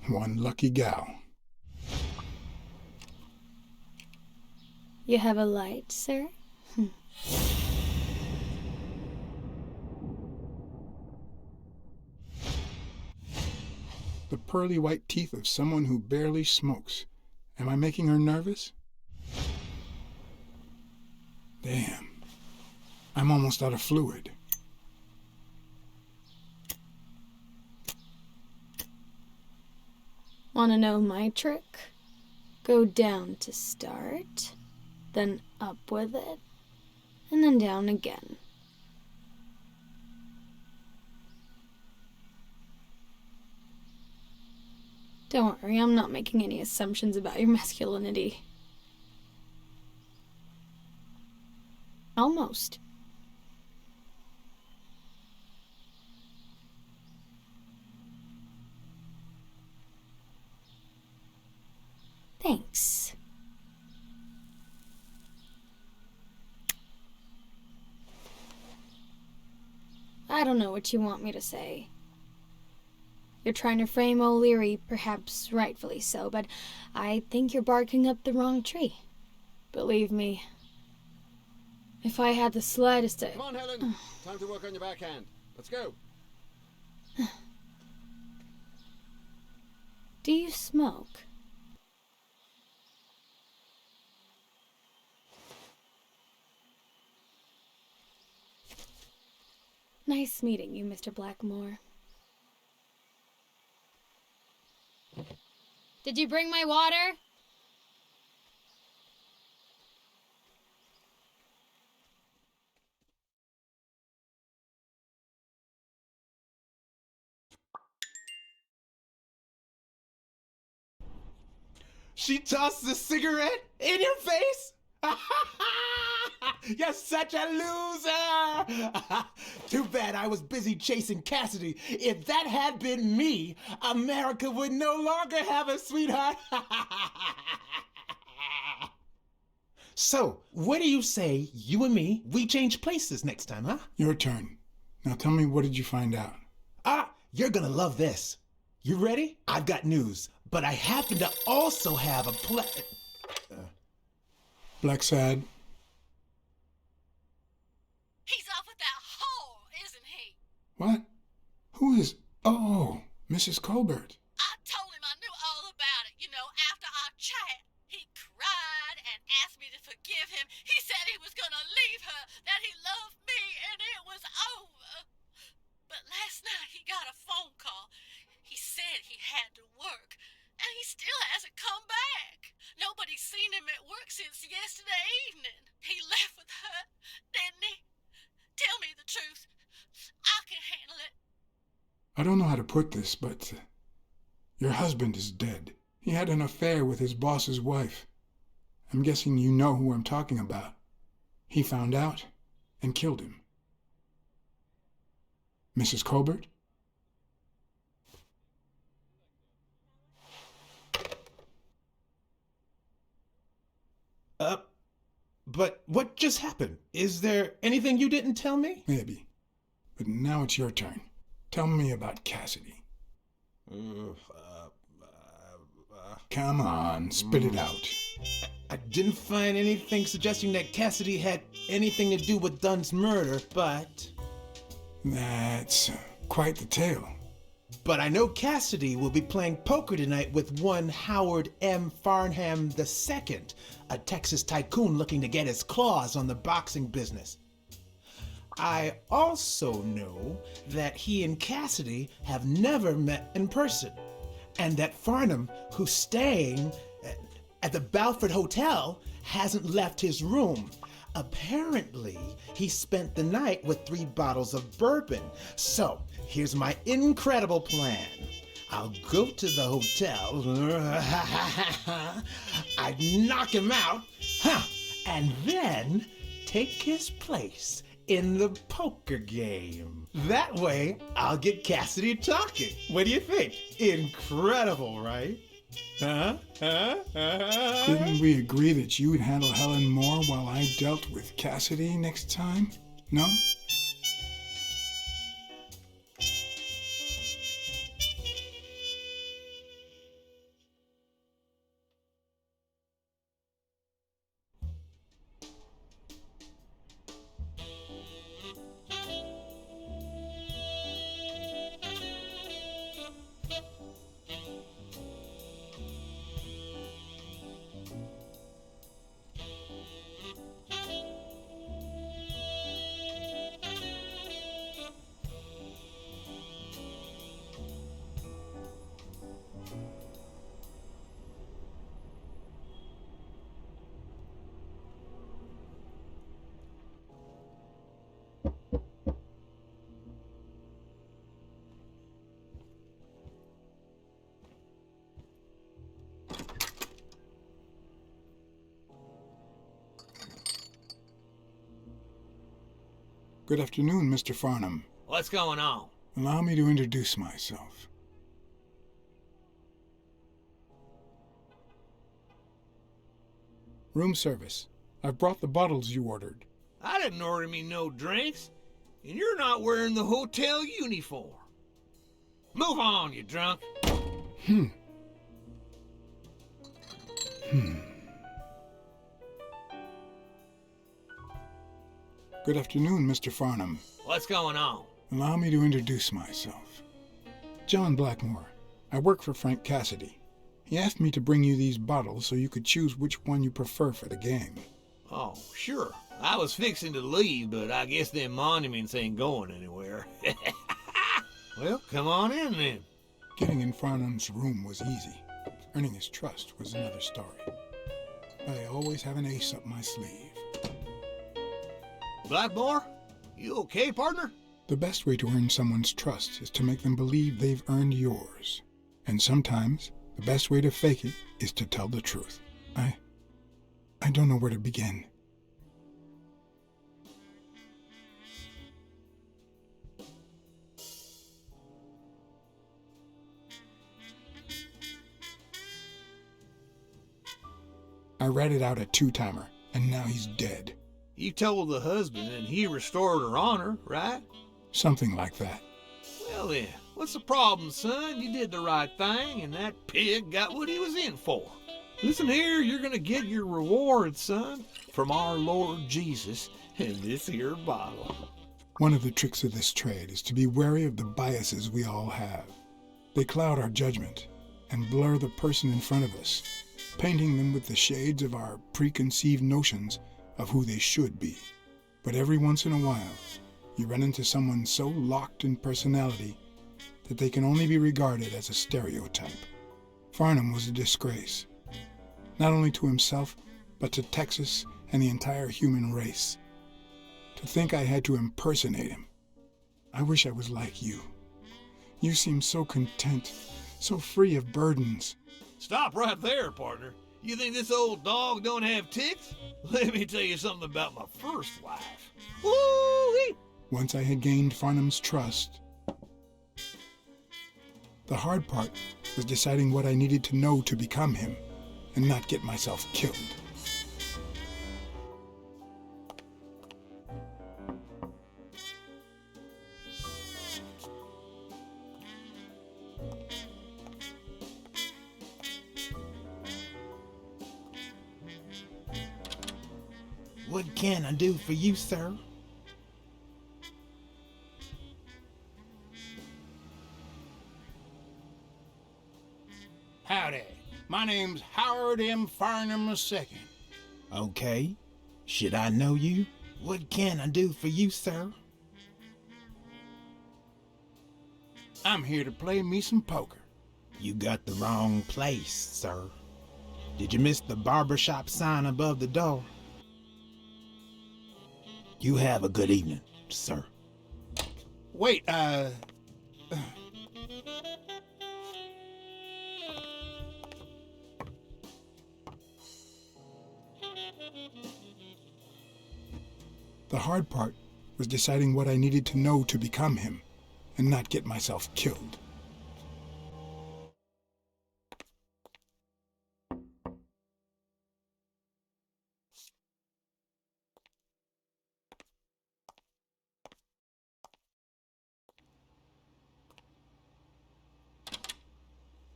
[SPEAKER 1] One lucky gal.
[SPEAKER 22] You have a light, sir?
[SPEAKER 1] The pearly white teeth of someone who barely smokes. Am I making her nervous? Damn. I'm almost out of fluid.
[SPEAKER 22] Wanna know my trick? Go down to start, then up with it, and then down again. Don't worry, I'm not making any assumptions about your masculinity. Almost. Thanks. I don't know what you want me to say. You're trying to frame O'Leary, perhaps rightfully so, but I think you're barking up the wrong tree. Believe me, if I had the slightest...
[SPEAKER 21] Come on, Helen. Time to work on your backhand. Let's go.
[SPEAKER 22] Do you smoke? Nice meeting you, Mr. Blackmore. Did you bring my water?
[SPEAKER 6] She tosses a cigarette in your face? You're such a loser! Too bad I was busy chasing Cassidy. If that had been me, America would no longer have a sweetheart. So, what do you say, you and me, we change places next time, huh?
[SPEAKER 1] Your turn. Now tell me, what did you find out?
[SPEAKER 6] You're gonna love this. You ready? I've got news, but I happen to also have a
[SPEAKER 1] Blacksad.
[SPEAKER 10] He's off with that whore, isn't he?
[SPEAKER 1] What? Who is... Oh, Mrs. Colbert.
[SPEAKER 10] I told him I knew all about it, after our chat. He cried and asked me to forgive him. He said he was gonna leave her, that he loved me, and it was over. But last night he got a phone call. He said he had to work, and he still hasn't come back. Nobody's seen him at work since yesterday evening. He left with her, didn't he? Tell me the truth. I can handle it.
[SPEAKER 1] I don't know how to put this, but your husband is dead. He had an affair with his boss's wife. I'm guessing you know who I'm talking about. He found out and killed him. Mrs. Colbert?
[SPEAKER 6] But what just happened? Is there anything you didn't tell me?
[SPEAKER 1] Maybe. But now it's your turn. Tell me about Cassidy. Come on, spit it out.
[SPEAKER 6] I didn't find anything suggesting that Cassidy had anything to do with Dunn's murder, but...
[SPEAKER 1] That's quite the tale.
[SPEAKER 6] But I know Cassidy will be playing poker tonight with one Howard M. Farnham II, a Texas tycoon looking to get his claws on the boxing business. I also know that he and Cassidy have never met in person, and that Farnham, who's staying at the Balford Hotel, hasn't left his room. Apparently, he spent the night with 3 bottles of bourbon. So, here's my incredible plan. I'll go to the hotel, I'd knock him out, and then take his place in the poker game. That way, I'll get Cassidy talking. What do you think? Incredible, right?
[SPEAKER 1] Didn't we agree that you would handle Helen more while I dealt with Cassidy next time? No? Good afternoon, Mr. Farnham.
[SPEAKER 11] What's going on?
[SPEAKER 1] Allow me to introduce myself. Room service. I've brought the bottles you ordered.
[SPEAKER 11] I didn't order me no drinks. And you're not wearing the hotel uniform. Move on, you drunk.
[SPEAKER 1] Good afternoon, Mr. Farnham.
[SPEAKER 11] What's going on?
[SPEAKER 1] Allow me to introduce myself. John Blackmore. I work for Frank Cassidy. He asked me to bring you these bottles so you could choose which one you prefer for the game.
[SPEAKER 11] Oh, sure. I was fixing to leave, but I guess them monuments ain't going anywhere. Well, come on in then.
[SPEAKER 1] Getting in Farnham's room was easy. Earning his trust was another story. I always have an ace up my sleeve.
[SPEAKER 11] Blackmore? You okay, partner?
[SPEAKER 1] The best way to earn someone's trust is to make them believe they've earned yours. And sometimes, the best way to fake it is to tell the truth. I don't know where to begin. I ratted out a two-timer, and now he's dead.
[SPEAKER 11] You told the husband and he restored her honor, right?
[SPEAKER 1] Something like that.
[SPEAKER 11] Well then, what's the problem, son? You did the right thing, and that pig got what he was in for. Listen here, you're gonna get your reward, son, from our Lord Jesus in this here bottle.
[SPEAKER 1] One of the tricks of this trade is to be wary of the biases we all have. They cloud our judgment and blur the person in front of us, painting them with the shades of our preconceived notions of who they should be. But every once in a while, you run into someone so locked in personality that they can only be regarded as a stereotype. Farnham was a disgrace, not only to himself, but to Texas and the entire human race. To think I had to impersonate him. I wish I was like you. You seem so content, so free of burdens.
[SPEAKER 11] Stop right there, partner. You think this old dog don't have ticks? Let me tell you something about my first wife. Woo-wee!
[SPEAKER 1] Once I had gained Farnham's trust, the hard part was deciding what I needed to know to become him and not get myself killed.
[SPEAKER 6] What can I do for you, sir?
[SPEAKER 8] Howdy. My name's Howard M. Farnham II.
[SPEAKER 6] Okay. Should I know you? What can I do for you, sir?
[SPEAKER 8] I'm here to play me some poker.
[SPEAKER 6] You got the wrong place, sir. Did you miss the barbershop sign above the door? You have a good evening, sir.
[SPEAKER 8] Wait,
[SPEAKER 1] The hard part was deciding what I needed to know to become him and not get myself killed.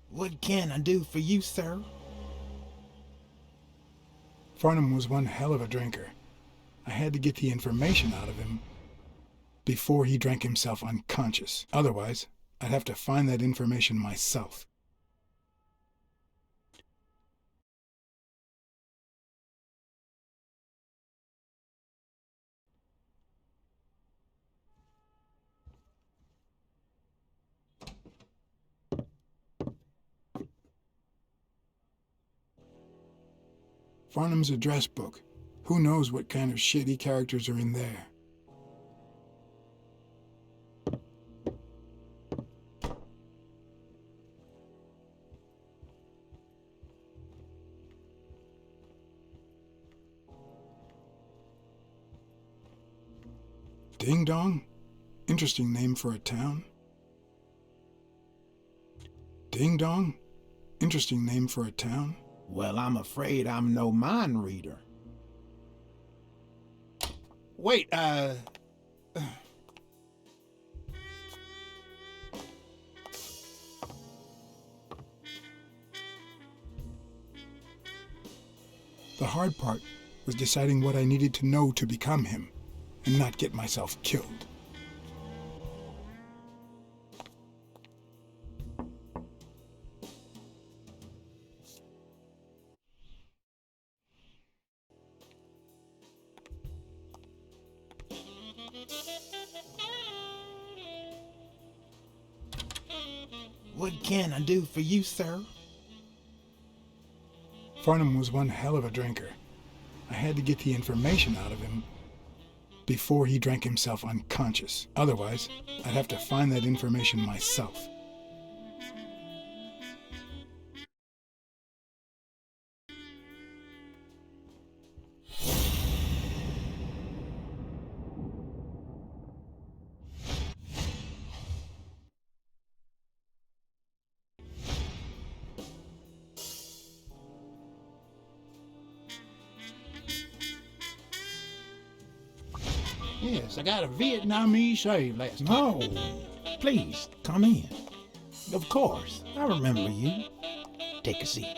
[SPEAKER 6] What can I do for you, sir?
[SPEAKER 1] Farnham was one hell of a drinker. I had to get the information out of him before he drank himself unconscious. Otherwise, I'd have to find that information myself. Farnham's address book. Who knows what kind of shitty characters are in there? Ding Dong? Interesting name for a town. Ding Dong? Interesting name for a town.
[SPEAKER 6] Well, I'm afraid I'm no mind reader.
[SPEAKER 8] wait,
[SPEAKER 1] The hard part was deciding what I needed to know to become him, and not get myself killed.
[SPEAKER 6] What can I do for you, sir?
[SPEAKER 1] Farnham was one hell of a drinker. I had to get the information out of him before he drank himself unconscious. Otherwise, I'd have to find that information myself.
[SPEAKER 8] Yes, I got a Vietnamese shave last night.
[SPEAKER 6] No, please, come in. Of course, I remember you. Take a seat.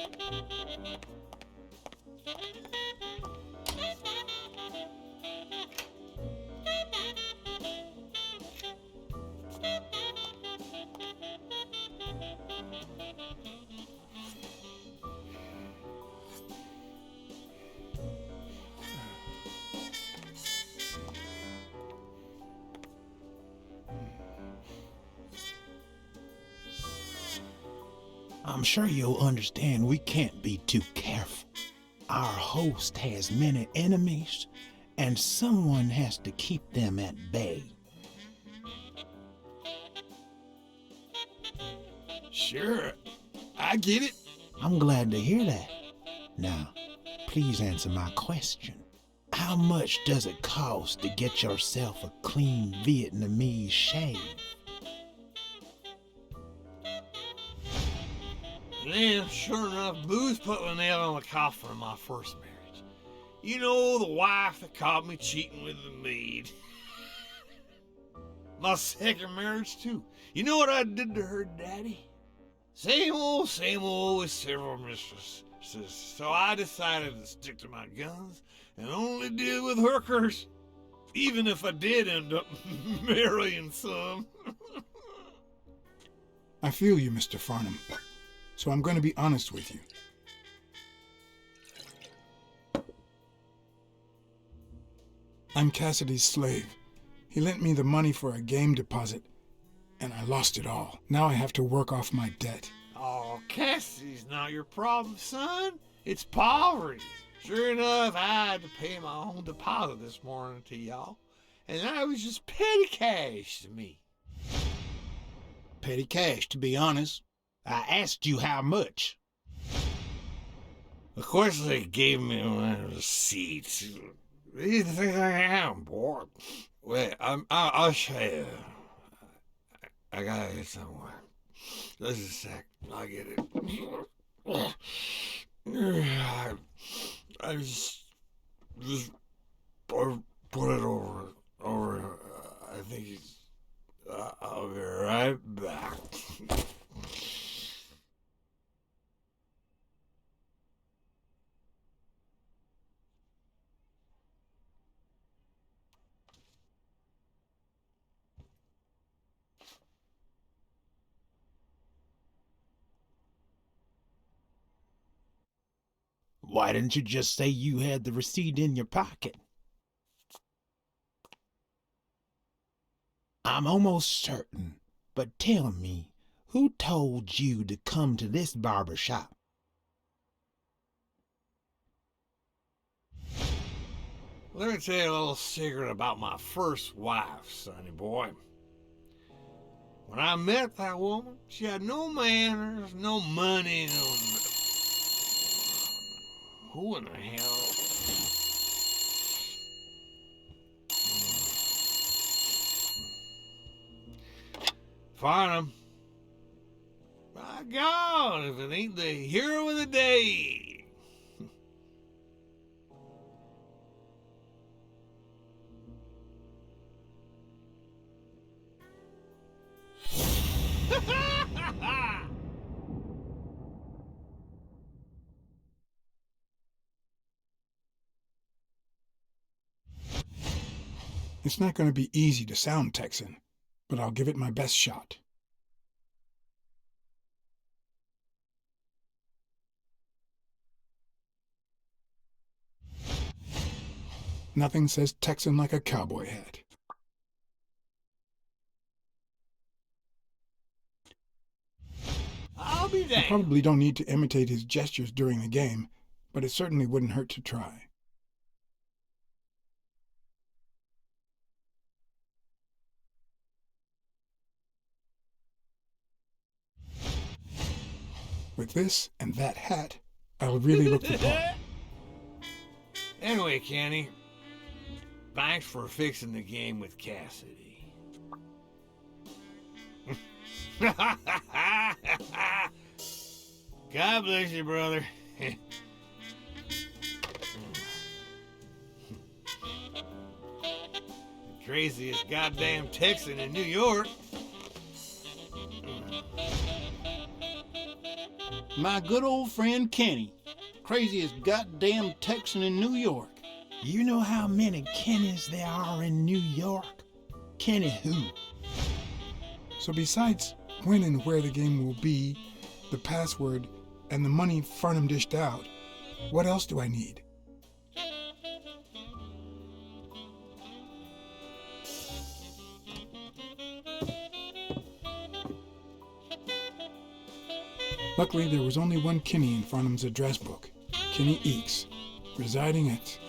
[SPEAKER 6] I'm sure you'll understand we can't be too careful. Our host has many enemies, and someone has to keep them at bay.
[SPEAKER 3] Sure, I get it.
[SPEAKER 6] I'm glad to hear that. Now, please answer my question. How much does it cost to get yourself a clean Vietnamese shave?
[SPEAKER 11] Yeah, sure enough, booze put the nail on the coffin of my first marriage. You know, the wife that caught me cheating with the maid. My second marriage, too. You know what I did to her daddy? Same old with several mistresses. So I decided to stick to my guns and only deal with hookers. Even if I did end up marrying some.
[SPEAKER 1] I feel you, Mr. Farnham. So I'm going to be honest with you. I'm Cassidy's slave. He lent me the money for a game deposit, and I lost it all. Now I have to work off my debt.
[SPEAKER 11] Oh, Cassidy's not your problem, son. It's poverty. Sure enough, I had to pay my own deposit this morning to y'all, and that was just petty cash to me.
[SPEAKER 8] Petty cash, to be honest.
[SPEAKER 6] I asked you how much.
[SPEAKER 11] Of course, they gave me one receipt. What do you think I am, boy? Wait, I'll show you. I got it somewhere. Just a sec. I'll get it. I just put it over. I think I'll be right back.
[SPEAKER 6] Why didn't you just say you had the receipt in your pocket? I'm almost certain, but tell me, who told you to come to this barber shop?
[SPEAKER 11] Let me tell you a little secret about my first wife, sonny boy. When I met that woman, she had no manners, no money, no... Who in the hell? Farnham. My God, if it ain't the hero of the day.
[SPEAKER 1] It's not going to be easy to sound Texan, but I'll give it my best shot. Nothing says Texan like a cowboy hat.
[SPEAKER 2] I'll be
[SPEAKER 1] I
[SPEAKER 2] there.
[SPEAKER 1] probably don't need to imitate his gestures during the game, but it certainly wouldn't hurt to try. With this and that hat, I'll really look the part.
[SPEAKER 11] Anyway, Kenny, thanks for fixing the game with Cassidy. God bless you, brother. The craziest goddamn Texan in New York.
[SPEAKER 8] My good old friend Kenny. Craziest goddamn Texan in New York.
[SPEAKER 6] You know how many Kennys there are in New York? Kenny who?
[SPEAKER 1] So besides when and where the game will be, the password, and the money Farnham dished out, what else do I need? Luckily, there was only one Kinney in Farnham's address book, Kinney Eakes, residing at...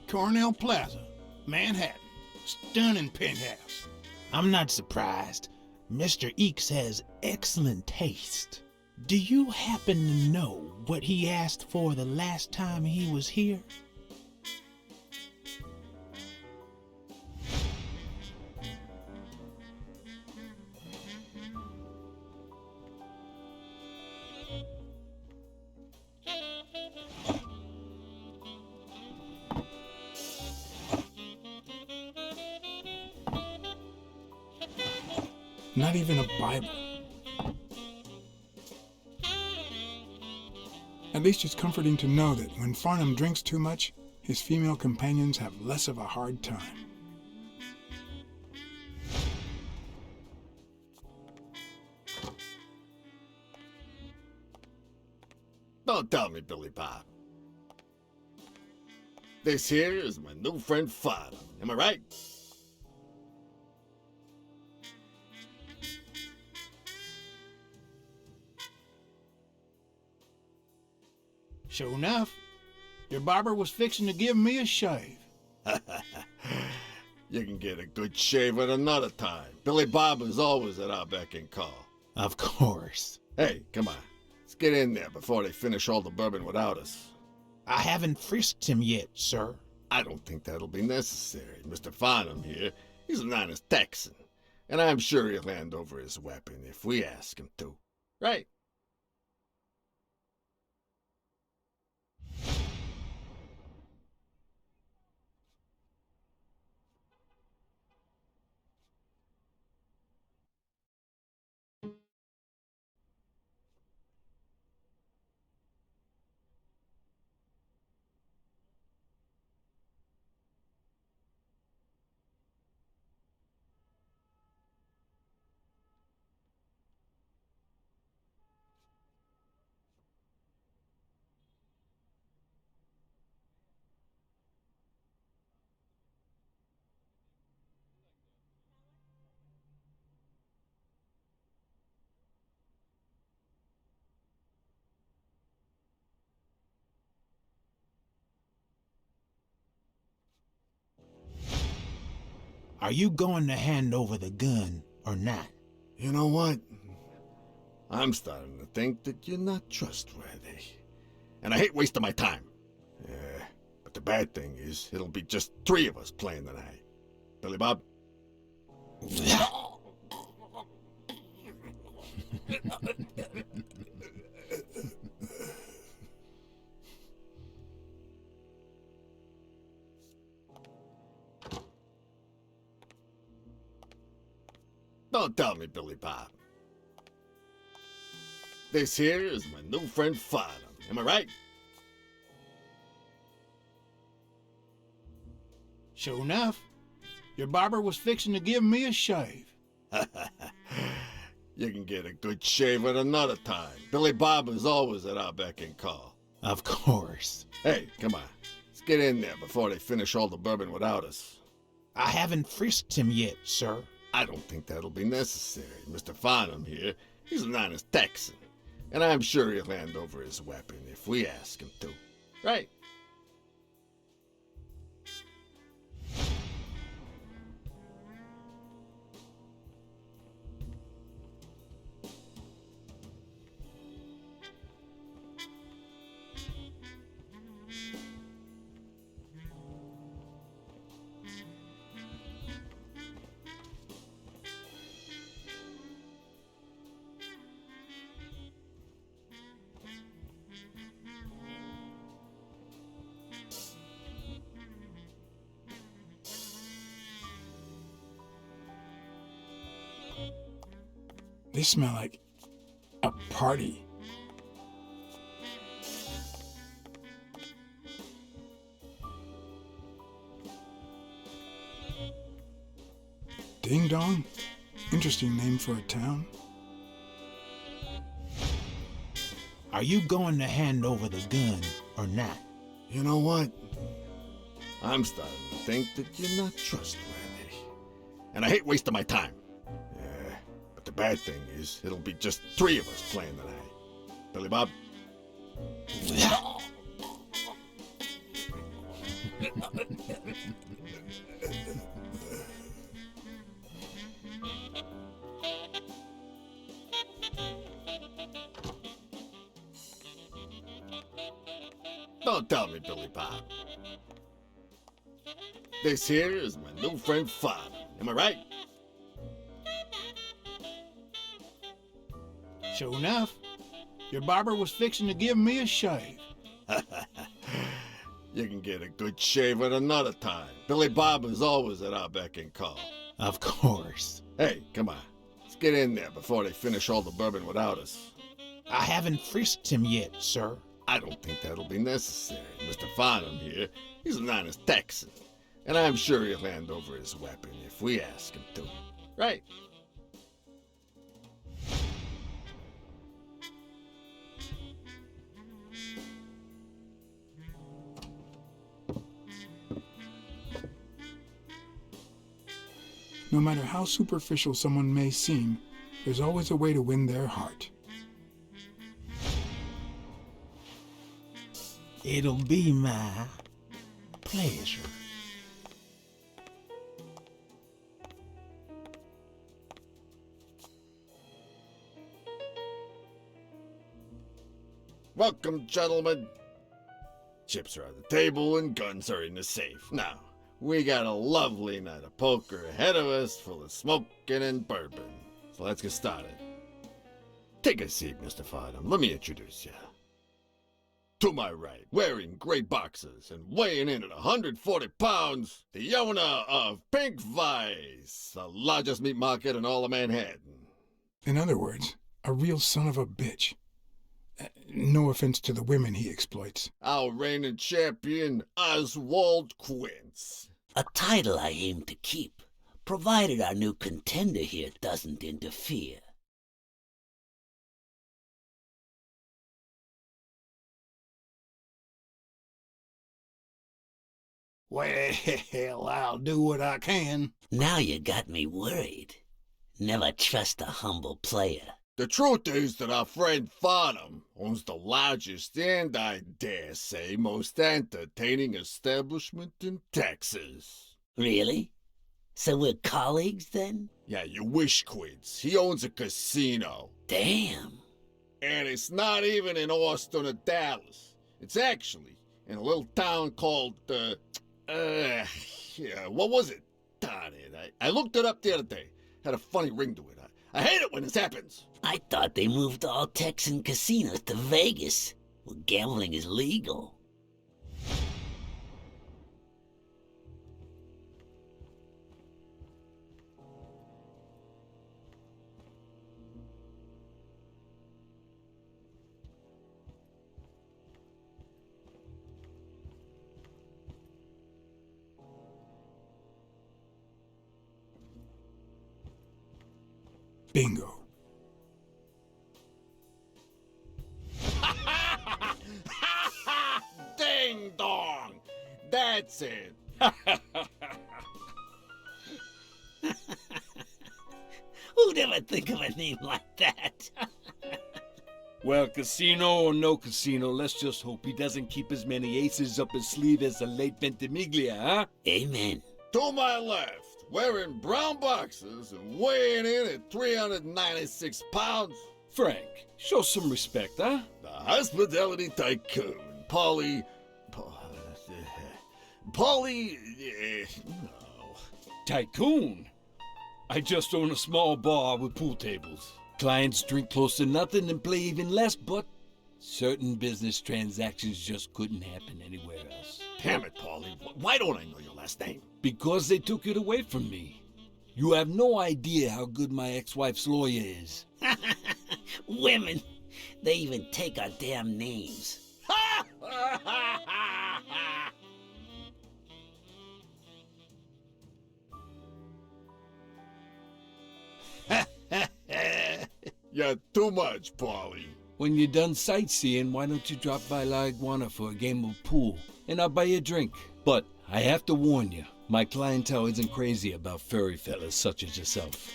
[SPEAKER 8] Cornell Plaza, Manhattan. Stunning penthouse.
[SPEAKER 6] I'm not surprised. Mr. Eakes has excellent taste. Do you happen to know what he asked for the last time he was here?
[SPEAKER 1] Not even a Bible. At least it's comforting to know that when Farnham drinks too much, his female companions have less of a hard time.
[SPEAKER 21] Don't tell me, Billy Bob. This here is my new friend Farnham. Am I right?
[SPEAKER 8] Sure enough, your barber was fixing to give me a shave.
[SPEAKER 21] You can get a good shave at another time. Billy Bob is always at our beck and call.
[SPEAKER 6] Of course.
[SPEAKER 21] Hey, come on. Let's get in there before they finish all the bourbon without us.
[SPEAKER 6] I haven't frisked him yet, sir.
[SPEAKER 21] I don't think that'll be necessary. Mr. Farnham here, he's an honest Texan. And I'm sure he'll hand over his weapon if we ask him to. Right?
[SPEAKER 6] Are you going to hand over the gun or not?
[SPEAKER 21] You know what? I'm starting to think that you're not trustworthy. And I hate wasting my time. Yeah, but the bad thing is, it'll be just 3 of us playing tonight. Billy Bob? Don't tell me, Billy Bob. This here is my new friend Farnham. Am I right?
[SPEAKER 8] Sure enough, your barber was fixing to give me a shave.
[SPEAKER 21] You can get a good shave at another time. Billy Bob is always at our beck and call.
[SPEAKER 6] Of course.
[SPEAKER 21] Hey, come on. Let's get in there before they finish all the bourbon without us.
[SPEAKER 6] I haven't frisked him yet, sir.
[SPEAKER 21] I don't think that'll be necessary. Mr. Farnham here, he's an honest Texan. And I'm sure he'll hand over his weapon if we ask him to. Right?
[SPEAKER 1] They smell like a party. Ding Dong? Interesting name for a town.
[SPEAKER 6] Are you going to hand over the gun or not?
[SPEAKER 21] You know what? I'm starting to think that you're not trustworthy. And I hate wasting my time. But the bad thing is, it'll be just 3 of us playing tonight. Billy Bob? Don't tell me, Billy Bob. This here is my new friend Father. Am I right?
[SPEAKER 8] Sure enough, your barber was fixing to give me a shave.
[SPEAKER 21] You can get a good shave at another time. Billy Bob is always at our beck and call.
[SPEAKER 6] Of course.
[SPEAKER 21] Hey, come on. Let's get in there before they finish all the bourbon without us.
[SPEAKER 6] I haven't frisked him yet, sir.
[SPEAKER 21] I don't think that'll be necessary. Mr. Farnham here, he's an honest Texan. And I'm sure he'll hand over his weapon if we ask him to. Right?
[SPEAKER 1] No matter how superficial someone may seem, there's always a way to win their heart.
[SPEAKER 6] It'll be my pleasure.
[SPEAKER 21] Welcome, gentlemen. Chips are on the table and guns are in the safe. Now, we got a lovely night of poker ahead of us full of smoking and bourbon. So let's get started. Take a seat, Mr. Farnham. Let me introduce you. To my right, wearing gray boxers and weighing in at 140 pounds, the owner of Pink Vice, the largest meat market in all of Manhattan.
[SPEAKER 1] In other words, a real son of a bitch. No offense to the women he exploits.
[SPEAKER 21] Our reigning champion, Oswald Quince.
[SPEAKER 7] A title I aim to keep, provided our new contender here doesn't interfere.
[SPEAKER 8] Well, I'll do what I can.
[SPEAKER 7] Now you got me worried. Never trust a humble player.
[SPEAKER 21] The truth is that our friend Farnham owns the largest and, I dare say, most entertaining establishment in Texas.
[SPEAKER 7] Really? So we're colleagues then?
[SPEAKER 21] Yeah, you wish, Quince. He owns a casino.
[SPEAKER 7] Damn.
[SPEAKER 21] And it's not even in Austin or Dallas. It's actually in a little town called, what was it? Darn it. I looked it up the other day. Had a funny ring to it. I hate it when this happens.
[SPEAKER 7] I thought they moved all Texan casinos to Vegas, where gambling is legal.
[SPEAKER 1] Bingo.
[SPEAKER 21] Ding dong! That's it.
[SPEAKER 7] Who'd ever think of a name like that?
[SPEAKER 20] Well, casino or no casino, let's just hope he doesn't keep as many aces up his sleeve as the late Ventimiglia, huh?
[SPEAKER 7] Amen.
[SPEAKER 21] To my left, wearing brown boxers and weighing in at 396 pounds.
[SPEAKER 20] Frank, show some respect, huh?
[SPEAKER 21] The hospitality tycoon, Polly... no.
[SPEAKER 20] Tycoon? I just own a small bar with pool tables. Clients drink close to nothing and play even less, but certain business transactions just couldn't happen anywhere else.
[SPEAKER 21] Damn it, Polly. Why don't I know your last name?
[SPEAKER 20] Because they took it away from me. You have no idea how good my ex-wife's lawyer is.
[SPEAKER 7] Women, they even take our damn names.
[SPEAKER 21] You're too much, Polly.
[SPEAKER 20] When you're done sightseeing, why don't you drop by La Iguana for a game of pool, and I'll buy you a drink. But I have to warn you, my clientele isn't crazy about furry fellas such as yourself.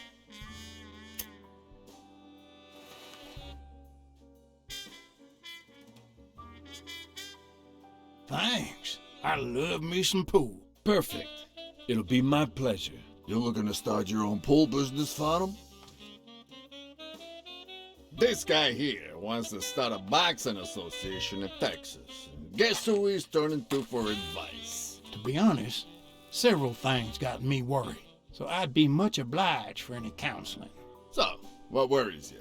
[SPEAKER 8] Thanks. I love me some pool.
[SPEAKER 20] Perfect. It'll be my pleasure.
[SPEAKER 21] You looking to start your own pool business, Farnham? This guy here wants to start a boxing association in Texas. Guess who he's turning to for advice?
[SPEAKER 8] To be honest, several things got me worried, so I'd be much obliged for any counseling.
[SPEAKER 21] So, what worries you?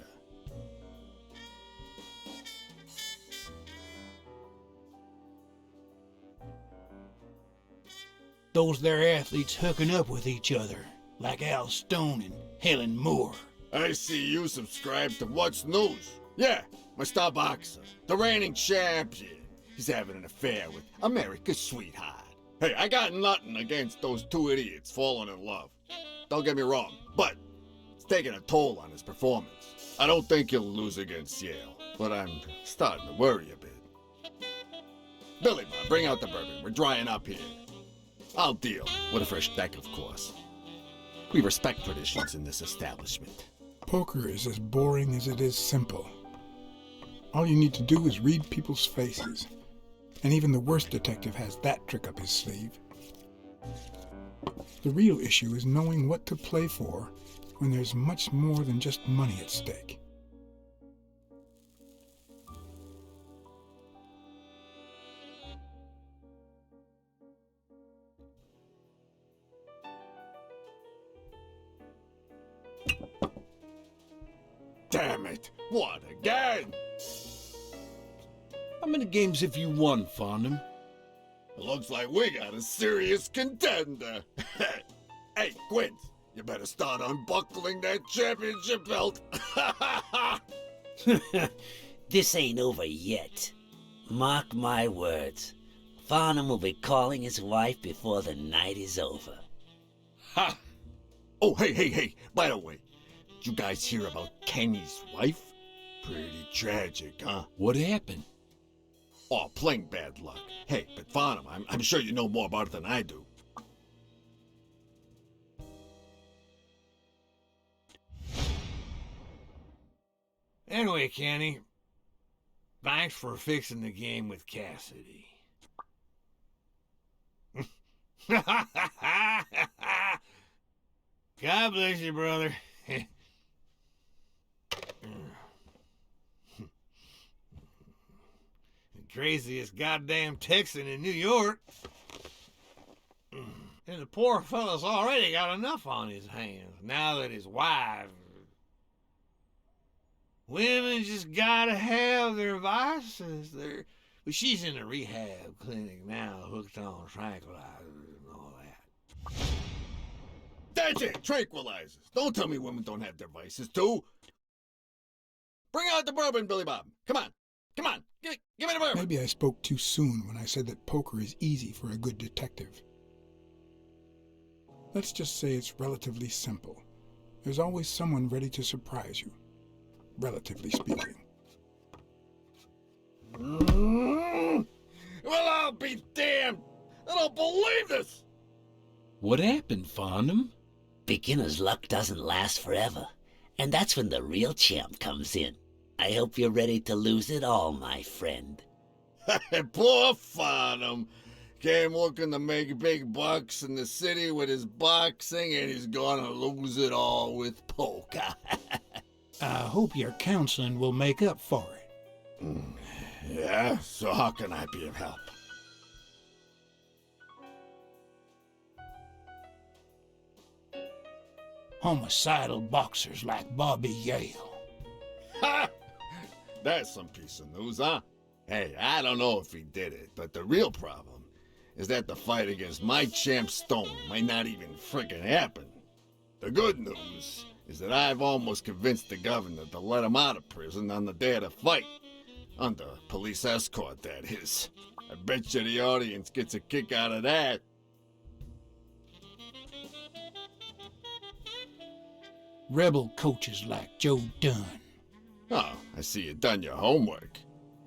[SPEAKER 8] Those there athletes hooking up with each other, like Al Stone and Helen Moore.
[SPEAKER 21] I see you subscribe to What's News. Yeah, my star boxer, the reigning champion. He's having an affair with America's sweetheart. Hey, I got nothing against those two idiots falling in love. Don't get me wrong, but it's taking a toll on his performance. I don't think he'll lose against Yale, but I'm starting to worry a bit. Billy, man, bring out the bourbon. We're drying up here. I'll deal with a fresh deck, of course. We respect traditions in this establishment.
[SPEAKER 1] Poker is as boring as it is simple. All you need to do is read people's faces, and even the worst detective has that trick up his sleeve. The real issue is knowing what to play for when there's much more than just money at stake.
[SPEAKER 21] Damn it! What again?
[SPEAKER 20] How many games have you won, Farnham?
[SPEAKER 21] It looks like we got a serious contender. Hey, Quint, you better start unbuckling that championship belt.
[SPEAKER 7] This ain't over yet. Mark my words. Farnham will be calling his wife before the night is over.
[SPEAKER 21] Ha! Oh, hey, by the way, did you guys hear about Kenny's wife? Pretty tragic, huh?
[SPEAKER 20] What happened?
[SPEAKER 21] Oh, plain bad luck. Hey, but Farnham, I'm sure you know more about it than I do.
[SPEAKER 11] Anyway, Kenny, thanks for fixing the game with Cassidy. God bless you, brother. The craziest goddamn Texan in New York. And the poor fella's already got enough on his hands now that his wife... Women just gotta have their vices. But she's in a rehab clinic now, hooked on tranquilizers and all that.
[SPEAKER 21] That's it, tranquilizers. Don't tell me women don't have their vices, too. Bring out the bourbon, Billy Bob. Come on. Give me the bourbon.
[SPEAKER 1] Maybe I spoke too soon when I said that poker is easy for a good detective. Let's just say it's relatively simple. there's always someone ready to surprise you, relatively speaking.
[SPEAKER 21] Well, I'll be damned! I don't believe this!
[SPEAKER 20] What happened, Farnham?
[SPEAKER 7] Beginner's luck doesn't last forever, and that's when the real champ comes in. I hope you're ready to lose it all, my friend.
[SPEAKER 21] Poor Farnham. Came looking to make big bucks in the city with his boxing, and he's gonna lose it all with poker.
[SPEAKER 8] I hope your counseling will make up for it.
[SPEAKER 21] Yeah? So how can I be of help?
[SPEAKER 8] Homicidal boxers like Bobby Yale.
[SPEAKER 21] Ha! That's some piece of news, huh? Hey, I don't know if he did it, but the real problem is that the fight against my champ Stone might not even frickin' happen. The good news is that I've almost convinced the governor to let him out of prison on the day of the fight. Under police escort, that is. I bet you the audience gets a kick out of that.
[SPEAKER 8] Rebel coaches like Joe Dunn.
[SPEAKER 21] Oh, I see you done your homework.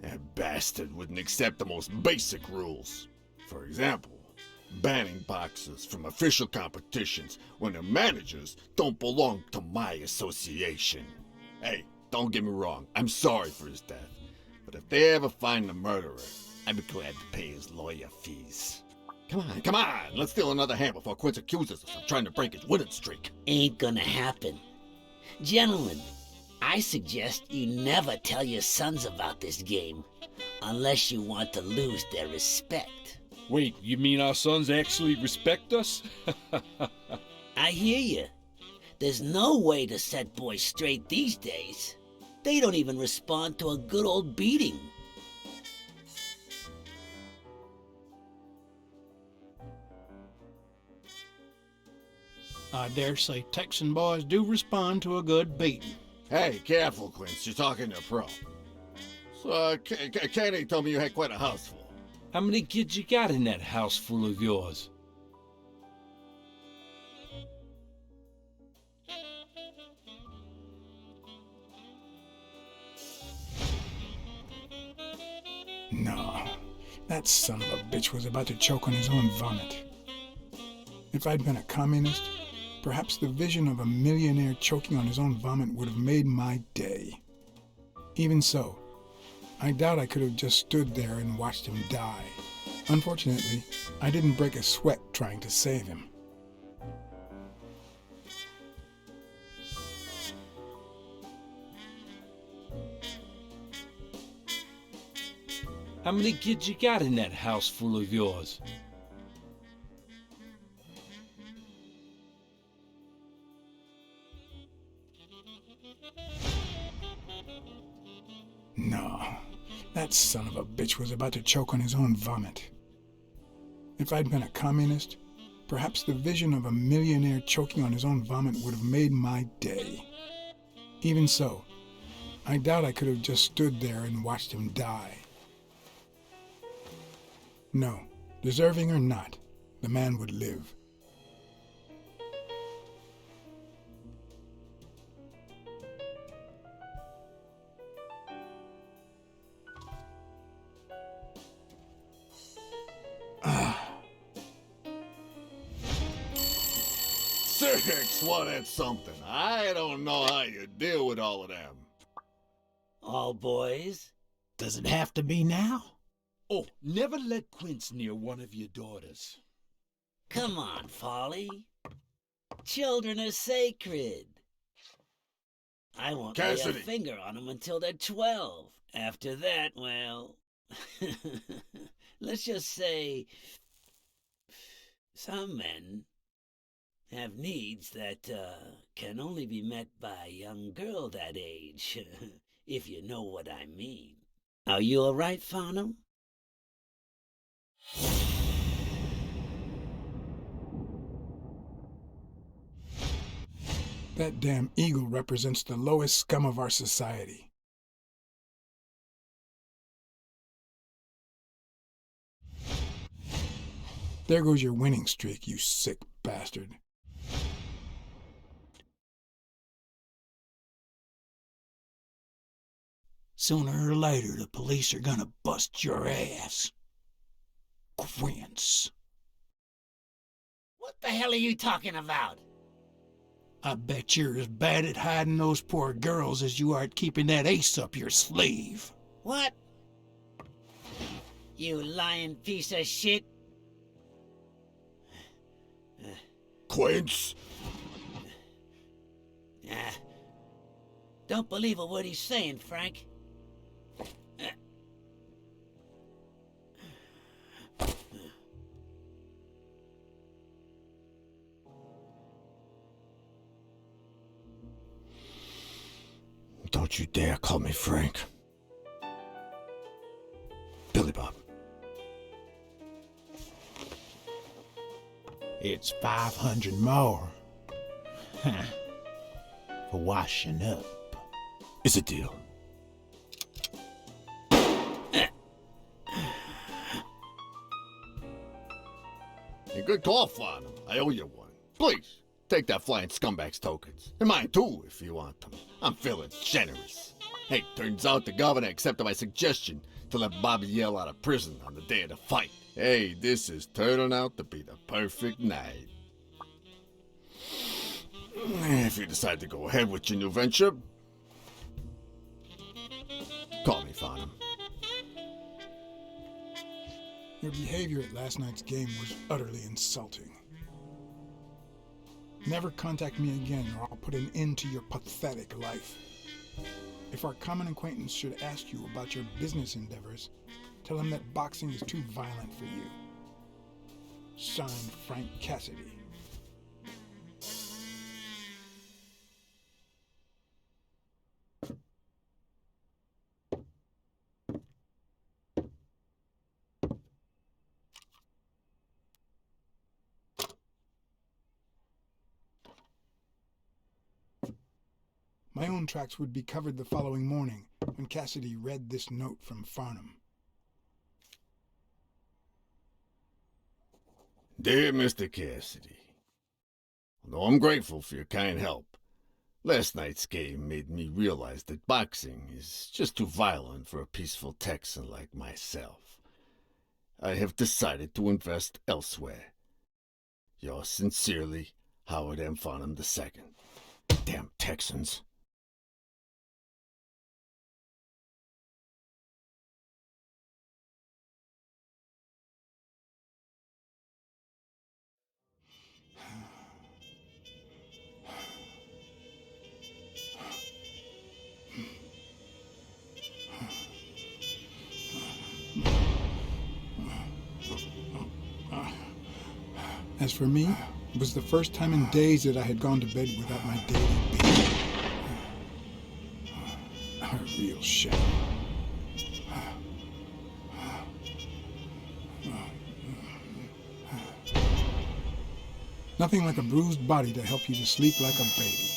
[SPEAKER 21] That bastard wouldn't accept the most basic rules. For example, banning boxers from official competitions when their managers don't belong to my association. Hey, don't get me wrong, I'm sorry for his death. But if they ever find the murderer, I'd be glad to pay his lawyer fees. Come on, let's steal another hand before Quince accuses us of trying to break his winning streak.
[SPEAKER 7] Ain't gonna happen. Gentlemen, I suggest you never tell your sons about this game, unless you want to lose their respect.
[SPEAKER 20] Wait, you mean our sons actually respect us?
[SPEAKER 7] I hear you. There's no way to set boys straight these days. They don't even respond to a good old beating.
[SPEAKER 8] I dare say Texan boys do respond to a good beating.
[SPEAKER 21] Hey, careful, Quince. You're talking to a pro. So, Kenny told me you had quite a house full.
[SPEAKER 20] How many kids you got in that house full of yours?
[SPEAKER 1] No, that son of a bitch was about to choke on his own vomit. If I'd been a communist, perhaps the vision of a millionaire choking on his own vomit would have made my day. Even so, I doubt I could have just stood there and watched him die. Unfortunately, I didn't break a sweat trying to save him.
[SPEAKER 20] How many kids you got in that house full of yours?
[SPEAKER 1] No, that son of a bitch was about to choke on his own vomit. If I'd been a communist, perhaps the vision of a millionaire choking on his own vomit would have made my day. Even so, I doubt I could have just stood there and watched him die. No, deserving or not, the man would live.
[SPEAKER 21] Six, well, that's something. I don't know how you deal with all of them.
[SPEAKER 7] All boys?
[SPEAKER 6] Does it have to be now?
[SPEAKER 20] Oh, never let Quince near one of your daughters.
[SPEAKER 7] Come on, Folly. Children are sacred. I won't lay a
[SPEAKER 21] Cassidy.
[SPEAKER 7] finger on them until they're 12. After that, well, let's just say some men have needs that can only be met by a young girl that age, if you know what I mean. Are you all right, Farnham?
[SPEAKER 1] That damn eagle represents the lowest scum of our society. There goes your winning streak, you sick bastard.
[SPEAKER 8] Sooner or later, the police are gonna bust your ass. Quince.
[SPEAKER 7] What the hell are you talking about?
[SPEAKER 8] I bet you're as bad at hiding those poor girls as you are at keeping that ace up your sleeve.
[SPEAKER 7] What? You lying piece of shit.
[SPEAKER 21] Quince!
[SPEAKER 7] Don't believe a word he's saying, Frank.
[SPEAKER 21] Don't you dare call me Frank. Billy Bob.
[SPEAKER 6] It's 500 more. For washing up.
[SPEAKER 21] It's a deal. A good call, Farnham. I owe you one. Please, take that flying scumbag's tokens. And mine too, if you want them. I'm feeling generous. Hey, turns out the governor accepted my suggestion to let Bobby Yale out of prison on the day of the fight. Hey, this is turning out to be the perfect night. If you decide to go ahead with your new venture, call me, Farnham.
[SPEAKER 1] Your behavior at last night's game was utterly insulting. Never contact me again or I'll put an end to your pathetic life. If our common acquaintance should ask you about your business endeavors, tell him that boxing is too violent for you. Signed, Frank Cassidy. My own tracks would be covered the following morning when Cassidy read this note from Farnham.
[SPEAKER 21] Dear Mr. Cassidy, although I'm grateful for your kind help, last night's game made me realize that boxing is just too violent for a peaceful Texan like myself. I have decided to invest elsewhere. Yours sincerely, Howard M. Farnham II. Damn Texans.
[SPEAKER 1] As for me, it was the first time in days that I had gone to bed without my daily beat. A real shame. Nothing like a bruised body to help you to sleep like a baby.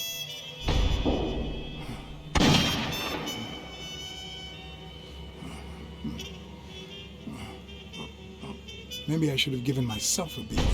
[SPEAKER 1] Maybe I should have given myself a beating.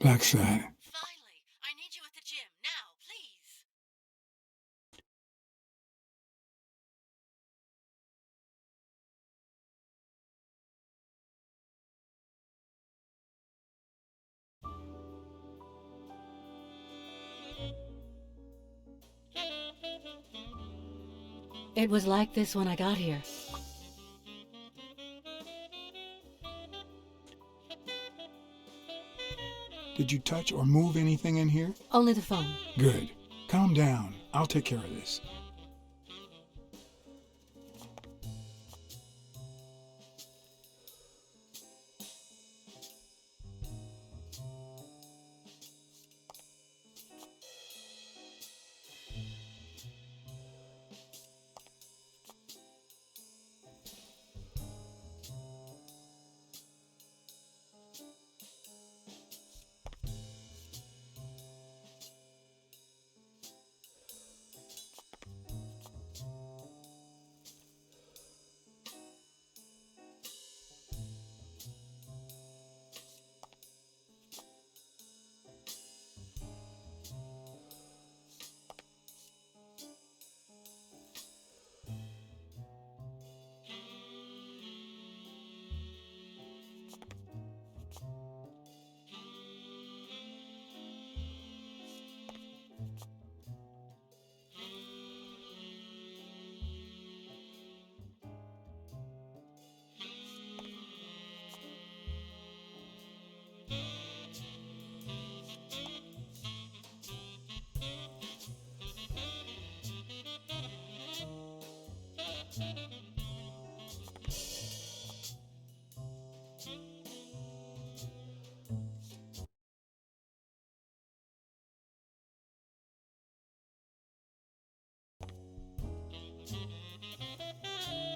[SPEAKER 1] Blacksad.
[SPEAKER 13] Finally, I need you at the gym now, please.
[SPEAKER 10] It was like this when I got here.
[SPEAKER 1] Did you touch or move anything in here?
[SPEAKER 10] Only the phone.
[SPEAKER 1] Good. Calm down. I'll take care of this.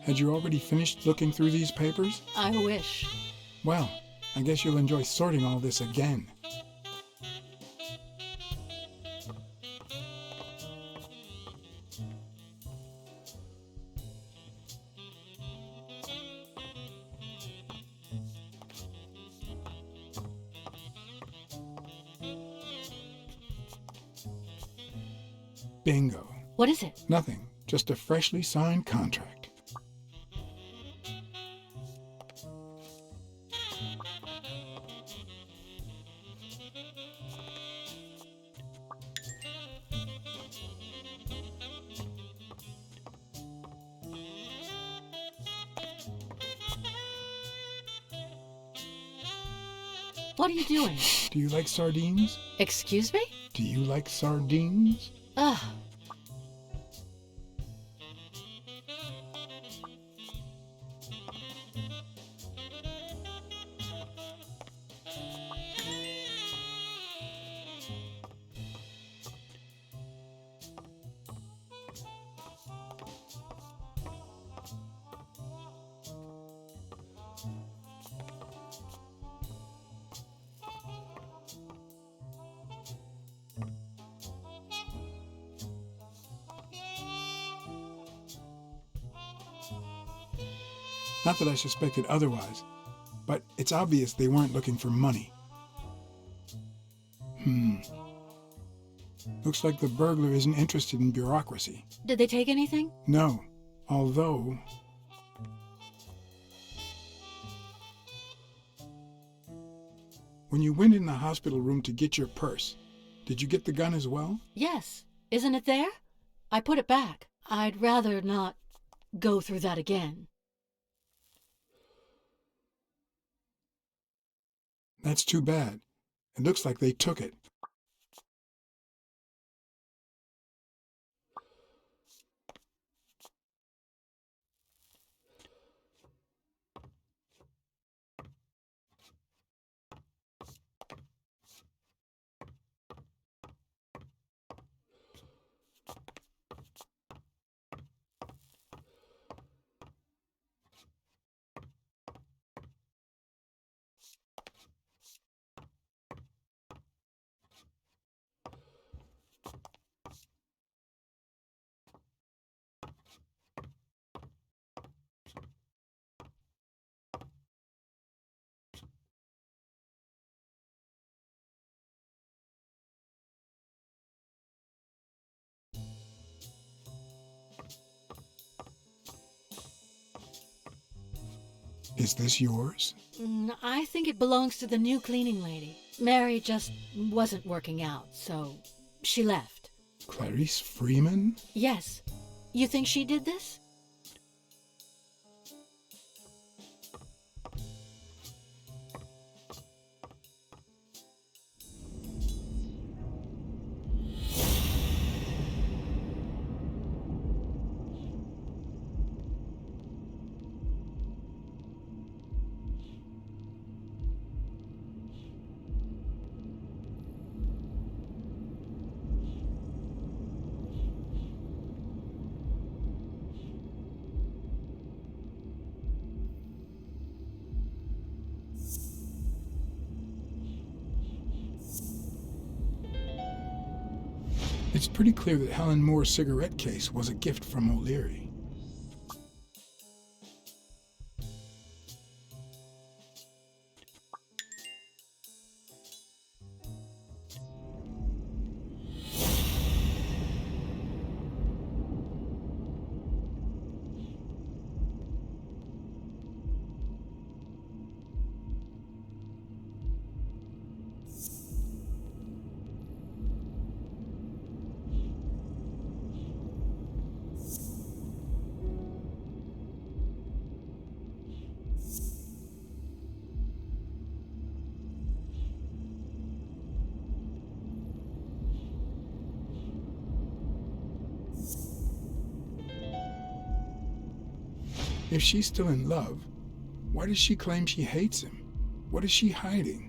[SPEAKER 1] Had you already finished looking through these papers?
[SPEAKER 10] I wish.
[SPEAKER 1] Well, I guess you'll enjoy sorting all this again. Bingo.
[SPEAKER 10] What is it?
[SPEAKER 1] Nothing. Just a freshly signed contract.
[SPEAKER 10] What are you doing?
[SPEAKER 1] Do you like sardines?
[SPEAKER 10] Excuse me?
[SPEAKER 1] Do you like sardines?
[SPEAKER 10] Ugh.
[SPEAKER 1] Not that I suspected otherwise, but it's obvious they weren't looking for money. Looks like the burglar isn't interested in bureaucracy.
[SPEAKER 10] Did they take anything?
[SPEAKER 1] No, although... When you went in the hospital room to get your purse, did you get the gun as well?
[SPEAKER 10] Yes. Isn't it there? I put it back. I'd rather not go through that again.
[SPEAKER 1] That's too bad. It looks like they took it. Is this yours?
[SPEAKER 10] I think it belongs to the new cleaning lady. Mary just wasn't working out, so she left.
[SPEAKER 1] Clarice Freeman?
[SPEAKER 10] Yes. You think she did this?
[SPEAKER 1] It's pretty clear that Helen Moore's cigarette case was a gift from O'Leary. If she's still in love, why does she claim she hates him? What is she hiding?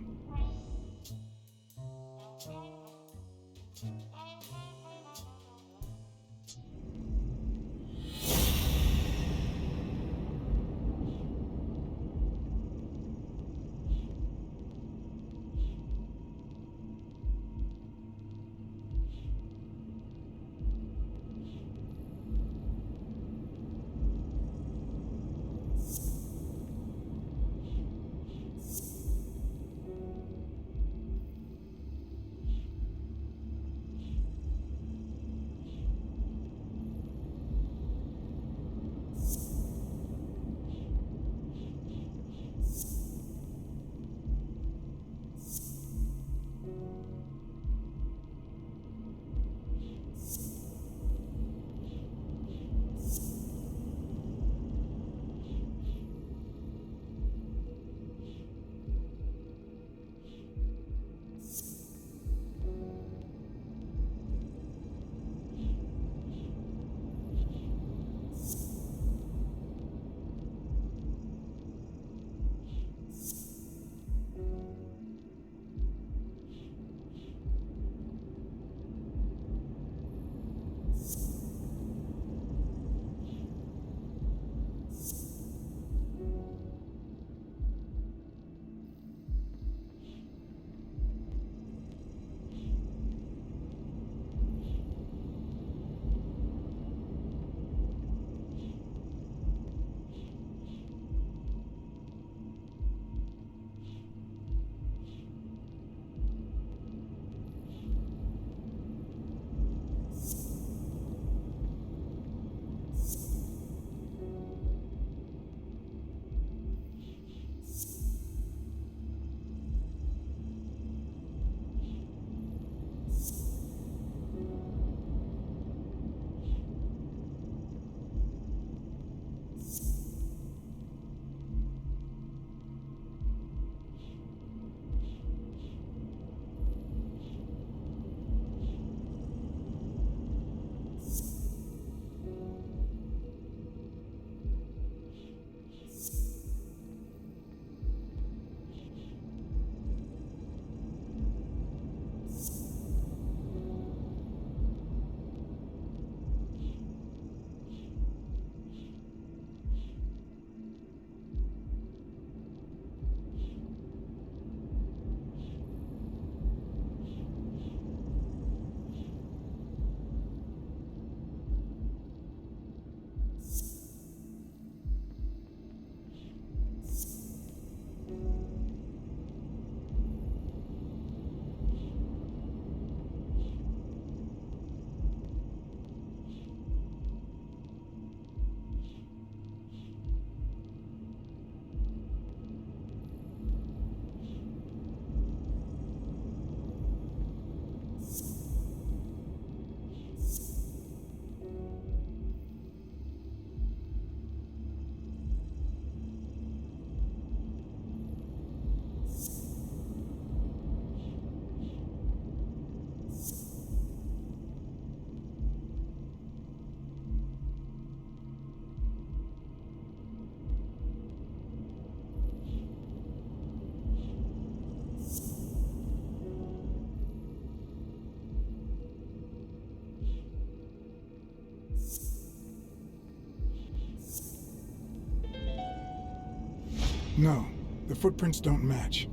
[SPEAKER 1] No, the footprints don't match.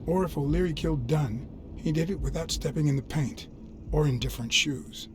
[SPEAKER 1] Or if O'Leary killed Dunn, he did it without stepping in the paint, or in different shoes.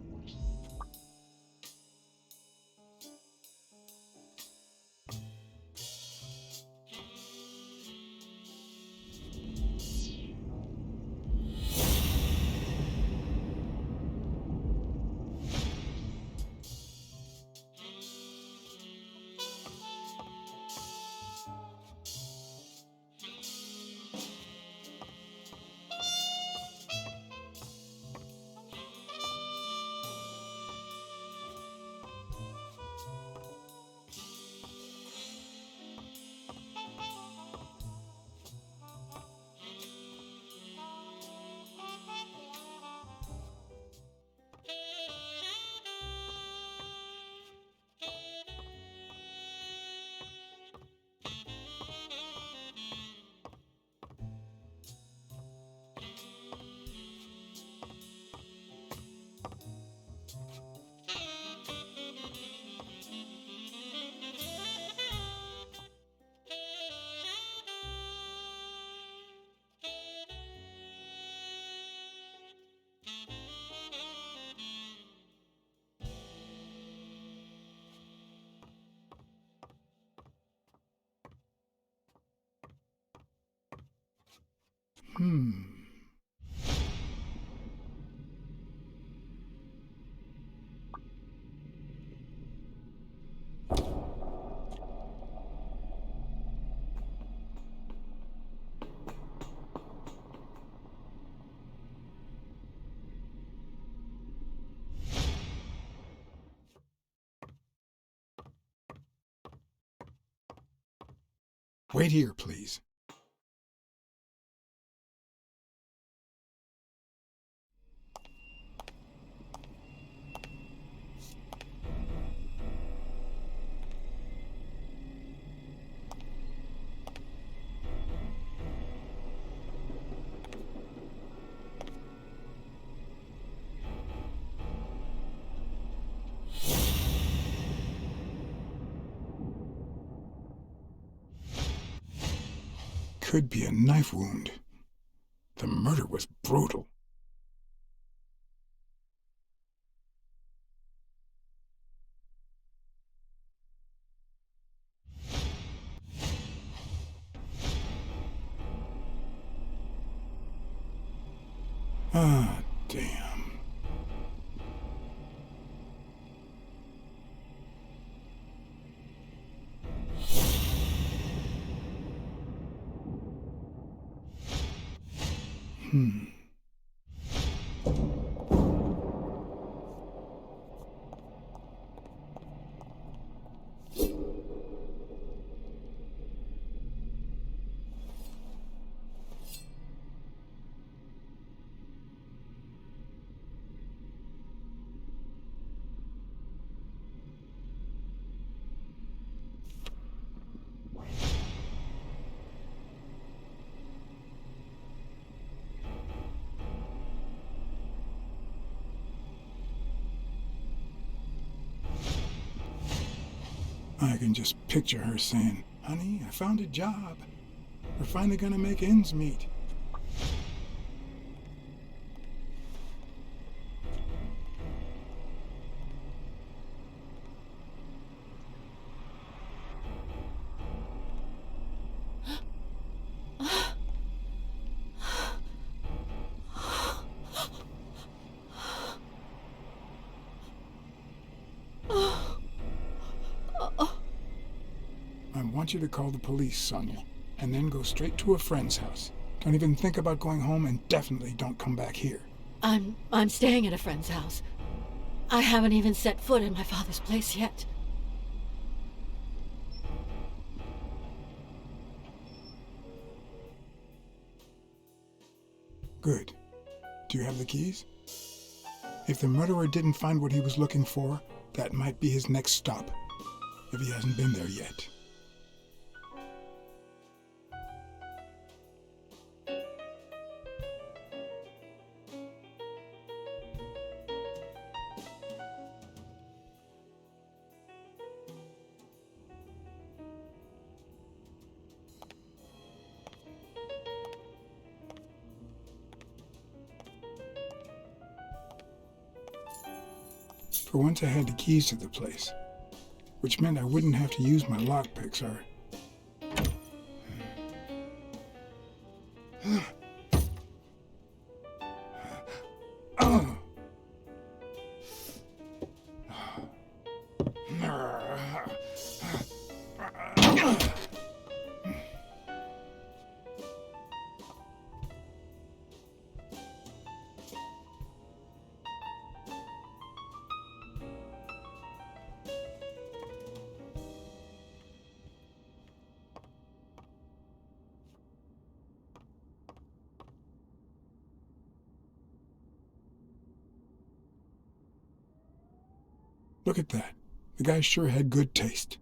[SPEAKER 1] Wait here, please. Could be a knife wound. The murder was brutal. Ah, damn. I can just picture her saying, "Honey, I found a job. We're finally gonna make ends meet." I want you to call the police, Sonia, and then go straight to a friend's house. Don't even think about going home, and definitely don't come back here.
[SPEAKER 10] I'm staying at a friend's house. I haven't even set foot in my father's place yet.
[SPEAKER 1] Good. Do you have the keys? If the murderer didn't find what he was looking for, that might be his next stop, if he hasn't been there yet. For once I had the keys to the place, which meant I wouldn't have to use my lockpicks or... Oh. Look at that. The guy sure had good taste.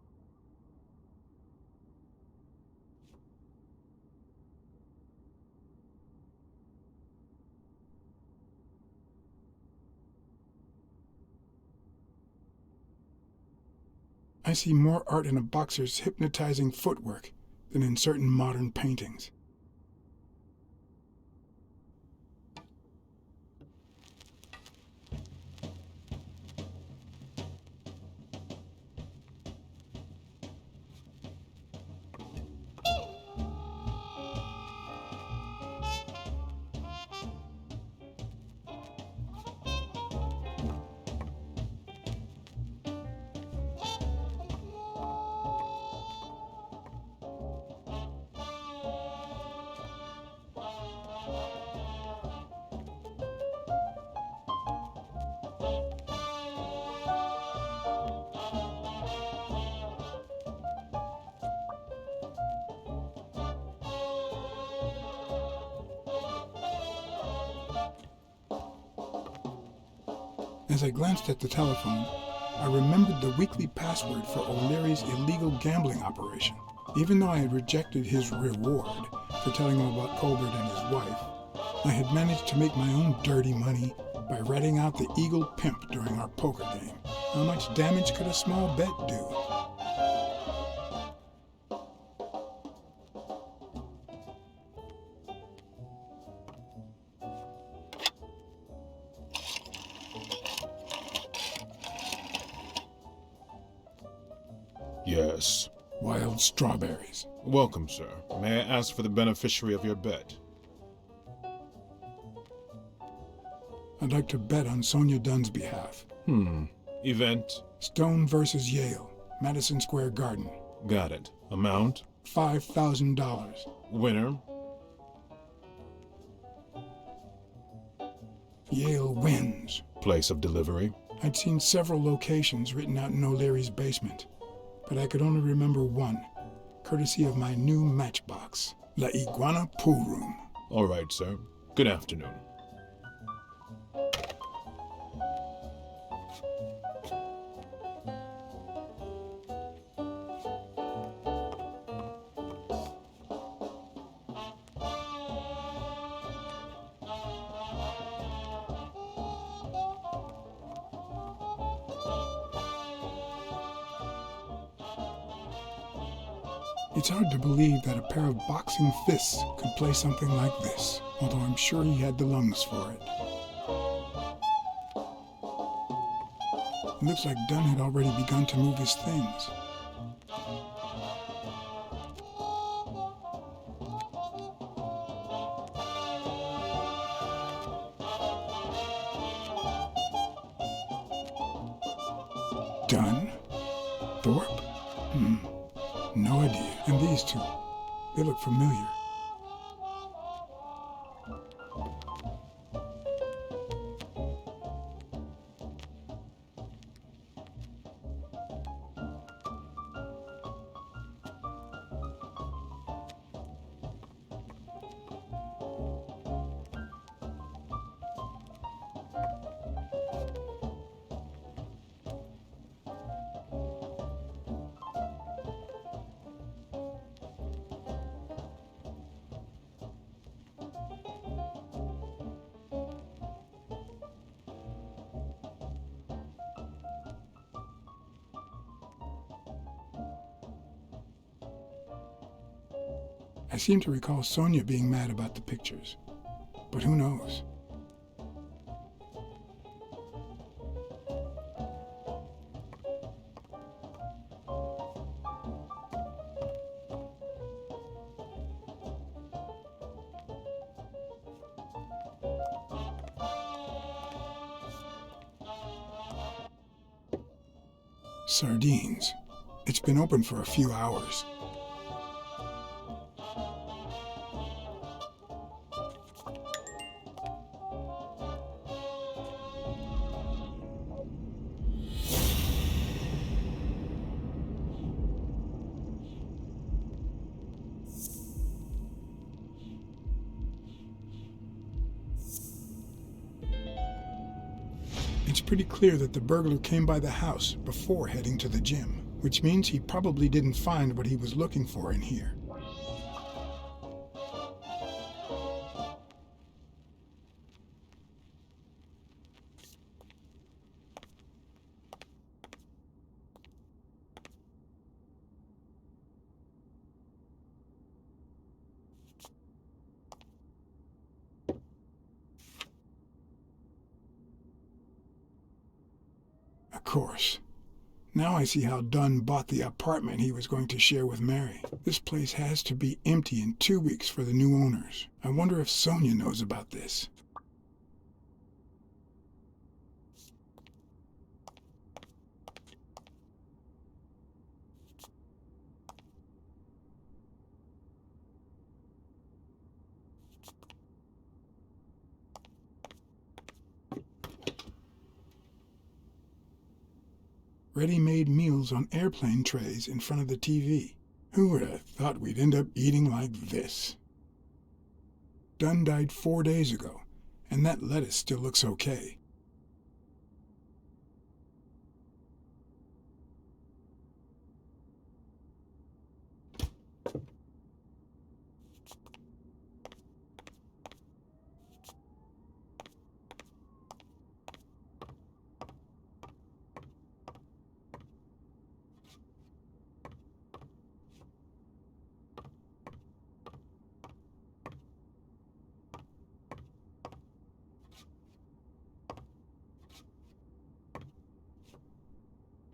[SPEAKER 1] I see more art in a boxer's hypnotizing footwork than in certain modern paintings. As I glanced at the telephone, I remembered the weekly password for O'Leary's illegal gambling operation. Even though I had rejected his reward for telling him about Colbert and his wife, I had managed to make my own dirty money by ratting out the Eagle Pimp during our poker game. How much damage could a small bet do?
[SPEAKER 4] Yes.
[SPEAKER 1] Wild strawberries.
[SPEAKER 4] Welcome, sir. May I ask for the beneficiary of your bet?
[SPEAKER 1] I'd like to bet on Sonia Dunn's behalf.
[SPEAKER 4] Event?
[SPEAKER 1] Stone versus Yale, Madison Square Garden.
[SPEAKER 4] Got it. Amount?
[SPEAKER 1] $5,000.
[SPEAKER 4] Winner?
[SPEAKER 1] Yale wins.
[SPEAKER 4] Place of delivery?
[SPEAKER 1] I'd seen several locations written out in O'Leary's basement, but I could only remember one, courtesy of my new matchbox, La Iguana Pool Room.
[SPEAKER 4] All right, sir. Good afternoon.
[SPEAKER 1] It's hard to believe that a pair of boxing fists could play something like this, although I'm sure he had the lungs for it. It looks like Dunn had already begun to move his things. Dunn? Thorpe? No idea. And these two, they look familiar. I seem to recall Sonia being mad about the pictures, but who knows? Sardines. It's been open for a few hours. It's pretty clear that the burglar came by the house before heading to the gym, which means he probably didn't find what he was looking for in here. Of course. Now I see how Dunn bought the apartment he was going to share with Mary. This place has to be empty in 2 weeks for the new owners. I wonder if Sonia knows about this. Ready-made meals on airplane trays in front of the TV. Who would have thought we'd end up eating like this? Dunn died 4 days ago, and that lettuce still looks okay.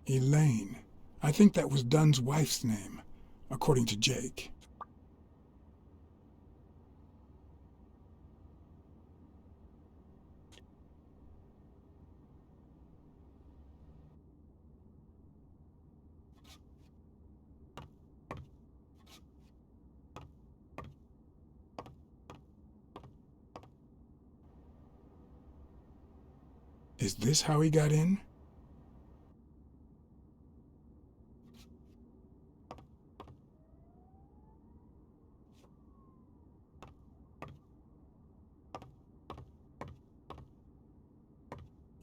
[SPEAKER 1] Elaine. I think that was Dunn's wife's name, according to Jake. Is this how he got in?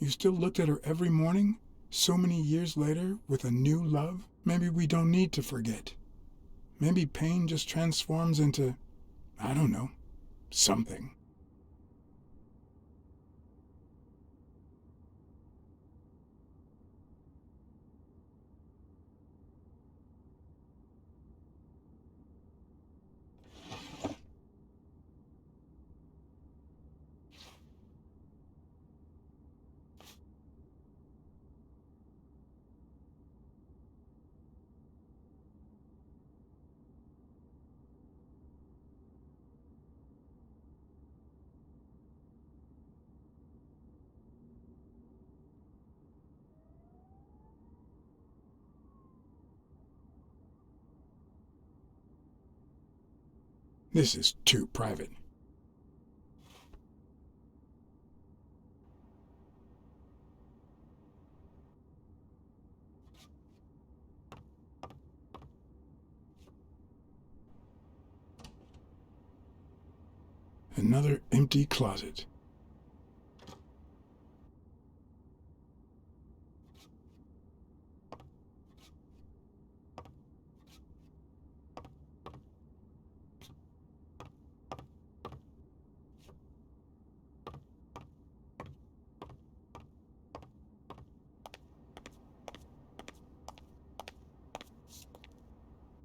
[SPEAKER 1] You still looked at her every morning, so many years later, with a new love? Maybe we don't need to forget. Maybe pain just transforms into, I don't know, something. This is too private. Another empty closet.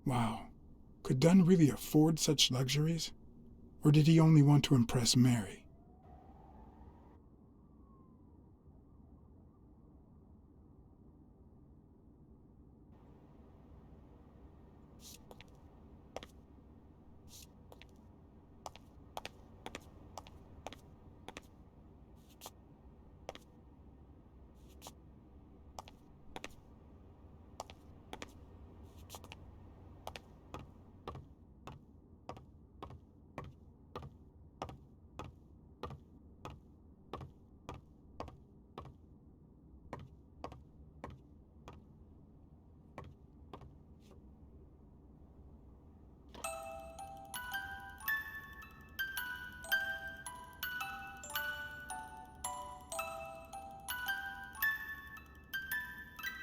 [SPEAKER 1] Wow. Could Dunn really afford such luxuries? Or did he only want to impress Mary?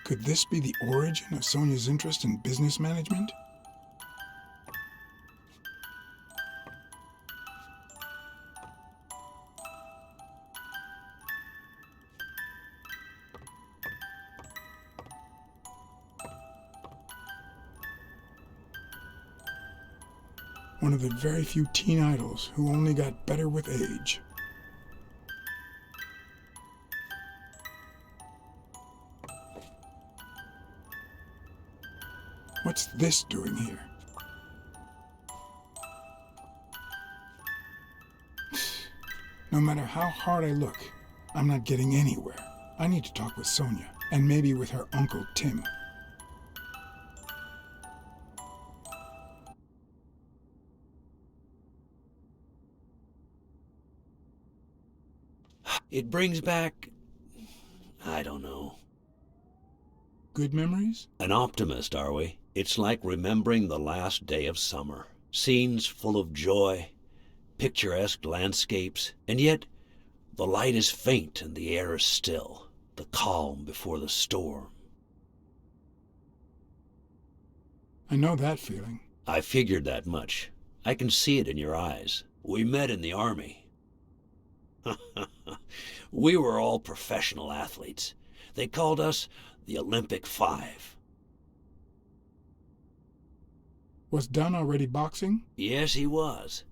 [SPEAKER 1] Could this be the origin of Sonia's interest in business management? One of the very few teen idols who only got better with age. What's this doing here? No matter how hard I look, I'm not getting anywhere. I need to talk with Sonia, and maybe with her Uncle Tim.
[SPEAKER 16] It brings back, I don't know.
[SPEAKER 1] Good memories?
[SPEAKER 16] An optimist, are we? It's like remembering the last day of summer. Scenes full of joy, picturesque landscapes, and yet the light is faint and the air is still, the calm before the storm.
[SPEAKER 1] I know that feeling.
[SPEAKER 16] I figured that much. I can see it in your eyes. We met in the Army. We were all professional athletes. They called us the Olympic Five.
[SPEAKER 1] Was Dunn already boxing?
[SPEAKER 16] Yes, he was.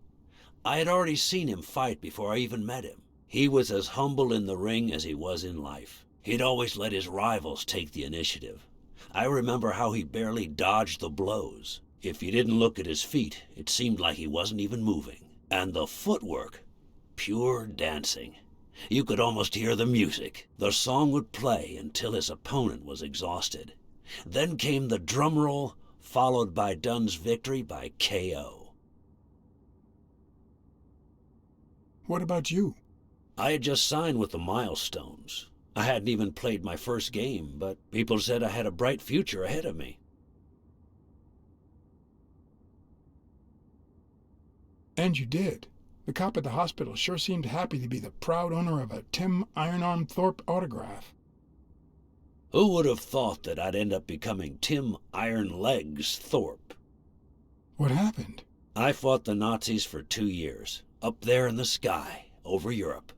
[SPEAKER 16] I had already seen him fight before I even met him. He was as humble in the ring as he was in life. He'd always let his rivals take the initiative. I remember how he barely dodged the blows. If you didn't look at his feet, it seemed like he wasn't even moving. And the footwork, pure dancing. You could almost hear the music. The song would play until his opponent was exhausted. Then came the drum roll, followed by Dunn's victory by KO.
[SPEAKER 1] What about you?
[SPEAKER 16] I had just signed with the Milestones. I hadn't even played my first game, but people said I had a bright future ahead of me.
[SPEAKER 1] And you did. The cop at the hospital sure seemed happy to be the proud owner of a Tim Ironarm Thorpe autograph.
[SPEAKER 16] Who would have thought that I'd end up becoming Tim Iron Legs Thorpe?
[SPEAKER 1] What happened?
[SPEAKER 16] I fought the Nazis for 2 years, up there in the sky, over Europe.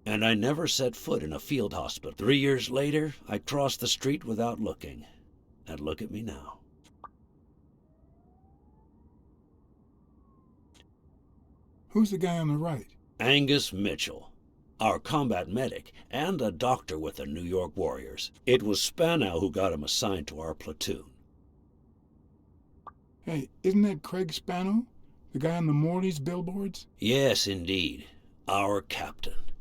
[SPEAKER 16] And I never set foot in a field hospital. 3 years later, I crossed the street without looking. And look at me now.
[SPEAKER 1] Who's the guy on the right?
[SPEAKER 16] Angus Mitchell, our combat medic, and a doctor with the New York Warriors. It was Spanow who got him assigned to our platoon.
[SPEAKER 1] Hey, isn't that Craig Spanow? The guy on the Morley's billboards?
[SPEAKER 16] Yes, indeed. Our captain.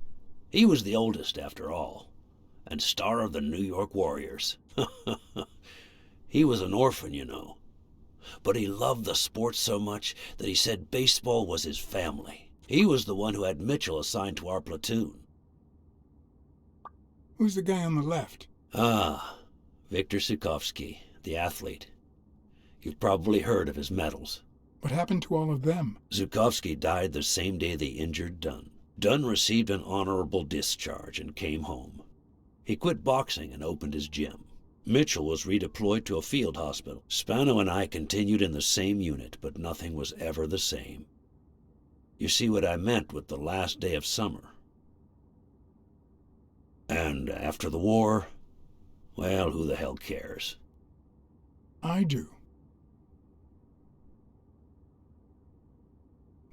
[SPEAKER 16] He was the oldest, after all, and star of the New York Warriors. He was an orphan, you know. But he loved the sport so much that he said baseball was his family. He was the one who had Mitchell assigned to our platoon.
[SPEAKER 1] Who's the guy on the left?
[SPEAKER 16] Ah, Viktor Sukovsky, the athlete. You've probably heard of his medals.
[SPEAKER 1] What happened to all of them?
[SPEAKER 16] Sukovsky died the same day they injured Dunn. Dunn received an honorable discharge and came home. He quit boxing and opened his gym. Mitchell was redeployed to a field hospital. Spano and I continued in the same unit, but nothing was ever the same. You see what I meant with the last day of summer. And after the war, well, who the hell cares?
[SPEAKER 1] I do.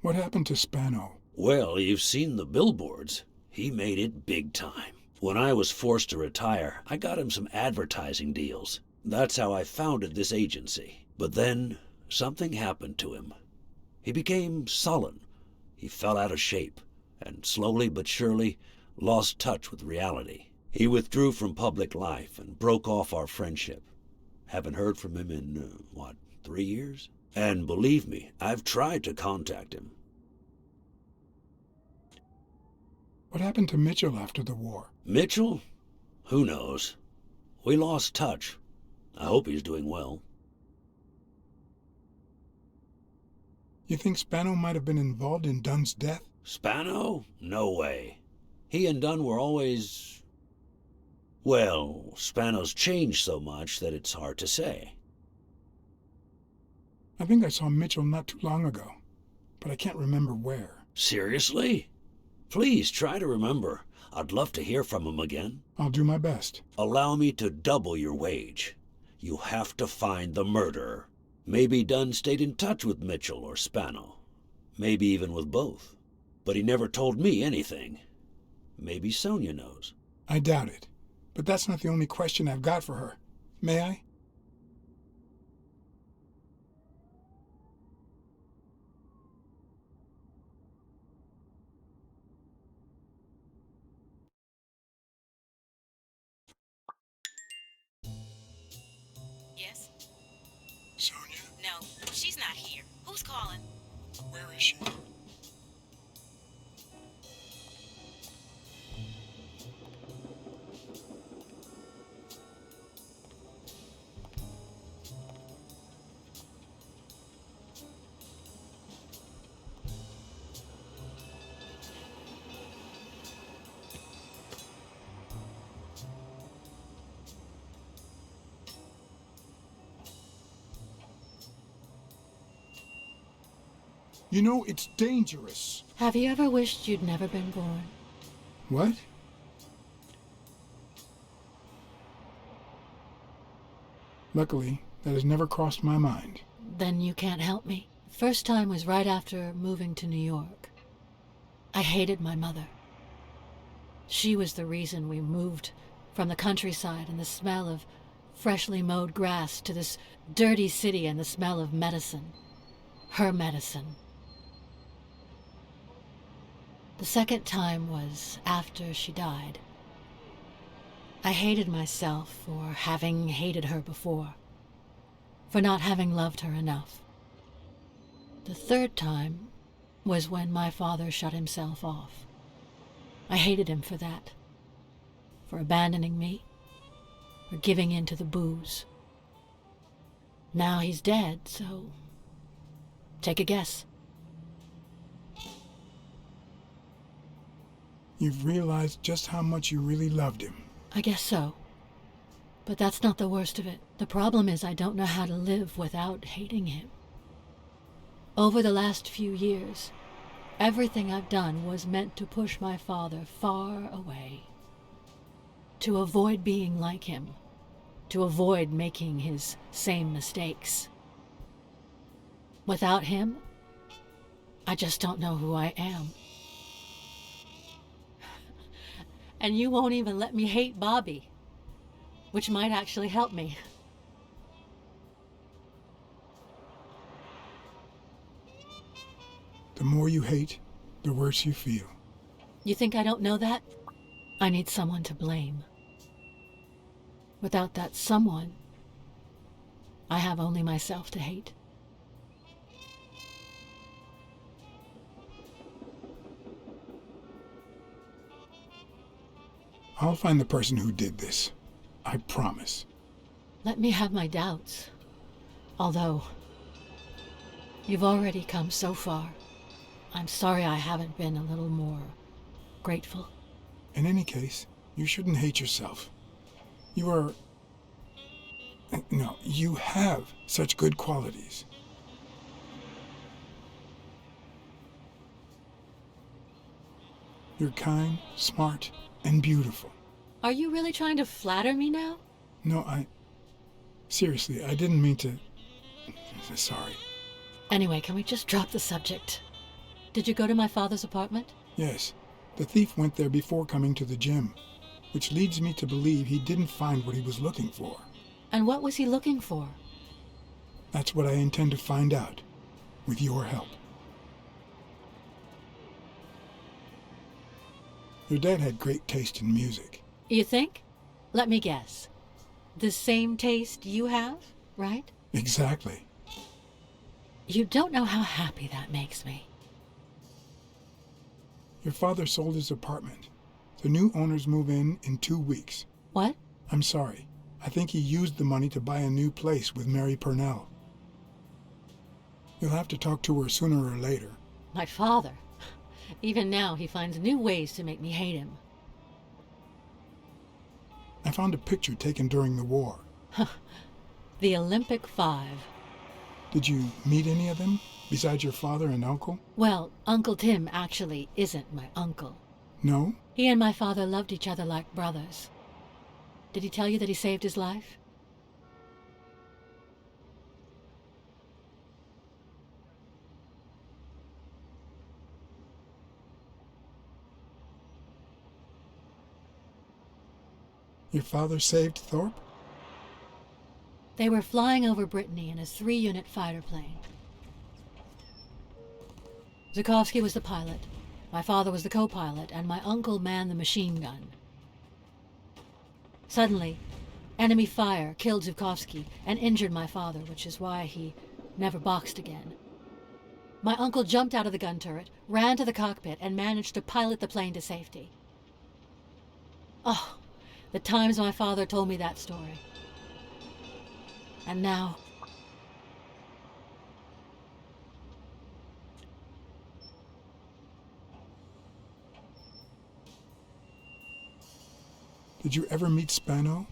[SPEAKER 1] What happened to Spano?
[SPEAKER 16] Well, you've seen the billboards. He made it big time. When I was forced to retire, I got him some advertising deals. That's how I founded this agency. But then, something happened to him. He became sullen. He fell out of shape, and slowly but surely lost touch with reality. He withdrew from public life and broke off our friendship. Haven't heard from him in, 3 years? And believe me, I've tried to contact him.
[SPEAKER 1] What happened to Mitchell after the war?
[SPEAKER 16] Mitchell? Who knows? We lost touch. I hope he's doing well.
[SPEAKER 1] You think Spano might have been involved in Dunn's death?
[SPEAKER 16] Spano? No way. He and Dunn were always... Well, Spano's changed so much that it's hard to say.
[SPEAKER 1] I think I saw Mitchell not too long ago, but I can't remember where.
[SPEAKER 16] Seriously? Please try to remember. I'd love to hear from him again.
[SPEAKER 1] I'll do my best.
[SPEAKER 16] Allow me to double your wage. You have to find the murderer. Maybe Dunn stayed in touch with Mitchell or Spano. Maybe even with both. But he never told me anything. Maybe Sonia knows.
[SPEAKER 1] I doubt it. But that's not the only question I've got for her. May I?
[SPEAKER 13] Yes?
[SPEAKER 1] Sonia?
[SPEAKER 13] No, she's not here. Who's calling?
[SPEAKER 1] Where is she? You know, it's dangerous.
[SPEAKER 10] Have you ever wished you'd never been born?
[SPEAKER 1] What? Luckily, that has never crossed my mind.
[SPEAKER 10] Then you can't help me. First time was right after moving to New York. I hated my mother. She was the reason we moved from the countryside and the smell of freshly mowed grass to this dirty city and the smell of medicine. Her medicine. The second time was after she died. I hated myself for having hated her before, for not having loved her enough. The third time was when my father shut himself off. I hated him for that, for abandoning me, for giving in to the booze. Now he's dead, so take a guess.
[SPEAKER 1] You've realized just how much you really loved him.
[SPEAKER 10] I guess so. But that's not the worst of it. The problem is I don't know how to live without hating him. Over the last few years, everything I've done was meant to push my father far away. To avoid being like him. To avoid making his same mistakes. Without him, I just don't know who I am. And you won't even let me hate Bobby, which might actually help me.
[SPEAKER 1] The more you hate, the worse you feel.
[SPEAKER 10] You think I don't know that? I need someone to blame. Without that someone, I have only myself to hate.
[SPEAKER 1] I'll find the person who did this. I promise.
[SPEAKER 10] Let me have my doubts. Although, you've already come so far. I'm sorry I haven't been a little more grateful.
[SPEAKER 1] In any case, you shouldn't hate yourself. You are... No, you have such good qualities. You're kind, smart, and beautiful.
[SPEAKER 10] Are you really trying to flatter me now?
[SPEAKER 1] No, seriously, I didn't mean to... Sorry.
[SPEAKER 10] Anyway, can we just drop the subject? Did you go to my father's apartment?
[SPEAKER 1] Yes. The thief went there before coming to the gym, which leads me to believe he didn't find what he was looking for.
[SPEAKER 10] And what was he looking for?
[SPEAKER 1] That's what I intend to find out, with your help. Your dad had great taste in music.
[SPEAKER 10] You think? Let me guess. The same taste you have, right?
[SPEAKER 1] Exactly.
[SPEAKER 10] You don't know how happy that makes me.
[SPEAKER 1] Your father sold his apartment. The new owners move in 2 weeks.
[SPEAKER 10] What?
[SPEAKER 1] I'm sorry. I think he used the money to buy a new place with Mary Purnell. You'll have to talk to her sooner or later.
[SPEAKER 10] My father? Even now, he finds new ways to make me hate him.
[SPEAKER 1] I found a picture taken during the war.
[SPEAKER 10] The Olympic Five.
[SPEAKER 1] Did you meet any of them, besides your father and uncle?
[SPEAKER 10] Well, Uncle Tim actually isn't my uncle.
[SPEAKER 1] No?
[SPEAKER 10] He and my father loved each other like brothers. Did he tell you that he saved his life?
[SPEAKER 1] Your father saved Thorpe?
[SPEAKER 10] They were flying over Brittany in a 3-unit fighter plane. Zukovsky was the pilot, my father was the co-pilot, and my uncle manned the machine gun. Suddenly, enemy fire killed Zukovsky and injured my father, which is why he never boxed again. My uncle jumped out of the gun turret, ran to the cockpit, and managed to pilot the plane to safety. Oh, the times my father told me that story. And now...
[SPEAKER 1] Did you ever meet Spano?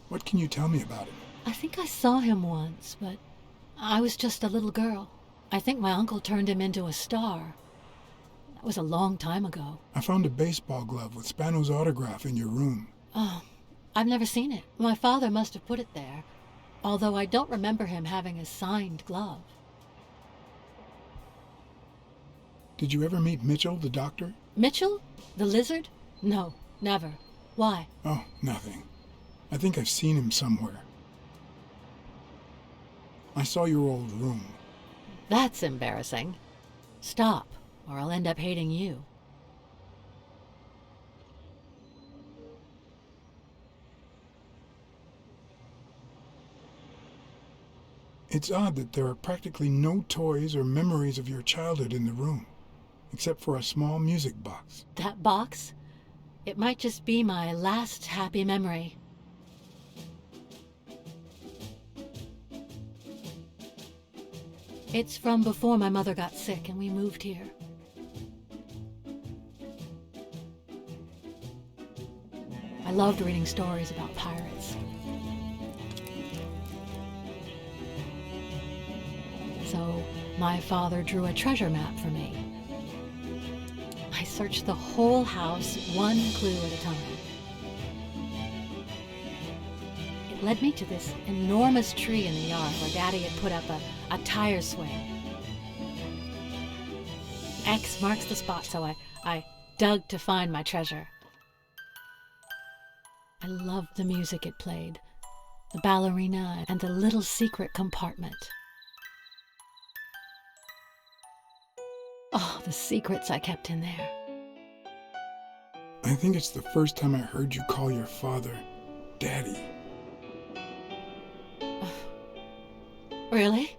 [SPEAKER 1] What can you tell me about him?
[SPEAKER 10] I think I saw him once, but I was just a little girl. I think my uncle turned him into a star. That was a long time ago.
[SPEAKER 1] I found a baseball glove with Spano's autograph in your room.
[SPEAKER 10] Oh, I've never seen it. My father must have put it there, although I don't remember him having a signed glove.
[SPEAKER 1] Did you ever meet Mitchell, the doctor?
[SPEAKER 10] Mitchell? The lizard? No, never. Why?
[SPEAKER 1] Oh, nothing. I think I've seen him somewhere. I saw your old room.
[SPEAKER 10] That's embarrassing. Stop, or I'll end up hating you.
[SPEAKER 1] It's odd that there are practically no toys or memories of your childhood in the room, except for a small music box.
[SPEAKER 10] That box? It might just be my last happy memory. It's from before my mother got sick and we moved here. I loved reading stories about pirates. So my father drew a treasure map for me. I searched the whole house, one clue at a time. It led me to this enormous tree in the yard where Daddy had put up a tire swing. X marks the spot, so I dug to find my treasure. I loved the music it played, the ballerina and the little secret compartment. Oh, the secrets I kept in there.
[SPEAKER 1] I think it's the first time I heard you call your father Daddy.
[SPEAKER 10] Really?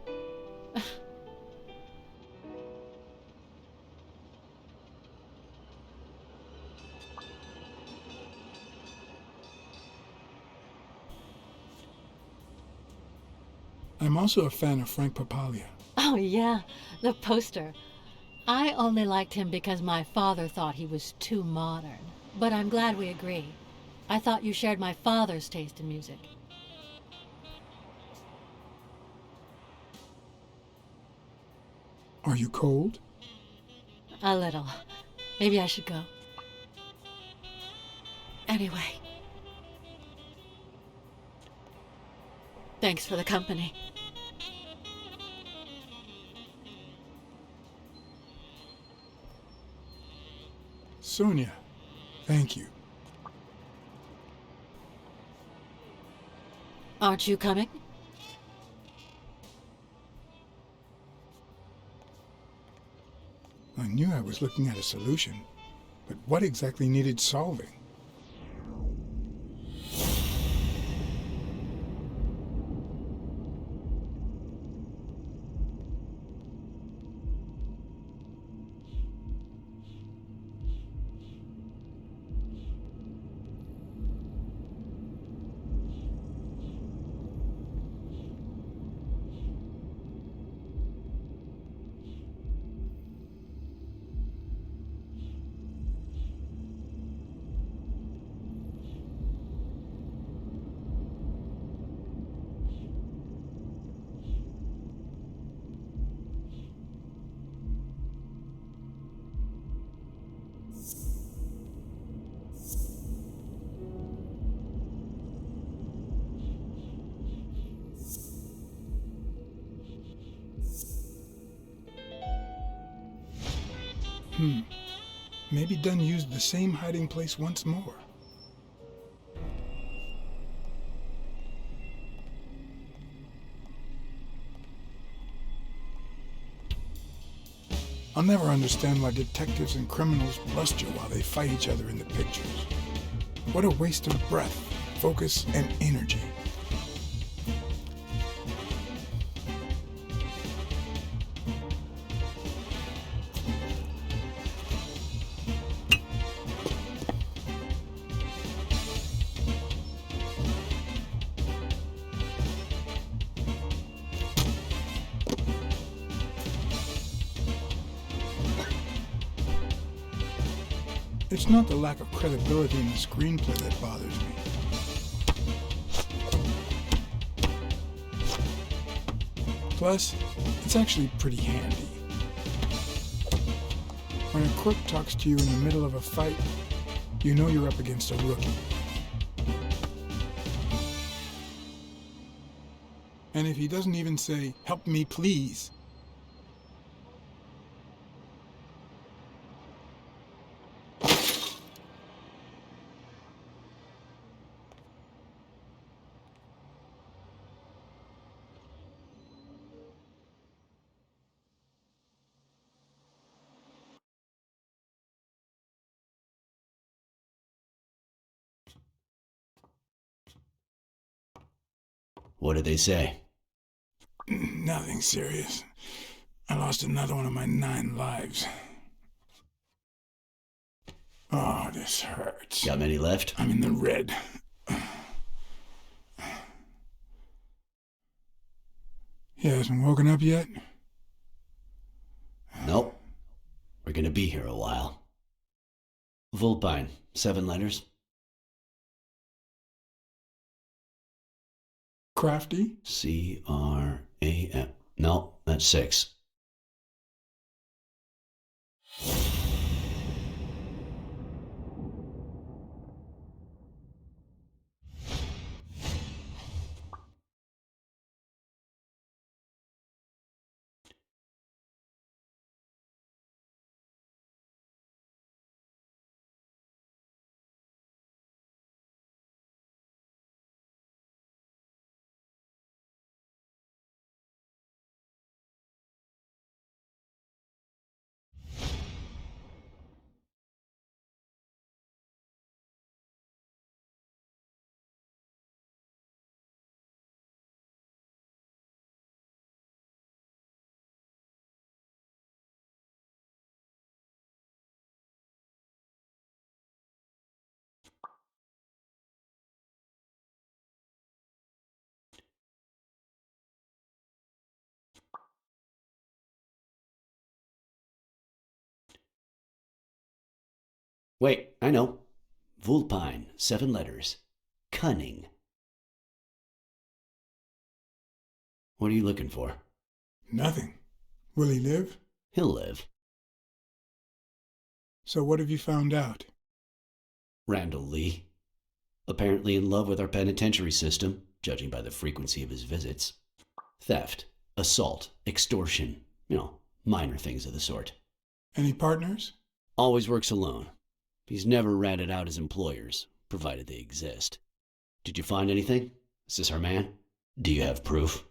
[SPEAKER 1] I'm also a fan of Frank Papalia.
[SPEAKER 10] Oh yeah, the poster. I only liked him because my father thought he was too modern. But I'm glad we agree. I thought you shared my father's taste in music.
[SPEAKER 1] Are you cold?
[SPEAKER 10] A little. Maybe I should go. Anyway. Thanks for the company.
[SPEAKER 1] Sonia, thank you.
[SPEAKER 10] Aren't you coming?
[SPEAKER 1] I knew I was looking at a solution, but what exactly needed solving? Maybe Dunn used the same hiding place once more. I'll never understand why detectives and criminals bluster while they fight each other in the pictures. What a waste of breath, focus, and energy. It's not the lack of credibility in the screenplay that bothers me. Plus, it's actually pretty handy. When a crook talks to you in the middle of a fight, you know you're up against a rookie. And if he doesn't even say, "Help me, please,"
[SPEAKER 16] What did they say?
[SPEAKER 1] Nothing serious. I lost another one of my 9 lives. Oh, this hurts.
[SPEAKER 16] Got many left?
[SPEAKER 1] I'm in the red. He hasn't woken up yet?
[SPEAKER 16] Nope. We're gonna be here a while. Vulpine, 7 letters.
[SPEAKER 1] Crafty?
[SPEAKER 16] C-R-A-M. No, that's 6. Wait, I know. Vulpine, 7 letters. Cunning. What are you looking for?
[SPEAKER 1] Nothing. Will he live?
[SPEAKER 16] He'll live.
[SPEAKER 1] So what have you found out?
[SPEAKER 16] Randall Lee. Apparently in love with our penitentiary system, judging by the frequency of his visits. Theft, assault, extortion, minor things of the sort.
[SPEAKER 1] Any partners?
[SPEAKER 16] Always works alone. He's never ratted out his employers, provided they exist. Did you find anything? Is this our man? Do you have proof?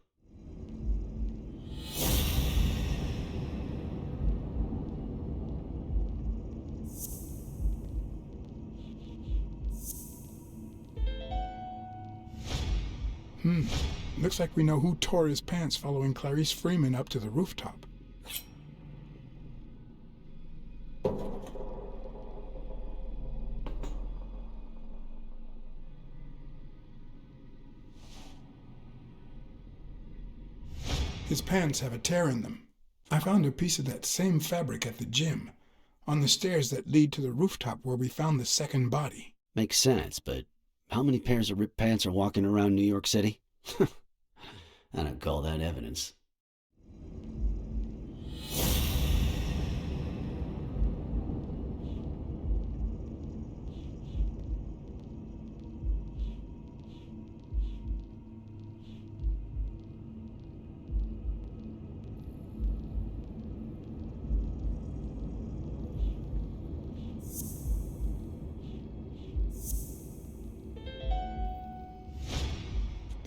[SPEAKER 1] Looks like we know who tore his pants following Clarice Freeman up to the rooftop. His pants have a tear in them. I found a piece of that same fabric at the gym, on the stairs that lead to the rooftop where we found the second body.
[SPEAKER 16] Makes sense, but how many pairs of ripped pants are walking around New York City? I don't call that evidence.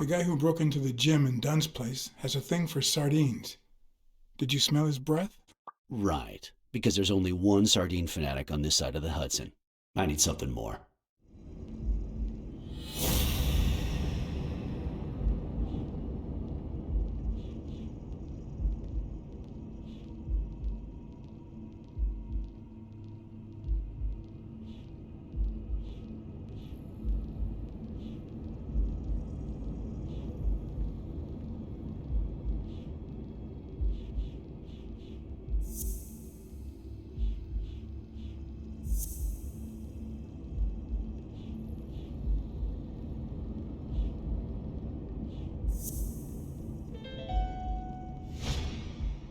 [SPEAKER 1] The guy who broke into the gym in Dunn's place has a thing for sardines. Did you smell his breath?
[SPEAKER 5] Right, because there's only one sardine fanatic on this side of the Hudson. I need something more.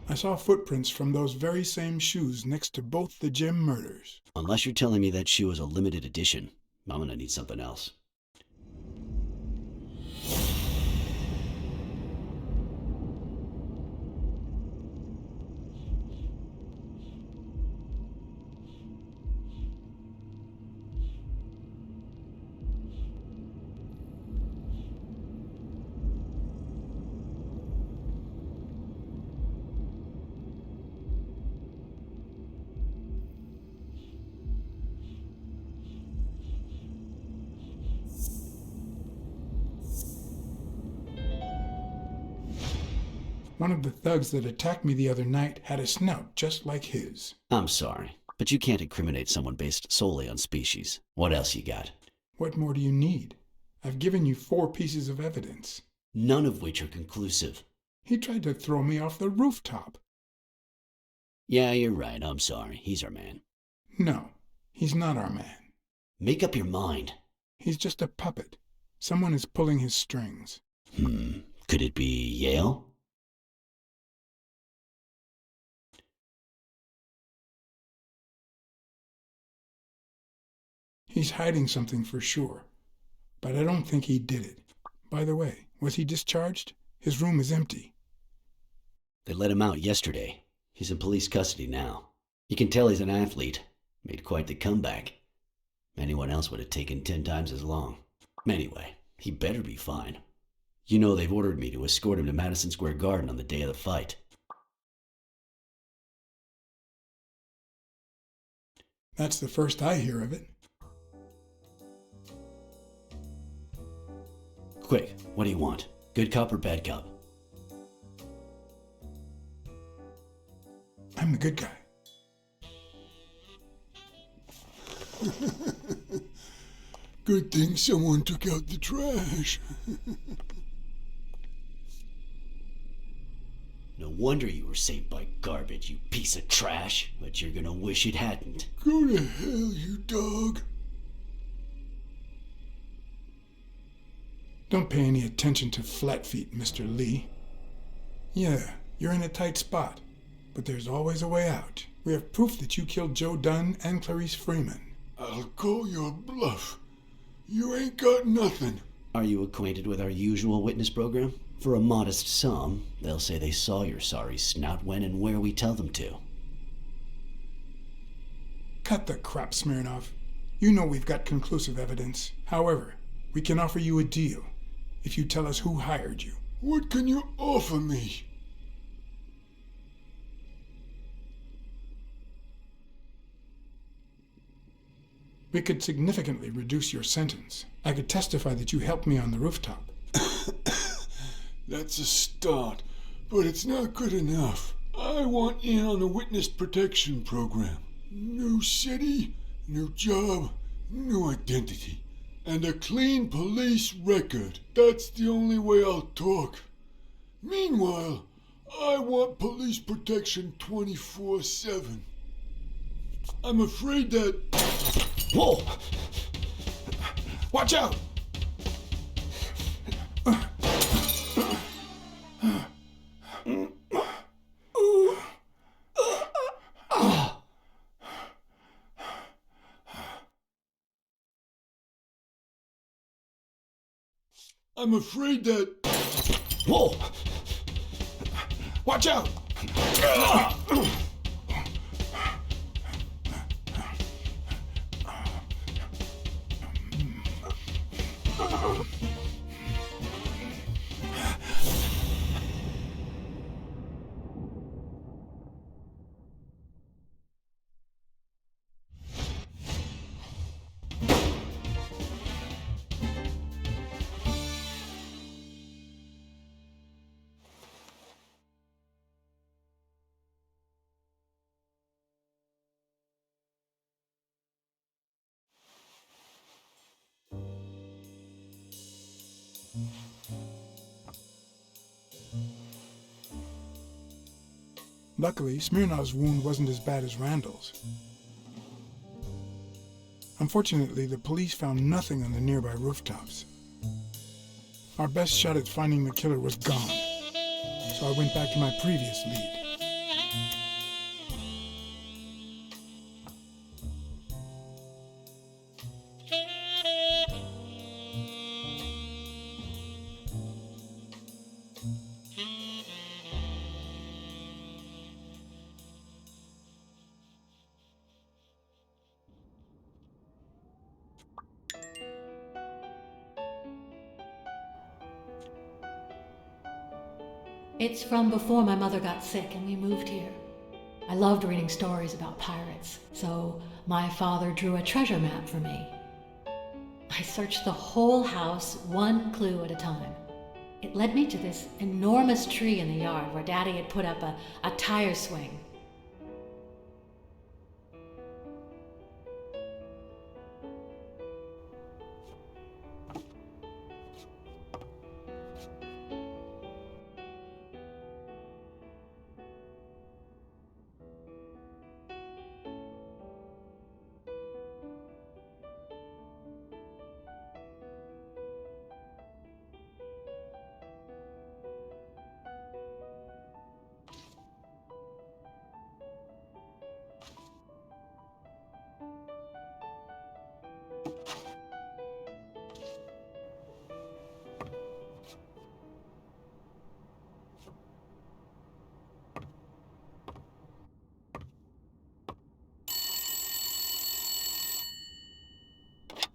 [SPEAKER 1] I saw footprints from those very same shoes next to both the gym murders.
[SPEAKER 5] Unless you're telling me that shoe is a limited edition, I'm gonna need something else.
[SPEAKER 1] One of the thugs that attacked me the other night had a snout just like his.
[SPEAKER 5] I'm sorry, but you can't incriminate someone based solely on species. What else you got?
[SPEAKER 1] What more do you need? I've given you 4 pieces of evidence.
[SPEAKER 5] None of which are conclusive.
[SPEAKER 1] He tried to throw me off the rooftop.
[SPEAKER 5] Yeah, you're right. I'm sorry. He's our man.
[SPEAKER 1] No, he's not our man.
[SPEAKER 5] Make up your mind.
[SPEAKER 1] He's just a puppet. Someone is pulling his strings.
[SPEAKER 5] Could it be Yale?
[SPEAKER 1] He's hiding something for sure, but I don't think he did it. By the way, was he discharged? His room is empty.
[SPEAKER 5] They let him out yesterday. He's in police custody now. You can tell he's an athlete. Made quite the comeback. Anyone else would have taken 10 times as long. Anyway, he better be fine. You know they've ordered me to escort him to Madison Square Garden on the day of the fight.
[SPEAKER 1] That's the first I hear of it.
[SPEAKER 5] Quick, what do you want? Good cop or bad cop?
[SPEAKER 1] I'm the good guy. Good thing someone took out the trash.
[SPEAKER 5] No wonder you were saved by garbage, you piece of trash. But you're gonna wish it hadn't.
[SPEAKER 1] Go to hell, you dog. Don't pay any attention to flat feet, Mr. Lee. Yeah, you're in a tight spot, but there's always a way out. We have proof that you killed Joe Dunn and Clarice Freeman. I'll call your bluff. You ain't got nothing.
[SPEAKER 5] Are you acquainted with our usual witness program? For a modest sum, they'll say they saw your sorry snout when and where we tell them to.
[SPEAKER 1] Cut the crap, Smirnoff. You know we've got conclusive evidence. However, we can offer you a deal if you tell us who hired you. What can you offer me? We could significantly reduce your sentence. I could testify that you helped me on the rooftop. That's a start, but it's not good enough. I want in on the witness protection program. New city, new job, new identity, and a clean police record. That's the only way I'll talk. Meanwhile, I want police protection 24/7. I'm afraid that...
[SPEAKER 3] Whoa! Watch out!
[SPEAKER 1] I'm afraid that...
[SPEAKER 3] Whoa! Watch out!
[SPEAKER 1] Luckily, Smirnov's wound wasn't as bad as Randall's. Unfortunately, the police found nothing on the nearby rooftops. Our best shot at finding the killer was gone, so I went back to my previous lead.
[SPEAKER 10] It's from before my mother got sick and we moved here. I loved reading stories about pirates, so my father drew a treasure map for me. I searched the whole house, one clue at a time. It led me to this enormous tree in the yard where Daddy had put up a tire swing.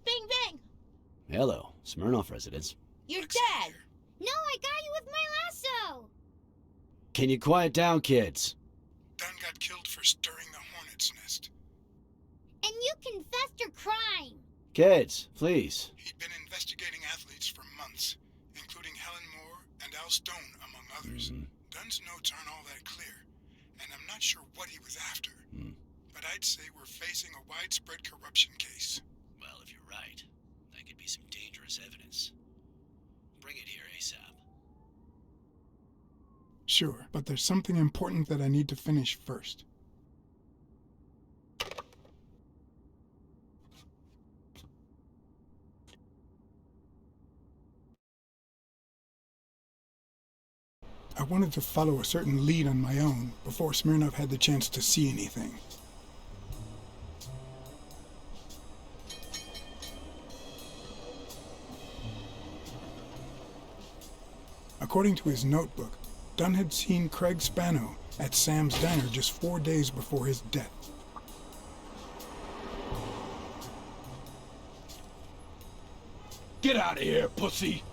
[SPEAKER 9] Bing, bang!
[SPEAKER 5] Hello, Smirnoff residence.
[SPEAKER 9] You're dead! No, I got you with my lasso!
[SPEAKER 5] Can you quiet down, kids?
[SPEAKER 1] Dunn got killed for stirring the hornet's nest.
[SPEAKER 9] And you confessed your crime!
[SPEAKER 5] Kids, please.
[SPEAKER 1] He'd been investigating athletes for months, including Helen Moore and Al Stone, among others. Dunn's notes aren't all that clear, and I'm not sure what he was after. But I'd say we're facing a widespread corruption case.
[SPEAKER 5] Well, if you're right, that could be some dangerous evidence. Bring it here ASAP.
[SPEAKER 1] Sure, but there's something important that I need to finish first. I wanted to follow a certain lead on my own before Smirnov had the chance to see anything. According to his notebook, Dunn had seen Craig Spano at Sam's Diner just 4 days before his death.
[SPEAKER 20] Get out of here, pussy!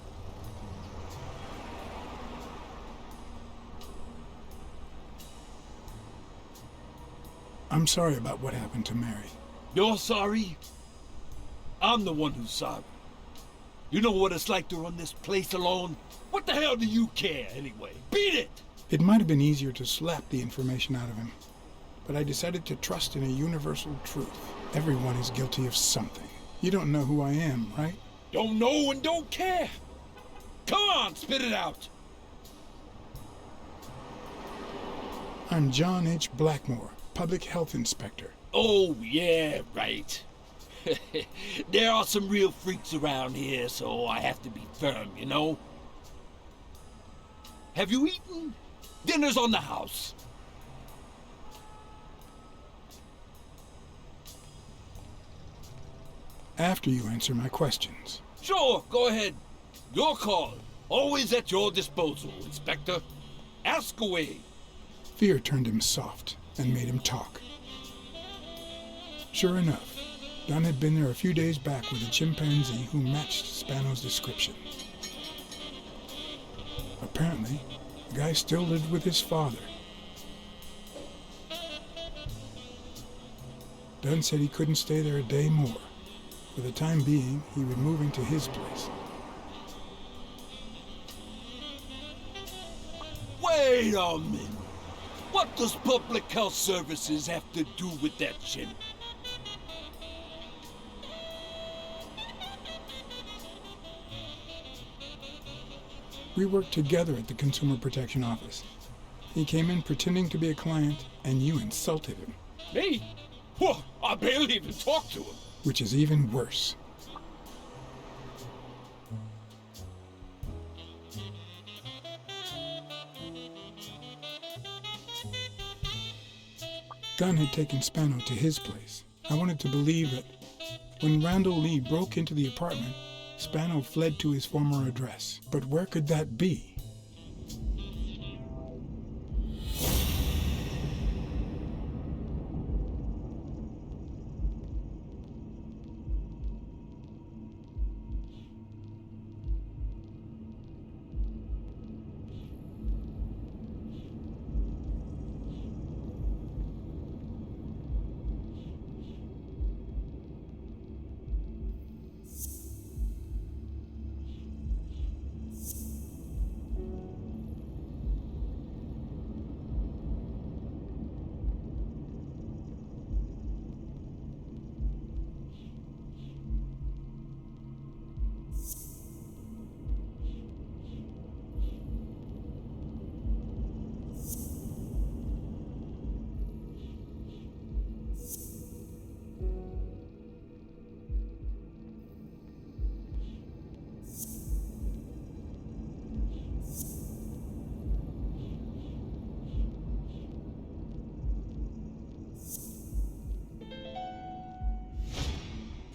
[SPEAKER 1] I'm sorry about what happened to Mary.
[SPEAKER 20] You're sorry? I'm the one who's sorry. You know what it's like to run this place alone? What the hell do you care, anyway? Beat it!
[SPEAKER 1] It might have been easier to slap the information out of him, but I decided to trust in a universal truth. Everyone is guilty of something. You don't know who I am, right?
[SPEAKER 20] Don't know and don't care. Come on, spit it out.
[SPEAKER 1] I'm John H. Blackmore, Public Health Inspector.
[SPEAKER 20] Oh, yeah, right. There are some real freaks around here, so I have to be firm, you know? Have you eaten? Dinner's on the house.
[SPEAKER 1] After you answer my questions.
[SPEAKER 20] Sure, go ahead. Your call. Always at your disposal, Inspector. Ask away.
[SPEAKER 1] Fear turned him soft and made him talk. Sure enough, Dunn had been there a few days back with a chimpanzee who matched Spano's description. Apparently, the guy still lived with his father. Dunn said he couldn't stay there a day more. For the time being, he would move into his place.
[SPEAKER 20] Wait a minute. What does Public Health Services have to do with that chimp?
[SPEAKER 1] We worked together at the Consumer Protection Office. He came in pretending to be a client, and you insulted him.
[SPEAKER 20] Me? Whoa, I barely even talked to him.
[SPEAKER 1] Which is even worse. Gunn had taken Spano to his place. I wanted to believe that when Randall Lee broke into the apartment, Spano fled to his former address. But where could that be?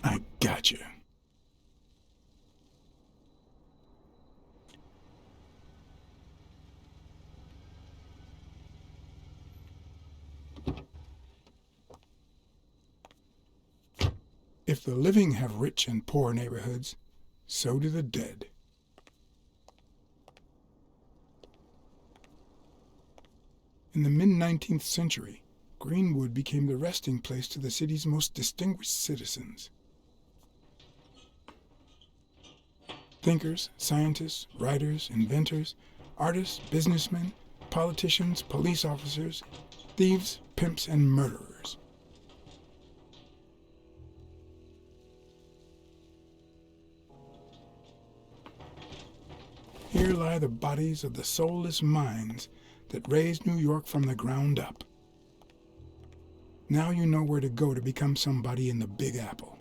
[SPEAKER 1] I gotcha. If the living have rich and poor neighborhoods, so do the dead. In the mid-19th century, Greenwood became the resting place to the city's most distinguished citizens. Thinkers, scientists, writers, inventors, artists, businessmen, politicians, police officers, thieves, pimps, and murderers. Here lie the bodies of the soulless minds that raised New York from the ground up. Now you know where to go to become somebody in the Big Apple.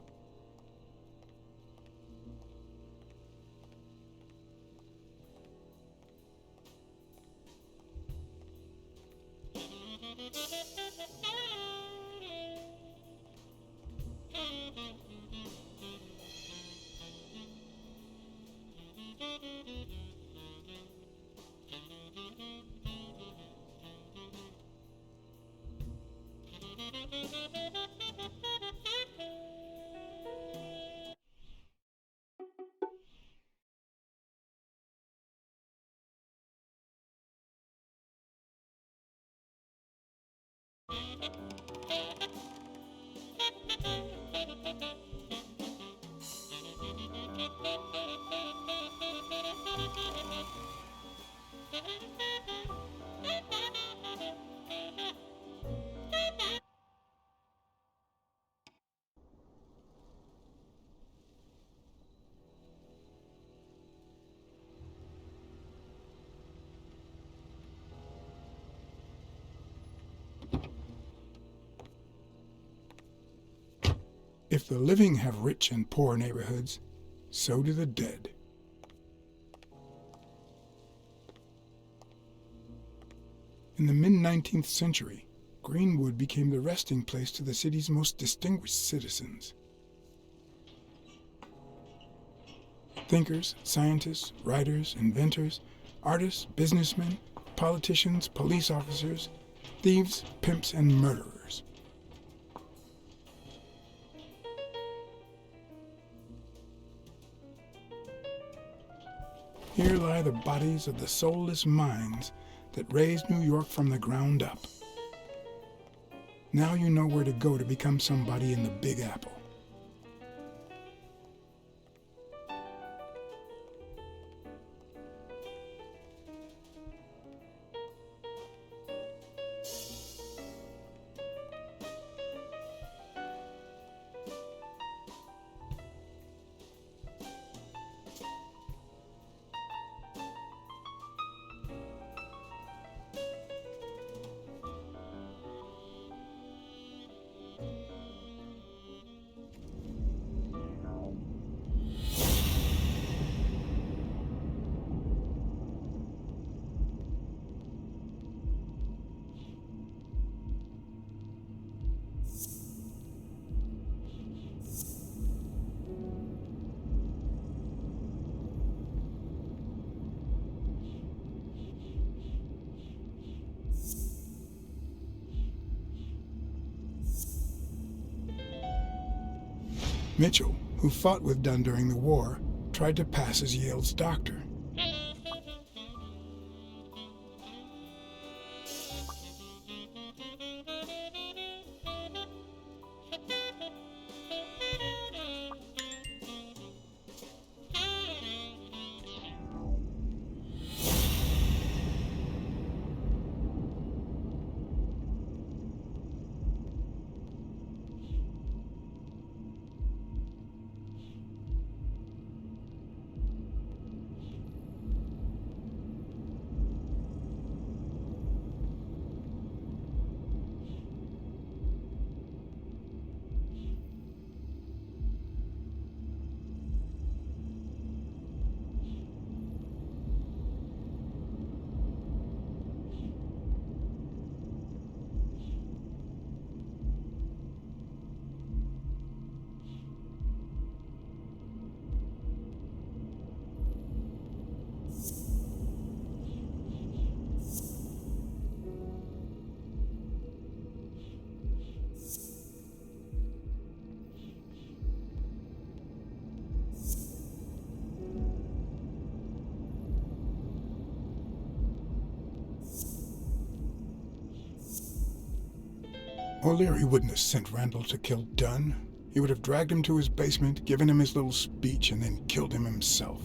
[SPEAKER 1] If the living have rich and poor neighborhoods, so do the dead. In the mid-19th century, Greenwood became the resting place to the city's most distinguished citizens. Thinkers, scientists, writers, inventors, artists, businessmen, politicians, police officers, thieves, pimps, and murderers. Here lie the bodies of the soulless minds that raised New York from the ground up. Now you know where to go to become somebody in the Big Apple. Mitchell, who fought with Dunn during the war, tried to pass as Yale's doctor. O'Leary wouldn't have sent Randall to kill Dunn. He would have dragged him to his basement, given him his little speech, and then killed him himself.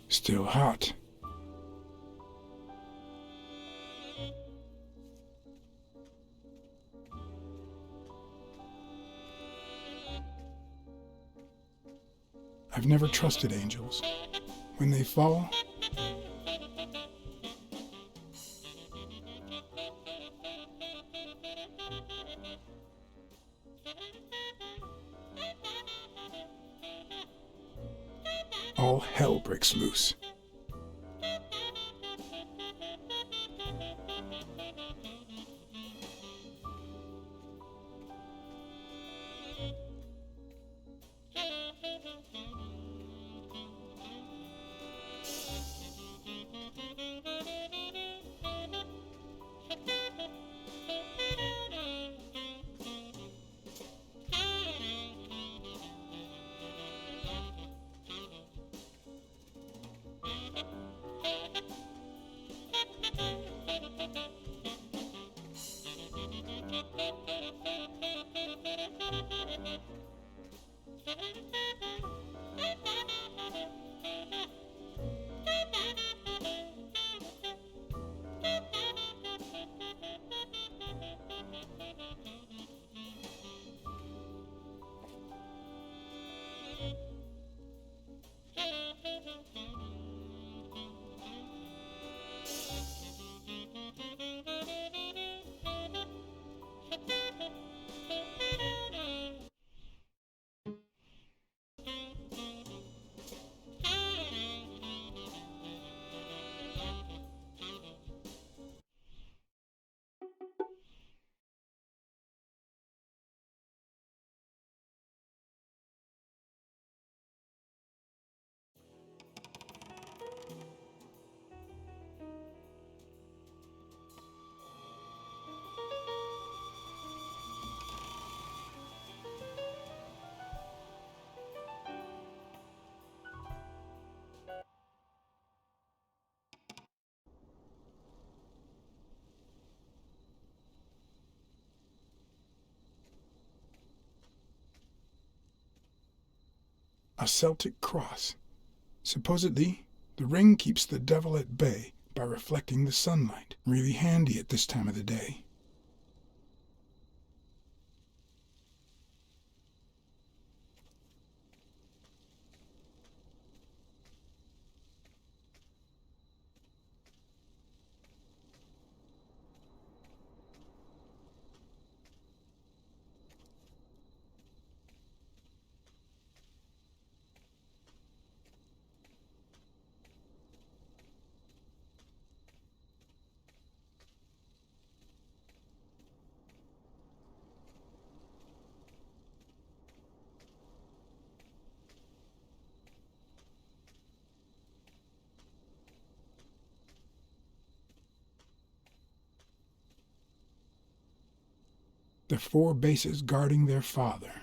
[SPEAKER 1] Still hot. I've never trusted angels. When they fall, all hell breaks loose. A Celtic cross. Supposedly, the ring keeps the devil at bay by reflecting the sunlight. Really handy at this time of the day. The 4 bases guarding their father.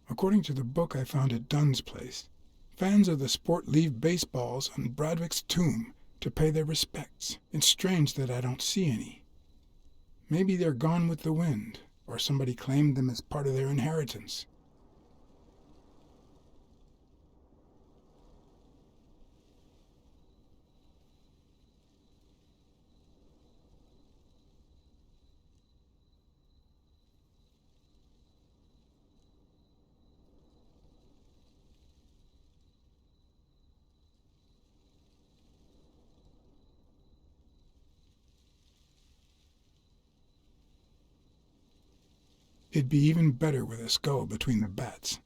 [SPEAKER 1] According to the book I found at Dunn's place, fans of the sport leave baseballs on Bradwick's tomb to pay their respects. It's strange that I don't see any. Maybe they're gone with the wind, or somebody claimed them as part of their inheritance. It'd be even better with a skull between the bats.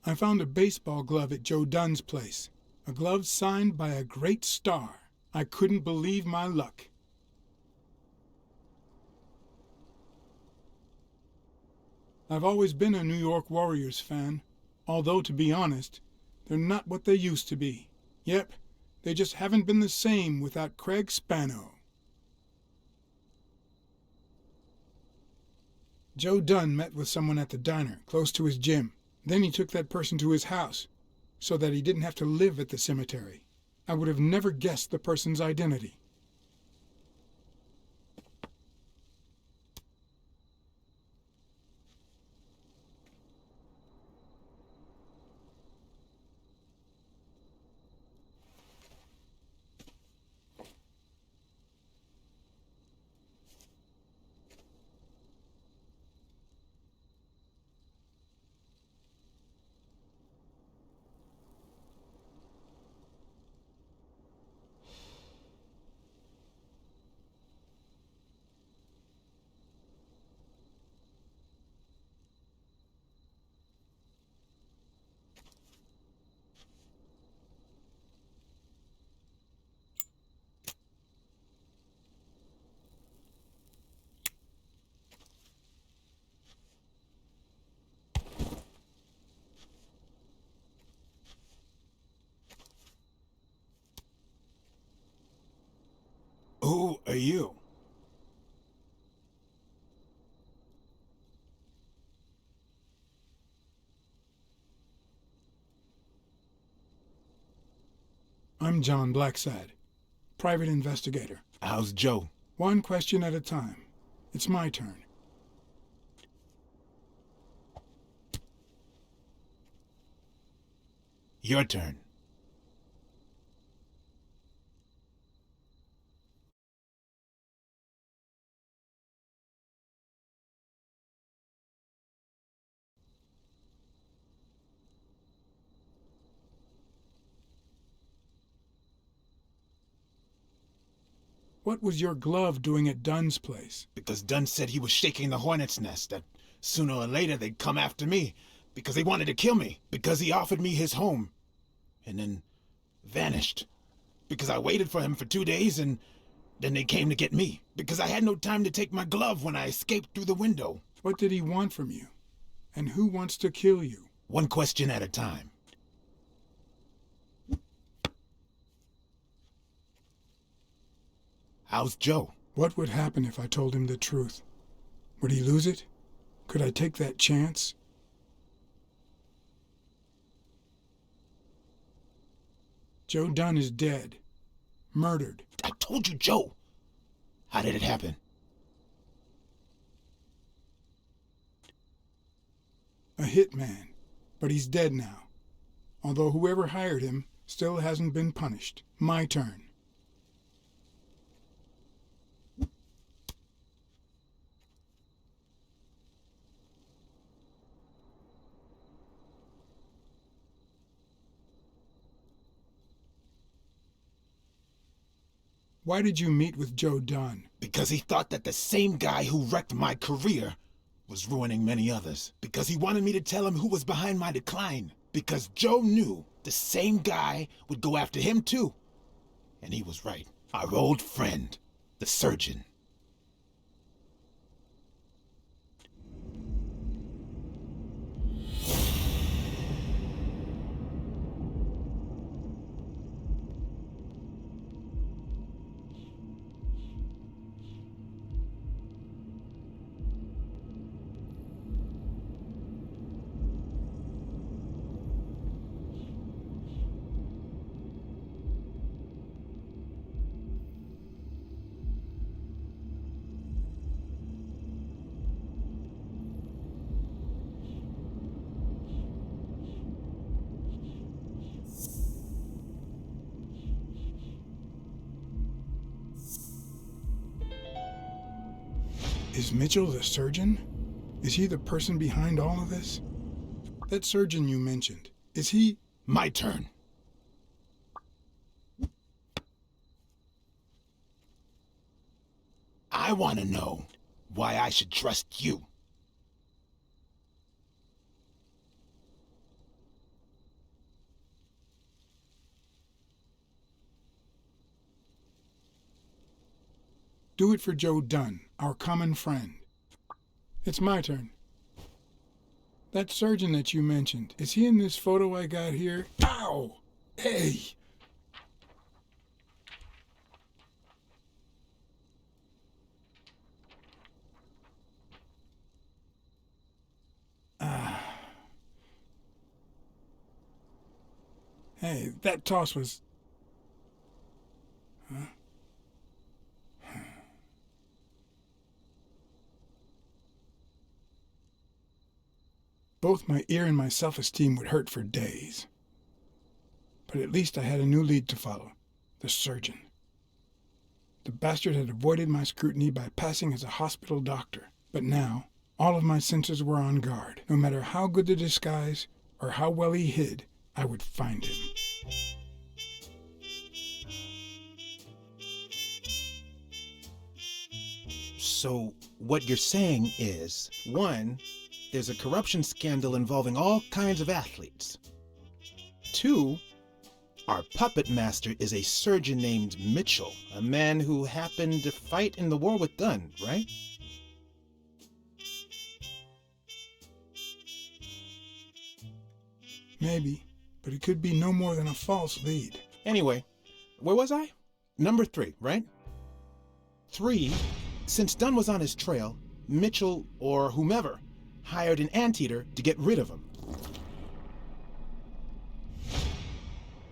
[SPEAKER 1] I found a baseball glove at Joe Dunn's place. A glove signed by a great star. I couldn't believe my luck. I've always been a New York Warriors fan, although, to be honest, they're not what they used to be. Yep, they just haven't been the same without Craig Spano. Joe Dunn met with someone at the diner, close to his gym. Then he took that person to his house, so that he didn't have to live at the cemetery. I would have never guessed the person's identity.
[SPEAKER 8] Who are you?
[SPEAKER 1] I'm John Blacksad, private investigator.
[SPEAKER 8] How's Joe?
[SPEAKER 1] One question at a time. It's my turn.
[SPEAKER 8] Your turn.
[SPEAKER 1] What was your glove doing at Dunn's place?
[SPEAKER 6] Because Dunn said he was shaking the hornet's nest, that sooner or later they'd come after me, because they wanted to kill me, because he offered me his home, and then vanished, because I waited for him for 2 days, and then they came to get me, because I had no time to take my glove when I escaped through the window.
[SPEAKER 1] What did he want from you? And who wants to kill you?
[SPEAKER 6] One question at a time. How's Joe?
[SPEAKER 1] What would happen if I told him the truth? Would he lose it? Could I take that chance? Joe Dunn is dead. Murdered.
[SPEAKER 6] I told you, Joe. How did it happen?
[SPEAKER 1] A hitman. But he's dead now. Although whoever hired him still hasn't been punished. My turn. Why did you meet with Joe Dunn?
[SPEAKER 6] Because he thought that the same guy who wrecked my career was ruining many others. Because he wanted me to tell him who was behind my decline. Because Joe knew the same guy would go after him too. And he was right. Our old friend, the surgeon.
[SPEAKER 1] Is Mitchell the surgeon? Is he the person behind all of this? That surgeon you mentioned, is he...
[SPEAKER 6] My turn. I want to know why I should trust you.
[SPEAKER 1] Do it for Joe Dunn, our common friend. It's my turn. That surgeon that you mentioned, is he in this photo I got here? Ow! Hey! Hey, that toss was... Huh? Both my ear and my self-esteem would hurt for days. But at least I had a new lead to follow, the surgeon. The bastard had avoided my scrutiny by passing as a hospital doctor, but now all of my senses were on guard. No matter how good the disguise or how well he hid, I would find him.
[SPEAKER 6] So, what you're saying is, 1, there's a corruption scandal involving all kinds of athletes. 2, our puppet master is a surgeon named Mitchell, a man who happened to fight in the war with Dunn, right?
[SPEAKER 1] Maybe, but it could be no more than a false lead.
[SPEAKER 6] Anyway, where was I? Number 3, right? 3, since Dunn was on his trail, Mitchell, or whomever, hired an anteater to get rid of him.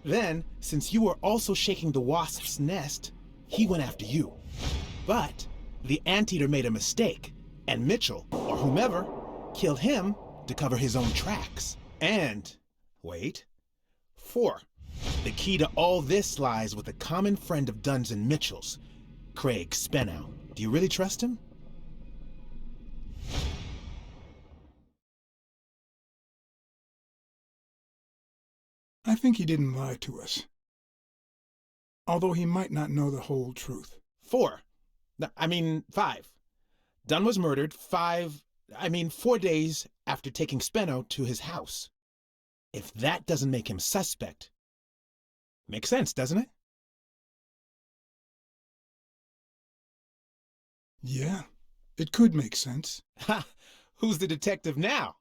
[SPEAKER 6] Then, since you were also shaking the wasp's nest, he went after you. But the anteater made a mistake, and Mitchell, or whomever, killed him to cover his own tracks. And, wait, 4, the key to all this lies with a common friend of Dunn's and Mitchell's, Craig Spenow. Do you really trust him?
[SPEAKER 1] I think he didn't lie to us. Although he might not know the whole truth.
[SPEAKER 6] 4. 5. Dunn was murdered 4 days after taking Speno to his house. If that doesn't make him suspect, makes sense, doesn't it?
[SPEAKER 1] Yeah, it could make sense.
[SPEAKER 6] Ha! Who's the detective now?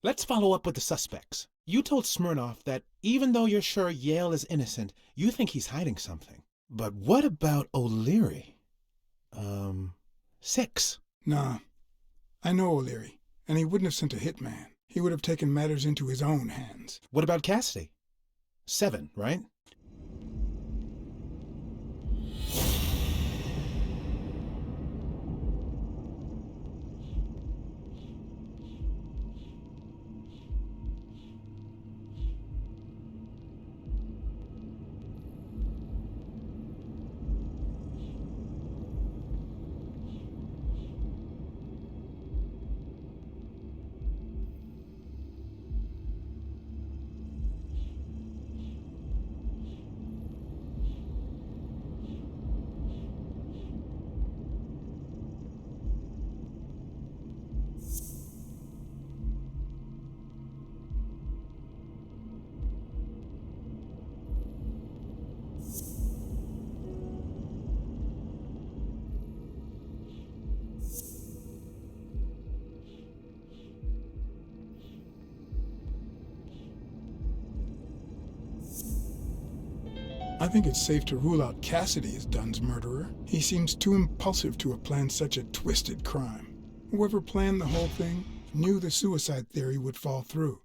[SPEAKER 6] Let's follow up with the suspects. You told Smirnoff that even though you're sure Yale is innocent, you think he's hiding something. But what about O'Leary? 6.
[SPEAKER 1] Nah, I know O'Leary, and he wouldn't have sent a hitman. He would have taken matters into his own hands.
[SPEAKER 6] What about Cassidy? 7, right?
[SPEAKER 1] I think it's safe to rule out Cassidy as Dunn's murderer. He seems too impulsive to have planned such a twisted crime. Whoever planned the whole thing knew the suicide theory would fall through,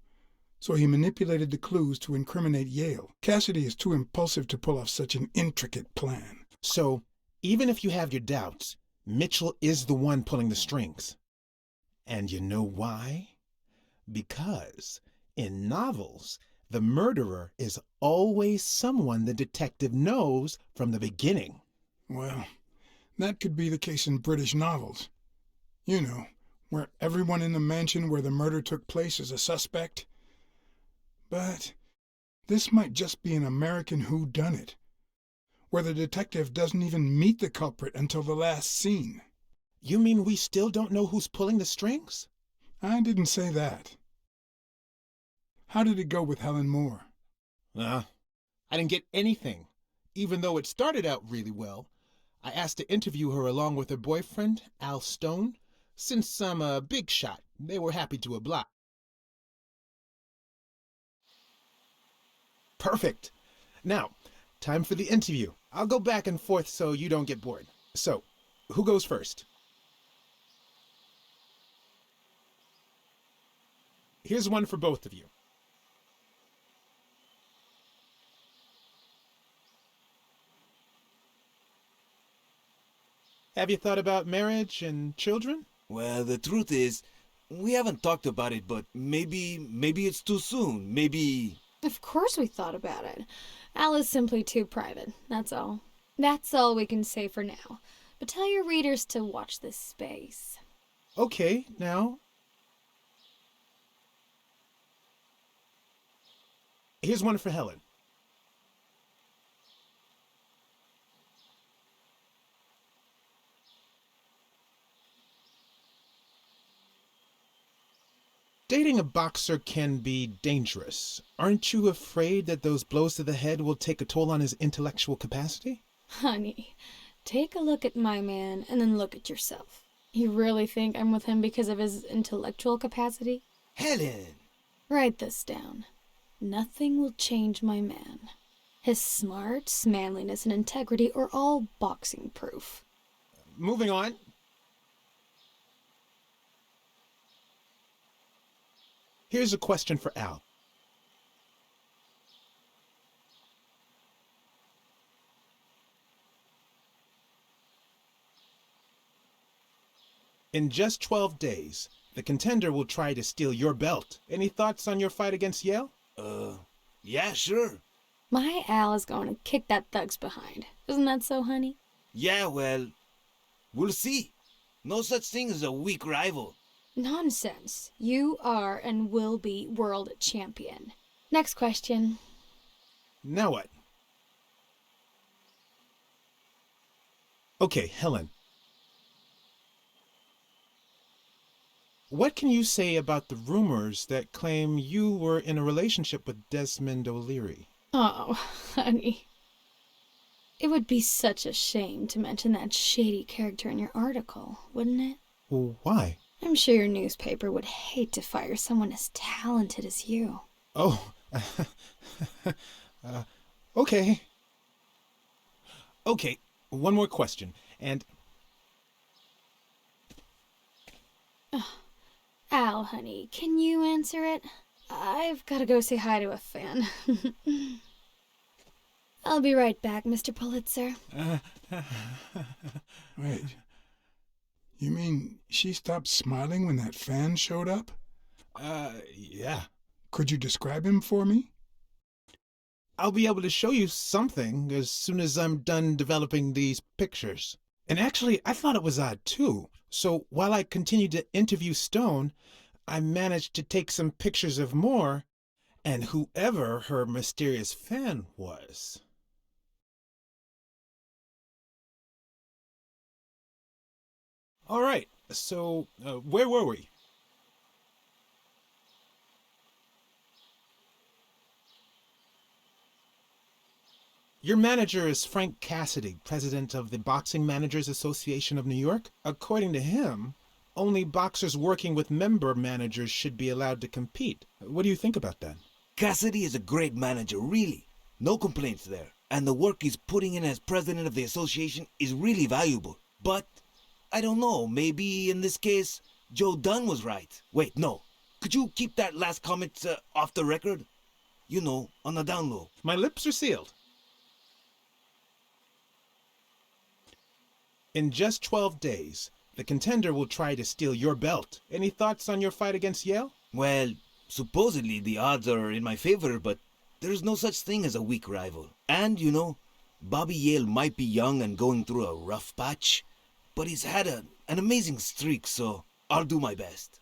[SPEAKER 1] so he manipulated the clues to incriminate Yale. Cassidy is too impulsive to pull off such an intricate plan.
[SPEAKER 6] So, even if you have your doubts, Mitchell is the one pulling the strings. And you know why? Because in novels, the murderer is always someone the detective knows from the beginning.
[SPEAKER 1] Well, that could be the case in British novels. You know, where everyone in the mansion where the murder took place is a suspect. But this might just be an American whodunit, where the detective doesn't even meet the culprit until the last scene.
[SPEAKER 6] You mean we still don't know who's pulling the strings?
[SPEAKER 1] I didn't say that. How did it go with Helen Moore?
[SPEAKER 6] I didn't get anything. even though it started out really well. I asked to interview her along with her boyfriend, Al Stone. Since I'm a big shot, they were happy to oblige. Perfect. Now, time for the interview. I'll go back and forth so you don't get bored. So, who goes first? Here's one for both of you. Have you thought about marriage and children?
[SPEAKER 17] Well, the truth is, we haven't talked about it, but maybe it's too soon. Maybe...
[SPEAKER 22] Of course we thought about it. Al is simply too private, that's all. That's all we can say for now. But tell your readers to watch this space.
[SPEAKER 6] Okay, now. Here's one for Helen. Dating a boxer can be dangerous. Aren't you afraid that those blows to the head will take a toll on his intellectual capacity?
[SPEAKER 22] Honey, take a look at my man and then look at yourself. You really think I'm with him because of his intellectual capacity?
[SPEAKER 17] Helen!
[SPEAKER 22] Write this down. Nothing will change my man. His smarts, manliness, and integrity are all boxing proof.
[SPEAKER 6] Moving on. Here's a question for Al. In just 12 days, the contender will try to steal your belt. Any thoughts on your fight against Yale?
[SPEAKER 17] Yeah, sure.
[SPEAKER 22] My Al is going to kick that thug's behind. Isn't that so, honey?
[SPEAKER 17] Yeah, well, we'll see. No such thing as a weak rival.
[SPEAKER 22] Nonsense. You are and will be world champion. Next question.
[SPEAKER 6] Now what? Okay, Helen. What can you say about the rumors that claim you were in a relationship with Desmond O'Leary?
[SPEAKER 22] Oh, honey. It would be such a shame to mention that shady character in your article, wouldn't it?
[SPEAKER 6] Well, why?
[SPEAKER 22] I'm sure your newspaper would hate to fire someone as talented as you.
[SPEAKER 6] Oh, okay. Okay, one more question, and...
[SPEAKER 22] Al, honey, can you answer it? I've got to go say hi to a fan. I'll be right back, Mr. Pulitzer.
[SPEAKER 1] Wait. You mean she stopped smiling when that fan showed up?
[SPEAKER 6] Yeah.
[SPEAKER 1] Could you describe him for me?
[SPEAKER 6] I'll be able to show you something as soon as I'm done developing these pictures. And actually, I thought it was odd too. So while I continued to interview Stone, I managed to take some pictures of Moore and whoever her mysterious fan was. All right, so where were we? Your manager is Frank Cassidy, president of the Boxing Managers Association of New York. According to him, only boxers working with member managers should be allowed to compete. What do you think about that?
[SPEAKER 17] Cassidy is a great manager, really. No complaints there. And the work he's putting in as president of the association is really valuable. But, I don't know, maybe in this case, Joe Dunn was right. Wait, no. Could you keep that last comment off the record? You know, on the down low.
[SPEAKER 6] My lips are sealed. In just 12 days, the contender will try to steal your belt. Any thoughts on your fight against Yale?
[SPEAKER 17] Well, supposedly the odds are in my favor, but there's no such thing as a weak rival. And, you know, Bobby Yale might be young and going through a rough patch, but he's had an amazing streak, so I'll do my best.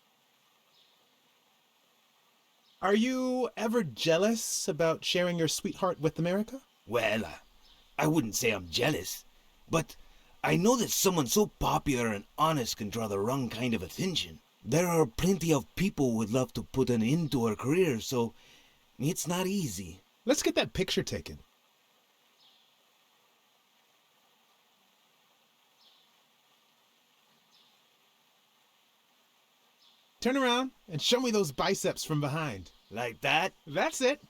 [SPEAKER 6] Are you ever jealous about sharing your sweetheart with America?
[SPEAKER 17] Well, I wouldn't say I'm jealous, but I know that someone so popular and honest can draw the wrong kind of attention. There are plenty of people who would love to put an end to her career, so it's not easy.
[SPEAKER 6] Let's get that picture taken. Turn around and show me those biceps from behind.
[SPEAKER 17] Like that?
[SPEAKER 6] That's it.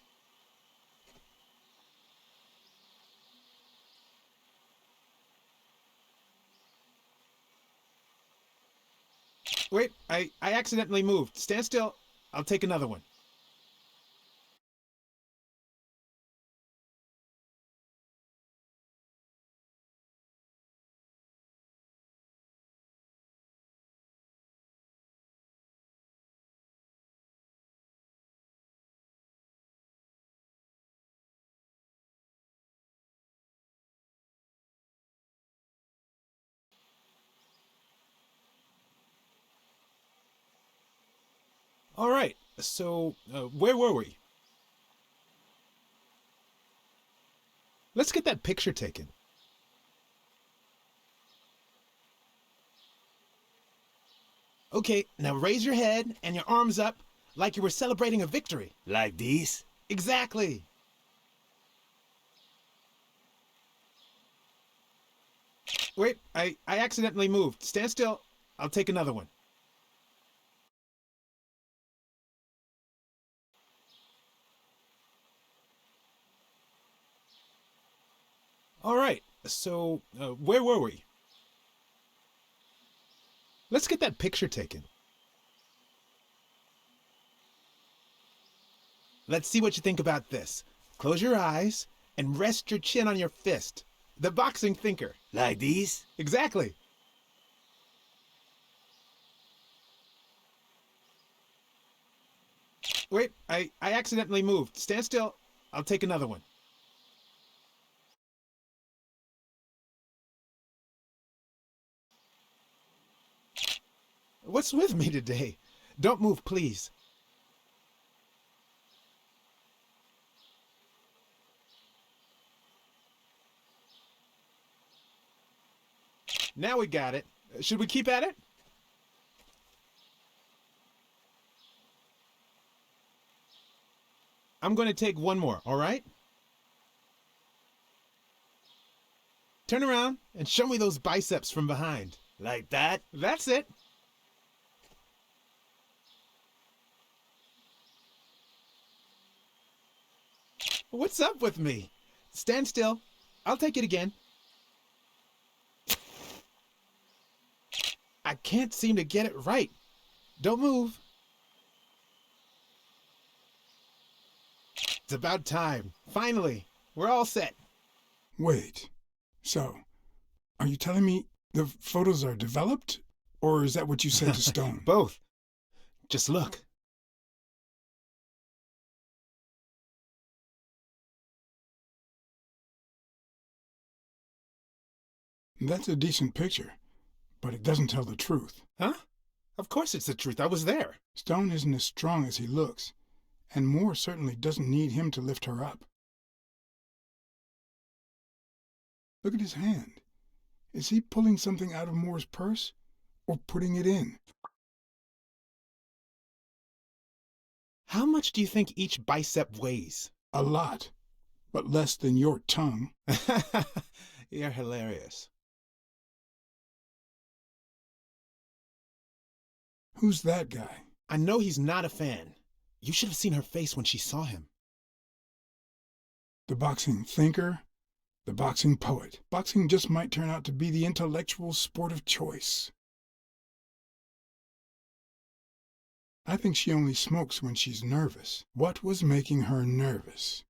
[SPEAKER 6] Wait, I accidentally moved. Stand still. I'll take another one. All right, so where were we? Let's get that picture taken. Okay, now raise your head and your arms up like you were celebrating a victory.
[SPEAKER 17] Like these?
[SPEAKER 6] Exactly. Wait, I accidentally moved. Stand still. I'll take another one. All right, so where were we? Let's get that picture taken. Let's see what you think about this. Close your eyes and rest your chin on your fist. The boxing thinker.
[SPEAKER 17] Like these?
[SPEAKER 6] Exactly. Wait, I accidentally moved. Stand still. I'll take another one. What's with me today? Don't move, please. Now we got it. Should we keep at it? I'm going to take one more, all right? Turn around and show me those biceps from behind.
[SPEAKER 17] Like that?
[SPEAKER 6] That's it. What's up with me? Stand still. I'll take it again. I can't seem to get it right. Don't move. It's about time. Finally, we're all set.
[SPEAKER 1] Wait. So, are you telling me the photos are developed? Or is that what you said to Stone?
[SPEAKER 6] Both. Just look.
[SPEAKER 1] That's a decent picture, but it doesn't tell the truth.
[SPEAKER 6] Huh? Of course it's the truth. I was there.
[SPEAKER 1] Stone isn't as strong as he looks, and Moore certainly doesn't need him to lift her up. Look at his hand. Is he pulling something out of Moore's purse, or putting it in?
[SPEAKER 6] How much do you think each bicep weighs?
[SPEAKER 1] A lot, but less than your tongue.
[SPEAKER 6] You're hilarious.
[SPEAKER 1] Who's that guy?
[SPEAKER 6] I know he's not a fan. You should have seen her face when she saw him.
[SPEAKER 1] The boxing thinker, the boxing poet. Boxing just might turn out to be the intellectual sport of choice. I think she only smokes when she's nervous. What was making her nervous?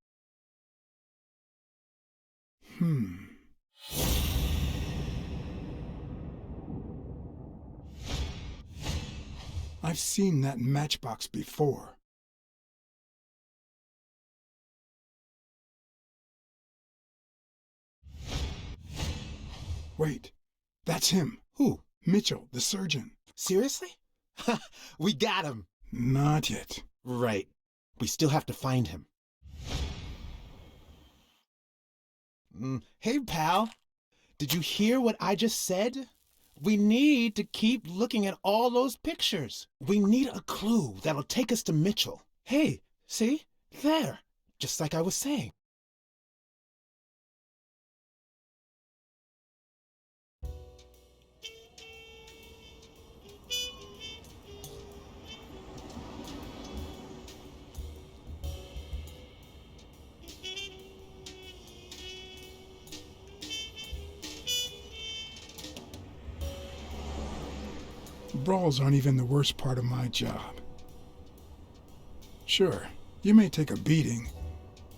[SPEAKER 1] I've seen that matchbox before. Wait, that's him.
[SPEAKER 6] Who?
[SPEAKER 1] Mitchell, the surgeon.
[SPEAKER 6] Seriously? We got him.
[SPEAKER 1] Not yet.
[SPEAKER 6] Right. We still have to find him. Hey, pal. Did you hear what I just said? We need to keep looking at all those pictures. We need a clue that'll take us to Mitchell. Hey, see? There. Just like I was saying.
[SPEAKER 1] Brawls aren't even the worst part of my job. Sure, you may take a beating,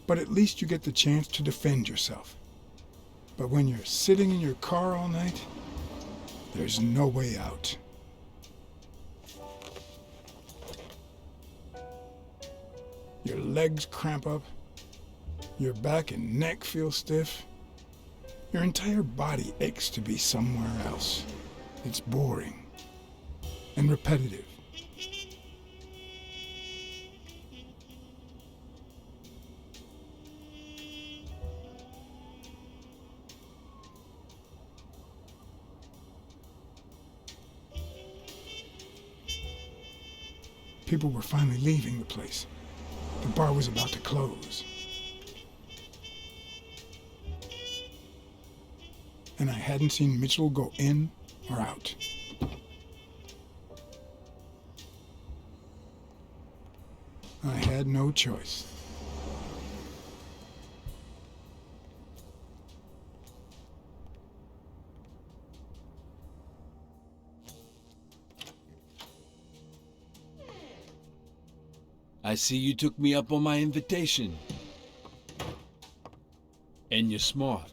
[SPEAKER 1] but at least you get the chance to defend yourself. But when you're sitting in your car all night, there's no way out. Your legs cramp up, your back and neck feel stiff. Your entire body aches to be somewhere else. It's boring and repetitive. People were finally leaving the place. The bar was about to close. And I hadn't seen Mitchell go in or out. I had no choice.
[SPEAKER 20] I see you took me up on my invitation. And you're smart.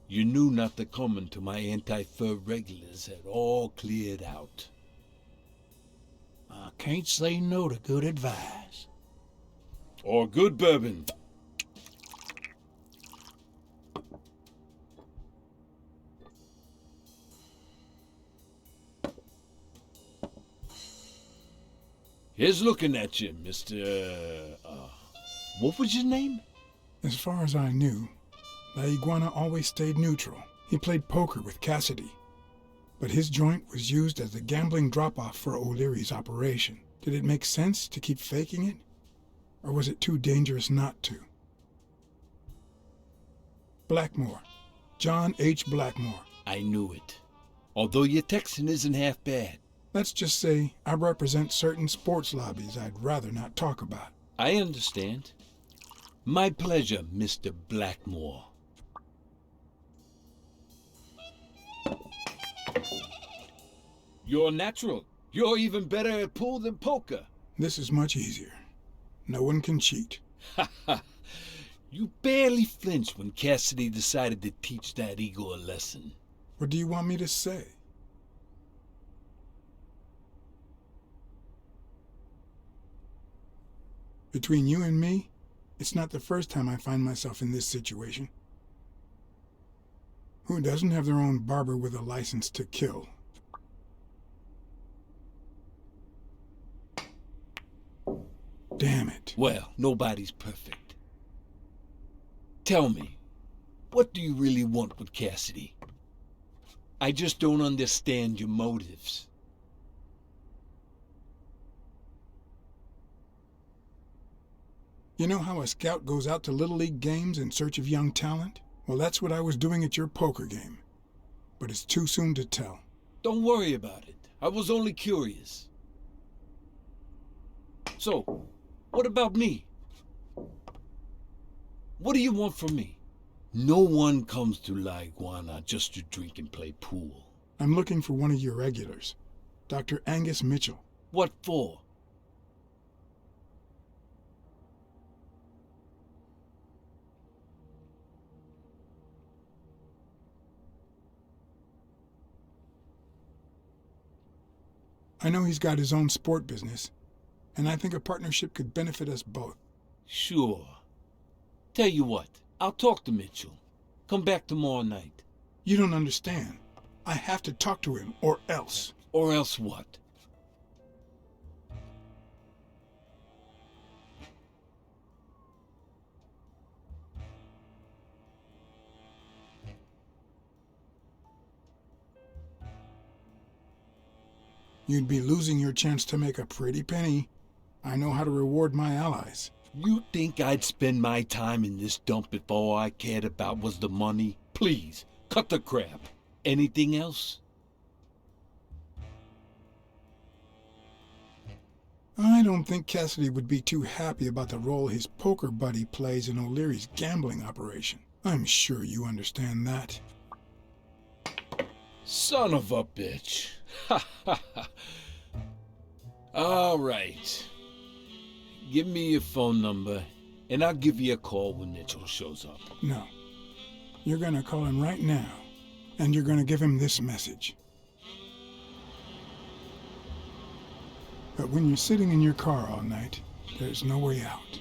[SPEAKER 20] You knew not to come until my anti-fur regulars had all cleared out.
[SPEAKER 8] I can't say no to good advice.
[SPEAKER 20] Or good bourbon. Here's looking at you, Mr. What was your name?
[SPEAKER 1] As far as I knew, La Iguana always stayed neutral. He played poker with Cassidy. But his joint was used as the gambling drop-off for O'Leary's operation. Did it make sense to keep faking it? Or was it too dangerous not to? Blackmore. John H. Blackmore.
[SPEAKER 20] I knew it. Although your Texan isn't half bad.
[SPEAKER 1] Let's just say I represent certain sports lobbies I'd rather not talk about.
[SPEAKER 20] I understand. My pleasure, Mr. Blackmore. You're natural. You're even better at pool than poker.
[SPEAKER 1] This is much easier. No one can cheat.
[SPEAKER 20] Ha ha. You barely flinched when Cassidy decided to teach that ego a lesson.
[SPEAKER 1] What do you want me to say? Between you and me, it's not the first time I find myself in this situation. Who doesn't have their own barber with a license to kill? Damn it.
[SPEAKER 20] Well, nobody's perfect. Tell me, what do you really want with Cassidy? I just don't understand your motives.
[SPEAKER 1] You know how a scout goes out to Little League games in search of young talent? Well, that's what I was doing at your poker game. But it's too soon to tell.
[SPEAKER 20] Don't worry about it. I was only curious. So, what about me? What do you want from me? No one comes to La Iguana just to drink and play pool.
[SPEAKER 1] I'm looking for one of your regulars, Dr. Angus Mitchell.
[SPEAKER 20] What for?
[SPEAKER 1] I know he's got his own sport business, and I think a partnership could benefit us both.
[SPEAKER 20] Sure. Tell you what, I'll talk to Mitchell. Come back tomorrow night.
[SPEAKER 1] You don't understand. I have to talk to him, or else.
[SPEAKER 20] Or else what?
[SPEAKER 1] You'd be losing your chance to make a pretty penny. I know how to reward my allies.
[SPEAKER 20] You think I'd spend my time in this dump if all I cared about was the money? Please, cut the crap. Anything else?
[SPEAKER 1] I don't think Cassidy would be too happy about the role his poker buddy plays in O'Leary's gambling operation. I'm sure you understand that.
[SPEAKER 20] Son of a bitch. All right. Give me your phone number, and I'll give you a call when Mitchell shows up.
[SPEAKER 1] No. You're gonna call him right now, and you're gonna give him this message. But when you're sitting in your car all night, there's no way out.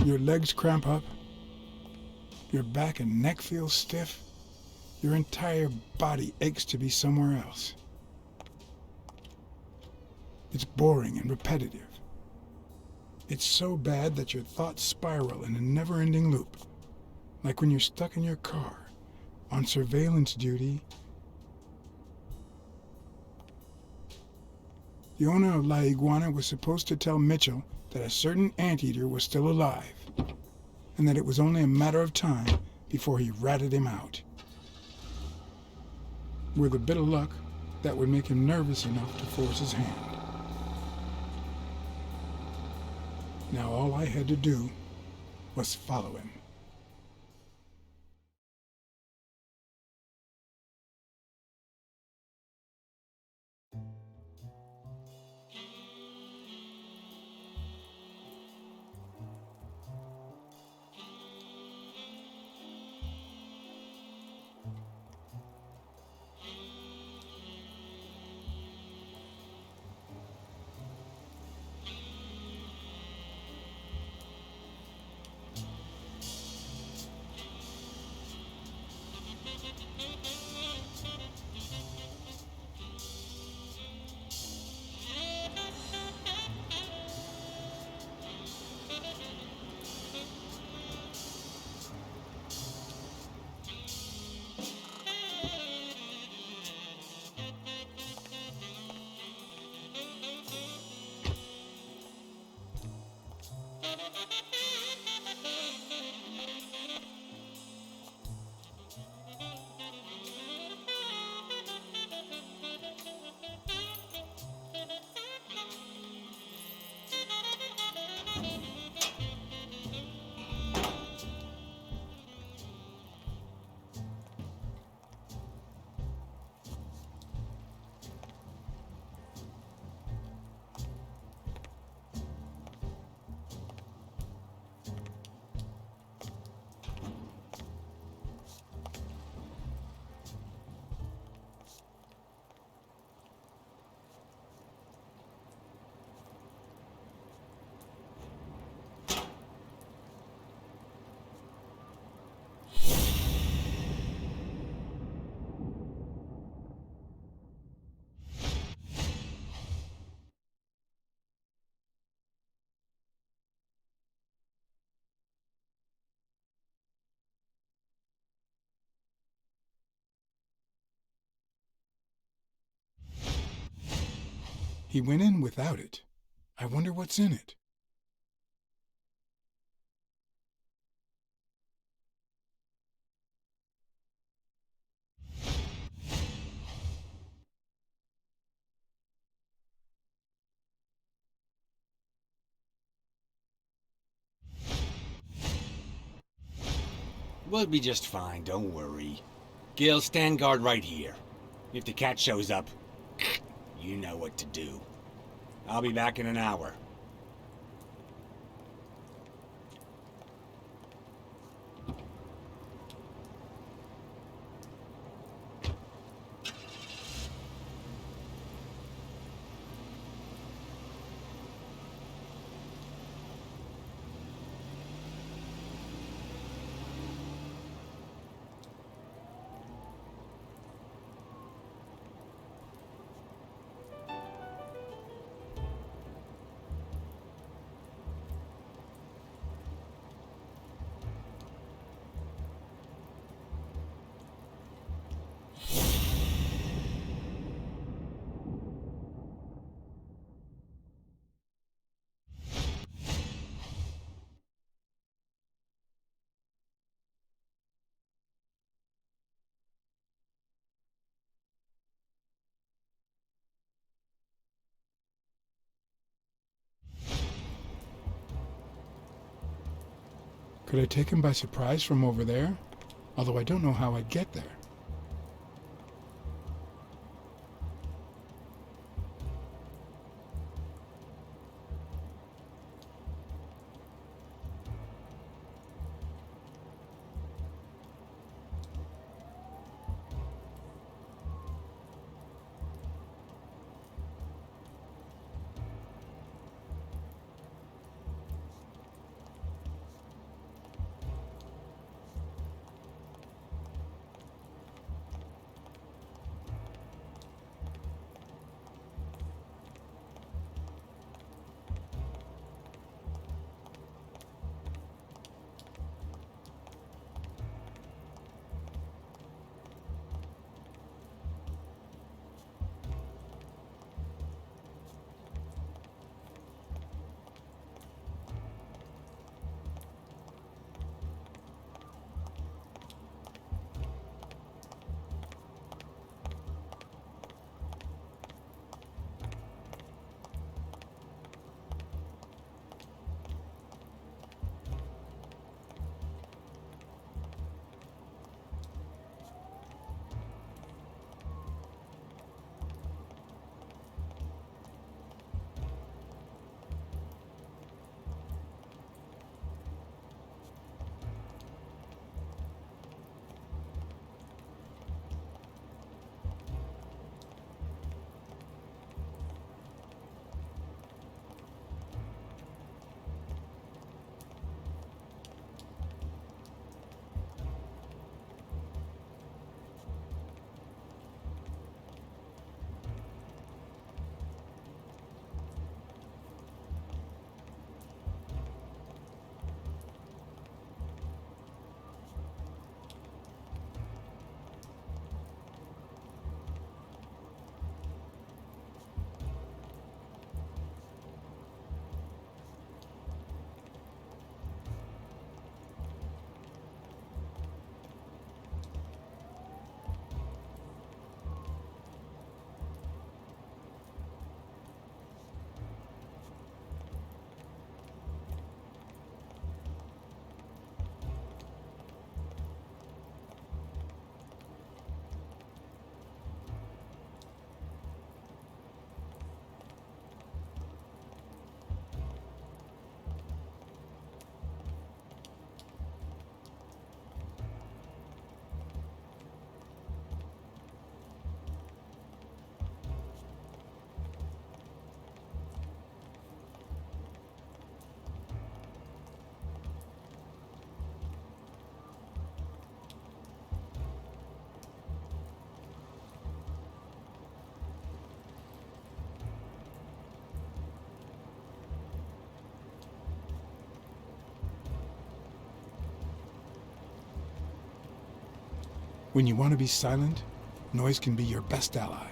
[SPEAKER 1] Your legs cramp up, your back and neck feel stiff, your entire body aches to be somewhere else. It's boring and repetitive. It's so bad that your thoughts spiral in a never-ending loop, like when you're stuck in your car, on surveillance duty. The owner of La Iguana was supposed to tell Mitchell that a certain anteater was still alive, and that it was only a matter of time before he ratted him out. With a bit of luck, that would make him nervous enough to force his hand. Now all I had to do was follow him. He went in without it. I wonder what's in it.
[SPEAKER 12] We'll be just fine, don't worry. Gil, stand guard right here. If the cat shows up, you know what to do. I'll be back in an hour.
[SPEAKER 1] Could I take him by surprise from over there? Although I don't know how I'd get there. When you want to be silent, noise can be your best ally.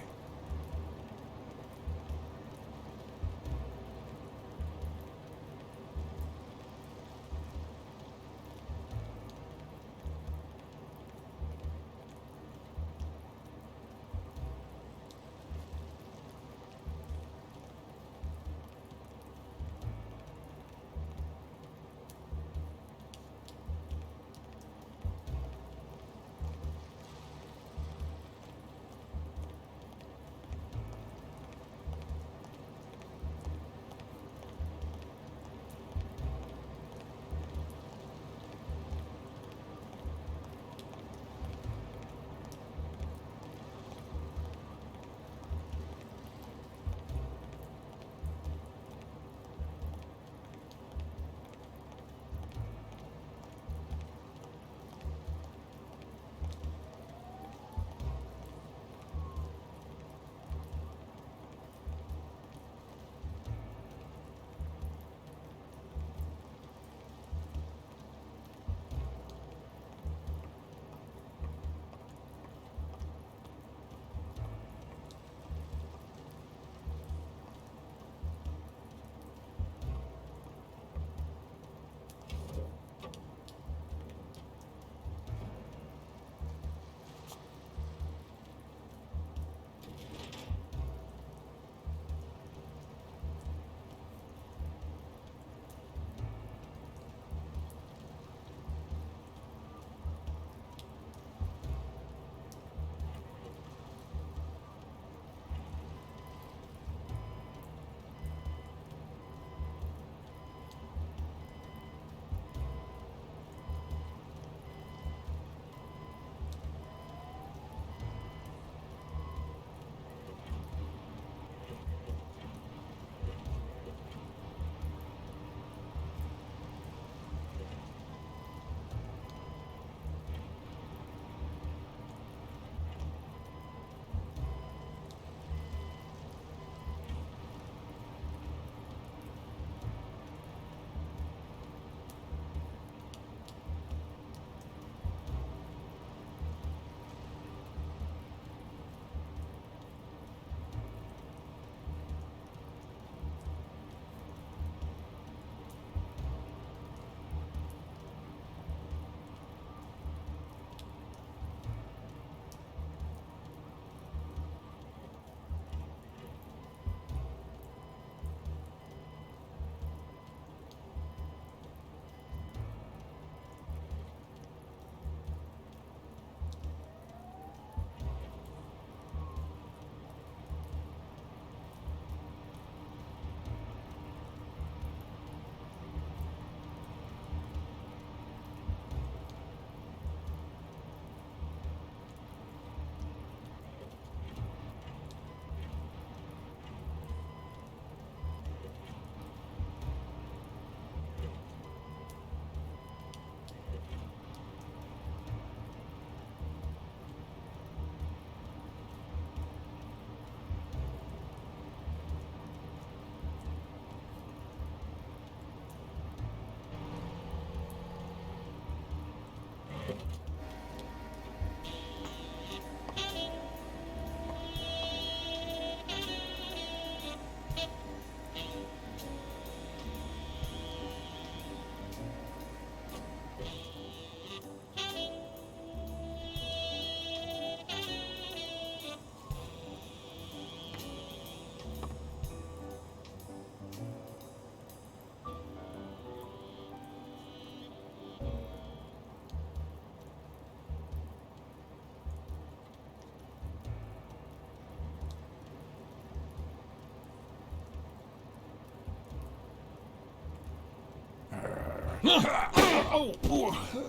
[SPEAKER 3] Oh.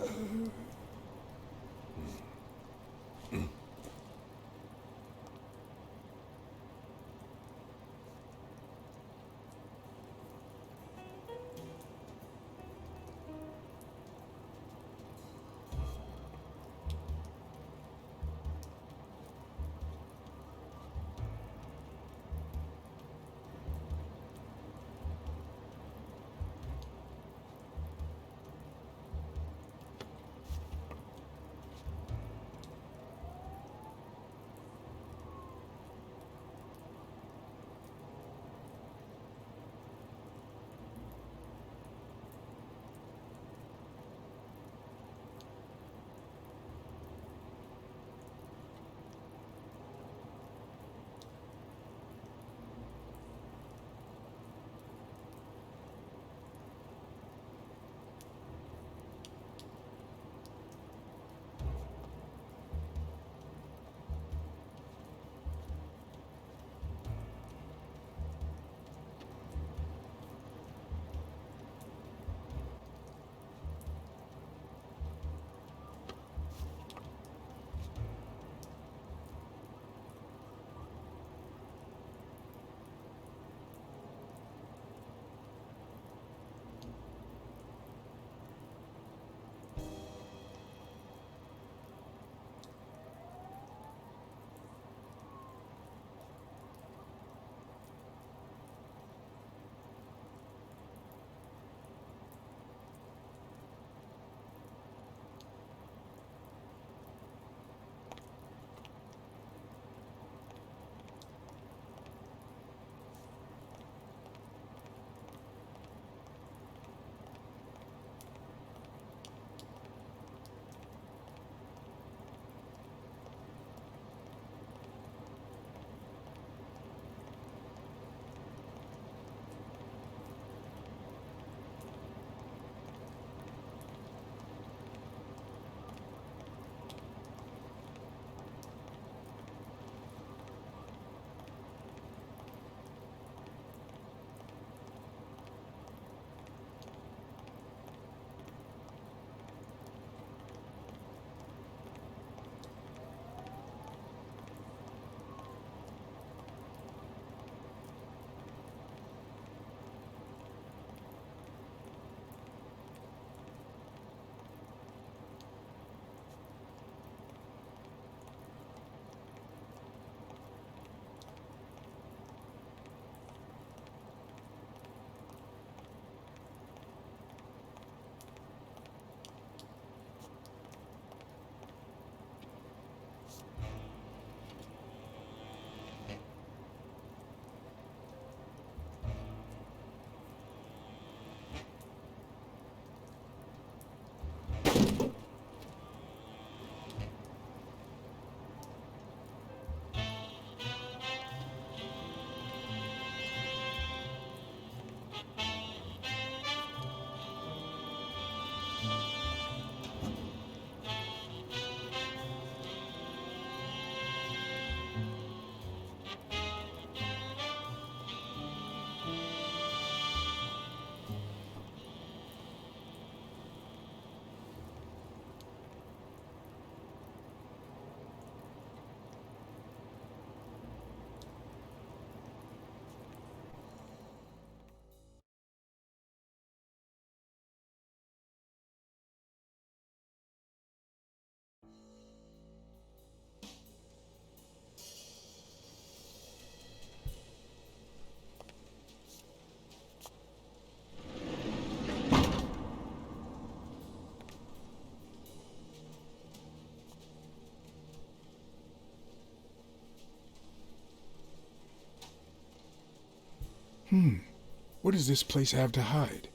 [SPEAKER 1] What does this place have to hide?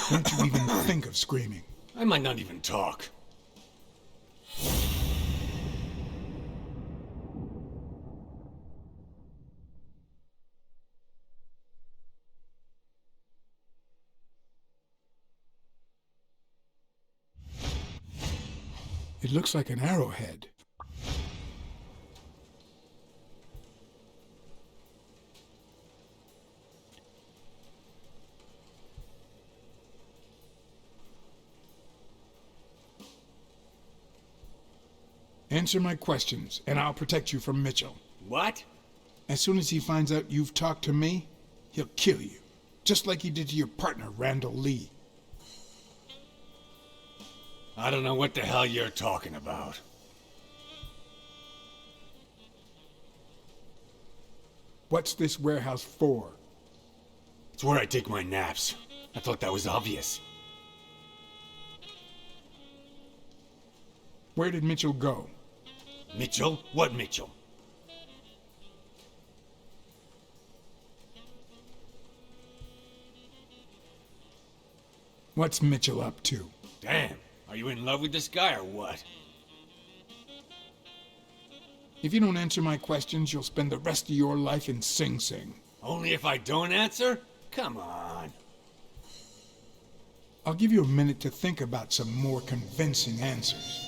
[SPEAKER 1] Don't you even think of screaming.
[SPEAKER 12] I might not even talk.
[SPEAKER 1] It looks like an arrowhead. Answer my questions, and I'll protect you from Mitchell.
[SPEAKER 12] What?
[SPEAKER 1] As soon as he finds out you've talked to me, he'll kill you. Just like he did to your partner, Randall Lee.
[SPEAKER 12] I don't know what the hell you're talking about.
[SPEAKER 1] What's this warehouse for?
[SPEAKER 12] It's where I take my naps. I thought that was obvious.
[SPEAKER 1] Where did Mitchell go?
[SPEAKER 12] Mitchell? What Mitchell?
[SPEAKER 1] What's Mitchell up to?
[SPEAKER 12] Damn, are you in love with this guy or what?
[SPEAKER 1] If you don't answer my questions, you'll spend the rest of your life in Sing Sing.
[SPEAKER 12] Only if I don't answer? Come on.
[SPEAKER 1] I'll give you a minute to think about some more convincing answers.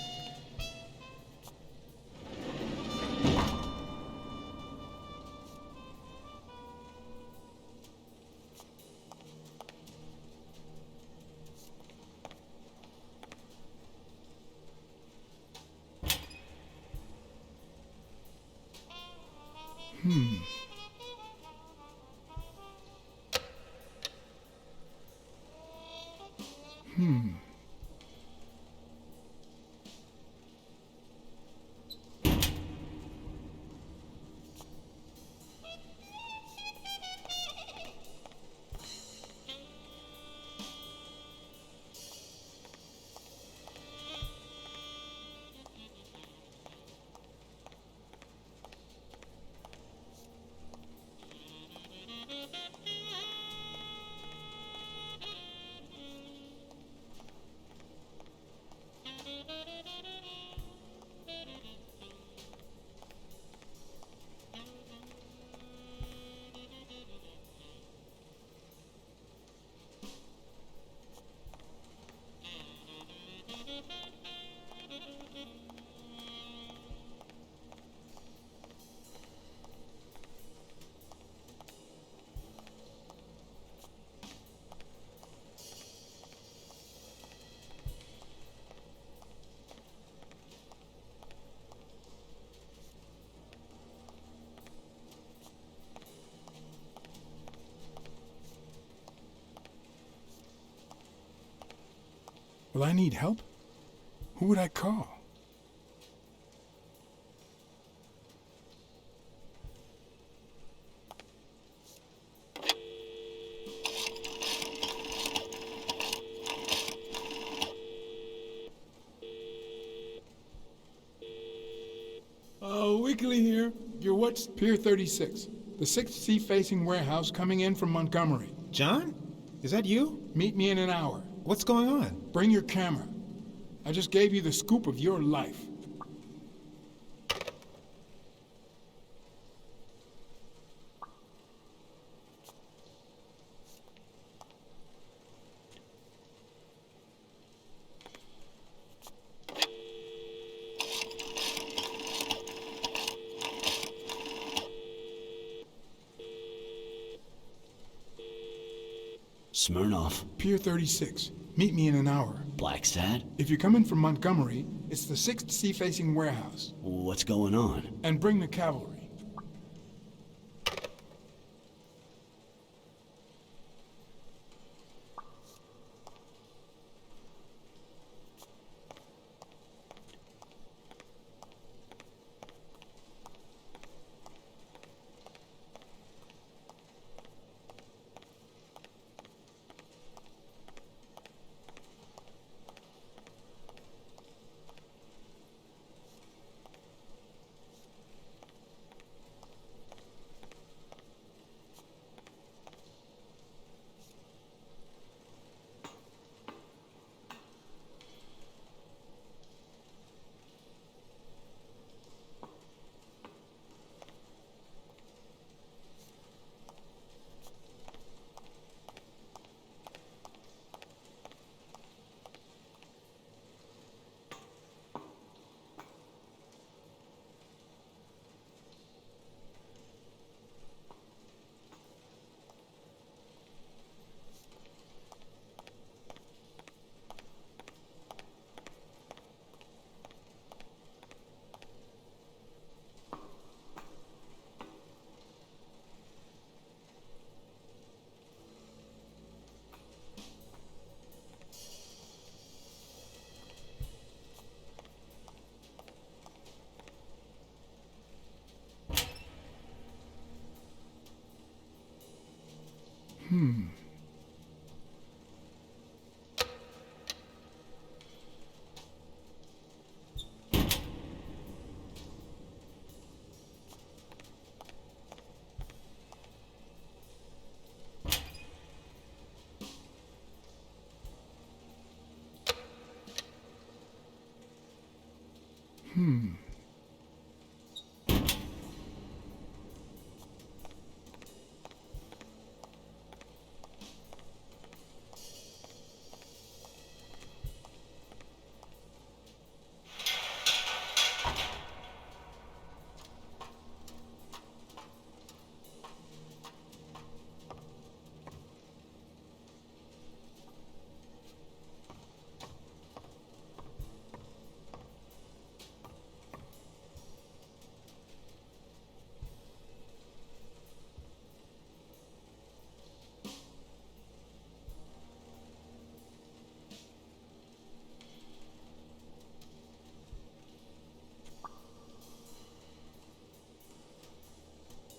[SPEAKER 1] Will I need help? Who would I call? Weekly here. You're what's Pier 36, the 6th sea-facing warehouse coming in from Montgomery.
[SPEAKER 6] John? Is that you?
[SPEAKER 1] Meet me in an hour.
[SPEAKER 6] What's going on?
[SPEAKER 1] Bring your camera. I just gave you the scoop of your life.
[SPEAKER 5] Smirnoff.
[SPEAKER 1] Pier 36. Meet me in an hour.
[SPEAKER 5] Blacksad?
[SPEAKER 1] If you're coming from Montgomery, it's the 6th sea-facing warehouse.
[SPEAKER 5] What's going on?
[SPEAKER 1] And bring the cavalry.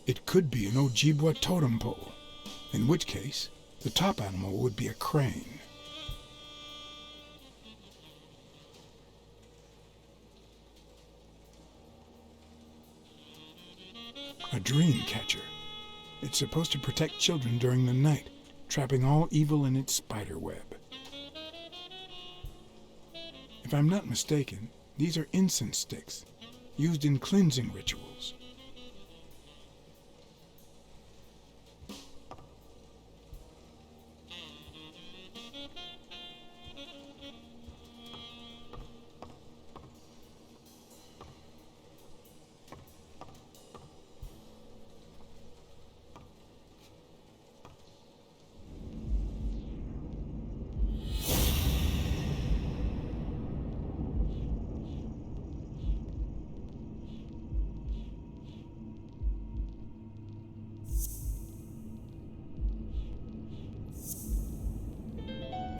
[SPEAKER 1] It could be an Ojibwa totem pole, in which case the top animal would be a crane. A dream catcher. It's supposed to protect children during the night, trapping all evil in its spider web. If I'm not mistaken, these are incense sticks, used in cleansing rituals.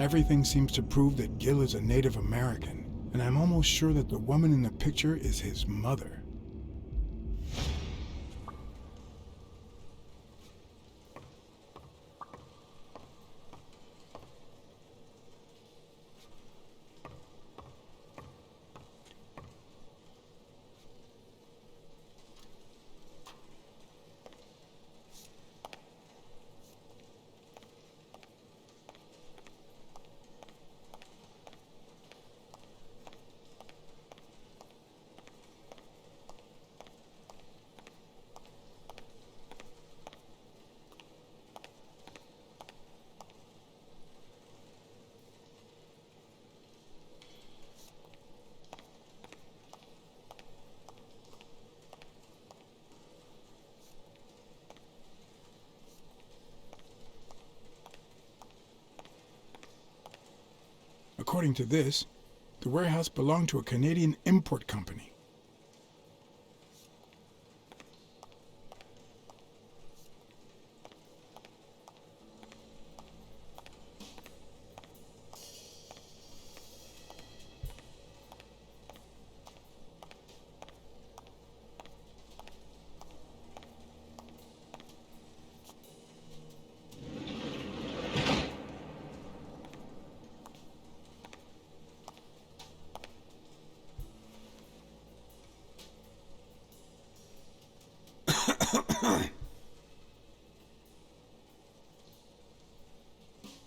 [SPEAKER 1] Everything seems to prove that Gil is a Native American, and I'm almost sure that the woman in the picture is his mother. According to this, the warehouse belonged to a Canadian import company.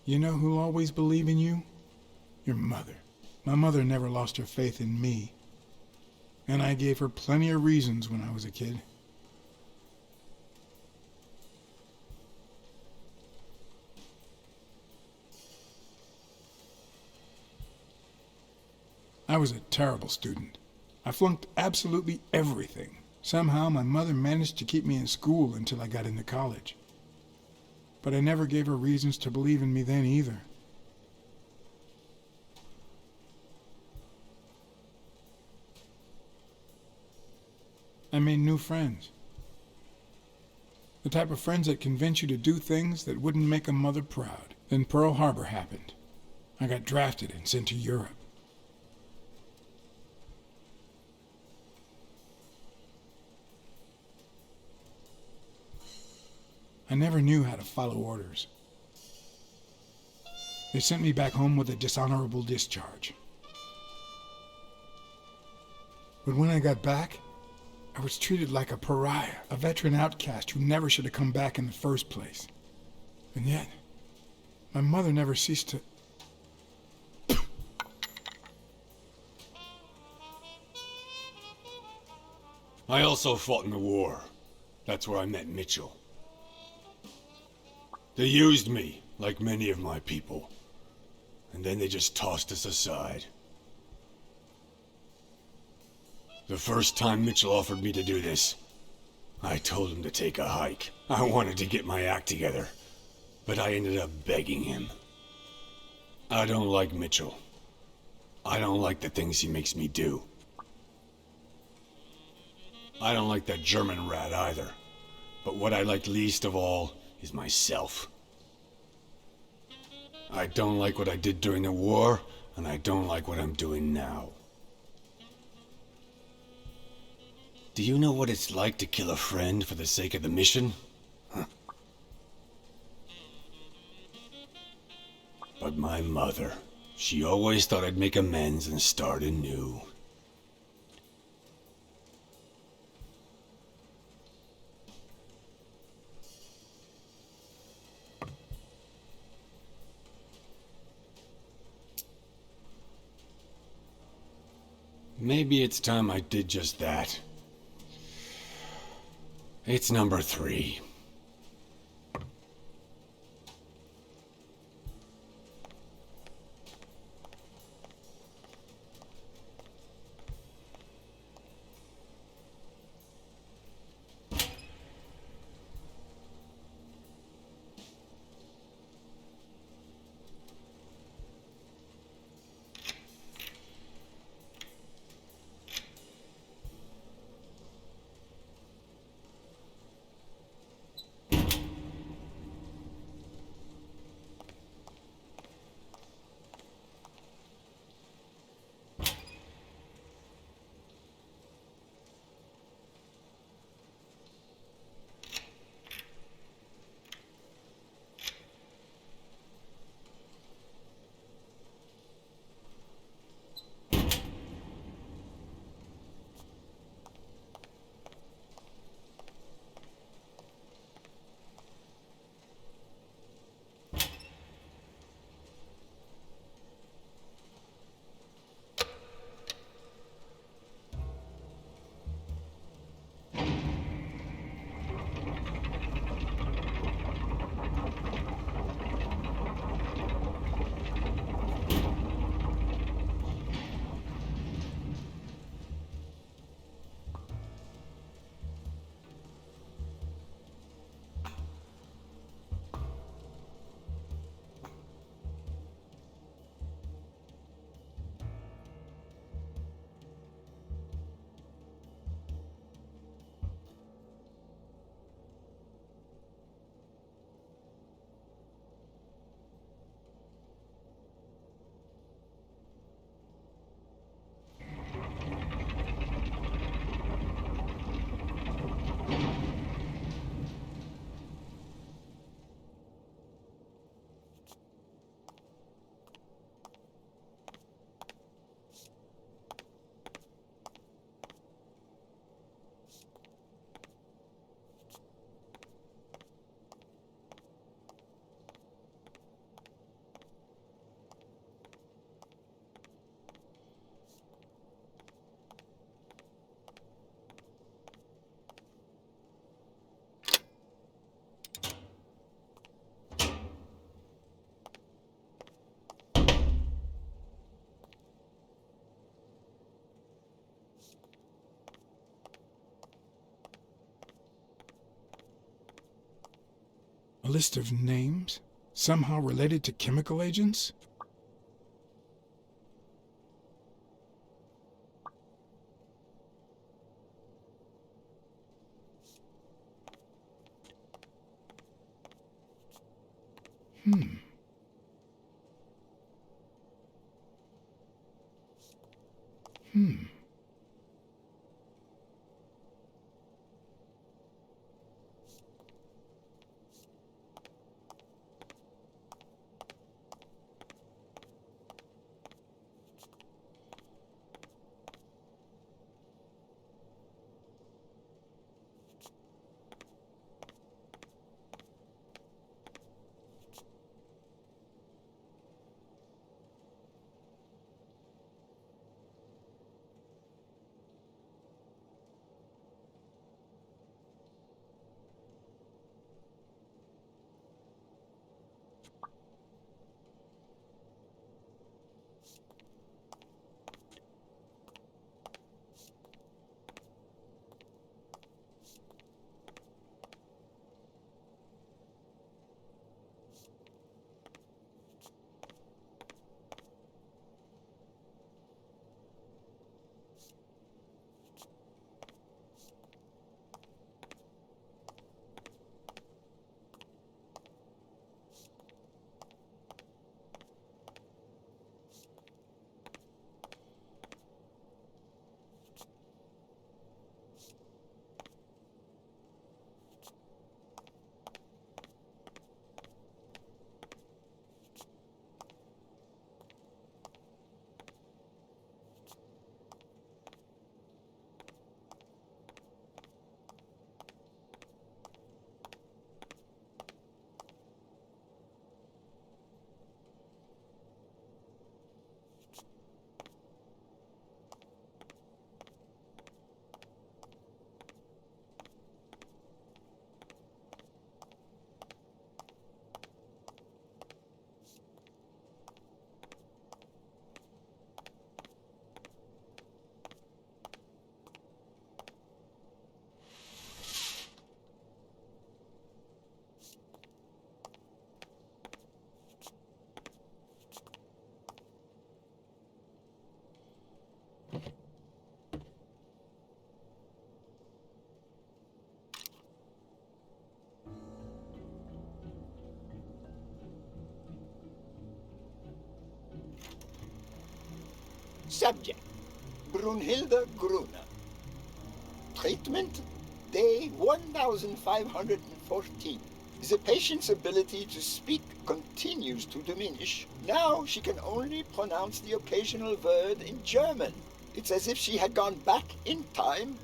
[SPEAKER 1] You know who'll always believe in you? Your mother. My mother never lost her faith in me. And I gave her plenty of reasons when I was a kid. I was a terrible student. I flunked absolutely everything. Somehow my mother managed to keep me in school until I got into college. But I never gave her reasons to believe in me then either. I made new friends. The type of friends that convince you to do things that wouldn't make a mother proud. Then Pearl Harbor happened. I got drafted and sent to Europe. I never knew how to follow orders. They sent me back home with a dishonorable discharge. But when I got back, I was treated like a pariah, a veteran outcast who never should have come back in the first place. And yet, my mother never ceased to...
[SPEAKER 20] I also fought in the war. That's where I met Mitchell. They used me, like many of my people. And then they just tossed us aside. The first time Mitchell offered me to do this, I told him to take a hike. I wanted to get my act together, but I ended up begging him. I don't like Mitchell. I don't like the things he makes me do. I don't like that German rat either. But what I like least of all is myself. I don't like what I did during the war, and I don't like what I'm doing now. Do you know what it's like to kill a friend for the sake of the mission? Huh. But my mother, she always thought I'd make amends and start anew. Maybe it's time I did just that. It's number 3.
[SPEAKER 1] A list of names? Somehow related to chemical agents? Hmm.
[SPEAKER 2] Subject, Brunhilde Gruner. Treatment, day 1514. The patient's ability to speak continues to diminish. Now she can only pronounce the occasional word in German. It's as if she had gone back in time,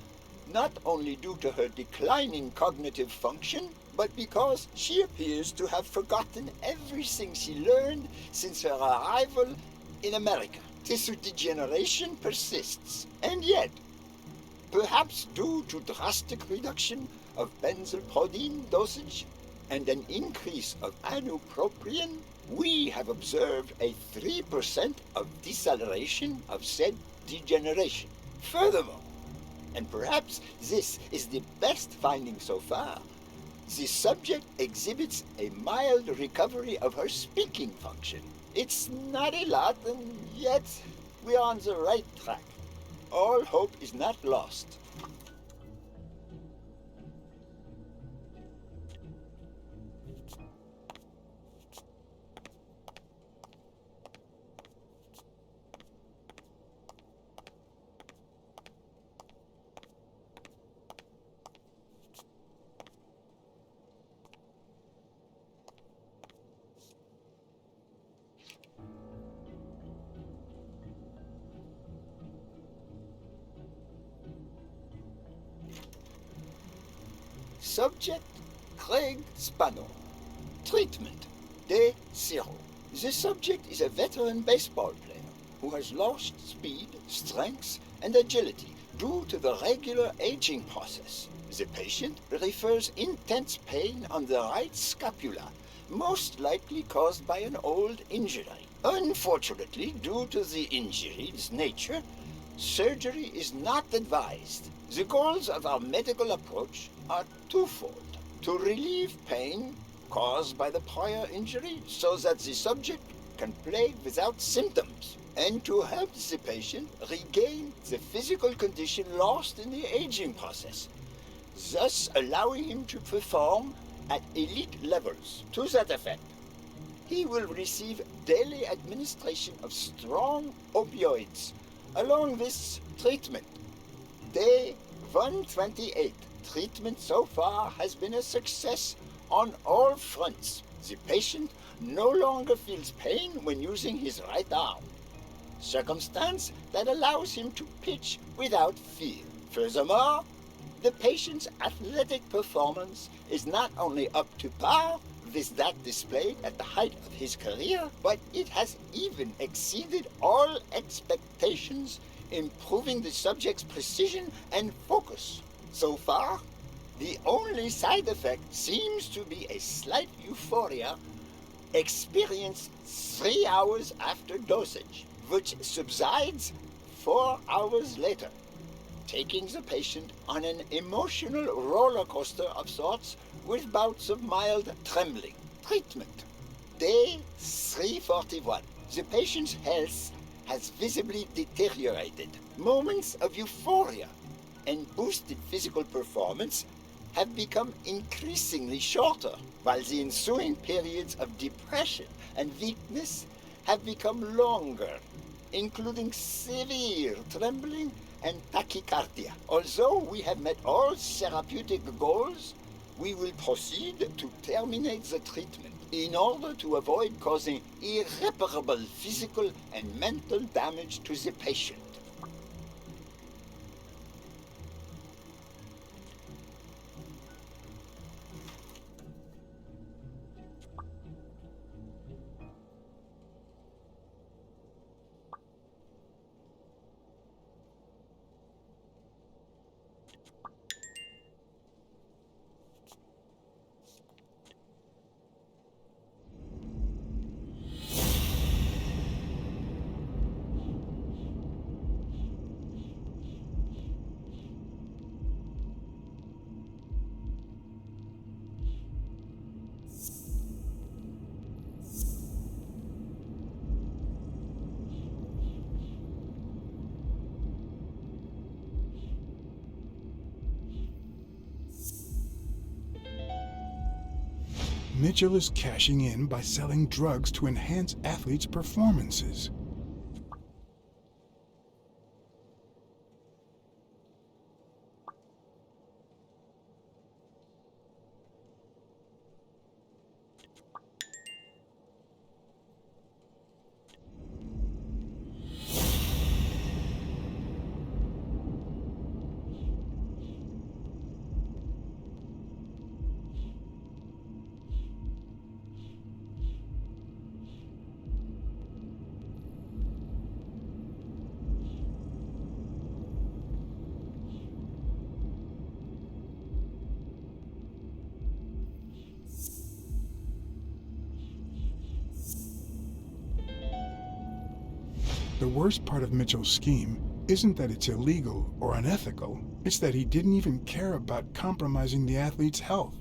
[SPEAKER 2] not only due to her declining cognitive function, but because she appears to have forgotten everything she learned since her arrival in America. Tissue degeneration persists, and yet, perhaps due to drastic reduction of benzylprodine dosage and an increase of ibupropion, we have observed a 3% of deceleration of said degeneration. Furthermore, and perhaps this is the best finding so far, the subject exhibits a mild recovery of her speaking function. It's not a lot, and yet we're on the right track. All hope is not lost. Subject, Craig Spano. Treatment, day 0. The subject is a veteran baseball player who has lost speed, strength, and agility due to the regular aging process. The patient refers intense pain on the right scapula, most likely caused by an old injury. Unfortunately, due to the injury's nature, surgery is not advised. The goals of our medical approach are twofold: to relieve pain caused by the prior injury so that the subject can play without symptoms, and to help the patient regain the physical condition lost in the aging process, thus allowing him to perform at elite levels. To that effect, he will receive daily administration of strong opioids along with treatment. Day 128. Treatment so far has been a success on all fronts. The patient no longer feels pain when using his right arm, circumstance that allows him to pitch without fear. Furthermore, the patient's athletic performance is not only up to par with that displayed at the height of his career, but it has even exceeded all expectations, improving the subject's precision and focus. So far, the only side effect seems to be a slight euphoria experienced 3 hours after dosage, which subsides 4 hours later, taking the patient on an emotional roller coaster of sorts with bouts of mild trembling. Treatment. Day 341. The patient's health has visibly deteriorated. Moments of euphoria and boosted physical performance have become increasingly shorter, while the ensuing periods of depression and weakness have become longer, including severe trembling and tachycardia. Although we have met all therapeutic goals, we will proceed to terminate the treatment in order to avoid causing irreparable physical and mental damage to the patient.
[SPEAKER 1] Mitchell is cashing in by selling drugs to enhance athletes' performances. The worst part of Mitchell's scheme isn't that it's illegal or unethical, it's that he didn't even care about compromising the athlete's health.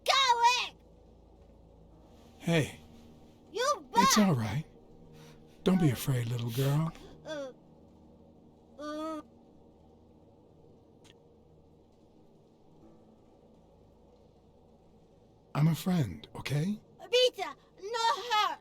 [SPEAKER 9] Going!
[SPEAKER 1] Hey,
[SPEAKER 9] You
[SPEAKER 1] it's
[SPEAKER 9] back!
[SPEAKER 1] all right. Don't be afraid, little girl. I'm a friend, okay?
[SPEAKER 9] Vita, no hurt!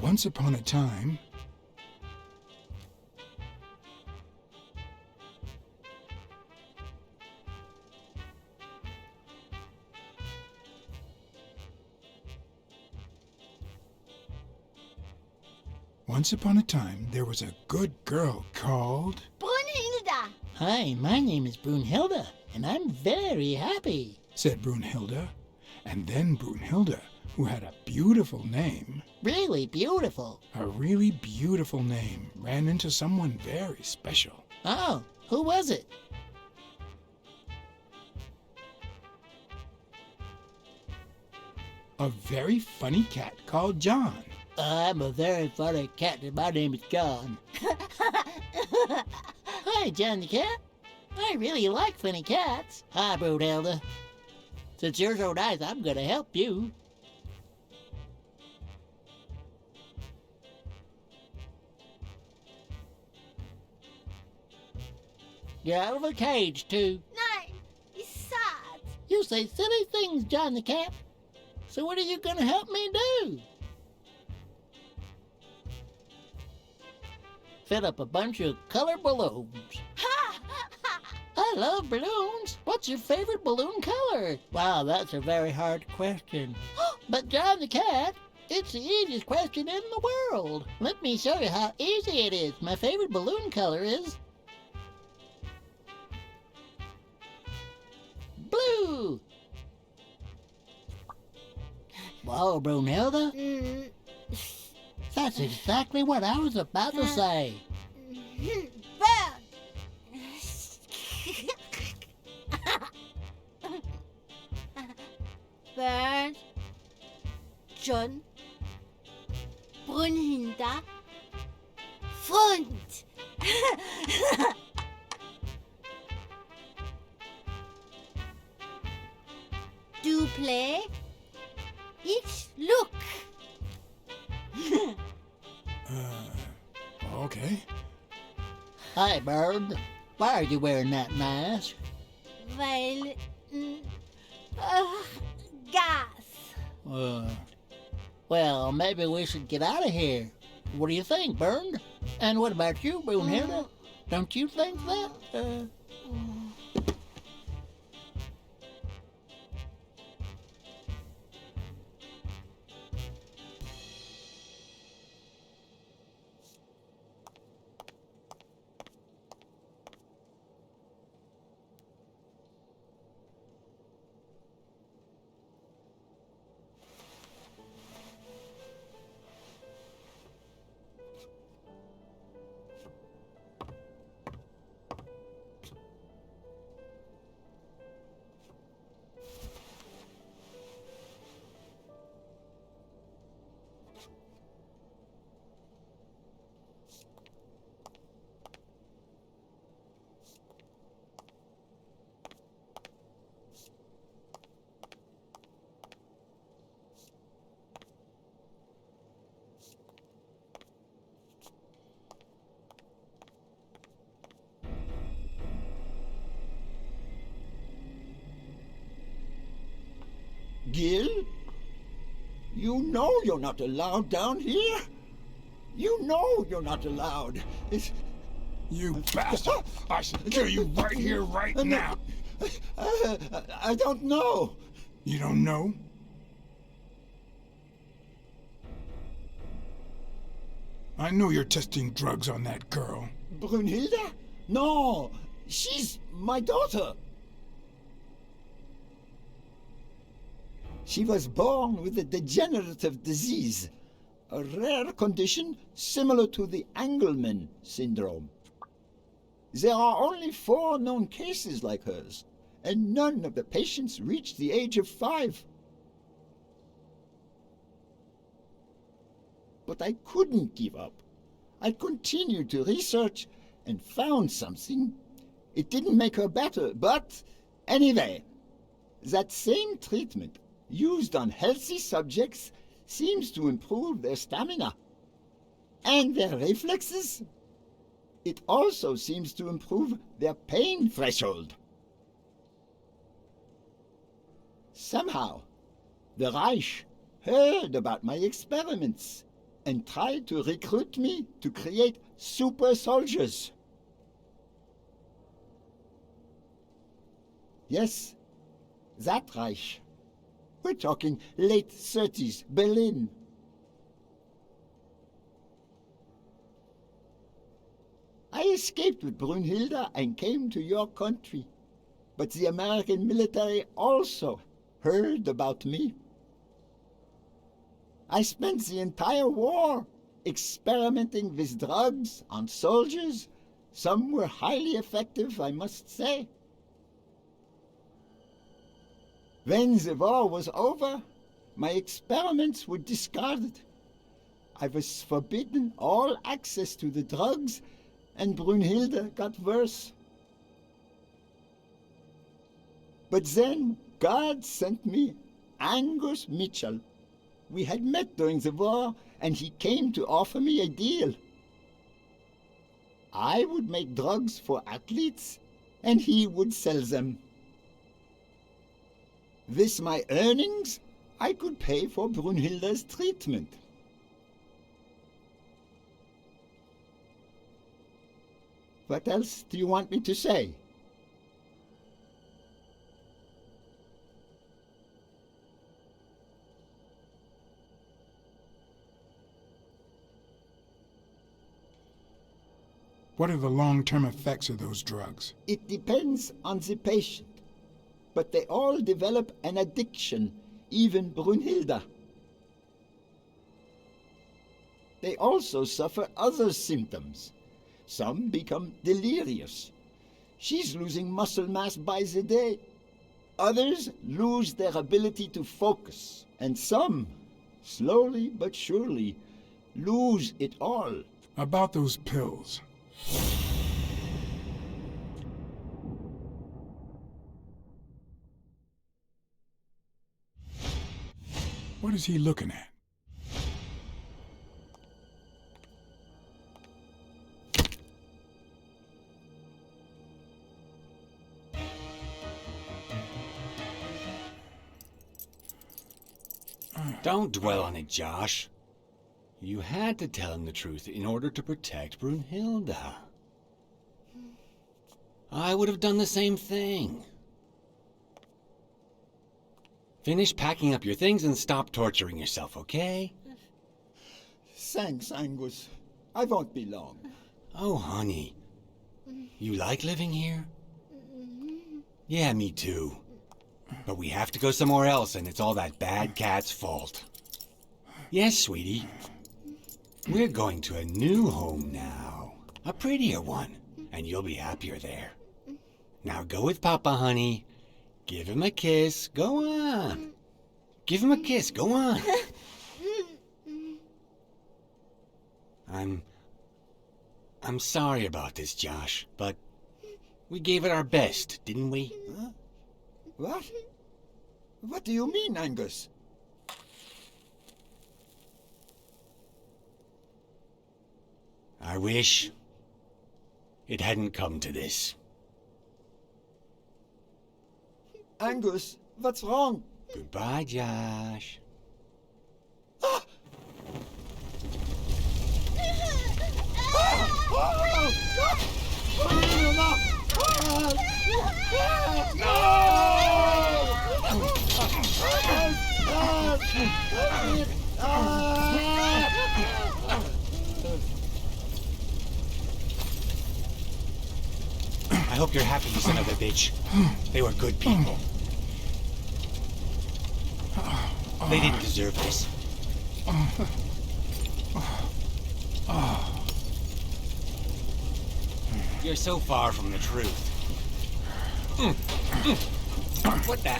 [SPEAKER 1] Once upon a time... Once upon a time, there was a good girl called...
[SPEAKER 9] Brunhilda!
[SPEAKER 14] Hi, my name is Brunhilda, and I'm very happy,
[SPEAKER 1] said Brunhilda. And then Brunhilda, who had a beautiful name...
[SPEAKER 14] Really beautiful.
[SPEAKER 1] A really beautiful name, ran into someone very special.
[SPEAKER 14] Oh, who was it?
[SPEAKER 1] A very funny cat called John.
[SPEAKER 14] I'm a very funny cat, and my name is John. Hi, John the cat. I really like funny cats. Hi, Brunhilda. Since you're so nice, I'm gonna help you. You're out of a cage, too.
[SPEAKER 9] Nein, it's sad.
[SPEAKER 14] You say silly things, John the cat. So what are you gonna help me do? Fill up a bunch of color balloons. I love balloons. What's your favorite balloon color? Wow, that's a very hard question. But John the cat, it's the easiest question in the world. Let me show you how easy it is. My favorite balloon color is blue. Wow, Brunhilda. That's exactly what I was about to say.
[SPEAKER 9] Bernd, John, Brunhilda, Freund. Du play, ich look.
[SPEAKER 1] Okay.
[SPEAKER 14] Hi, Bird. Why are you wearing that mask?
[SPEAKER 9] Weil, gas.
[SPEAKER 14] Well, maybe we should get out of here. What do you think, Bern? And what about you, Brunhilde? Don't you think that?
[SPEAKER 2] Gil? You know you're not allowed down here. You know you're not allowed.
[SPEAKER 1] You bastard! I should kill you right here, right now!
[SPEAKER 2] I don't know.
[SPEAKER 1] You don't know? I know you're testing drugs on that girl.
[SPEAKER 2] Brunhilde? No, she's my daughter. She was born with a degenerative disease, a rare condition similar to the Angelman syndrome. There are only 4 known cases like hers, and none of the patients reach the age of 5. But I couldn't give up. I continued to research and found something. It didn't make her better, but anyway, that same treatment used on healthy subjects seems to improve their stamina and their reflexes. It also seems to improve their pain threshold. Somehow, the Reich heard about my experiments and tried to recruit me to create super soldiers. Yes, that Reich. We're talking late 30s, Berlin. I escaped with Brunhilde and came to your country. But the American military also heard about me. I spent the entire war experimenting with drugs on soldiers. Some were highly effective, I must say. When the war was over, my experiments were discarded. I was forbidden all access to the drugs, and Brunhilde got worse. But then God sent me Angus Mitchell. We had met during the war, and he came to offer me a deal. I would make drugs for athletes, and he would sell them. With my earnings, I could pay for Brunhilde's treatment. What else do you want me to say?
[SPEAKER 1] What are the long-term effects of those drugs?
[SPEAKER 2] It depends on the patient. But they all develop an addiction, even Brunhilde. They also suffer other symptoms. Some become delirious. She's losing muscle mass by the day. Others lose their ability to focus. And some, slowly but surely, lose it all.
[SPEAKER 1] About those pills. What is he looking at?
[SPEAKER 12] Don't dwell on it, Josh. You had to tell him the truth in order to protect Brunhilde. I would have done the same thing. Finish packing up your things and stop torturing yourself, okay?
[SPEAKER 2] Thanks, Angus. I won't be long.
[SPEAKER 12] Oh, honey. You like living here? Yeah, me too. But we have to go somewhere else, and it's all that bad cat's fault. Yes, sweetie. We're going to a new home now. A prettier one. And you'll be happier there. Now go with Papa, honey. Give him a kiss. Go on. Give him a kiss. Go on. I'm sorry about this, Josh, but we gave it our best, didn't we?
[SPEAKER 2] Huh? What? What do you mean, Angus?
[SPEAKER 12] I wish it hadn't come to this.
[SPEAKER 2] Angus, what's wrong?
[SPEAKER 12] Goodbye, Josh. I hope you're happy, you son of a bitch. They were good people. They didn't deserve this. You're so far from the truth. What the?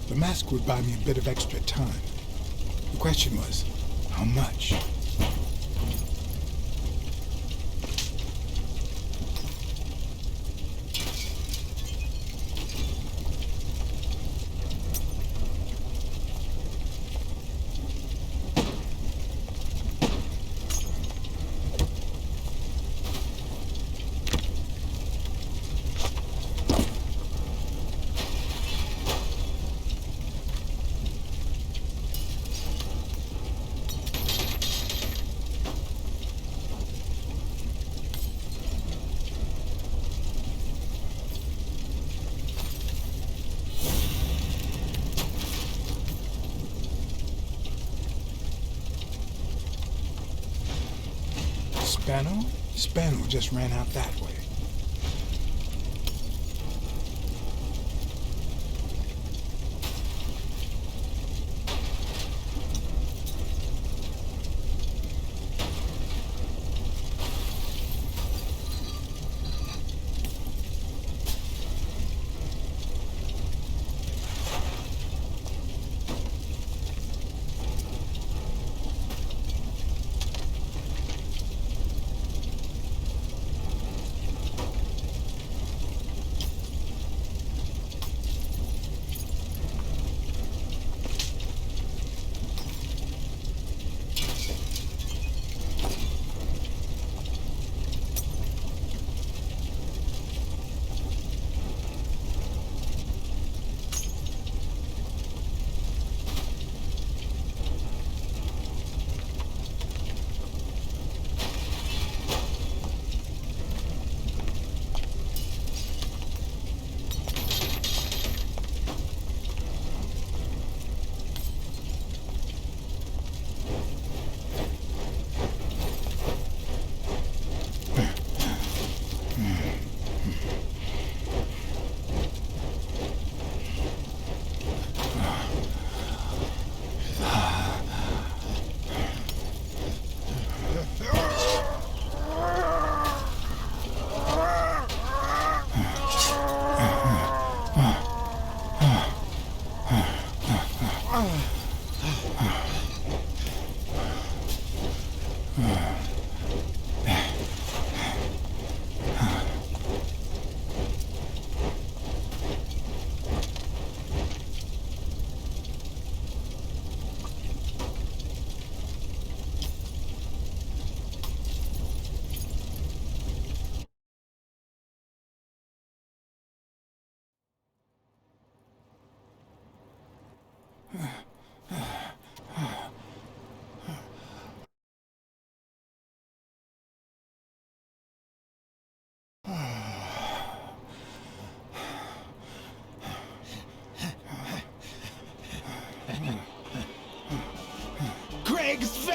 [SPEAKER 1] The mask would buy me a bit of extra time. The question was, how much? Spano? Spano just ran out that way.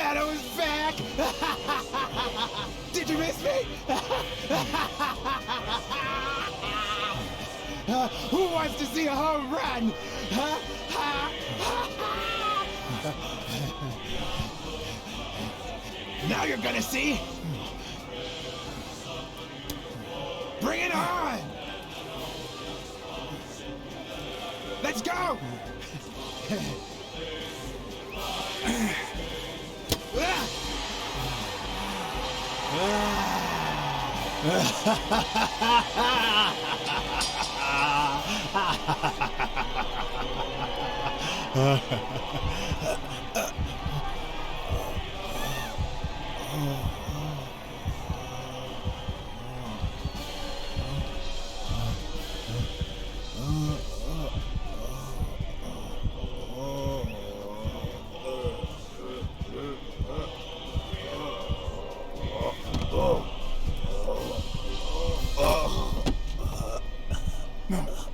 [SPEAKER 6] shadow is back! Did you miss me? Who wants to see a home run? Now you're gonna see. Bring it on! Let's go!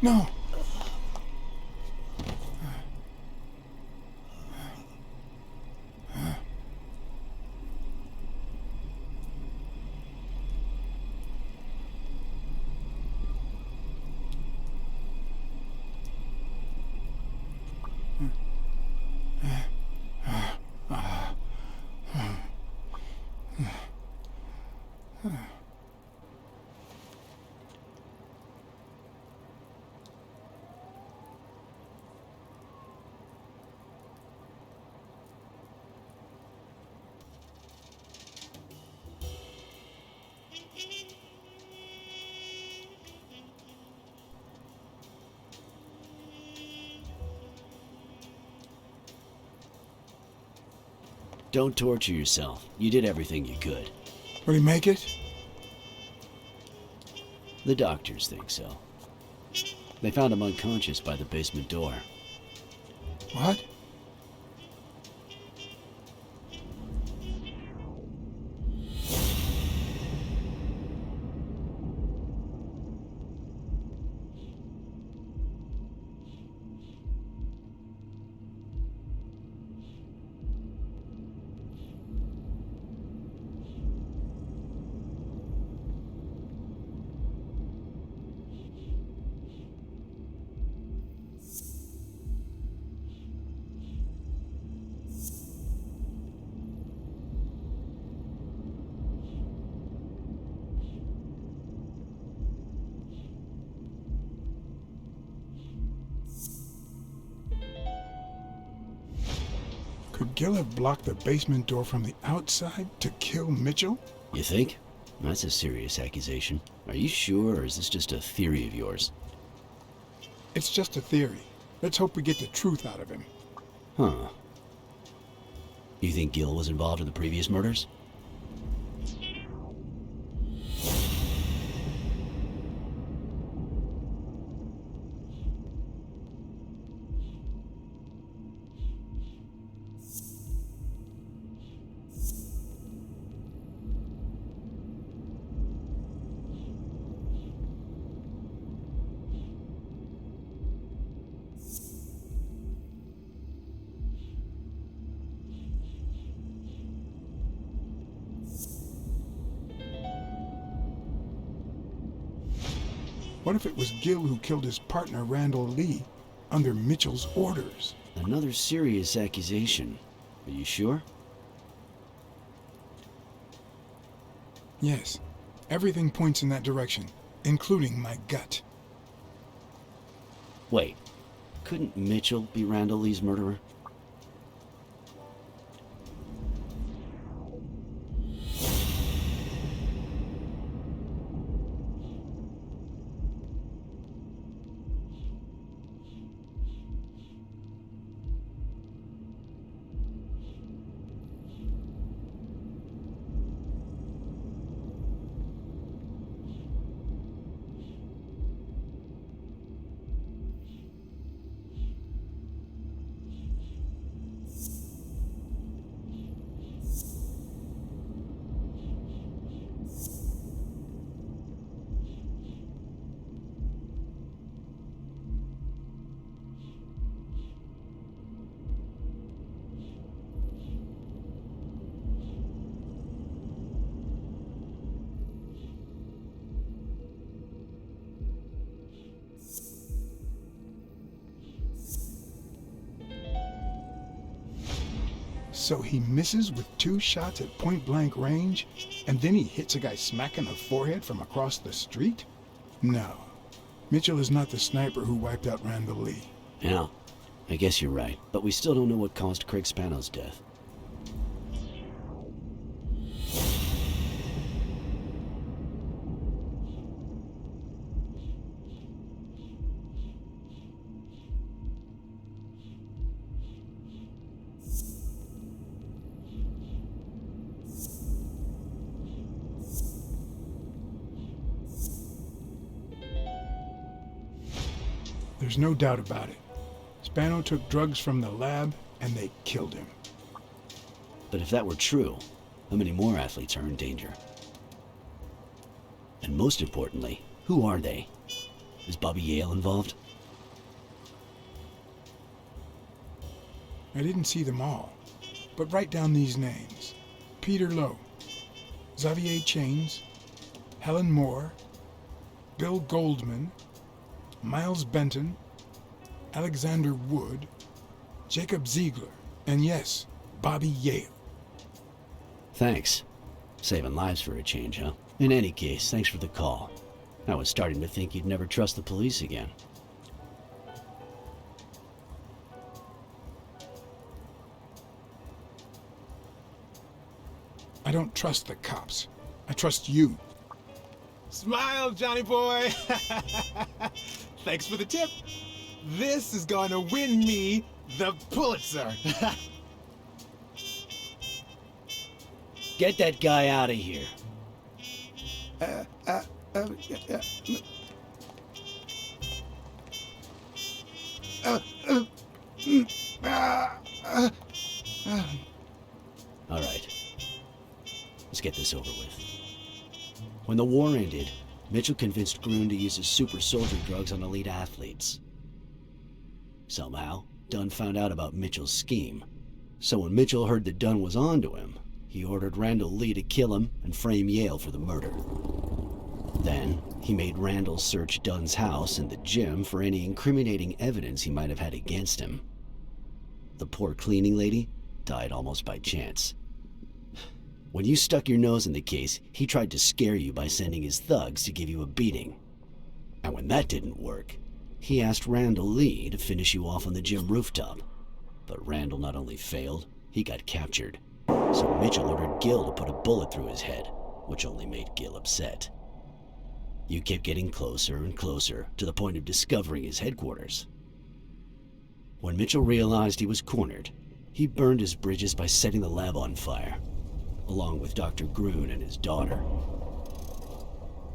[SPEAKER 1] No.
[SPEAKER 5] Don't torture yourself. You did everything you could.
[SPEAKER 1] Will he make it?
[SPEAKER 5] The doctors think so. They found him unconscious by the basement door.
[SPEAKER 1] What? Could Gil have blocked the basement door from the outside to kill Mitchell?
[SPEAKER 5] You think? That's a serious accusation. Are you sure, or is this just a theory of yours?
[SPEAKER 1] It's just a theory. Let's hope we get the truth out of him.
[SPEAKER 5] Huh. You think Gil was involved in the previous murders?
[SPEAKER 1] What if it was Gil who killed his partner Randall Lee under Mitchell's orders?
[SPEAKER 5] Another serious accusation. Are you sure?
[SPEAKER 1] Yes. Everything points in that direction, including my gut.
[SPEAKER 5] Wait. Couldn't Mitchell be Randall Lee's murderer?
[SPEAKER 1] So he misses with 2 shots at point-blank range, and then he hits a guy smack in the forehead from across the street? No. Mitchell is not the sniper who wiped out Randall Lee.
[SPEAKER 5] Yeah, I guess you're right, but we still don't know what caused Craig Spano's death.
[SPEAKER 1] There's no doubt about it. Spano took drugs from the lab, and they killed him.
[SPEAKER 5] But if that were true, how many more athletes are in danger? And most importantly, who are they? Is Bobby Yale involved?
[SPEAKER 1] I didn't see them all, but write down these names. Peter Lowe, Xavier Chains, Helen Moore, Bill Goldman, Miles Benton, Alexander Wood, Jacob Ziegler, and yes, Bobby Yale.
[SPEAKER 5] Thanks. Saving lives for a change, huh? In any case, thanks for the call. I was starting to think you'd never trust the police again.
[SPEAKER 1] I don't trust the cops. I trust you.
[SPEAKER 6] Smile, Johnny boy. Thanks for the tip. This is gonna win me the Pulitzer.
[SPEAKER 5] Get that guy out of here. All right. Let's get this over with. When the war ended, Mitchell convinced Grun to use his super soldier drugs on elite athletes. Somehow, Dunn found out about Mitchell's scheme. So when Mitchell heard that Dunn was onto him, he ordered Randall Lee to kill him and frame Yale for the murder. Then, he made Randall search Dunn's house and the gym for any incriminating evidence he might have had against him. The poor cleaning lady died almost by chance. When you stuck your nose in the case, he tried to scare you by sending his thugs to give you a beating. And when that didn't work, he asked Randall Lee to finish you off on the gym rooftop. But Randall not only failed, he got captured. So Mitchell ordered Gil to put a bullet through his head, which only made Gil upset. You kept getting closer and closer to the point of discovering his headquarters. When Mitchell realized he was cornered, he burned his bridges by setting the lab on fire, along with Dr. Grun and his daughter.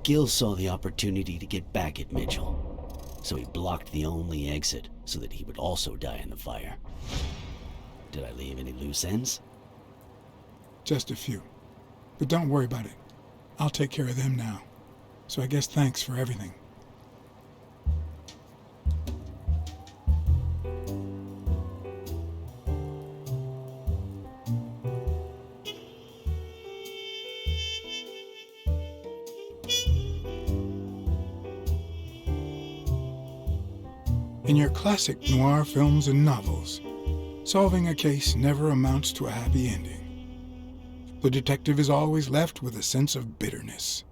[SPEAKER 5] Gil saw the opportunity to get back at Mitchell, so he blocked the only exit so that he would also die in the fire. Did I leave any loose ends?
[SPEAKER 1] Just a few. But don't worry about it. I'll take care of them now. So I guess thanks for everything. In your classic noir films and novels, solving a case never amounts to a happy ending. The detective is always left with a sense of bitterness.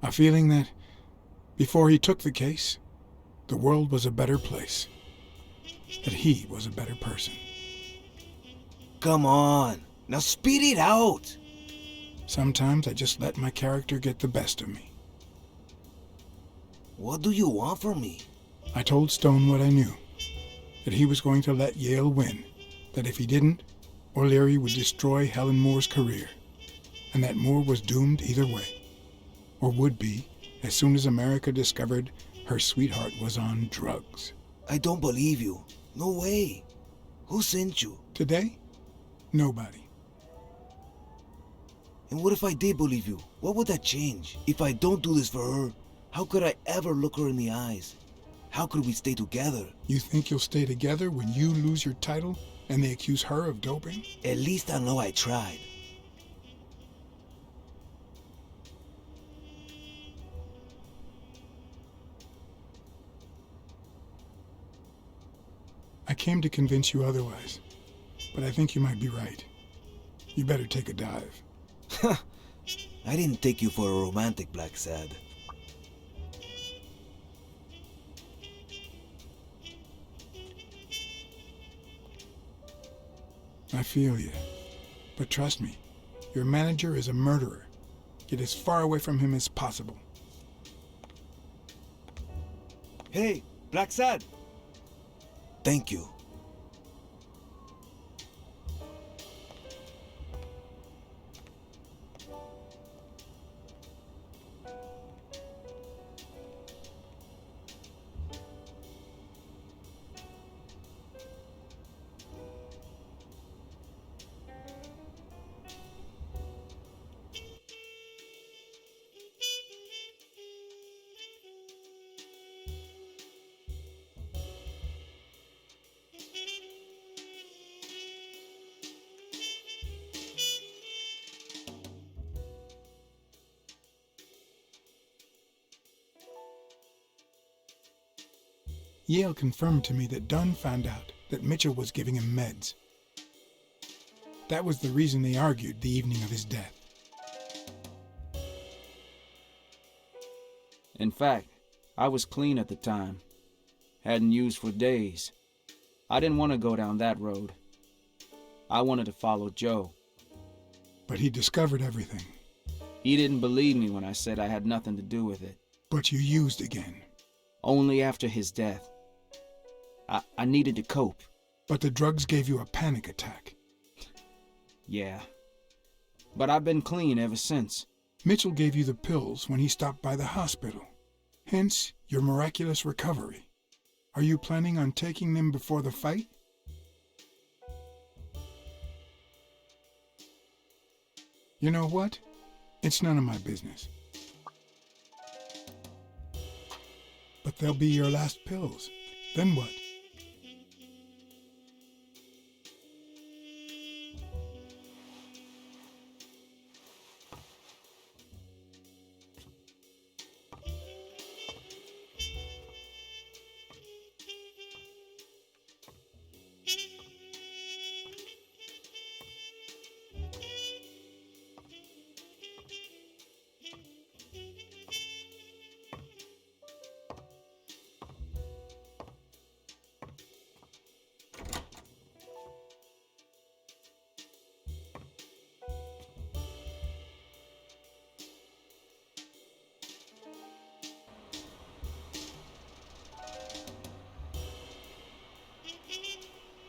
[SPEAKER 1] A feeling that, before he took the case, the world was a better place. That he was a better person.
[SPEAKER 17] Come on, now speed it out!
[SPEAKER 1] Sometimes I just let my character get the best of me.
[SPEAKER 17] What do you want from me?
[SPEAKER 1] I told Stone what I knew. That he was going to let Yale win. That if he didn't, O'Leary would destroy Helen Moore's career. And that Moore was doomed either way. Or would be, as soon as America discovered her sweetheart was on drugs.
[SPEAKER 17] I don't believe you. No way. Who sent you?
[SPEAKER 1] Today? Nobody.
[SPEAKER 17] And what if I did believe you? What would that change? If I don't do this for her, how could I ever look her in the eyes? How could we stay together?
[SPEAKER 1] You think you'll stay together when you lose your title and they accuse her of doping?
[SPEAKER 17] At least I know I tried.
[SPEAKER 1] I came to convince you otherwise. but I think you might be right. You better take a dive.
[SPEAKER 17] I didn't take you for a romantic, Blacksad.
[SPEAKER 1] I feel you. But trust me, your manager is a murderer. Get as far away from him as possible.
[SPEAKER 17] Hey, Blacksad! Thank you.
[SPEAKER 1] Yale confirmed to me that Dunn found out that Mitchell was giving him meds. That was the reason they argued the evening of his death.
[SPEAKER 15] In fact, I was clean at the time. Hadn't used for days. I didn't want to go down that road. I wanted to follow Joe.
[SPEAKER 1] But he discovered everything.
[SPEAKER 15] He didn't believe me when I said I had nothing to do with it.
[SPEAKER 1] But you used again.
[SPEAKER 15] Only after his death. I needed to cope.
[SPEAKER 1] But the drugs gave you a panic attack.
[SPEAKER 15] Yeah. But I've been clean ever since.
[SPEAKER 1] Mitchell gave you the pills when he stopped by the hospital. Hence, your miraculous recovery. Are you planning on taking them before the fight? You know what? It's none of my business. But they'll be your last pills. Then what?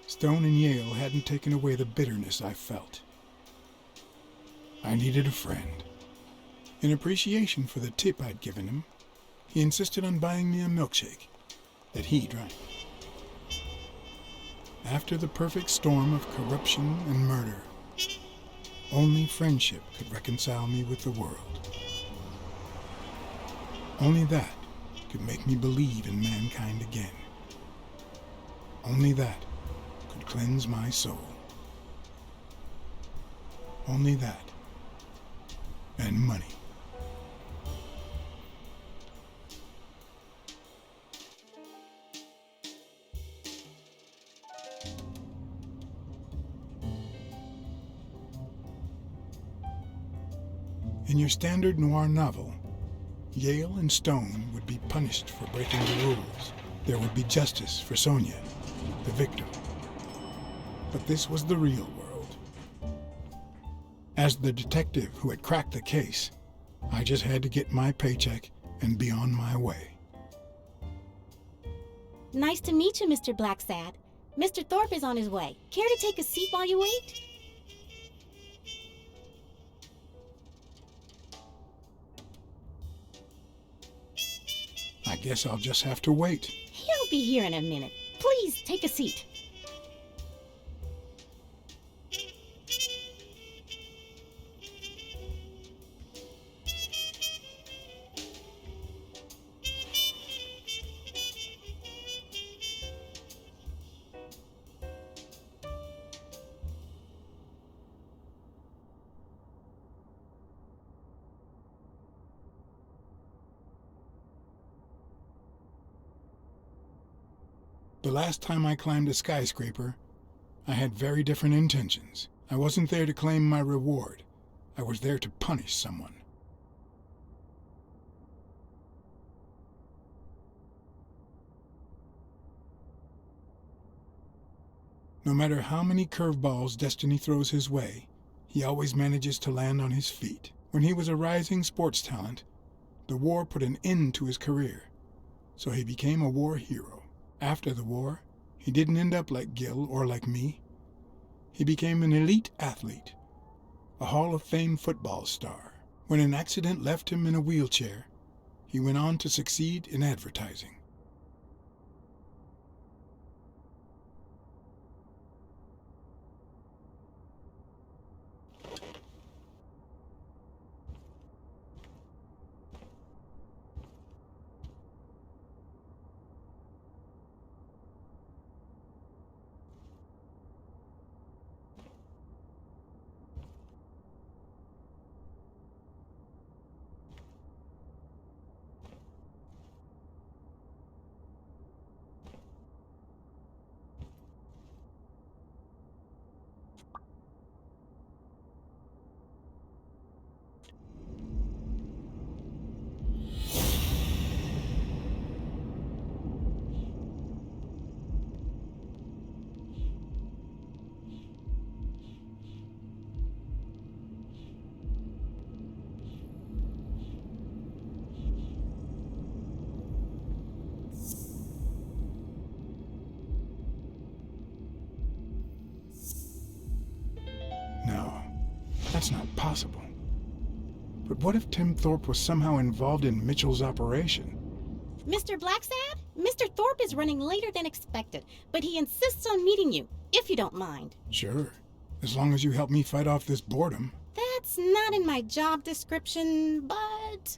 [SPEAKER 1] Stone and Yale hadn't taken away the bitterness I felt. I needed a friend. In appreciation for the tip I'd given him, he insisted on buying me a milkshake that he drank. After the perfect storm of corruption and murder, only friendship could reconcile me with the world. Only that could make me believe in mankind again. Only that could cleanse my soul. Only that. And money. In your standard noir novel, Yale and Stone would be punished for breaking the rules. There would be justice for Sonia, the victim. But this was the real world. As the detective who had cracked the case, I just had to get my paycheck and be on my way.
[SPEAKER 18] Nice to meet you, Mr. Blacksad. Mr. Thorpe is on his way. Care to take a seat while you wait?
[SPEAKER 1] I guess I'll just have to wait.
[SPEAKER 18] He'll be here in a minute. Please, take a seat.
[SPEAKER 1] The last time I climbed a skyscraper, I had very different intentions. I wasn't there to claim my reward. I was there to punish someone. No matter how many curveballs destiny throws his way, he always manages to land on his feet. When he was a rising sports talent, the war put an end to his career, so he became a war hero. After the war, he didn't end up like Gil or like me. He became an elite athlete, a Hall of Fame football star. When an accident left him in a wheelchair, he went on to succeed in advertising. No, that's not possible. But what if Tim Thorpe was somehow involved in Mitchell's operation?
[SPEAKER 18] Mr. Blacksad? Mr. Thorpe is running later than expected, but he insists on meeting you, if you don't mind.
[SPEAKER 1] Sure, as long as you help me fight off this boredom.
[SPEAKER 18] That's not in my job description, but...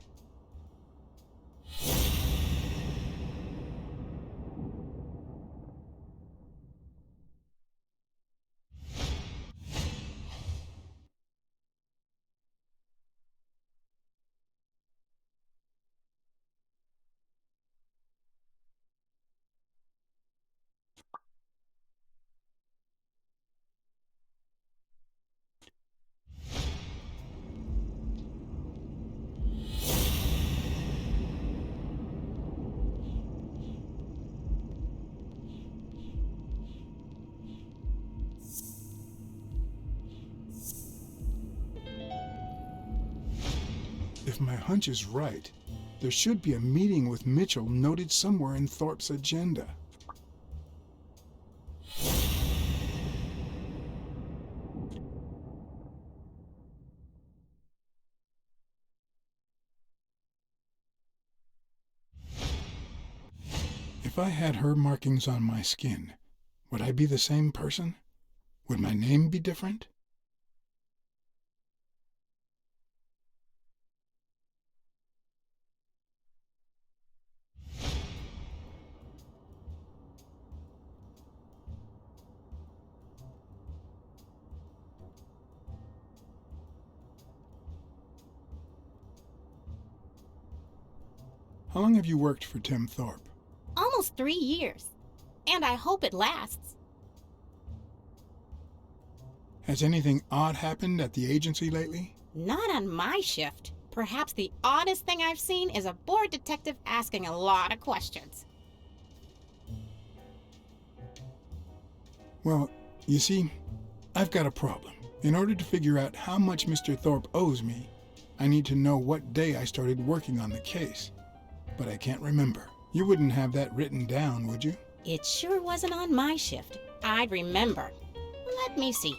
[SPEAKER 1] If my hunch is right, there should be a meeting with Mitchell noted somewhere in Thorpe's agenda. If I had her markings on my skin, would I be the same person? Would my name be different? How long have you worked for Tim Thorpe?
[SPEAKER 18] Almost 3 years. And I hope it lasts.
[SPEAKER 1] Has anything odd happened at the agency lately?
[SPEAKER 18] Not on my shift. Perhaps the oddest thing I've seen is a bored detective asking a lot of questions.
[SPEAKER 1] Well, you see, I've got a problem. In order to figure out how much Mr. Thorpe owes me, I need to know what day I started working on the case. But I can't remember. You wouldn't have that written down, would you?
[SPEAKER 18] It sure wasn't on my shift. I'd remember. Let me see.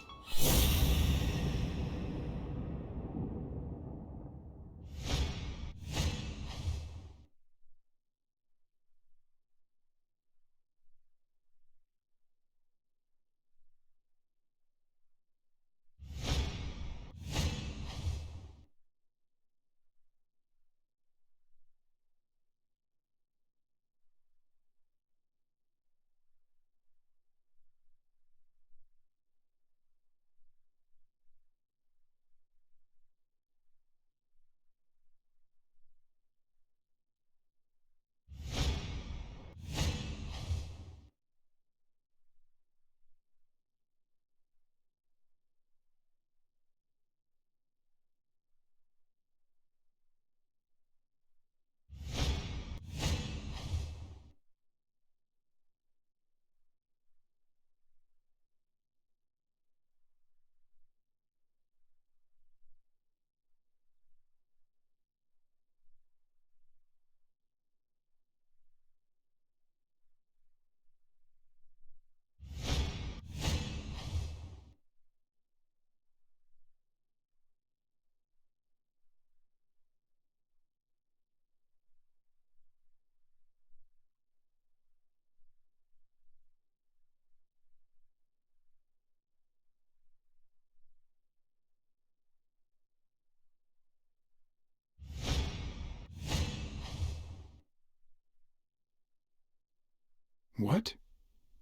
[SPEAKER 1] What?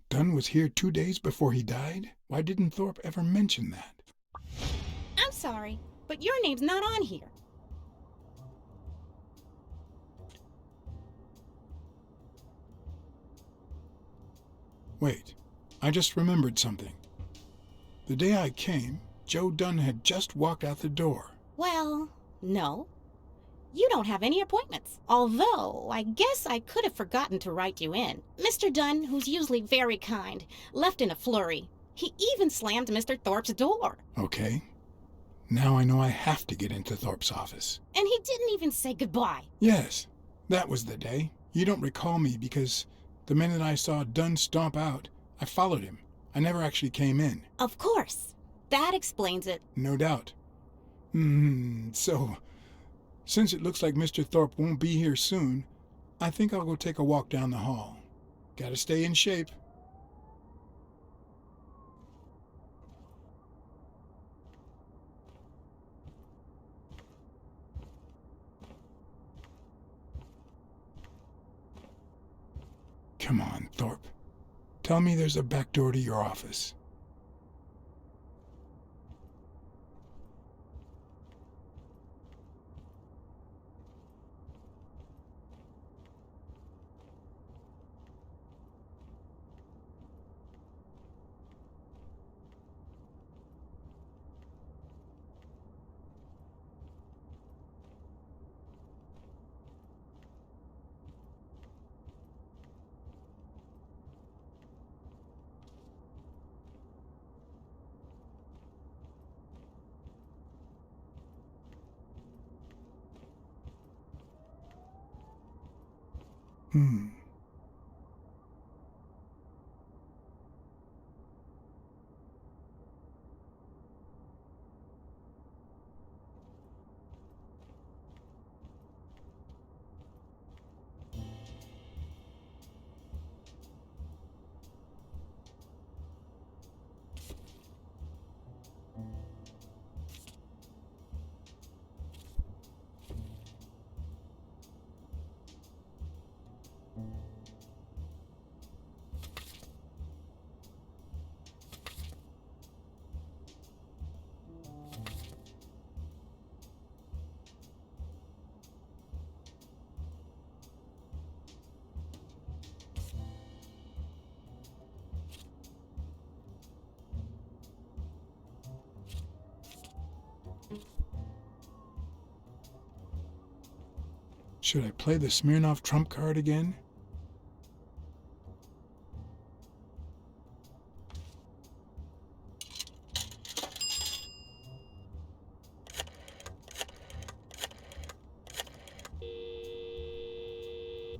[SPEAKER 1] Dunn was here 2 days before he died? Why didn't Thorpe ever mention that?
[SPEAKER 18] I'm sorry, but your name's not on here.
[SPEAKER 1] Wait, I just remembered something. The day I came, Joe Dunn had just walked out the door.
[SPEAKER 18] Well, no. You don't have any appointments. Although, I guess I could have forgotten to write you in. Mr. Dunn, who's usually very kind, left in a flurry. He even slammed Mr. Thorpe's door.
[SPEAKER 1] Okay. Now I know I have to get into Thorpe's office.
[SPEAKER 18] And he didn't even say goodbye.
[SPEAKER 1] Yes, that was the day. You don't recall me because the minute I saw Dunn stomp out, I followed him. I never actually came in.
[SPEAKER 18] Of course. That explains it.
[SPEAKER 1] No doubt. So, since it looks like Mr. Thorpe won't be here soon, I think I'll go take a walk down the hall. Gotta stay in shape. Come on, Thorpe. Tell me there's a back door to your office. Should I play the Smirnoff trump card again?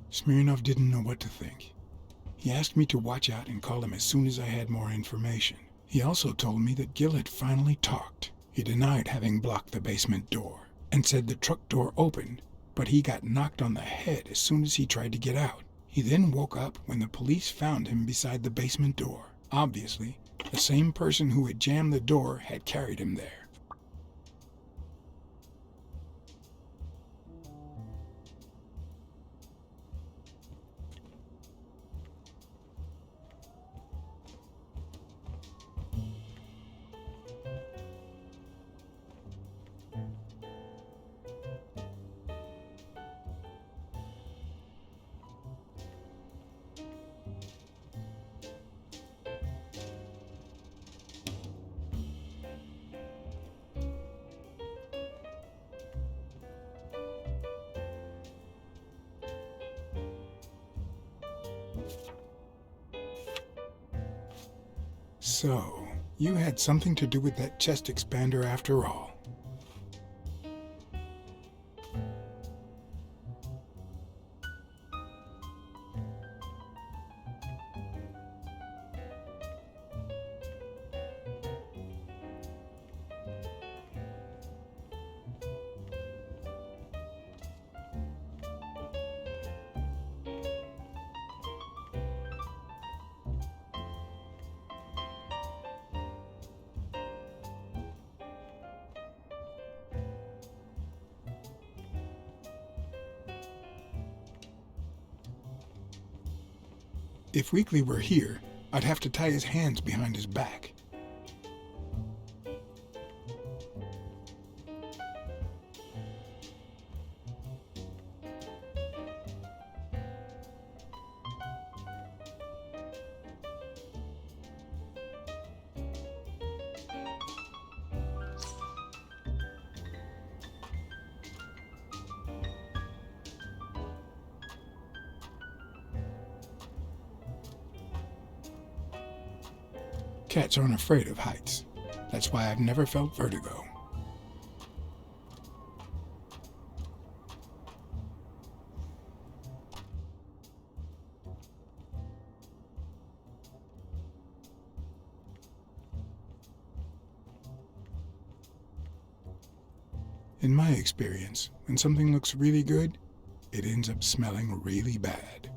[SPEAKER 1] Smirnoff didn't know what to think. He asked me to watch out and call him as soon as I had more information. He also told me that Gil had finally talked. He denied having blocked the basement door and said the truck door opened, but he got knocked on the head as soon as he tried to get out. He then woke up when the police found him beside the basement door. Obviously, the same person who had jammed the door had carried him there. So, you had something to do with that chest expander after all. If Weekly were here, I'd have to tie his hands behind his back. Cats aren't afraid of heights. That's why I've never felt vertigo. In my experience, when something looks really good, it ends up smelling really bad.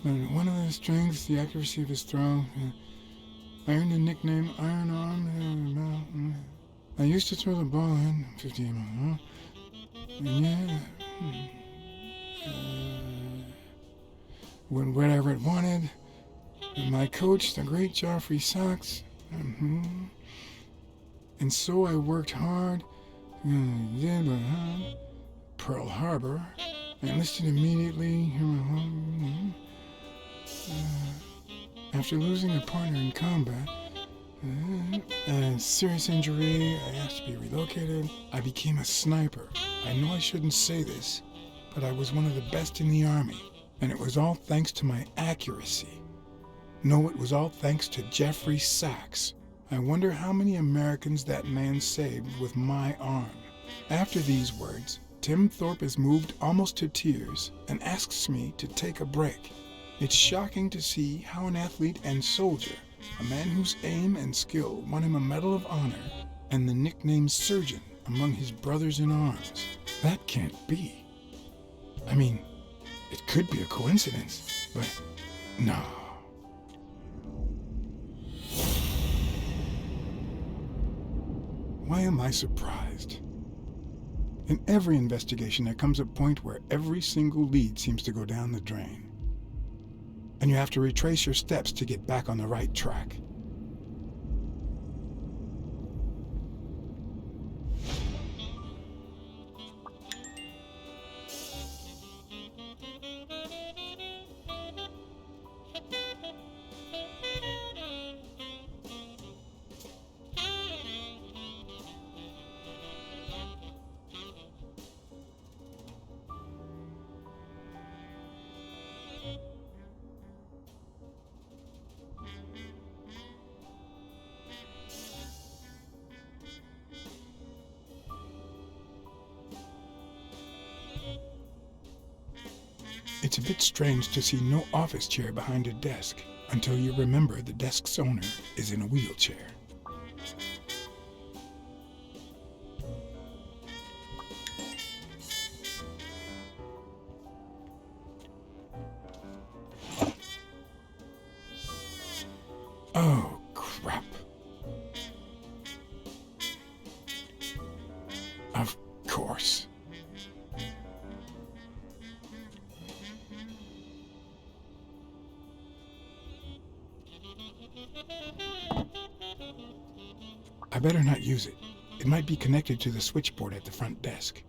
[SPEAKER 1] One of his strengths, the accuracy of his throw. I earned the nickname Iron Arm. I used to throw the ball in 50 miles. Yeah. Whatever it wanted. And my coach, the great Joffrey Sachs. And so I worked hard. Pearl Harbor. I enlisted immediately. After losing a partner in combat, a serious injury, I asked to be relocated. I became a sniper. I know I shouldn't say this, but I was one of the best in the Army, and it was all thanks to my accuracy. No, it was all thanks to Jeffrey Sachs. I wonder how many Americans that man saved with my arm. After these words, Tim Thorpe is moved almost to tears and asks me to take a break. It's shocking to see how an athlete and soldier, a man whose aim and skill won him a Medal of Honor and the nickname Surgeon among his brothers in arms. That can't be. I mean, it could be a coincidence, but no. Why am I surprised? In every investigation, there comes a point where every single lead seems to go down the drain. And you have to retrace your steps to get back on the right track. It's a bit strange to see no office chair behind a desk until you remember the desk's owner is in a wheelchair. Oh, crap. Of course. I better not use it. It might be connected to the switchboard at the front desk.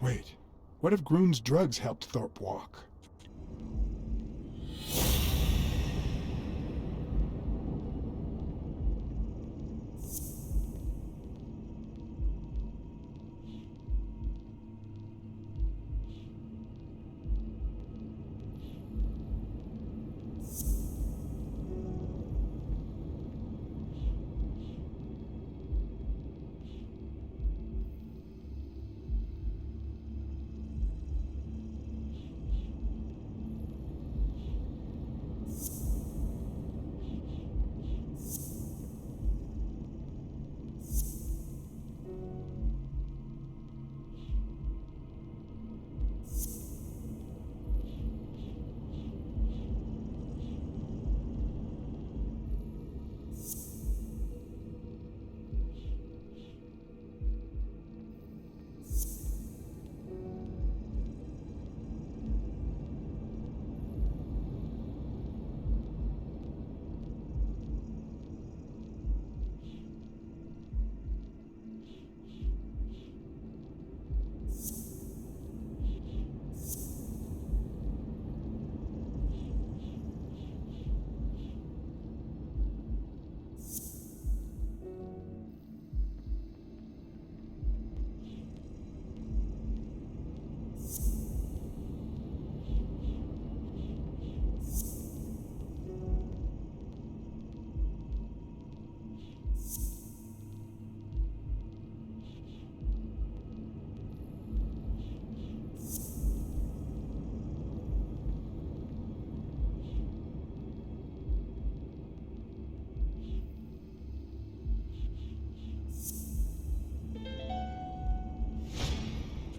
[SPEAKER 1] Wait, what if Groon's drugs helped Thorpe walk?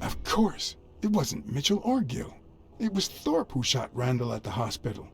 [SPEAKER 1] Of course, it wasn't Mitchell or Gill. It was Thorpe who shot Randall at the hospital.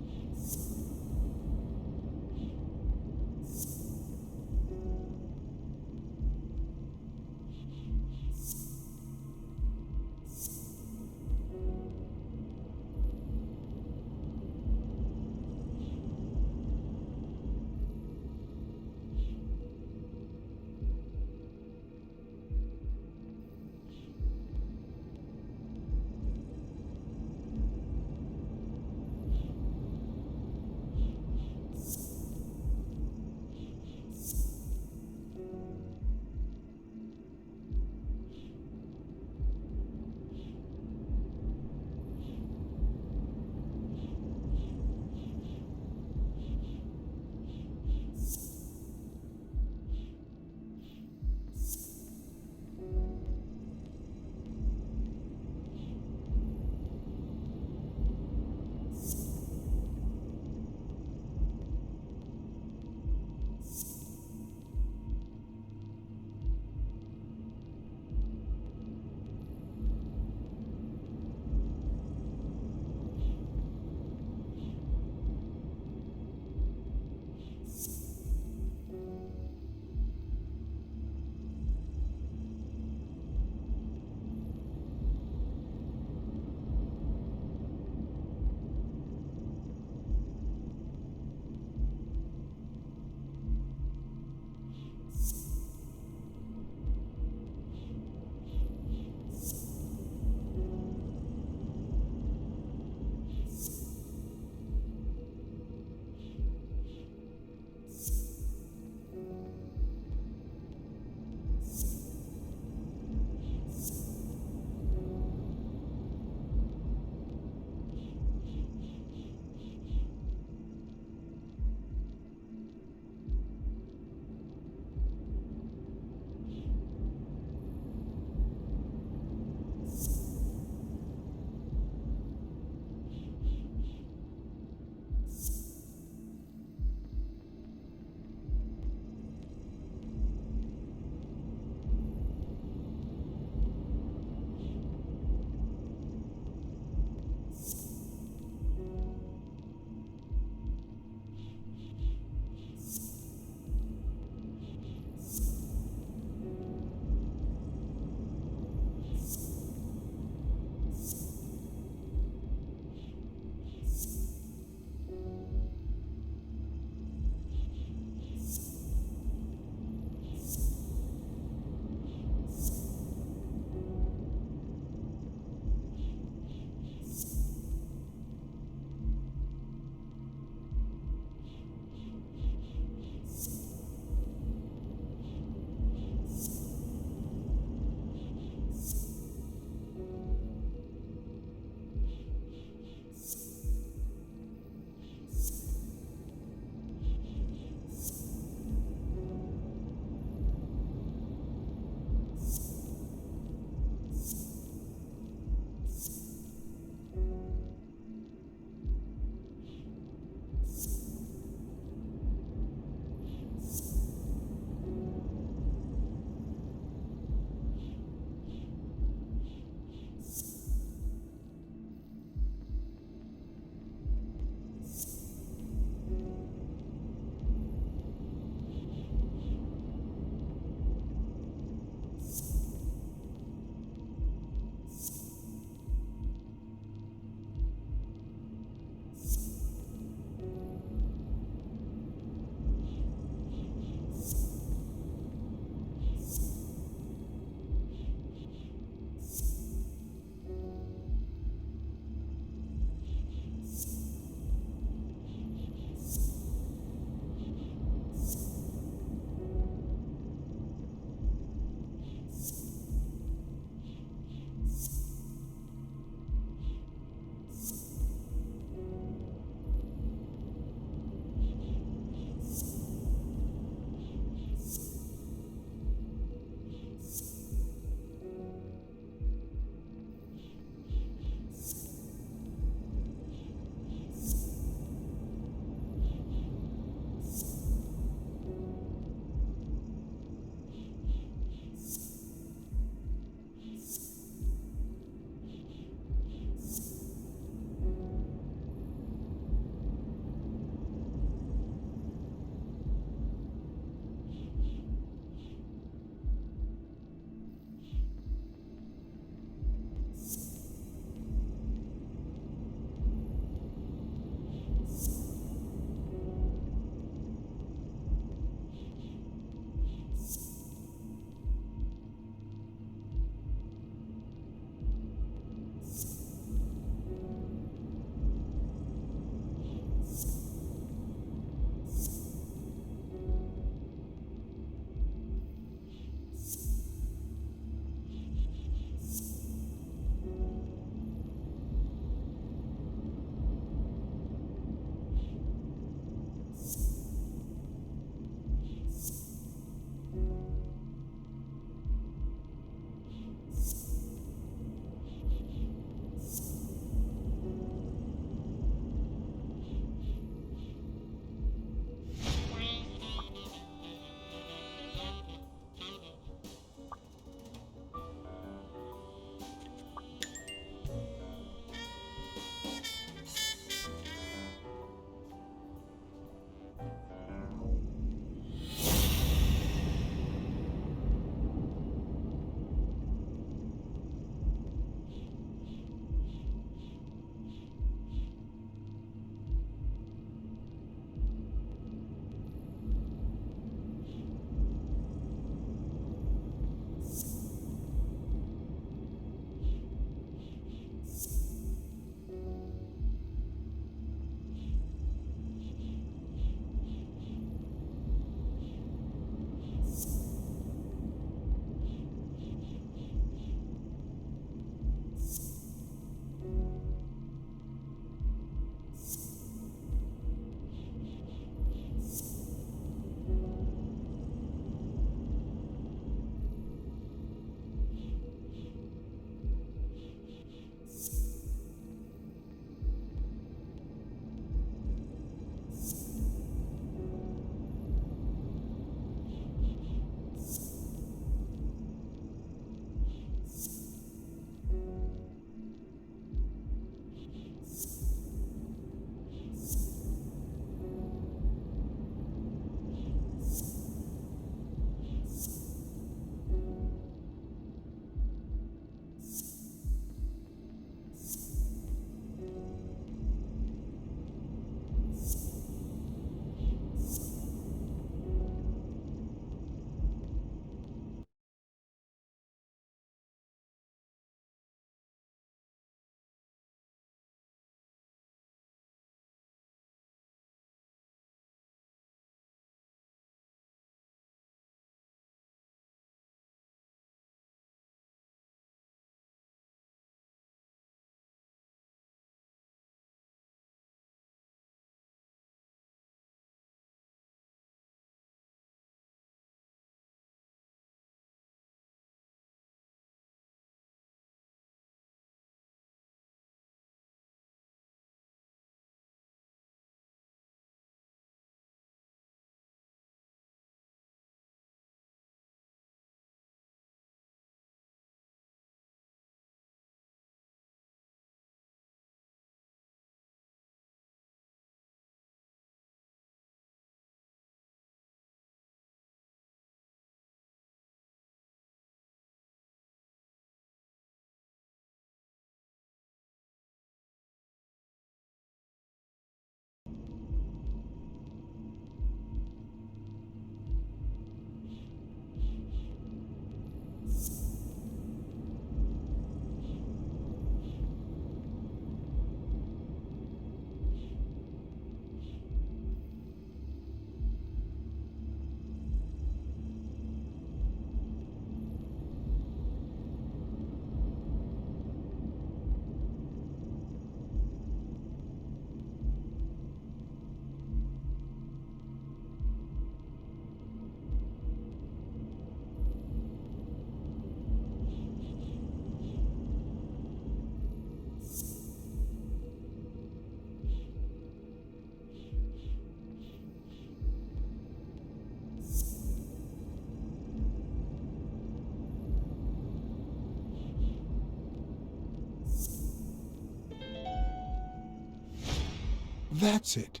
[SPEAKER 1] That's it.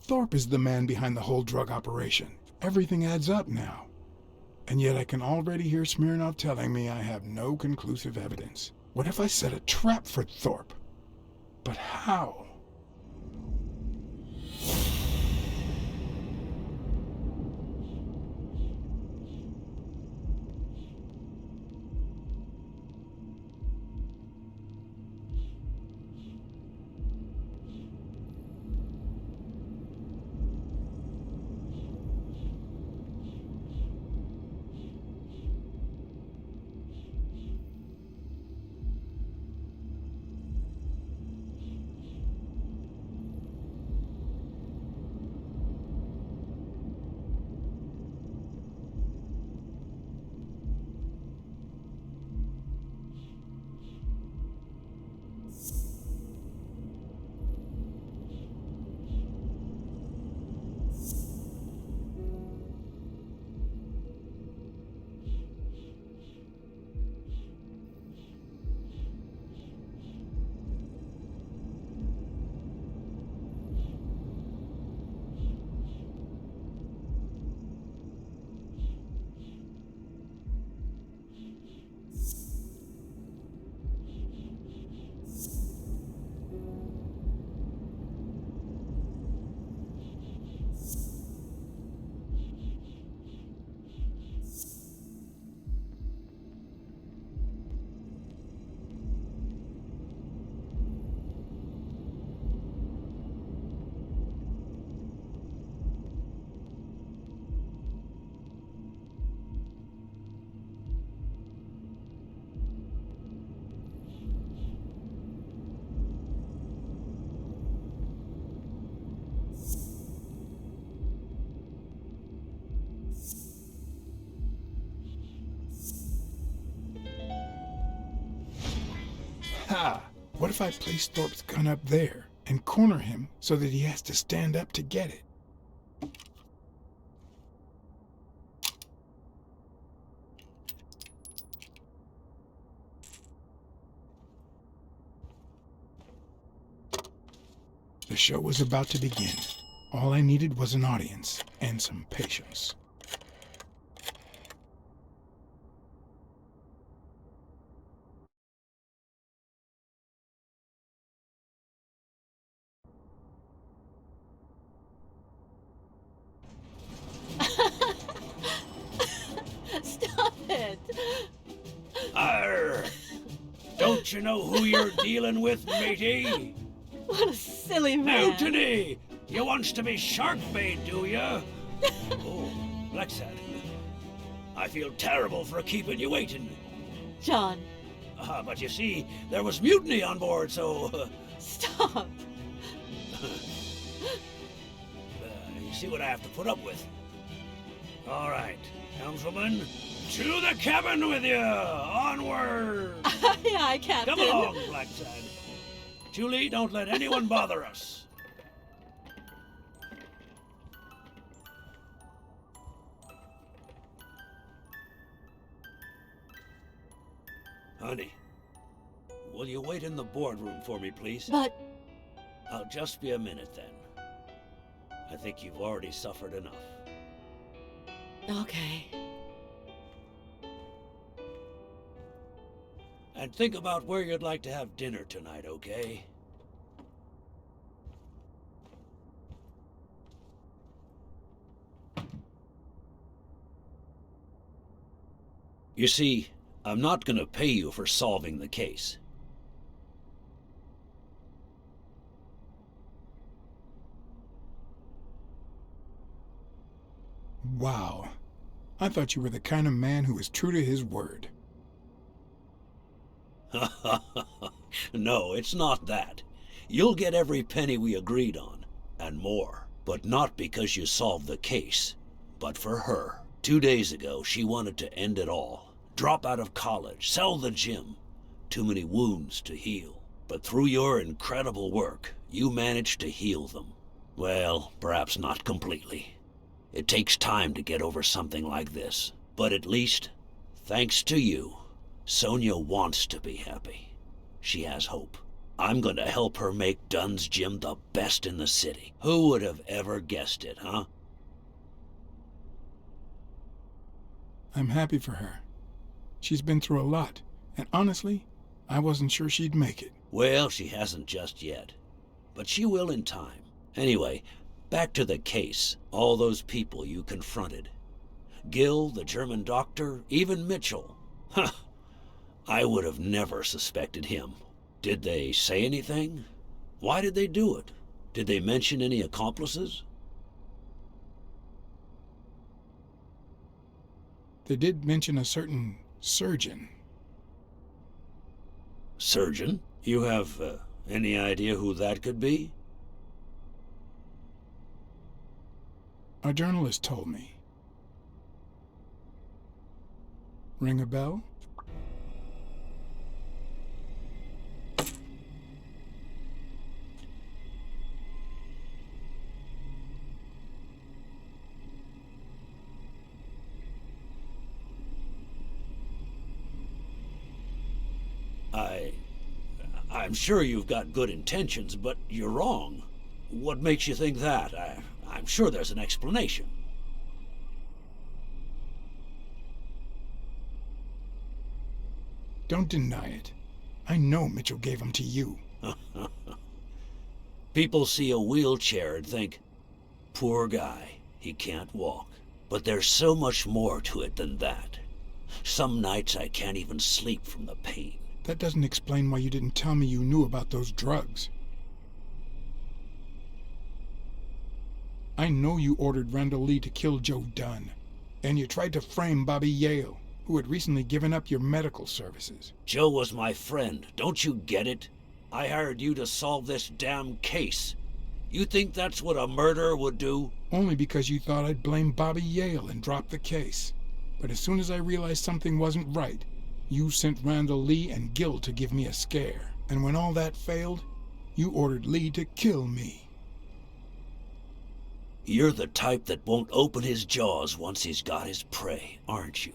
[SPEAKER 1] Thorpe is the man behind the whole drug operation. Everything adds up now. And yet I can already hear Smirnov telling me I have no conclusive evidence. What if I set a trap for Thorpe? But how? Ha! What if I place Thorpe's gun up there and corner him so that he has to stand up to get it? The show was about to begin. All I needed was an audience and some patience.
[SPEAKER 10] Stop it!
[SPEAKER 16] Arr! Don't you know who you're dealing with, matey?
[SPEAKER 10] What a silly man.
[SPEAKER 16] Mutiny! You wants to be shark bait, do ya? Oh, Blacksad. I feel terrible for keeping you waiting.
[SPEAKER 10] John.
[SPEAKER 16] But you see, there was mutiny on board, so...
[SPEAKER 10] Stop!
[SPEAKER 16] You see what I have to put up with. All right, helmswoman, to the cabin with you! Onward!
[SPEAKER 10] Aye, aye, Captain.
[SPEAKER 16] Come along, Blacksad. Julie, don't let anyone bother us. Honey, will you wait in the boardroom for me, please?
[SPEAKER 10] But...
[SPEAKER 16] I'll just be a minute, then. I think you've already suffered enough.
[SPEAKER 10] Okay.
[SPEAKER 16] And think about where you'd like to have dinner tonight, okay? You see, I'm not gonna pay you for solving the case.
[SPEAKER 1] Wow. I thought you were the kind of man who was true to his word.
[SPEAKER 16] No, it's not that. You'll get every penny we agreed on, and more. But not because you solved the case, but for her. 2 days ago, she wanted to end it all. Drop out of college, sell the gym. Too many wounds to heal. But through your incredible work, you managed to heal them. Well, perhaps not completely. It takes time to get over something like this. But at least, thanks to you, Sonia wants to be happy. She has hope. I'm going to help her make Dunn's gym the best in the city. Who would have ever guessed it, huh?
[SPEAKER 1] I'm happy for her. She's been through a lot, and honestly, I wasn't sure she'd make it.
[SPEAKER 16] Well, she hasn't just yet, but she will in time. Anyway, back to the case. All those people you confronted. Gill, the German doctor, even Mitchell. Huh. I would have never suspected him. Did they say anything? Why did they do it? Did they mention any accomplices?
[SPEAKER 1] They did mention a certain surgeon.
[SPEAKER 16] Surgeon? You have any idea who that could be?
[SPEAKER 1] A journalist told me. Ring a bell?
[SPEAKER 16] I'm sure you've got good intentions, but you're wrong. What makes you think that? I'm sure there's an explanation.
[SPEAKER 1] Don't deny it. I know Mitchell gave them to you.
[SPEAKER 16] People see a wheelchair and think, poor guy, he can't walk. But there's so much more to it than that. Some nights I can't even sleep from the pain.
[SPEAKER 1] That doesn't explain why you didn't tell me you knew about those drugs. I know you ordered Randall Lee to kill Joe Dunn, and you tried to frame Bobby Yale, who had recently given up your medical services.
[SPEAKER 16] Joe was my friend, don't you get it? I hired you to solve this damn case. You think that's what a murderer would do?
[SPEAKER 1] Only because you thought I'd blame Bobby Yale and drop the case. But as soon as I realized something wasn't right, you sent Randall Lee and Gill to give me a scare. And when all that failed, you ordered Lee to kill me.
[SPEAKER 16] You're the type that won't open his jaws once he's got his prey, aren't you?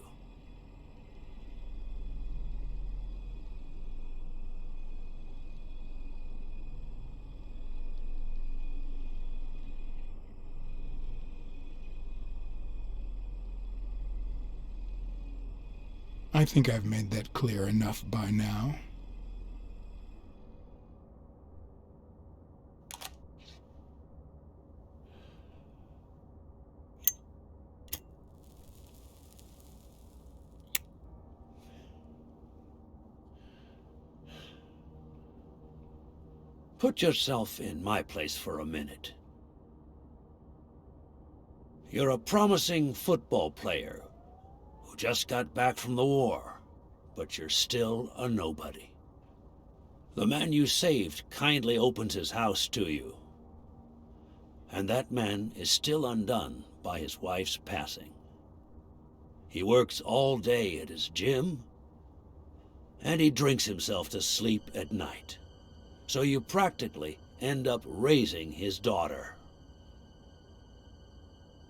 [SPEAKER 1] I think I've made that clear enough by now.
[SPEAKER 16] Put yourself in my place for a minute. You're a promising football player who just got back from the war, but you're still a nobody. The man you saved kindly opens his house to you, and that man is still undone by his wife's passing. He works all day at his gym, and he drinks himself to sleep at night. So you practically end up raising his daughter.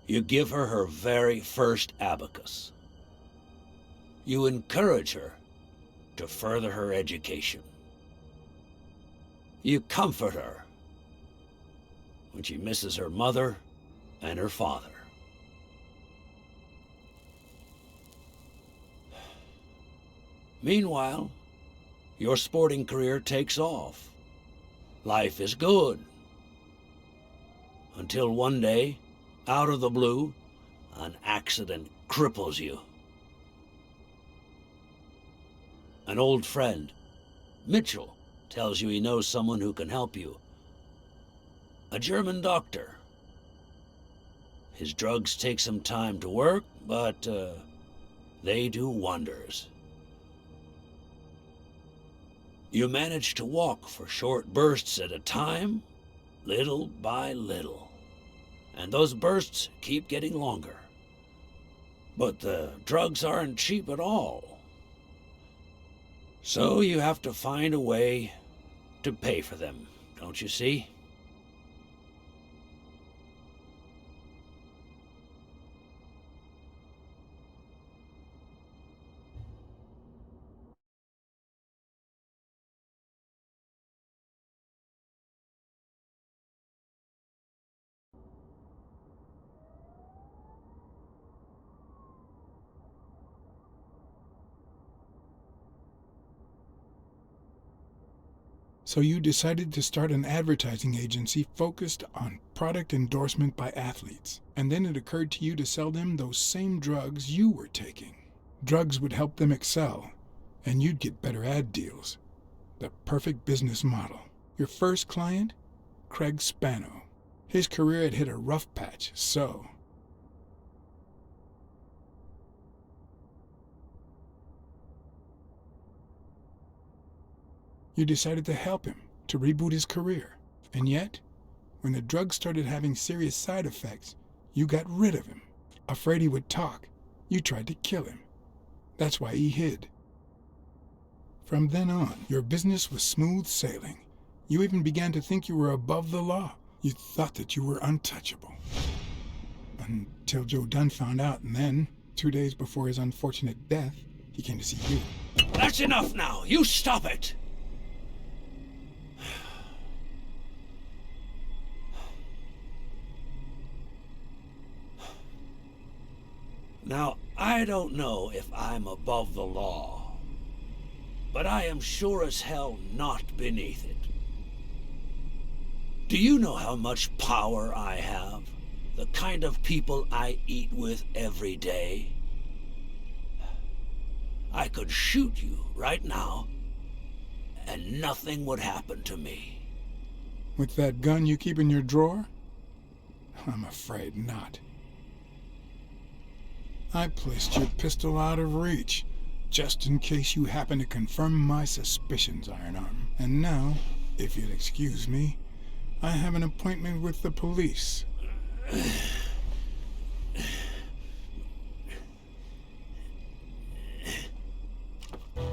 [SPEAKER 16] You give her her very first abacus. You encourage her to further her education. You comfort her when she misses her mother and her father. Meanwhile, your sporting career takes off. Life is good. Until one day, out of the blue, an accident cripples you. An old friend, Mitchell, tells you he knows someone who can help you. A German doctor. His drugs take some time to work, but they do wonders. You manage to walk for short bursts at a time, little by little. And those bursts keep getting longer. But the drugs aren't cheap at all. So you have to find a way to pay for them, don't you see?
[SPEAKER 1] So you decided to start an advertising agency focused on product endorsement by athletes. And then it occurred to you to sell them those same drugs you were taking. Drugs would help them excel, and you'd get better ad deals. The perfect business model. Your first client? Craig Spano. His career had hit a rough patch, so... you decided to help him, to reboot his career. And yet, when the drug started having serious side effects, you got rid of him. Afraid he would talk, you tried to kill him. That's why he hid. From then on, your business was smooth sailing. You even began to think you were above the law. You thought that you were untouchable. Until Joe Dunn found out, and then, 2 days before his unfortunate death, he came to see you.
[SPEAKER 16] That's enough now! You stop it! Now, I don't know if I'm above the law, but I am sure as hell not beneath it. Do you know how much power I have? The kind of people I eat with every day? I could shoot you right now, and nothing would happen to me.
[SPEAKER 1] With that gun you keep in your drawer? I'm afraid not. I placed your pistol out of reach, just in case you happen to confirm my suspicions, Ironarm. And now, if you'll excuse me, I have an appointment with the police.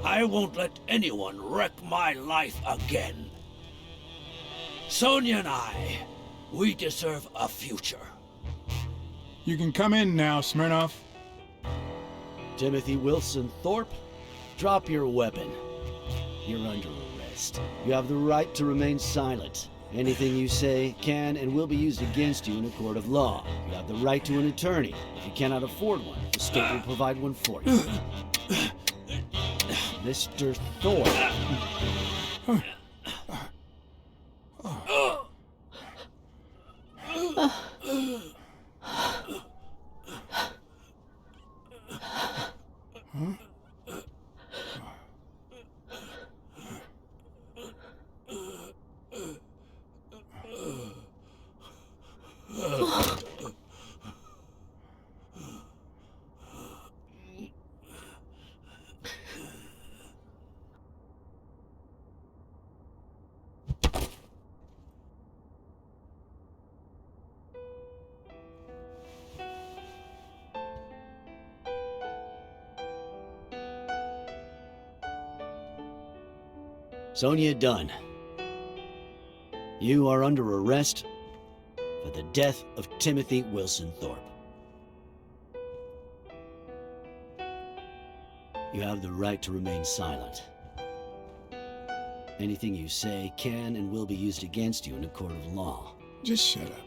[SPEAKER 16] I won't let anyone wreck my life again. Sonia and I, we deserve a future.
[SPEAKER 1] You can come in now, Smirnoff.
[SPEAKER 5] Timothy Wilson Thorpe, drop your weapon. You're under arrest. You have the right to remain silent. Anything you say can and will be used against you in a court of law. You have the right to an attorney. If you cannot afford one, the state will provide one for you. Mr. Thorpe. Sonia Dunn, you are under arrest for the death of Timothy Wilson Thorpe. You have the right to remain silent. Anything you say can and will be used against you in a court of law.
[SPEAKER 1] Just shut up.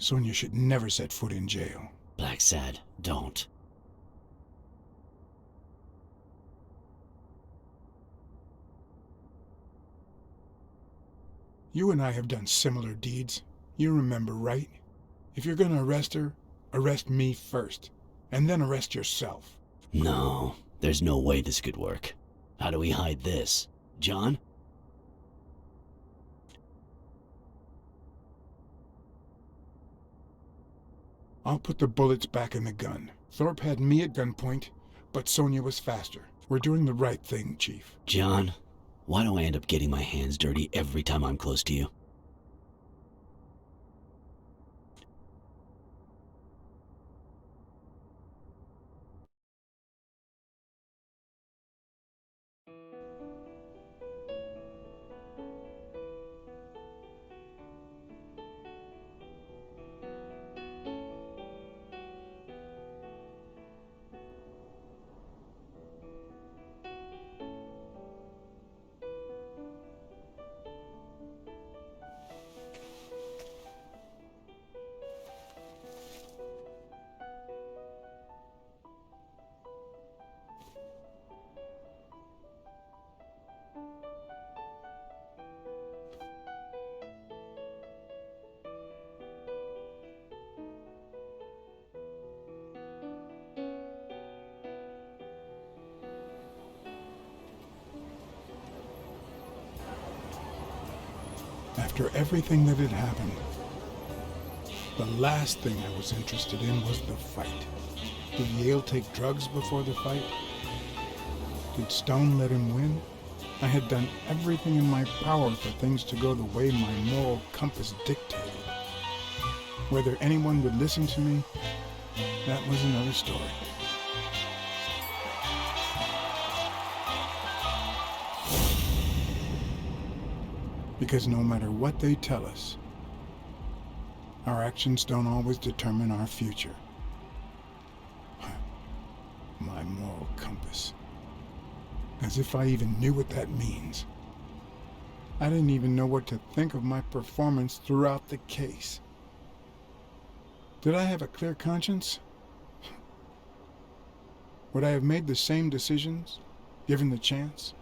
[SPEAKER 1] Sonia should never set foot in jail.
[SPEAKER 5] Blacksad, don't.
[SPEAKER 1] You and I have done similar deeds. You remember, right? If you're gonna arrest her, arrest me first, and then arrest yourself.
[SPEAKER 5] No, there's no way this could work. How do we hide this? John?
[SPEAKER 1] I'll put the bullets back in the gun. Thorpe had me at gunpoint, but Sonia was faster. We're doing the right thing, Chief.
[SPEAKER 5] John, why do I end up getting my hands dirty every time I'm close to you?
[SPEAKER 1] after everything that had happened, the last thing I was interested in was the fight. Did Yale take drugs before the fight? Did Stone let him win? I had done everything in my power for things to go the way my moral compass dictated. Whether anyone would listen to me, that was another story. Because no matter what they tell us, our actions don't always determine our future. My moral compass. As if I even knew what that means. I didn't even know what to think of my performance throughout the case. Did I have a clear conscience? Would I have made the same decisions, given the chance?